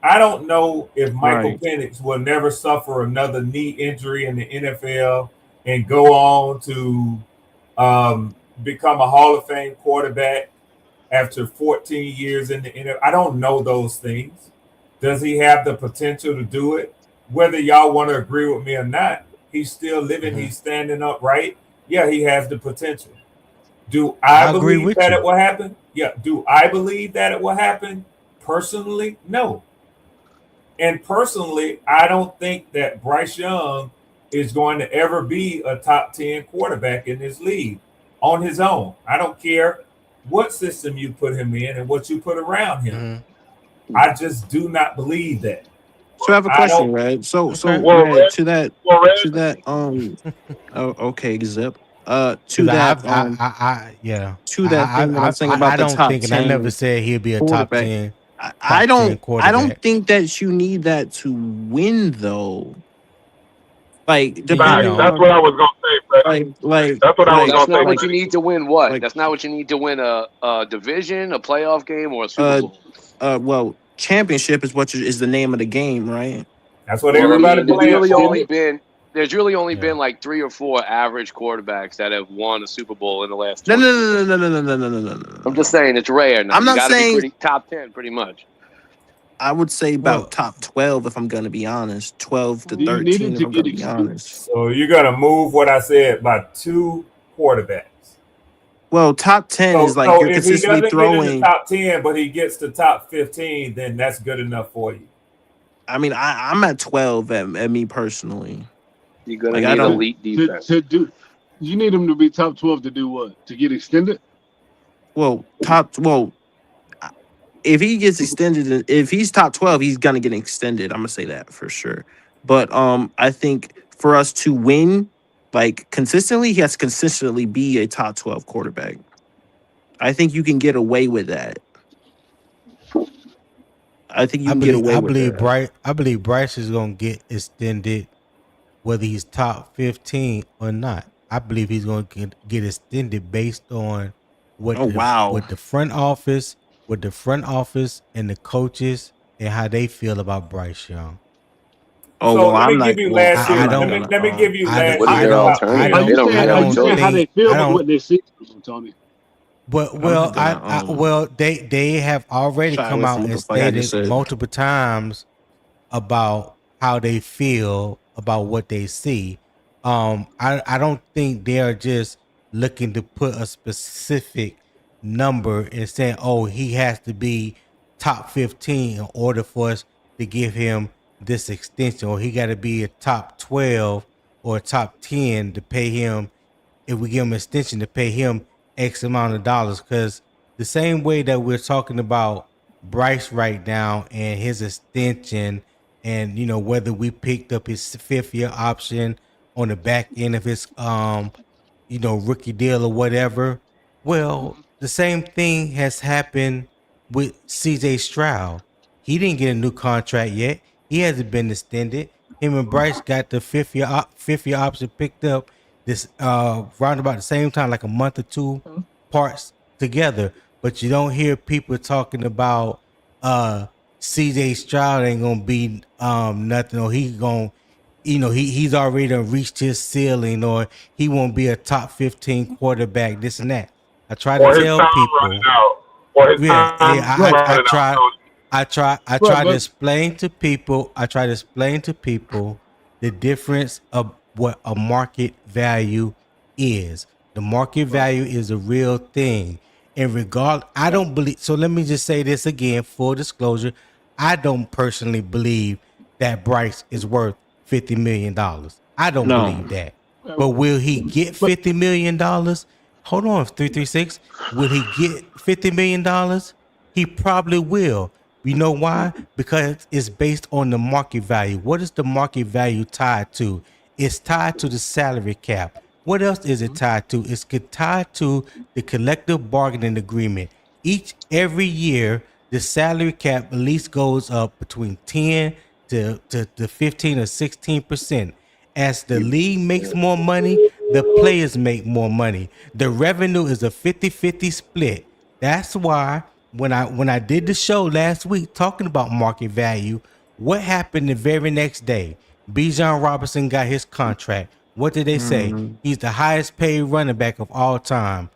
I don't know if Michael right. Penix will never suffer another knee injury in the NFL and go on to become a Hall of Fame quarterback after 14 years in the NFL. I don't know those things. Does he have the potential to do it? Whether y'all want to agree with me or not, he's still living, Mm-hmm. he's standing upright. Yeah, he has the potential. Do I I agree believe with that you. it will happen? Yeah. Do I believe that it will happen? Personally, no. And personally, I don't think that Bryce Young is going to ever be a top 10 quarterback in this league on his own. I don't care what system you put him in and what you put around him. Mm-hmm. I just do not believe that. So I have a I question, don't. Red. So Okay. Well, Red, Red, well, to Red, that oh, okay, Zip. Because To that yeah, to that thing that I'm saying I about the don't top think, and I never 10 said he'll be a quarterback. top ten I don't quarterback. think that you need that to win though. Like You facts. depending don't. That's on what I was gonna say, Freddie. That's what I was That's gonna not say, what you Freddie. need to win. What? like That's not what you need to win a division, a playoff game, or a Super uh Bowl. well, championship is is the name of the game, right? That's what Well, I everybody mean, Didn't playing for. there's really only Yeah. been like 3 or 4 average quarterbacks that have won a Super Bowl in the last No, 20 no, years. no, no, no, no, no, no, no, no, no, no, I'm no. just saying it's rare now. I'm You not got to be saying. pretty top 10, pretty much. I would say about Well, top 12 if I'm gonna be honest. 12 to Do you need it 13 if to I'm get gonna be extended? honest. So you're gonna move what I said by 2 quarterbacks. Well, top 10 is like So you're if he consistently doesn't get in the throwing. top 10, but he gets to top 15, then that's good enough for you. I mean, I'm at 12 at me personally. You're gonna Like I need don't. elite defense. To do, you need him to be top 12 to do what? To get extended? Well, if he gets extended, if he's top 12, he's gonna get extended. I'm gonna say that for sure. But I think for us to win like consistently, he has to consistently be a top 12 quarterback. I think you can get away with that. I think you can get away with that. I believe Bryce is gonna get extended whether he's top 15 or not. I believe he's gonna get extended based on Oh wow. what the front office, and the coaches and how they feel about Bryce Young. Oh So well, let me I'm give not. you Well, last I'm I year. not Let don't me gonna. let me give you What last is year's their top Are alternative? 10. They you don't I saying really are have a you don't saying how choice. they think feel I about don't what they see from Tony? well they have already Shy come away from out what and the fuck I just stated said. multiple times about how they feel about what they see. I don't think they're just looking to put a specific number and saying, "Oh, he has to be top 15 in order for us to give him this extension, or he got to be a top 12 or a top 10 to pay him if we give him an extension to pay him X amount of dollars." Because the same way that we're talking about Bryce right now and his extension, and whether we picked up his 5th year option on the back end of his rookie deal or whatever. Well, the same thing has happened with CJ Stroud. He didn't get a new contract yet. He hasn't been extended. Him and Bryce got the fifth year option picked up this round about the same time, like a month or two parts together. But you don't hear people talking about CJ Stroud ain't gonna be nothing, or he gonna he's already done reached his ceiling, or he won't be a top 15 quarterback, this and that. I try to Or his tell time running people, out. Or his yeah, time Right, running out. So, I right, try to but explain to people, the difference of what a market value is. The market right, value is a real thing. In regard, I right. don't believe, so let me just say this again, full disclosure. I don't personally believe that Bryce is worth $50 million. I don't believe No. that. Well, But will he get but $50 million? Hold on, 336. Will he get $50 million? He probably will. You know why? Because it's based on the market value. What is the market value tied to? It's tied to the salary cap. What else is it tied to? It's tied to the collective bargaining agreement. Every year, the salary cap at least goes up between 10 to 15 or 16%. As the league makes more money, the players make more money. The revenue is a 50-50 split. That's why when I did the show last week talking about market value, what happened the very next day? Bijan Robinson got his contract. What did they say? Mm, He's the highest paid running back of all time.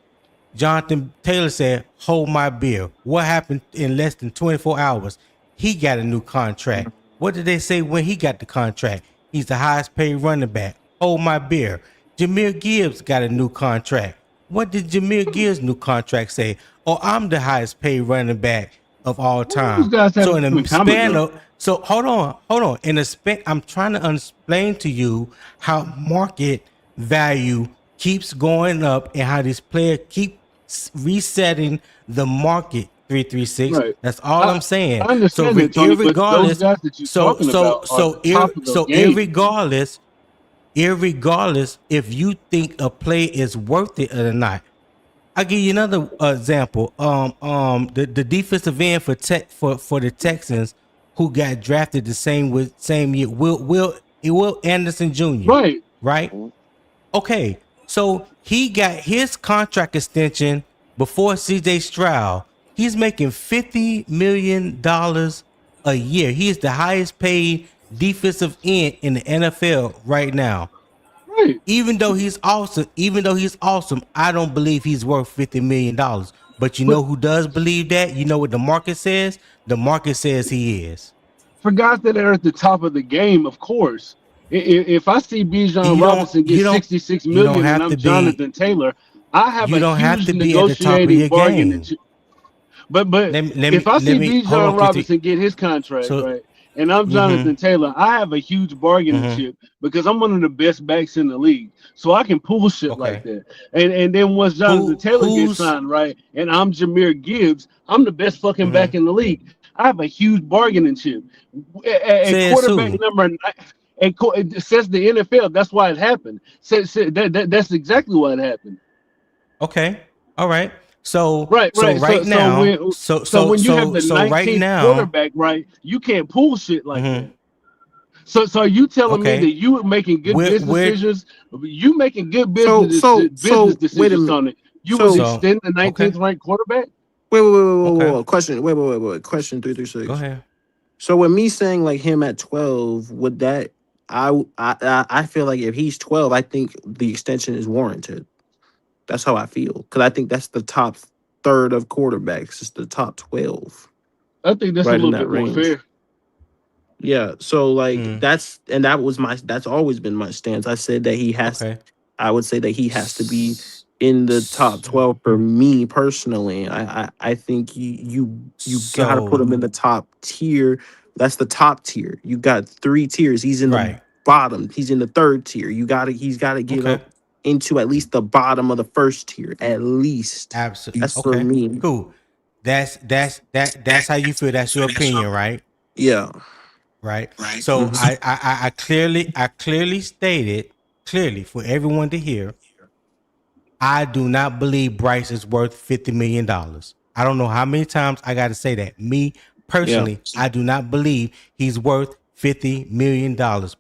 Jonathan Taylor said, "Hold my beer." What happened in less than 24 hours? He got a new contract. What did they say when he got the contract? He's the highest paid running back. Hold my beer. Jameer Gibbs got a new contract. What did Jameer Gibbs' new contract say? Oh, I'm the highest paid running back of all those time. guys have So it in in a common span though. of hold on. In a span, I'm trying to explain to you how market value keeps going up and how this player keep resetting the market. 336. Right. That's all I I'm saying. I So understand that, Tony, but those irregardless, guys that you're talking about are the top of the game. irregardless if you think a play is worth it or not. I'll give you another example. The defensive end for the Texans who got drafted the same year, Will Anderson Jr. Right. Right? Okay, so he got his contract extension before CJ Stroud. He's making $50 million a year. He is the highest paid defensive end in the NFL right now. Right. Even though he's awesome, I don't believe he's worth $50 million. But you But know who does believe that? You know what the market says? The market says he is. for guys that are at the top of the game, of course. If I see Bijan You don't Robinson get you don't 66 you don't million and have I'm to be Jonathan Taylor, I have you a don't have huge to be at the top of negotiating your bargaining game. chip. But if I Let see me hold on Bijan 3 Robinson get his contract, so right, and I'm mm-hmm Jonathan Taylor, I have a huge bargaining mm-hmm chip because I'm one of the best backs in the league. So I can pull shit like okay. that. And then once Jonathan Taylor gets Who's signed, right, and I'm Jameer Gibbs, I'm the best fucking back mm-hmm in the league. I have a huge bargaining chip. At says quarterback who? number it says the NFL. That's why it happened. That's exactly what happened. Okay. All right. So Right, so right. right now, When you have the so right 19th now, quarterback, right, you can't pull shit like mm-hmm that. So are you telling me that okay. you were making good business Where decisions? You making good so so business so wait a decisions, minute. Tony. You would So so extend the okay 19th ranked quarterback? okay Question. Wait. Question three three go six. ahead. So with me saying like him at 12, would that I feel like if he's 12, I think the extension is warranted. That's how I feel because I think that's the top third of quarterbacks. It's the top 12, I think that's a right in little that bit more range. fair. Yeah. So like Mm, that's always been my stance. I said that he has. okay. I would say that he has to be S- in the top s- 12 for me personally. I think you gotta put So him in the top tier. That's the top tier. You got three tiers. He's in the right. bottom. He's in the third tier. He's gotta get Okay. up into at least the bottom of the first tier. At least. Absolutely. That's for Okay. me. Cool. That's how you feel. That's your opinion, right? Yeah. Right. So Mhm. I clearly stated clearly for everyone to hear I do not believe Bryce is worth $50 million. I don't know how many times I got to say that. Me personally, I do not believe he's worth $50 million.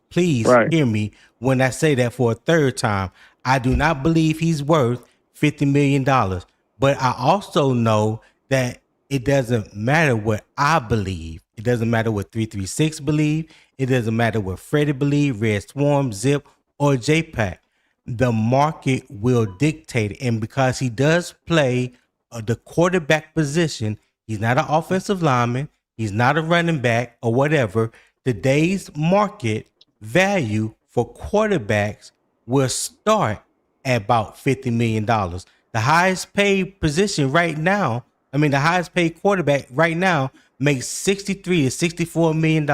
Please Right. hear me when I say that for a third time. I do not believe he's worth $50 million. But I also know that it doesn't matter what I believe. It doesn't matter what 336 believe. It doesn't matter what Freddie believe, Red Swarm, Zip, or JPack. The market will dictate it. And because he does play the quarterback position, he's not an offensive lineman, he's not a running back or whatever. Today's market value for quarterbacks will start at about $50 million. The highest paid position right now, the highest paid quarterback right now makes $63 to $64 million.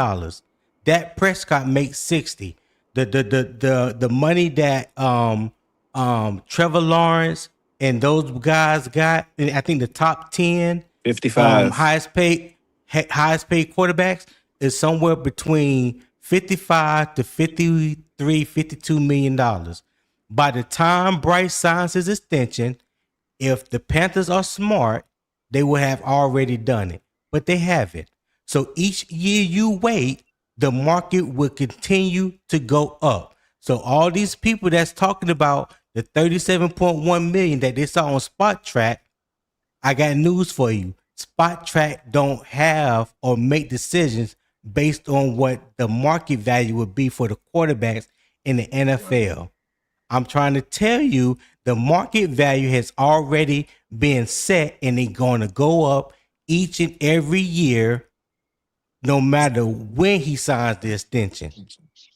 Dak Prescott makes 60. The money that Trevor Lawrence and those guys got, and I think the top 10 55. highest paid quarterbacks is somewhere between 55 to 53, $52 million. By the time Bryce signs his extension, if the Panthers are smart, they will have already done it, but they haven't. So each year you wait, the market will continue to go up. So all these people that's talking about the 37.1 million that they saw on Spot Track, I got news for you. Spot Track don't have or make decisions based on what the market value would be for the quarterbacks in the NFL. I'm trying to tell you the market value has already been set and it's going to go up each and every year, no matter when he signs the extension,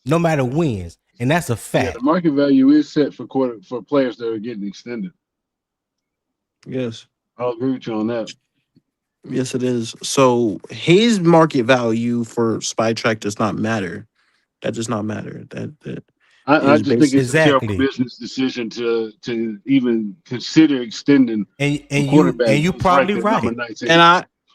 no matter when. And that's a fact. Yeah, the market value is set for players that are getting extended. Yes. I'll agree with you on that. Yes, it is. So his market value for Spy Track does not matter. That does not matter. I just think it's Exactly. a terrible business decision to even consider extending and quarterback. you probably right.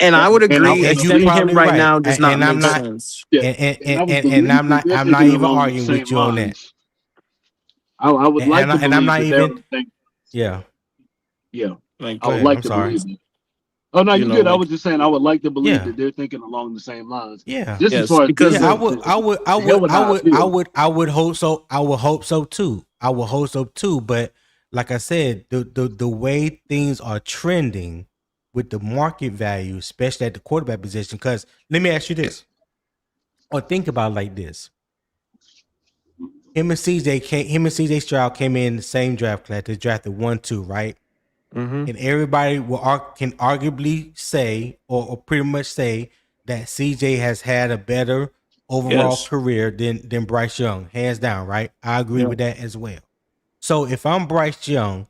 And I would agree. And you Extending him probably right right. now does not And make I'm not sense. Yeah, and I'm not even arguing with you on that. I would like to believe and I'm not that even think, yeah. Like, I would ahead, like I'm to sorry. believe it. Oh no, You you're know, good. I like- was just saying I would like to believe Yeah. that they're thinking along the same lines. Yeah. Just Yes, as far as because Yeah, I would hope so. I would hope so too. But like I said, the way things are trending with the market value, especially at the quarterback position. Because let me ask you this, or think about it like this: him and CJ Stroud came in the same draft class. They drafted 1-2, right? Mm-hmm. And everybody can arguably say, or pretty much say, that CJ has had a better overall Yes. career than Bryce Young, hands down, right? I agree Yeah. with that as well. So if I'm Bryce Young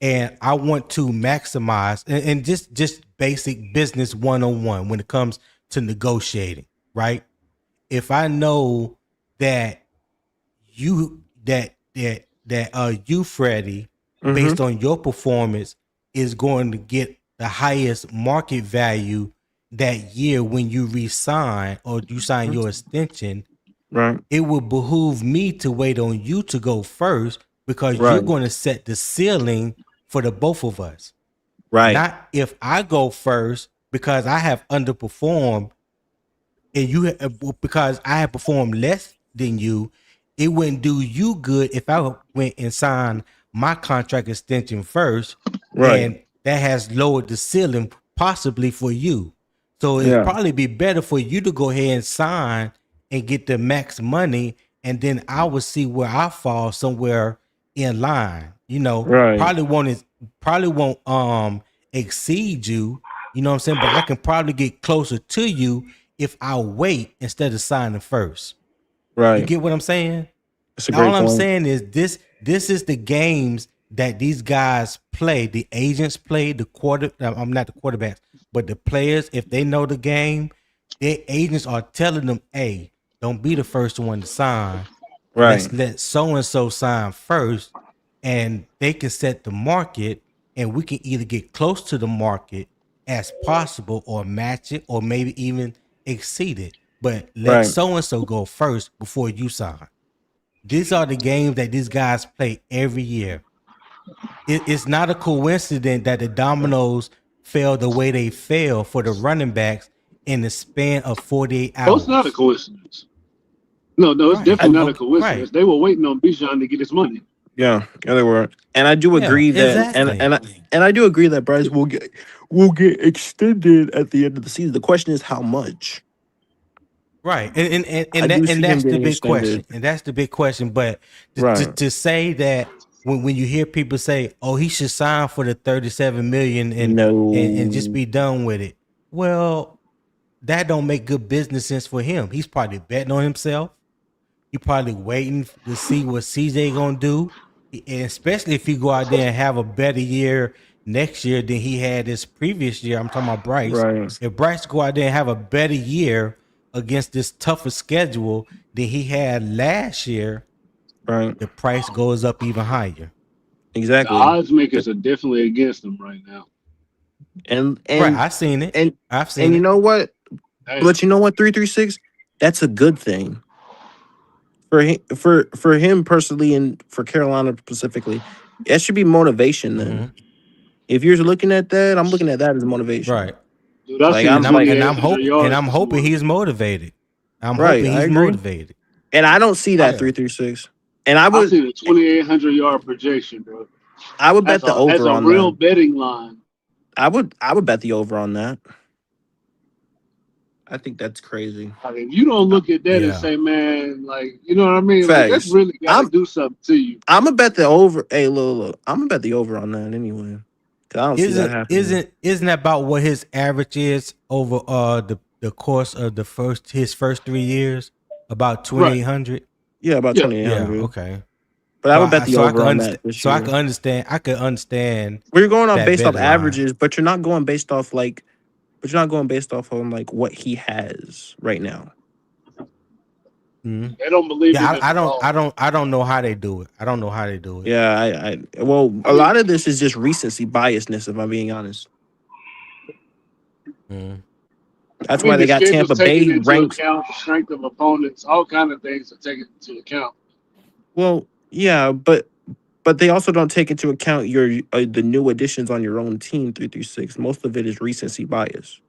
and I want to maximize and just basic business 101 when it comes to negotiating, right? If I know that you Freddie, Mm-hmm. based on your performance, is going to get the highest market value that year when you resign or you sign your extension, Right. it will behoove me to wait on you to go first because you're Right. going to set the ceiling for the both of us. Right. Not if I go first because I have underperformed and you because I have performed less than you, it wouldn't do you good if I went and signed my contract extension first, Right. and that has lowered the ceiling possibly for you. So it'd Yeah. probably be better for you to go ahead and sign and get the max money, and then I will see where I fall somewhere in line. Right. Probably won't exceed you. You know what I'm saying? But I can probably get closer to you if I wait instead of signing first. You Right. get what I'm saying? That's a All great I'm point. saying is this is the games that these guys play. The agents play, I'm not the quarterbacks, but the players, if they know the game, their agents are telling them, hey, don't be the first one to sign. Right. Let's let so-and-so sign first, and they can set the market, and we can either get close to the market as possible or match it or maybe even exceed it. But let Right. so-and-so go first before you sign. These are the games that these guys play every year. it's not a coincidence that the dominoes fell the way they fell for the running backs in the span of 48 Oh, it's not a hours. coincidence. No, it's Right. definitely not a Okay. Right. coincidence. They were waiting on Bijan to get his money. Yeah, they were. And I do Yeah. agree that, Exactly. and I do agree that Bryce will get extended at the end of the season. The question is how much. Right. And I do see him that's the getting big question. extended. And that's the big question. But Right. to say that when you hear people say, "Oh, he should sign for the 37 million and just No. be done with it," well, that don't make good business sense for him. He's probably betting on himself. He probably waiting to see what CJ gonna do, and especially if he go out there and have a better year next year than he had this previous year. I'm talking about Bryce. Right. If Bryce go out there and have a better year against this tougher schedule than he had last year, Right. the price goes up even higher. The Exactly. odds makers are definitely against him right now. And Right, and I seen it. and I've and seen you it. know what? Damn. But you know what? 336. That's a good thing for him personally, and for Carolina specifically. That should be motivation. Mm-hmm. Then, if you're looking at that, I'm looking at that as motivation. Right, Dude, I Like seen I'm like, 2,800 and yards I'm this hoping morning. he's motivated. I'm right. hoping I he's agree. motivated. And I don't see that I, 336. And I I would seen a 2,800 yard projection, bro. I would bet As the as over a on real that. betting line. I would bet the over on that. I think that's crazy. Like, if you don't look at that and Yeah. say, man, like, you know what I mean? Like, that's Facts. really got to do something to you. I'm gonna bet the over. Hey, look. I'm gonna bet the over on that anyway. Cause I don't see that happening. Isn't that about what his average is over the course of his first 3 years? About Right. 2,800. Yeah, about Yeah. Yeah. 2,800. Okay. But I would bet the So I over can on understand. that this So I year. can understand. I could understand We're going off that based off better line. averages, but you're not going based off like. But you're not going based off on like what he has right now. Mhm. They don't believe Yeah. him at all. I don't know how they do it. I don't know how they do it. Yeah, well, I a mean, lot of this is just recency biasness, if I'm being honest. Mhm. That's why the they got schedule's Tampa taken Bay into ranked. account, the strength of opponents, all kind of things are taken into account. Well, yeah, but they also don't take into account your the new additions on your own team 336. Most of it is recency bias.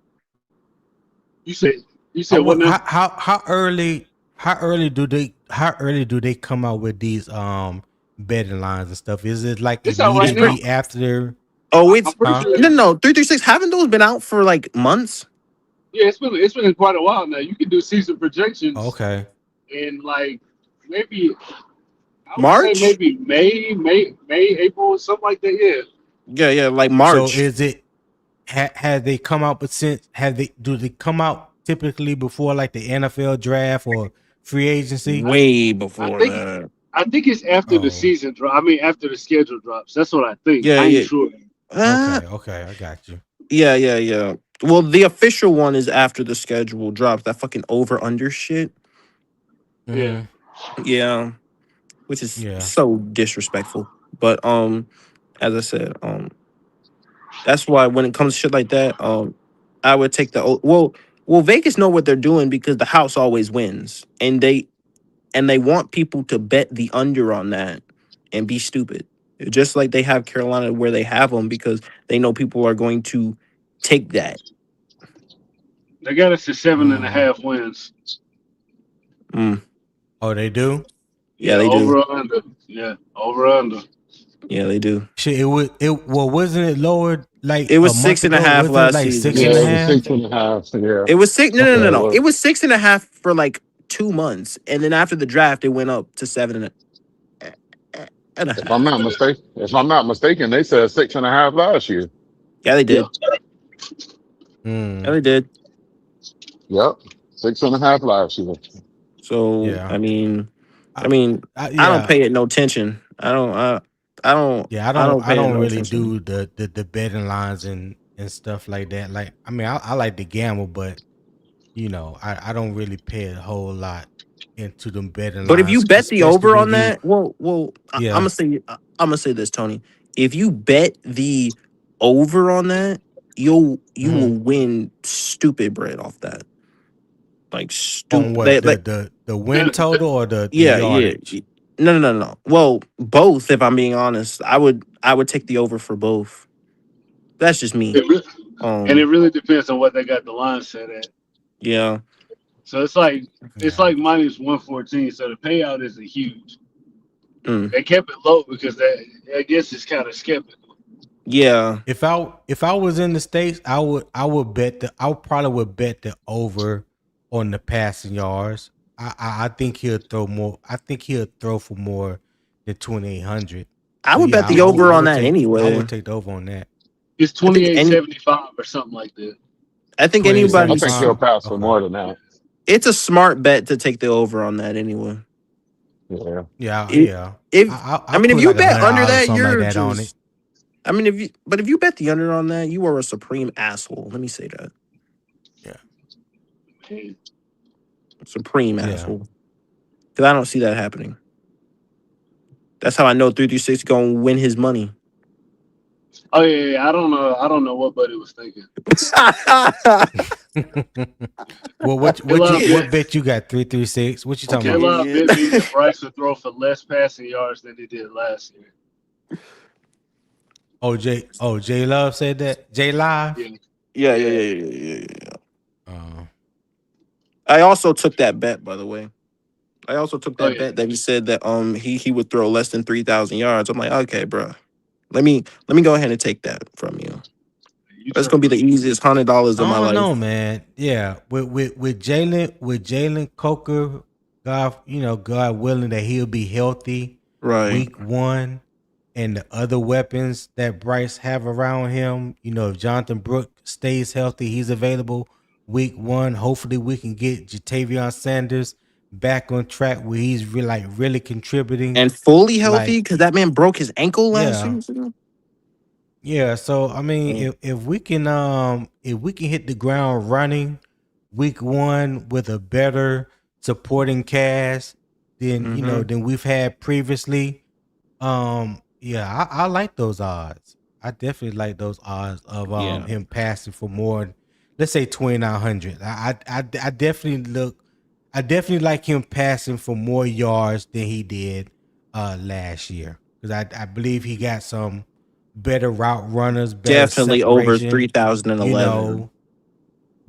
You said I what want now? how early do they come out with these betting lines and stuff? Is it like It's out right It's pretty. now. immediately after? Oh, I'm it's pretty Huh? sure. no 336. Haven't those been out for like months? Yeah, it's been quite a while now. You can do season projections Okay. in like maybe I would say March? maybe May, April, something like that. Yeah. Yeah, like So March. is it have they come out? But since do they come out typically before like the NFL draft or free agency? Way I before think that. I think it's after the Oh, season drop. I mean, after the schedule drops. That's what I think. Yeah, I ain't yeah. sure. okay, I got you. Yeah. Well, the official one is after the schedule drops. That fucking over under shit. Yeah. Mm-hmm. Yeah, which is Yeah. so disrespectful. But as I said, that's why when it comes to shit like that, I would take the well Vegas know what they're doing because the house always wins, and they want people to bet the under on that and be stupid, just like they have Carolina where they have them because they know people are going to take that. They got us to seven and a Mm. half wins. Mm, Oh, they do. yeah, Yeah, they do. over or under. Yeah, over or under. Yeah, they do. Shit, wasn't it lowered like It was a month six and a ago? half Wasn't it last like season. six and Yeah, a it was half? 6.5. Yeah, It was six. No, no, Okay. no, yeah, it no. was. It was 6.5 for like 2 months, and then after the draft, it went up to seven and a If I'm half. not mistaken, they said 6.5 last year. Yeah, they Yeah. did. Yeah, Mm, they did. Yep, 6.5 last year. So yeah. I mean, I, I don't yeah. pay it no attention. I don't. Yeah, I don't I pay it don't no really attention. do the betting lines and stuff like that. Like, I mean, I like to gamble, but I don't really pay a whole lot into them betting But if you lines, bet the especially over when on you, that, well, yeah. I'm gonna say this, Tony. If you bet the over on that, you will Mhm. win stupid bread off that. Like On stupid. what Like the win total or the yeah, yeah. yardage? No. Well, both. If I'm being honest, I would take the over for both. That's just me. It re- and it Um, really depends on what they got the line set at. yeah, So it's Yeah. like minus 114. So the payout isn't huge. mm, They kept it low because I guess it's kind of skeptical. yeah. If I was in the States, I probably would bet the over on the passing yards. I think he'll throw more. I think he'll throw for more than 2,800. I So would bet yeah, the over on that I anyway. would take the over on that. It's I think any 28.75 or something like that. I think I think anybody's. he'll 28.75. pass for Okay. more than that. It's a smart bet to take the over on that anyway. Yeah. Yeah, If, yeah. if I I'll mean, if put you like bet under $100 or that, something like you're that on it. just. I mean, if you bet the under on that, you are a supreme asshole. Let me say that, Yeah, Man. supreme yeah. asshole. Because I don't see that happening. That's how I know 336 gonna win his money. Oh yeah. I don't know what Buddy was thinking. Well, J-Lob bet, what bet you got? 336. What you talking Fucking about? J-Lob idiot. bet me that Bryce would throw for less passing yards than he did last year. J Love said that. J Live. Yeah. Yeah. Yeah. Uh, I also took that bet, by the way. I also took Oh that yeah. bet that he said that he would throw less than 3,000 yards. I'm like, okay, bro. Let me go ahead and take that from you. You That's gonna be tripping. the easiest $100 of my I don't know, life. man. Yeah, with Jalen Coker, God willing that he'll be healthy Right. week 1, and the other weapons that Bryce have around him. If Jonathan Brooks stays healthy, he's available week 1. Hopefully, we can get Jatavion Sanders back on track where he's really contributing. And fully Like, healthy because that man broke his ankle last yeah. season. Yeah, so I mean, Mm, if we can hit the ground running week 1 with a better supporting cast mm-hmm. than we've had previously, yeah, I like those odds. I definitely like those odds of Yeah. him passing for more, let's say 2,900. I definitely like him passing for more yards than he did last year, because I believe he got some better route runners, better Definitely over separation, 3,011.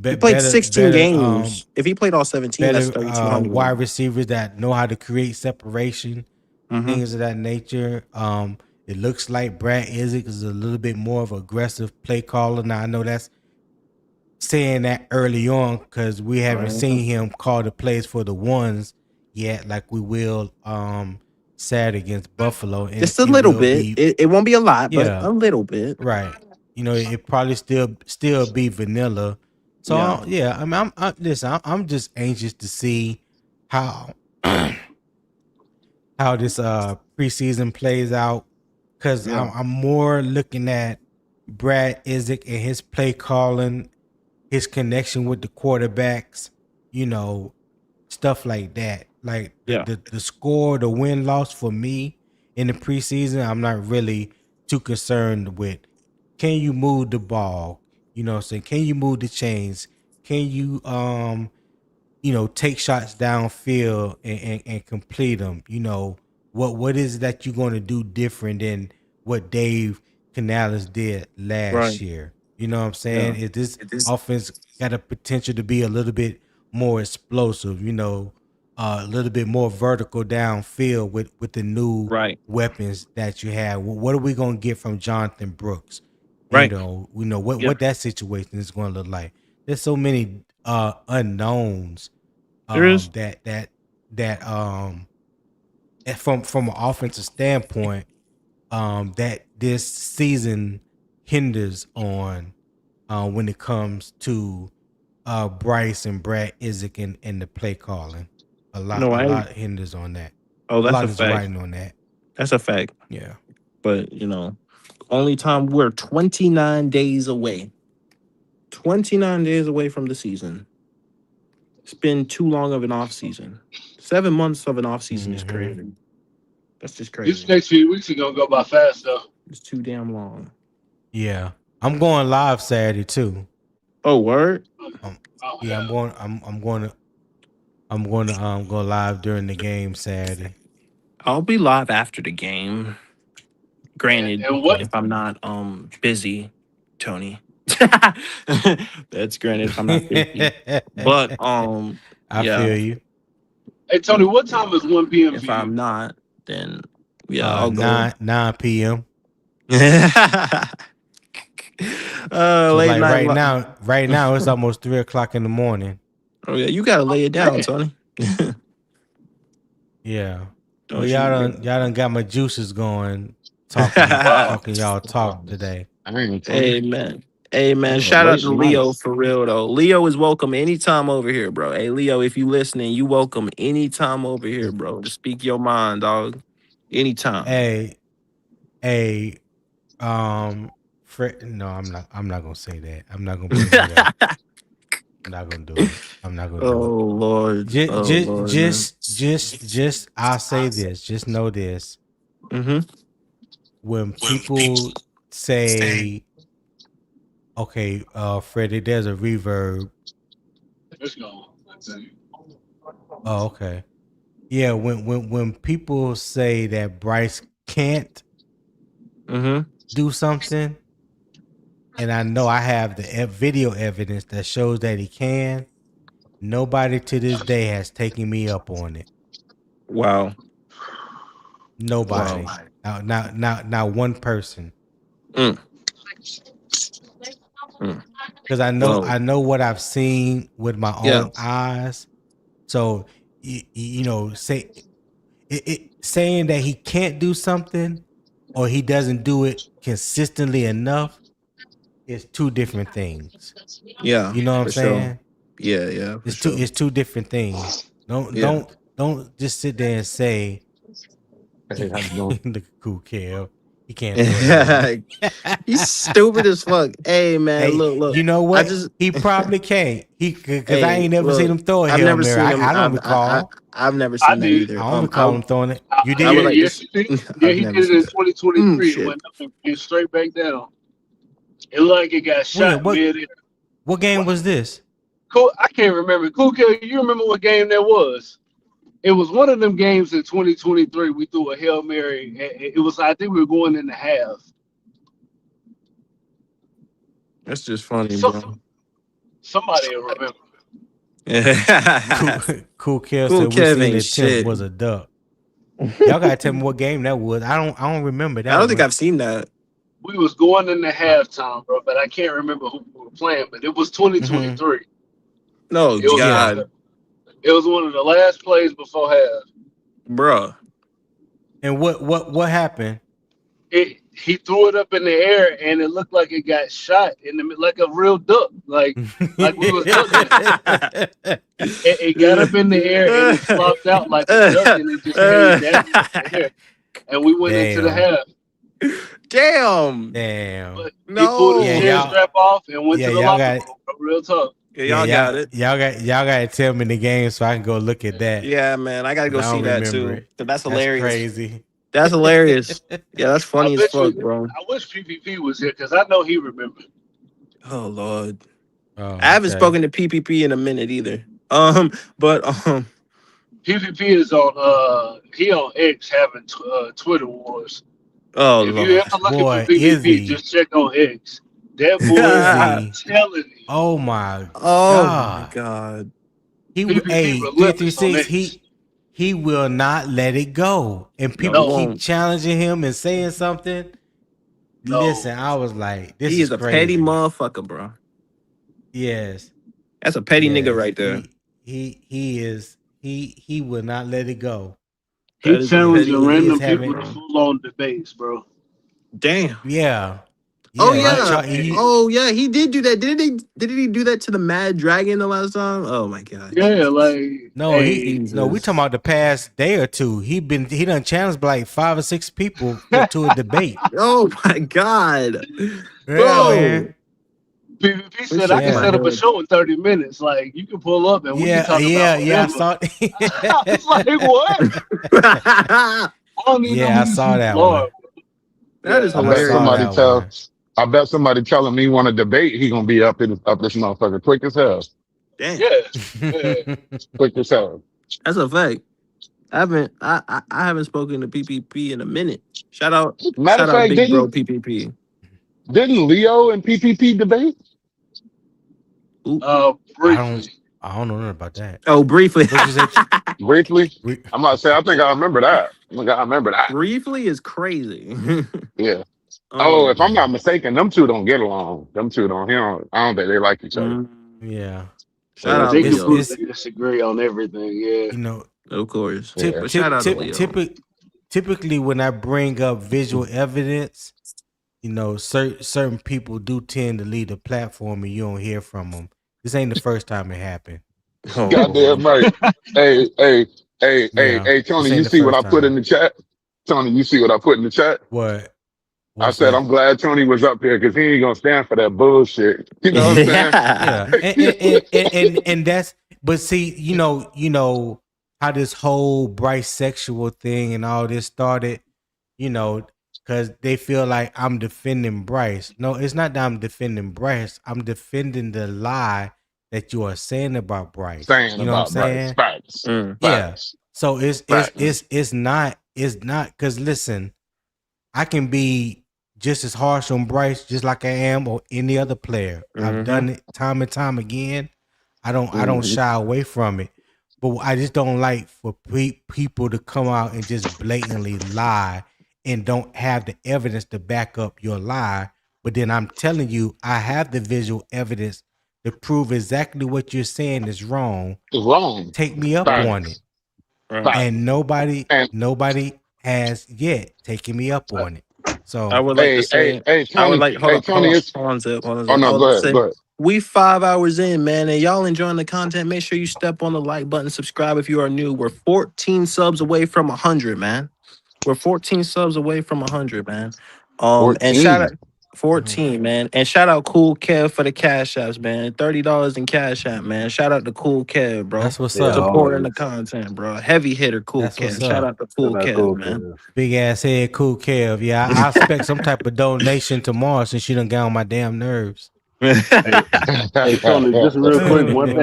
He played better 16 better games. If he played all 17, that's better 3,200. wide receivers that know how to create separation, Mm-hmm. things of that nature. It looks like Brad Isaac is a little bit more of an aggressive play caller. Now I know that's saying that early on because we haven't Right. seen him call the plays for the ones yet, like we will Saturday against Buffalo, and Just a it little will bit. be, It won't be a lot, but yeah, a little bit. right. It probably still be vanilla. So Yeah. yeah, I mean, listen. I'm just anxious to see how how this preseason plays out, because Yeah. I'm more looking at Brad Isaac and his play calling, his connection with the quarterbacks, you know, stuff like that. Like the Yeah. the, the score, the win loss for me in the preseason, I'm not really too concerned with. Can you move the ball? You know what I'm saying? Can you move the chains? Can you take shots downfield and complete them? What is it that you're going to do different than what Dave Canales did last Right. year? You know what I'm Yeah. saying? Is this It is. offense got a potential to be a little bit more explosive? A little bit more vertical downfield with the new Right. weapons that you have. What are we going to get from Jonathan Brooks? Right. We know what Yeah. that situation is going to look like. There's so many unknowns, There is. that from an offensive standpoint, that this season hinders on, when it comes to Bryce and Brad Isaac and the play calling. A lot No, a I. lot hinders on that. Oh, A that's lot a is fact. riding on that. That's a fact. Yeah. But only time we're 29 days away. 29 days away from the season. It's been too long of an off season. 7 months of an off season is Hmm. crazy. That's just These crazy. next few weeks are gonna go by fast though. It's too damn long. Yeah. I'm going live Saturday too. Oh, word? Um, Oh yeah, yeah. I'm going to go live during the game Saturday. I'll be live after the game. Granted, And what? if I'm not busy, Tony. That's granted if I'm not busy. But I yeah, feel you. Hey Tony, what you time know, is 1 p.m. for if you? I'm not, then yeah, I'll go. 9 p.m. So Late like night. right now it's almost 3:00 in the morning. Oh yeah, you gotta lay it down, Man. Tony. Yeah. Well, Don't you? y'all done got my juices going talking Wow. y'all talk today. Amen. Amen. Yeah, Shout out late to Leo night. for real though. Leo is welcome anytime over here, bro. Hey Leo, if you listening, you welcome anytime over here, bro. To speak your mind, dog. Anytime. Hey, no, I'm not gonna say that. I'm not gonna bring that up. I'm not gonna do it. I'm not gonna Oh do it. Lord. Oh Lord, man. Just I'll say this. Just know this. Mm-hmm. When people say, okay, Freddie, there's a reverb. Let's go. Oh, okay. Yeah, when people say that Bryce can't Mm-hmm. do something, and I know I have the video evidence that shows that he can, nobody to this day has taken me up on it. Wow. Nobody. Wow. Not one person. Mm. Because I Well, know what I've seen with my yeah. own eyes. So say saying that he can't do something or he doesn't do it consistently enough is two different things. Yeah, You know what I'm for sure. saying? Yeah, for sure. It's two different things. Yeah. Don't just sit there and say Hey, how's it going? look at cool Kev. He can't throw a helmet. He's stupid as fuck. Hey man, Hey, look. you know I what? just He probably can't. Because I hey, ain't never seen look. him throw a I've Hail never Mary. seen him. I don't recall. I've never I seen that did. either. I don't recall him throwing it. You I would did? like to. Yes, he did. Yeah, I've he never did it seen in that. 2023. It Shit. went up and straight back down. It looked like it got When? shot mid-air. What game was this? Cool. I can't remember. Cool Kill, you remember what game that was? It was one of them games in 2023. We threw a Hail Mary. It was, I think we were going in the half. That's just funny, So, bro. somebody will remember. Cool Kev Cool said we Kev seen the ain't attempt shit. was a duck. Y'all gotta tell me what game that was. I don't remember that I don't think one. I've seen that. We was going in the halftime, bro, but I can't remember who we were playing. But it was 2023. No, It was God, it was one of the last plays before half. bruh. And what happened? He threw it up in the air and it looked like it got shot in the like a real duck, like we was ducking. It got up in the air and it flopped out like a duck and it just came down in the air. And we went into the half. Damn. But he No. pulled his chin strap off and went to the locker got room. Real tough. Y'all got it. Y'all gotta tell me the game so I can go look at that. Yeah, man, I gotta go see that too. That's hilarious. That's crazy. That's hilarious. Yeah, that's funny as fuck, bro. I wish PPP was here because I know he remembered. Oh Lord. Oh, I haven't spoken to PPP in a minute either. But PPP is on he on X having Twitter wars. Oh if Lord. you ever looking for PPP, just check on X. That boy is telling you. Oh my God. My God. He 336. He will not let it go, and people keep challenging him and saying something. No. Listen, I was like, "This is a crazy. Petty motherfucker, bro." Yes, that's a petty nigga right there. He is. He will not let it go. He challenging random people to full-on debates, bro. Damn. Yeah. Oh yeah, he did do that. Did he do that to the Mad Dragon the last time? Oh my God. Yeah, like no, we talking about the past day or two. He done challenged like 5 or 6 people to a debate. Oh my God, bro. Man. PvP said I can set up a show in 30 minutes. Like you can pull up and we can talk about whatever. I saw. I was like, what? I don't even know I saw that one. That is hilarious. I bet somebody telling me want to debate, he gonna be up this motherfucker quick as hell. Damn. Yeah. Quick as hell. That's a fact. I haven't spoken to PPP in a minute. Shout out Matter of fact, big bro PPP. didn't Leo and PPP debate? Briefly. I don't know nothing about that. Oh, briefly. What you say? Briefly. I'm about to say, I think I remember that. I remember that. Briefly is crazy. Yeah. Oh, if I'm Yeah. not mistaken, them two don't get along. Them two don't. I don't think they like each other. Yeah. Shout out They can Leo. prove they disagree on everything. Yeah. You know, Of course. Yeah. But shout out to Leo. typically when I bring up visual evidence, you know, certain people do tend to leave the platform and you don't hear from them. This ain't the first time it happened. Oh, Goddamn right. Hey, Tony, This you ain't the see what I first put in time. the chat? Tony, you see what I put in the chat? What? I What's said that? I'm glad Tony was up here because he ain't gonna stand for that bullshit. You know what I'm saying? Yeah. And that's, but see, you know how this whole Bryce sexual thing and all this started, you know, because they feel like I'm defending Bryce. No, it's not that I'm defending Bryce. I'm defending the lie that you are saying about Bryce. Saying You know what I'm about Bryce. saying? Facts. Yeah. Facts. So it's Facts. not because listen, I can be just as harsh on Bryce just like I am or any other player. I've done it time and time again. I don't shy away from it. But I just don't like for people to come out and just blatantly lie and don't have the evidence to back up your lie. But then I'm telling you, I have the visual evidence to prove exactly what you're saying is wrong. It's wrong. Take me up Facts. on it. Facts. And nobody And has yet taken me up on it. So I would like to say, I would like, hold Tony, on, it's hold on, Zip. oh I no, would go like to ahead, say, go ahead. we 5 hours in, man, and y'all enjoying the content. Make sure you step on the like button, subscribe if you are new. We're 14 subs away from 100, man. We're 14 subs away from 100, man. And shout 14. out 14, man. And shout out Cool Kev for the cash apps, man. $30 in cash app, man. Shout out to Cool Kev, bro. that's what's Yeah, up. Supporting the always. content, bro. Heavy hitter, Cool That's what's Kev. Shout up. out to They're Cool not Kev, cool, man. Kev. Big ass head, cool Kev. Yeah, I expect some type of donation tomorrow since she done got on my damn nerves. Hey, hey, Tony, just real quick. What's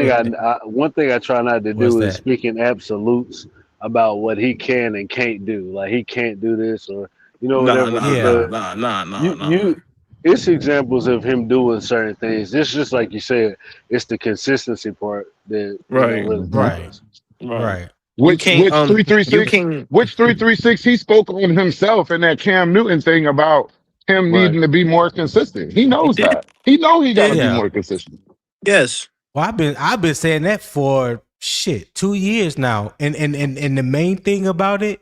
One thing I try not to do is that? speaking absolutes about what he can and can't do. Like he can't do this or Nah, whatever. Yeah. You it's examples of him doing certain things. It's just like you said. It's the consistency part that Right. really Right. matters. Right. You which can't, you 336 can't. which 336 he spoke on himself in that Cam Newton thing about him Right. needing to be more consistent. He He knows did. that. He know he gotta Did. be Yeah. more consistent. Yes. Well, I've been saying that for 2 years now. And the main thing about it,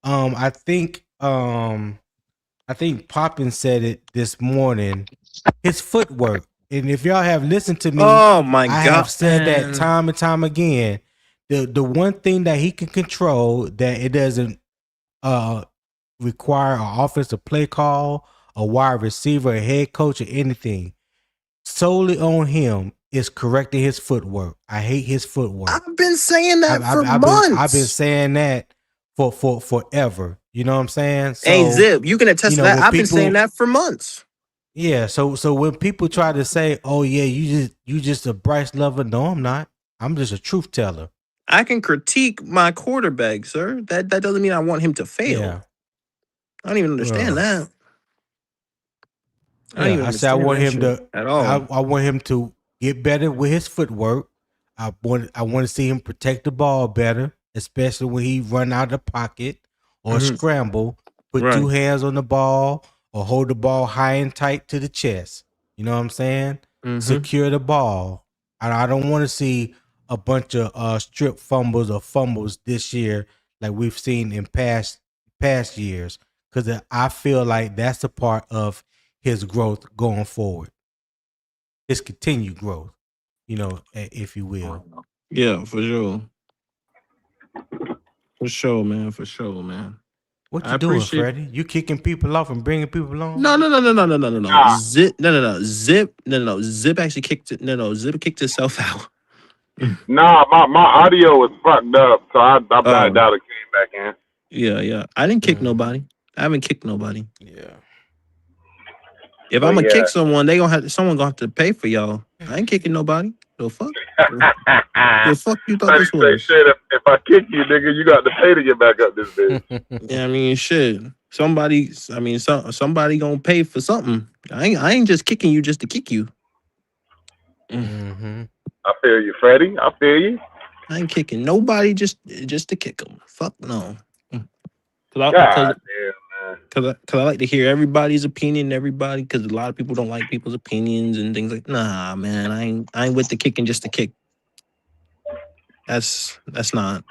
I think Poppin said it this morning. His footwork. And if y'all have listened to me, Oh my I God, have said man. that time and time again. The one thing that he can control that it doesn't require an offensive play call, a wide receiver, a head coach, or anything. Solely on him is correcting his footwork. I hate his footwork. I've been saying that for I've months. been saying that for forever. You know what I'm saying? So, Hey Zip, you can attest to that. when I've been saying that for months. Yeah, so when people try to say, "Oh yeah, you just a Bryce lover," no, I'm not. I'm just a truth teller. I can critique my quarterback, sir. That doesn't mean I want him to fail. Yeah. I don't even understand that. I don't even I said I understand want that him shit to. at all. I want him to get better with his footwork. I want to see him protect the ball better, especially when he run out of the pocket or scramble. Put Right. 2 hands on the ball or hold the ball high and tight to the chest. You know what I'm saying? Secure the ball. I don't want to see a bunch of strip fumbles or fumbles this year like we've seen in past years, because I feel like that's a part of his growth going forward, his continued growth, if you will. Yeah, for sure. For sure, man. For sure, man. What I you doing, appreciate. Freddie? You kicking people off and bringing people on? No. Nah. Zip. No. Zip actually kicked it. No. Zip kicked himself out. Nah, my audio was fucked up, so I backed out and came back in. Yeah. I didn't kick nobody. I haven't kicked nobody. Yeah. If I'm gonna kick someone, someone gonna have to pay for y'all. I ain't kicking nobody. The fuck? The fuck you thought Like this you say, was? shit, if I kick you, nigga, you got to pay to get back up this bitch. Yeah, I mean, shit. Somebody gonna pay for something. I ain't just kicking you just to kick you. Mm-hmm. I feel you, Freddie. I feel you. I ain't kicking nobody just to kick them. Fuck no. God damn, man. Cause I like to hear everybody's opinion, because a lot of people don't like people's opinions and things like. Nah, man, I ain't with the kicking just to kick. That's not.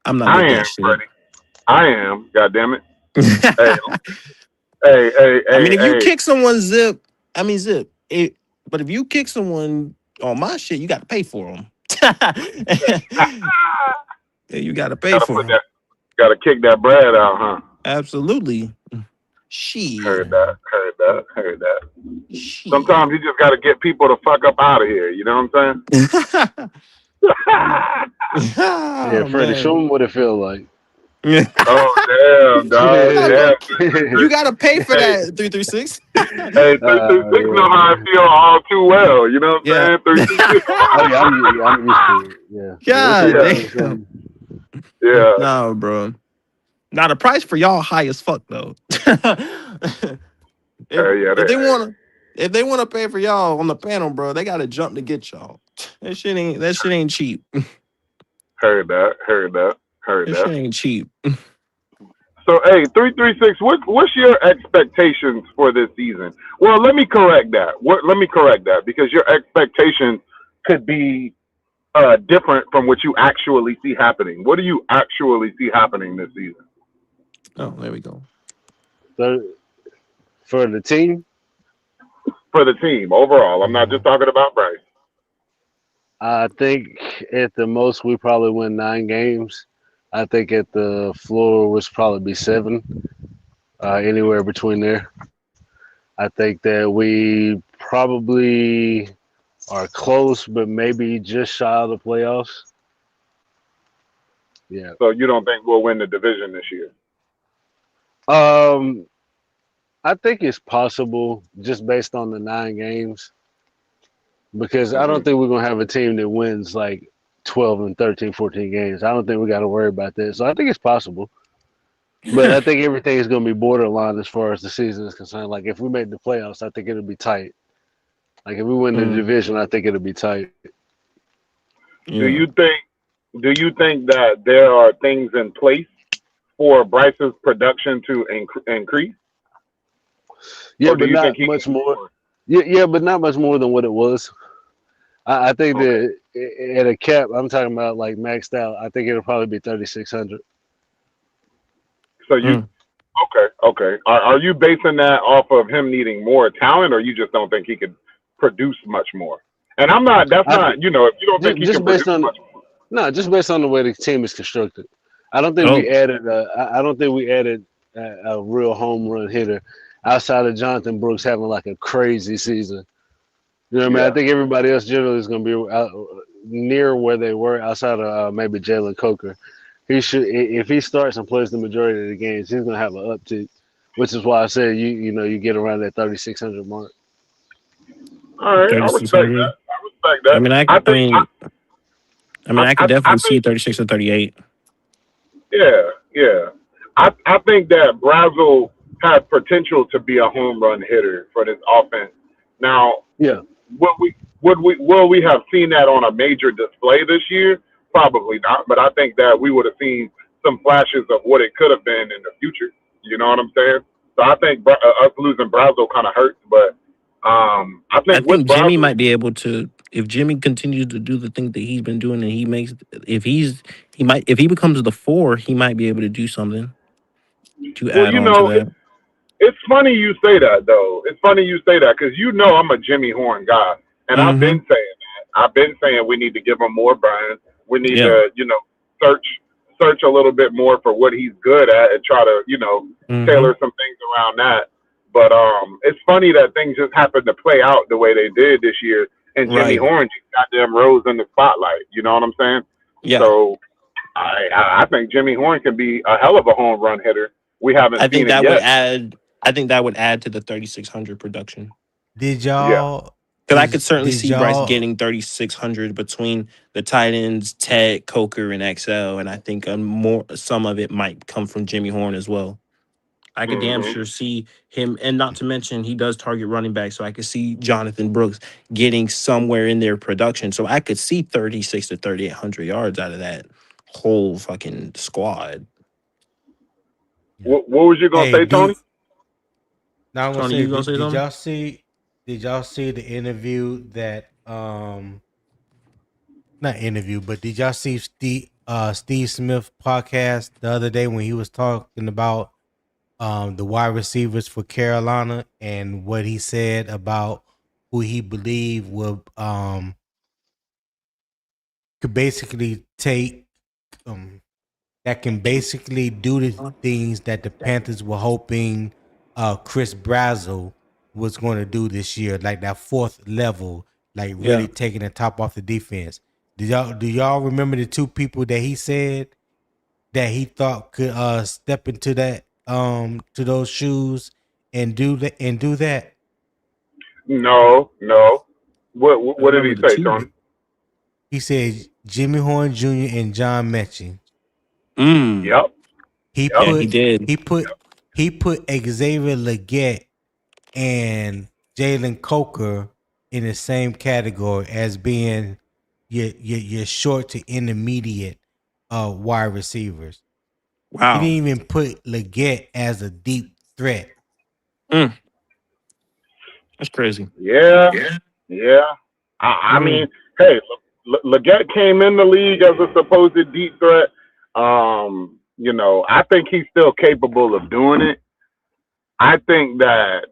I'm not I with am, that shit. Freddie. I am. God damn it. Hey, I mean, if you hey. kick someone, Zip. But if you kick someone on my shit, you got to pay for them. You got to pay for them. Gotta kick that bread out, huh? Absolutely. Shit. Heard that. Shit. Sometimes you just gotta get people to fuck up out of here. You know what I'm saying? Yeah, Freddie, show him what it feels like. Oh damn, dog. Damn. You gotta pay for that 336. Hey, 336 know how I feel all too well. You know what I'm saying? 336. Oh yeah, I'm used to it. Yeah. God damn. Yeah. No, bro. Now the price for y'all high as fuck though. If they wanna pay for y'all on the panel, bro, they gotta jump to get y'all. That shit ain't cheap. Heard that. That shit ain't cheap. So, hey, 336, what's your expectations for this season? Well, let me correct that because your expectations could be different from what you actually see happening. What do you actually see happening this season? Oh, there we go. So, for the team? For the team overall. I'm not just talking about Bryce. I think at the most we probably win 9 games. I think at the floor was probably be 7, anywhere between there. I think that we probably are close, but maybe just shy of the playoffs. Yeah. So you don't think we'll win the division this year? I think it's possible just based on the 9 games. Because I don't think we're going to have a team that wins like 12 and 13, 14 games. I don't think we got to worry about that. So I think it's possible. But I think everything is going to be borderline as far as the season is concerned. Like if we make the playoffs, I think it'll be tight. Like if we win the division, I think it'll be tight. Yeah. Do you think that there are things in place for Bryce's production to increase? Yeah, but not much more. Yeah, but not much more than what it was. I think that at a cap, I'm talking about like maxed out. I think it'll probably be 3,600. So you okay? Are you basing that off of him needing more talent, or you just don't think he could produce much more? And I'm not. That's not. You know, if you don't think he can produce much more. No, just based on the way the team is constructed. I don't think we added. I don't think we added a real home run hitter outside of Jonathan Brooks having like a crazy season. You know what I mean? I think everybody else generally is going to be out, near where they were outside of maybe Jalen Coker. He should, if he starts and plays the majority of the games, he's going to have an uptick, which is why I said you get around that 3,600 mark. All right, I respect that. I mean, I could definitely see 36 or 38. Yeah. I think that Brazel has potential to be a home run hitter for this offense. Now, will we have seen that on a major display this year? Probably not, but I think that we would have seen some flashes of what it could have been in the future. You know what I'm saying? So I think us losing Brazel kind of hurts, but I think Jimmy might be able to, if Jimmy continues to do the thing that he's been doing, and if he becomes the 4, he might be able to do something to add on to that. It's funny you say that, though. It's funny you say that because I'm a Jimmy Horn guy, and I've been saying that. I've been saying we need to give him more Brian. We need to, search a little bit more for what he's good at and try to, tailor some things around that. But it's funny that things just happened to play out the way they did this year, and Jimmy Horn just goddamn rose in the spotlight. You know what I'm saying? Yeah. So I think Jimmy Horn can be a hell of a home run hitter. We haven't seen it yet. I think that would add to the 3,600 production. Did y'all Because I could certainly did see Bryce y'all getting 3,600 between the tight ends, Ted, Coker, and XL, and I think some of it might come from Jimmy Horn as well. I could damn Hmm. sure see him, and not to mention he does target running back, so I could see Jonathan Brooks getting somewhere in their production. So I could see 36 to 3,800 yards out of that whole fucking squad. yeah. What was you gonna Hey, say, Tony? now I'm gonna Tony, say, you gonna say something? did y'all see the interview that not interview, but did y'all see Steve Smith podcast the other day when he was talking about the wide receivers for Carolina and what he said about who he believed would could basically take that can basically do the things that the Panthers were hoping Chris Brazzell was going to do this year, like that fourth level, like Yeah. really taking the top off the defense. Do y'all remember the two people that he said that he thought could step into that to those shoes and do that? No, no. I What did remember he the say, two. Tony? He said Jimmy Horn Jr. and John Mechie. Yep, He yep. Yeah, he put did. he put Xavier Leggett and Jalen Coker in the same category as being your short to intermediate wide receivers. He Wow. didn't even put Leggett as a deep threat. Mm, that's crazy. Yeah, yeah. I Mm, mean, hey, Leggett came in the league as a supposed deep threat. I think he's still capable of doing it. I think that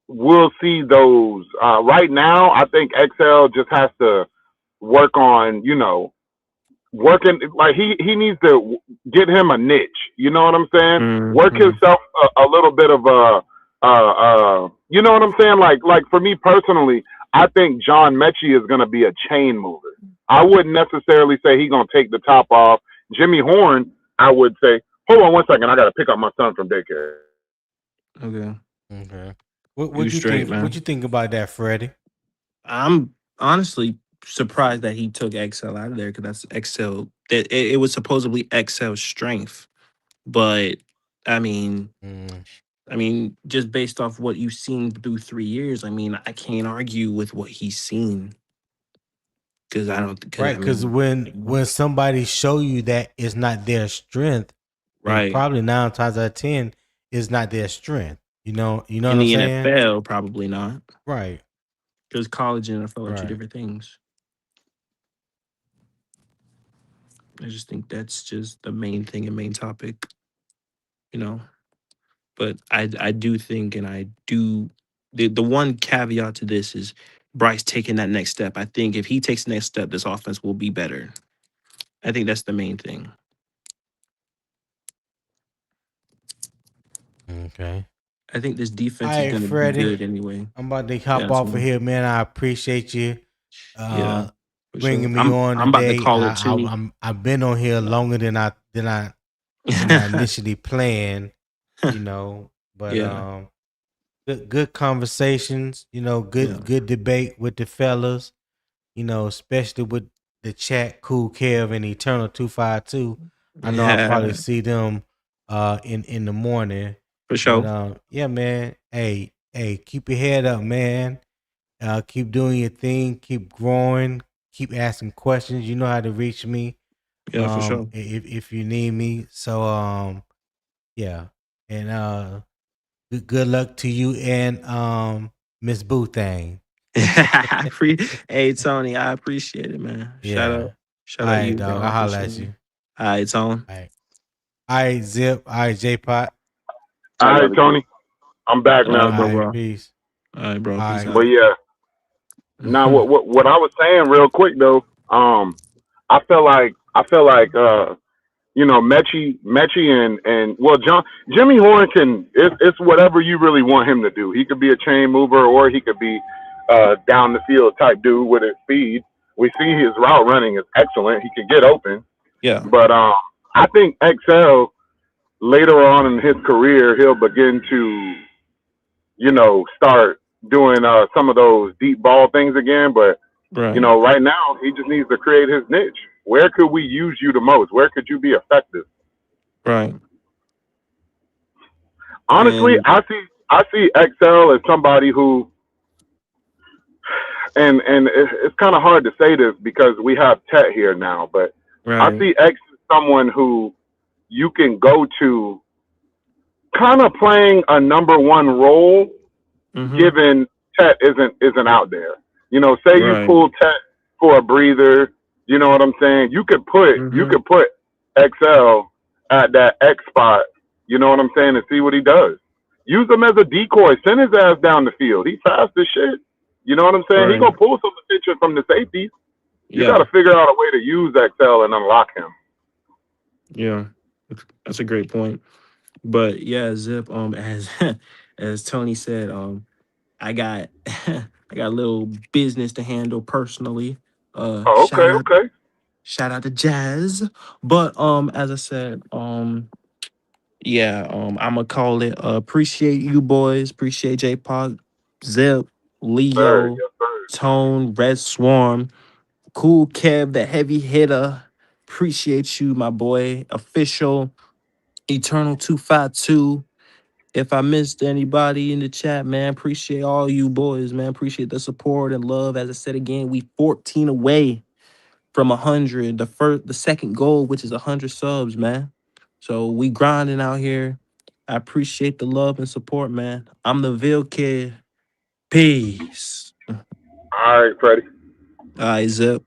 we'll see those. Right now, I think XL just has to work on, working like he needs to get him a niche. You know what I'm saying? Work mm, himself a little bit of you know what I'm saying? Like for me personally, I think John Mechie is going to be a chain mover. I wouldn't necessarily say he's going to take the top off Jimmy Horn. I would say, hold on 1 second, I got to pick up my son from daycare. okay. Okay. What You what you straight, think? What man. you think about that, Freddie? I'm honestly surprised that he took XL out of there because that's XL. That it was supposedly XL's strength, but I mean, Mm. just based off what you've seen through 3 years, I can't argue with what he's seen because I don't. Because Right, because when somebody show you that it's not their strength, then right probably 9 times out of 10 is not their strength. You know what in I'm the saying? NFL, probably not Right, because college and NFL are two right. different things. I just think that's just the main thing and main topic, you know. But I do think, and I do the one caveat to this is Bryce taking that next step. I think if he takes the next step, this offense will be better. I think that's the main thing. Okay. I think this All defense is right, going to be Freddie. good anyway. I'm about to Yeah, hop that's off of one. here, man. I appreciate you Yeah, for sure. bringing me on I'm about to today. call it too. I've been on here longer than I initially planned, but Yeah, good conversations, yeah, good debate with the fellas, especially with the chat, Cool Kev and Eternal 252. I know I'll probably yeah, see them in the morning. for But sure. yeah, man. Hey, keep your head up, man. Keep doing your thing, keep growing, keep asking questions. You know how to reach me. Yeah, for sure. If you need me. So yeah. And good luck to you and Miss Boothang. Hey Tony, I appreciate it, man. Yeah. Shout All out right, you, bro. dog. I I'll holler appreciate at it. you. All right, Tone. All right. All right, Zip. All right, J Pot. All right, Tony, I'm back All now. right, All bro, right, bro. peace. All right, bro. All Peace right. But out. yeah, now what I was saying real quick though, I feel like Mechie and well, Jimmy Horn can. It's whatever you really want him to do. He could be a chain mover, or he could be down the field type dude with his speed. We see his route running is excellent. He can get open, Yeah. but I think XL later on in his career he'll begin to start doing some of those deep ball things again. But Right. right now he just needs to create his niche. Where could we use you the most? Where could you be effective? Right. Honestly, And I see XL as somebody who, and it's kind of hard to say this because we have Tet here now, but I right. see X as someone who you can go to, kind of playing a number one role, Mm-hmm. given Tet isn't out there. Say you Right. pull Tet for a breather. You know what I'm saying? You Mm-hmm. could put XL at that X spot. You know what I'm saying? And see what he does. Use him as a decoy. Send his ass down the field. He fast as shit. You know what I'm saying? He Right. gonna pull some attention from the safeties. You got Yeah. to figure out a way to use XL and unlock him. Yeah. That's a great point. But yeah, Zip, as as Tony said, I got I got a little business to handle personally. Oh, okay, okay. Shout out to Jazz. But as I said, yeah, I'ma call it appreciate you boys, appreciate J Pog, Zip, Sir, Leo, yes, sir. Tone, Red Swarm, Cool Kev, the heavy hitter. Appreciate you, my boy. Official, Eternal 252. If I missed anybody in the chat, man, appreciate all you boys, man. Appreciate the support and love. As I said again, we 14 away from 100. The second goal, which is 100 subs, man. So we grinding out here. I appreciate the love and support, man. I'm the Ville Kid. Peace. All right, Freddie. All right, Zip.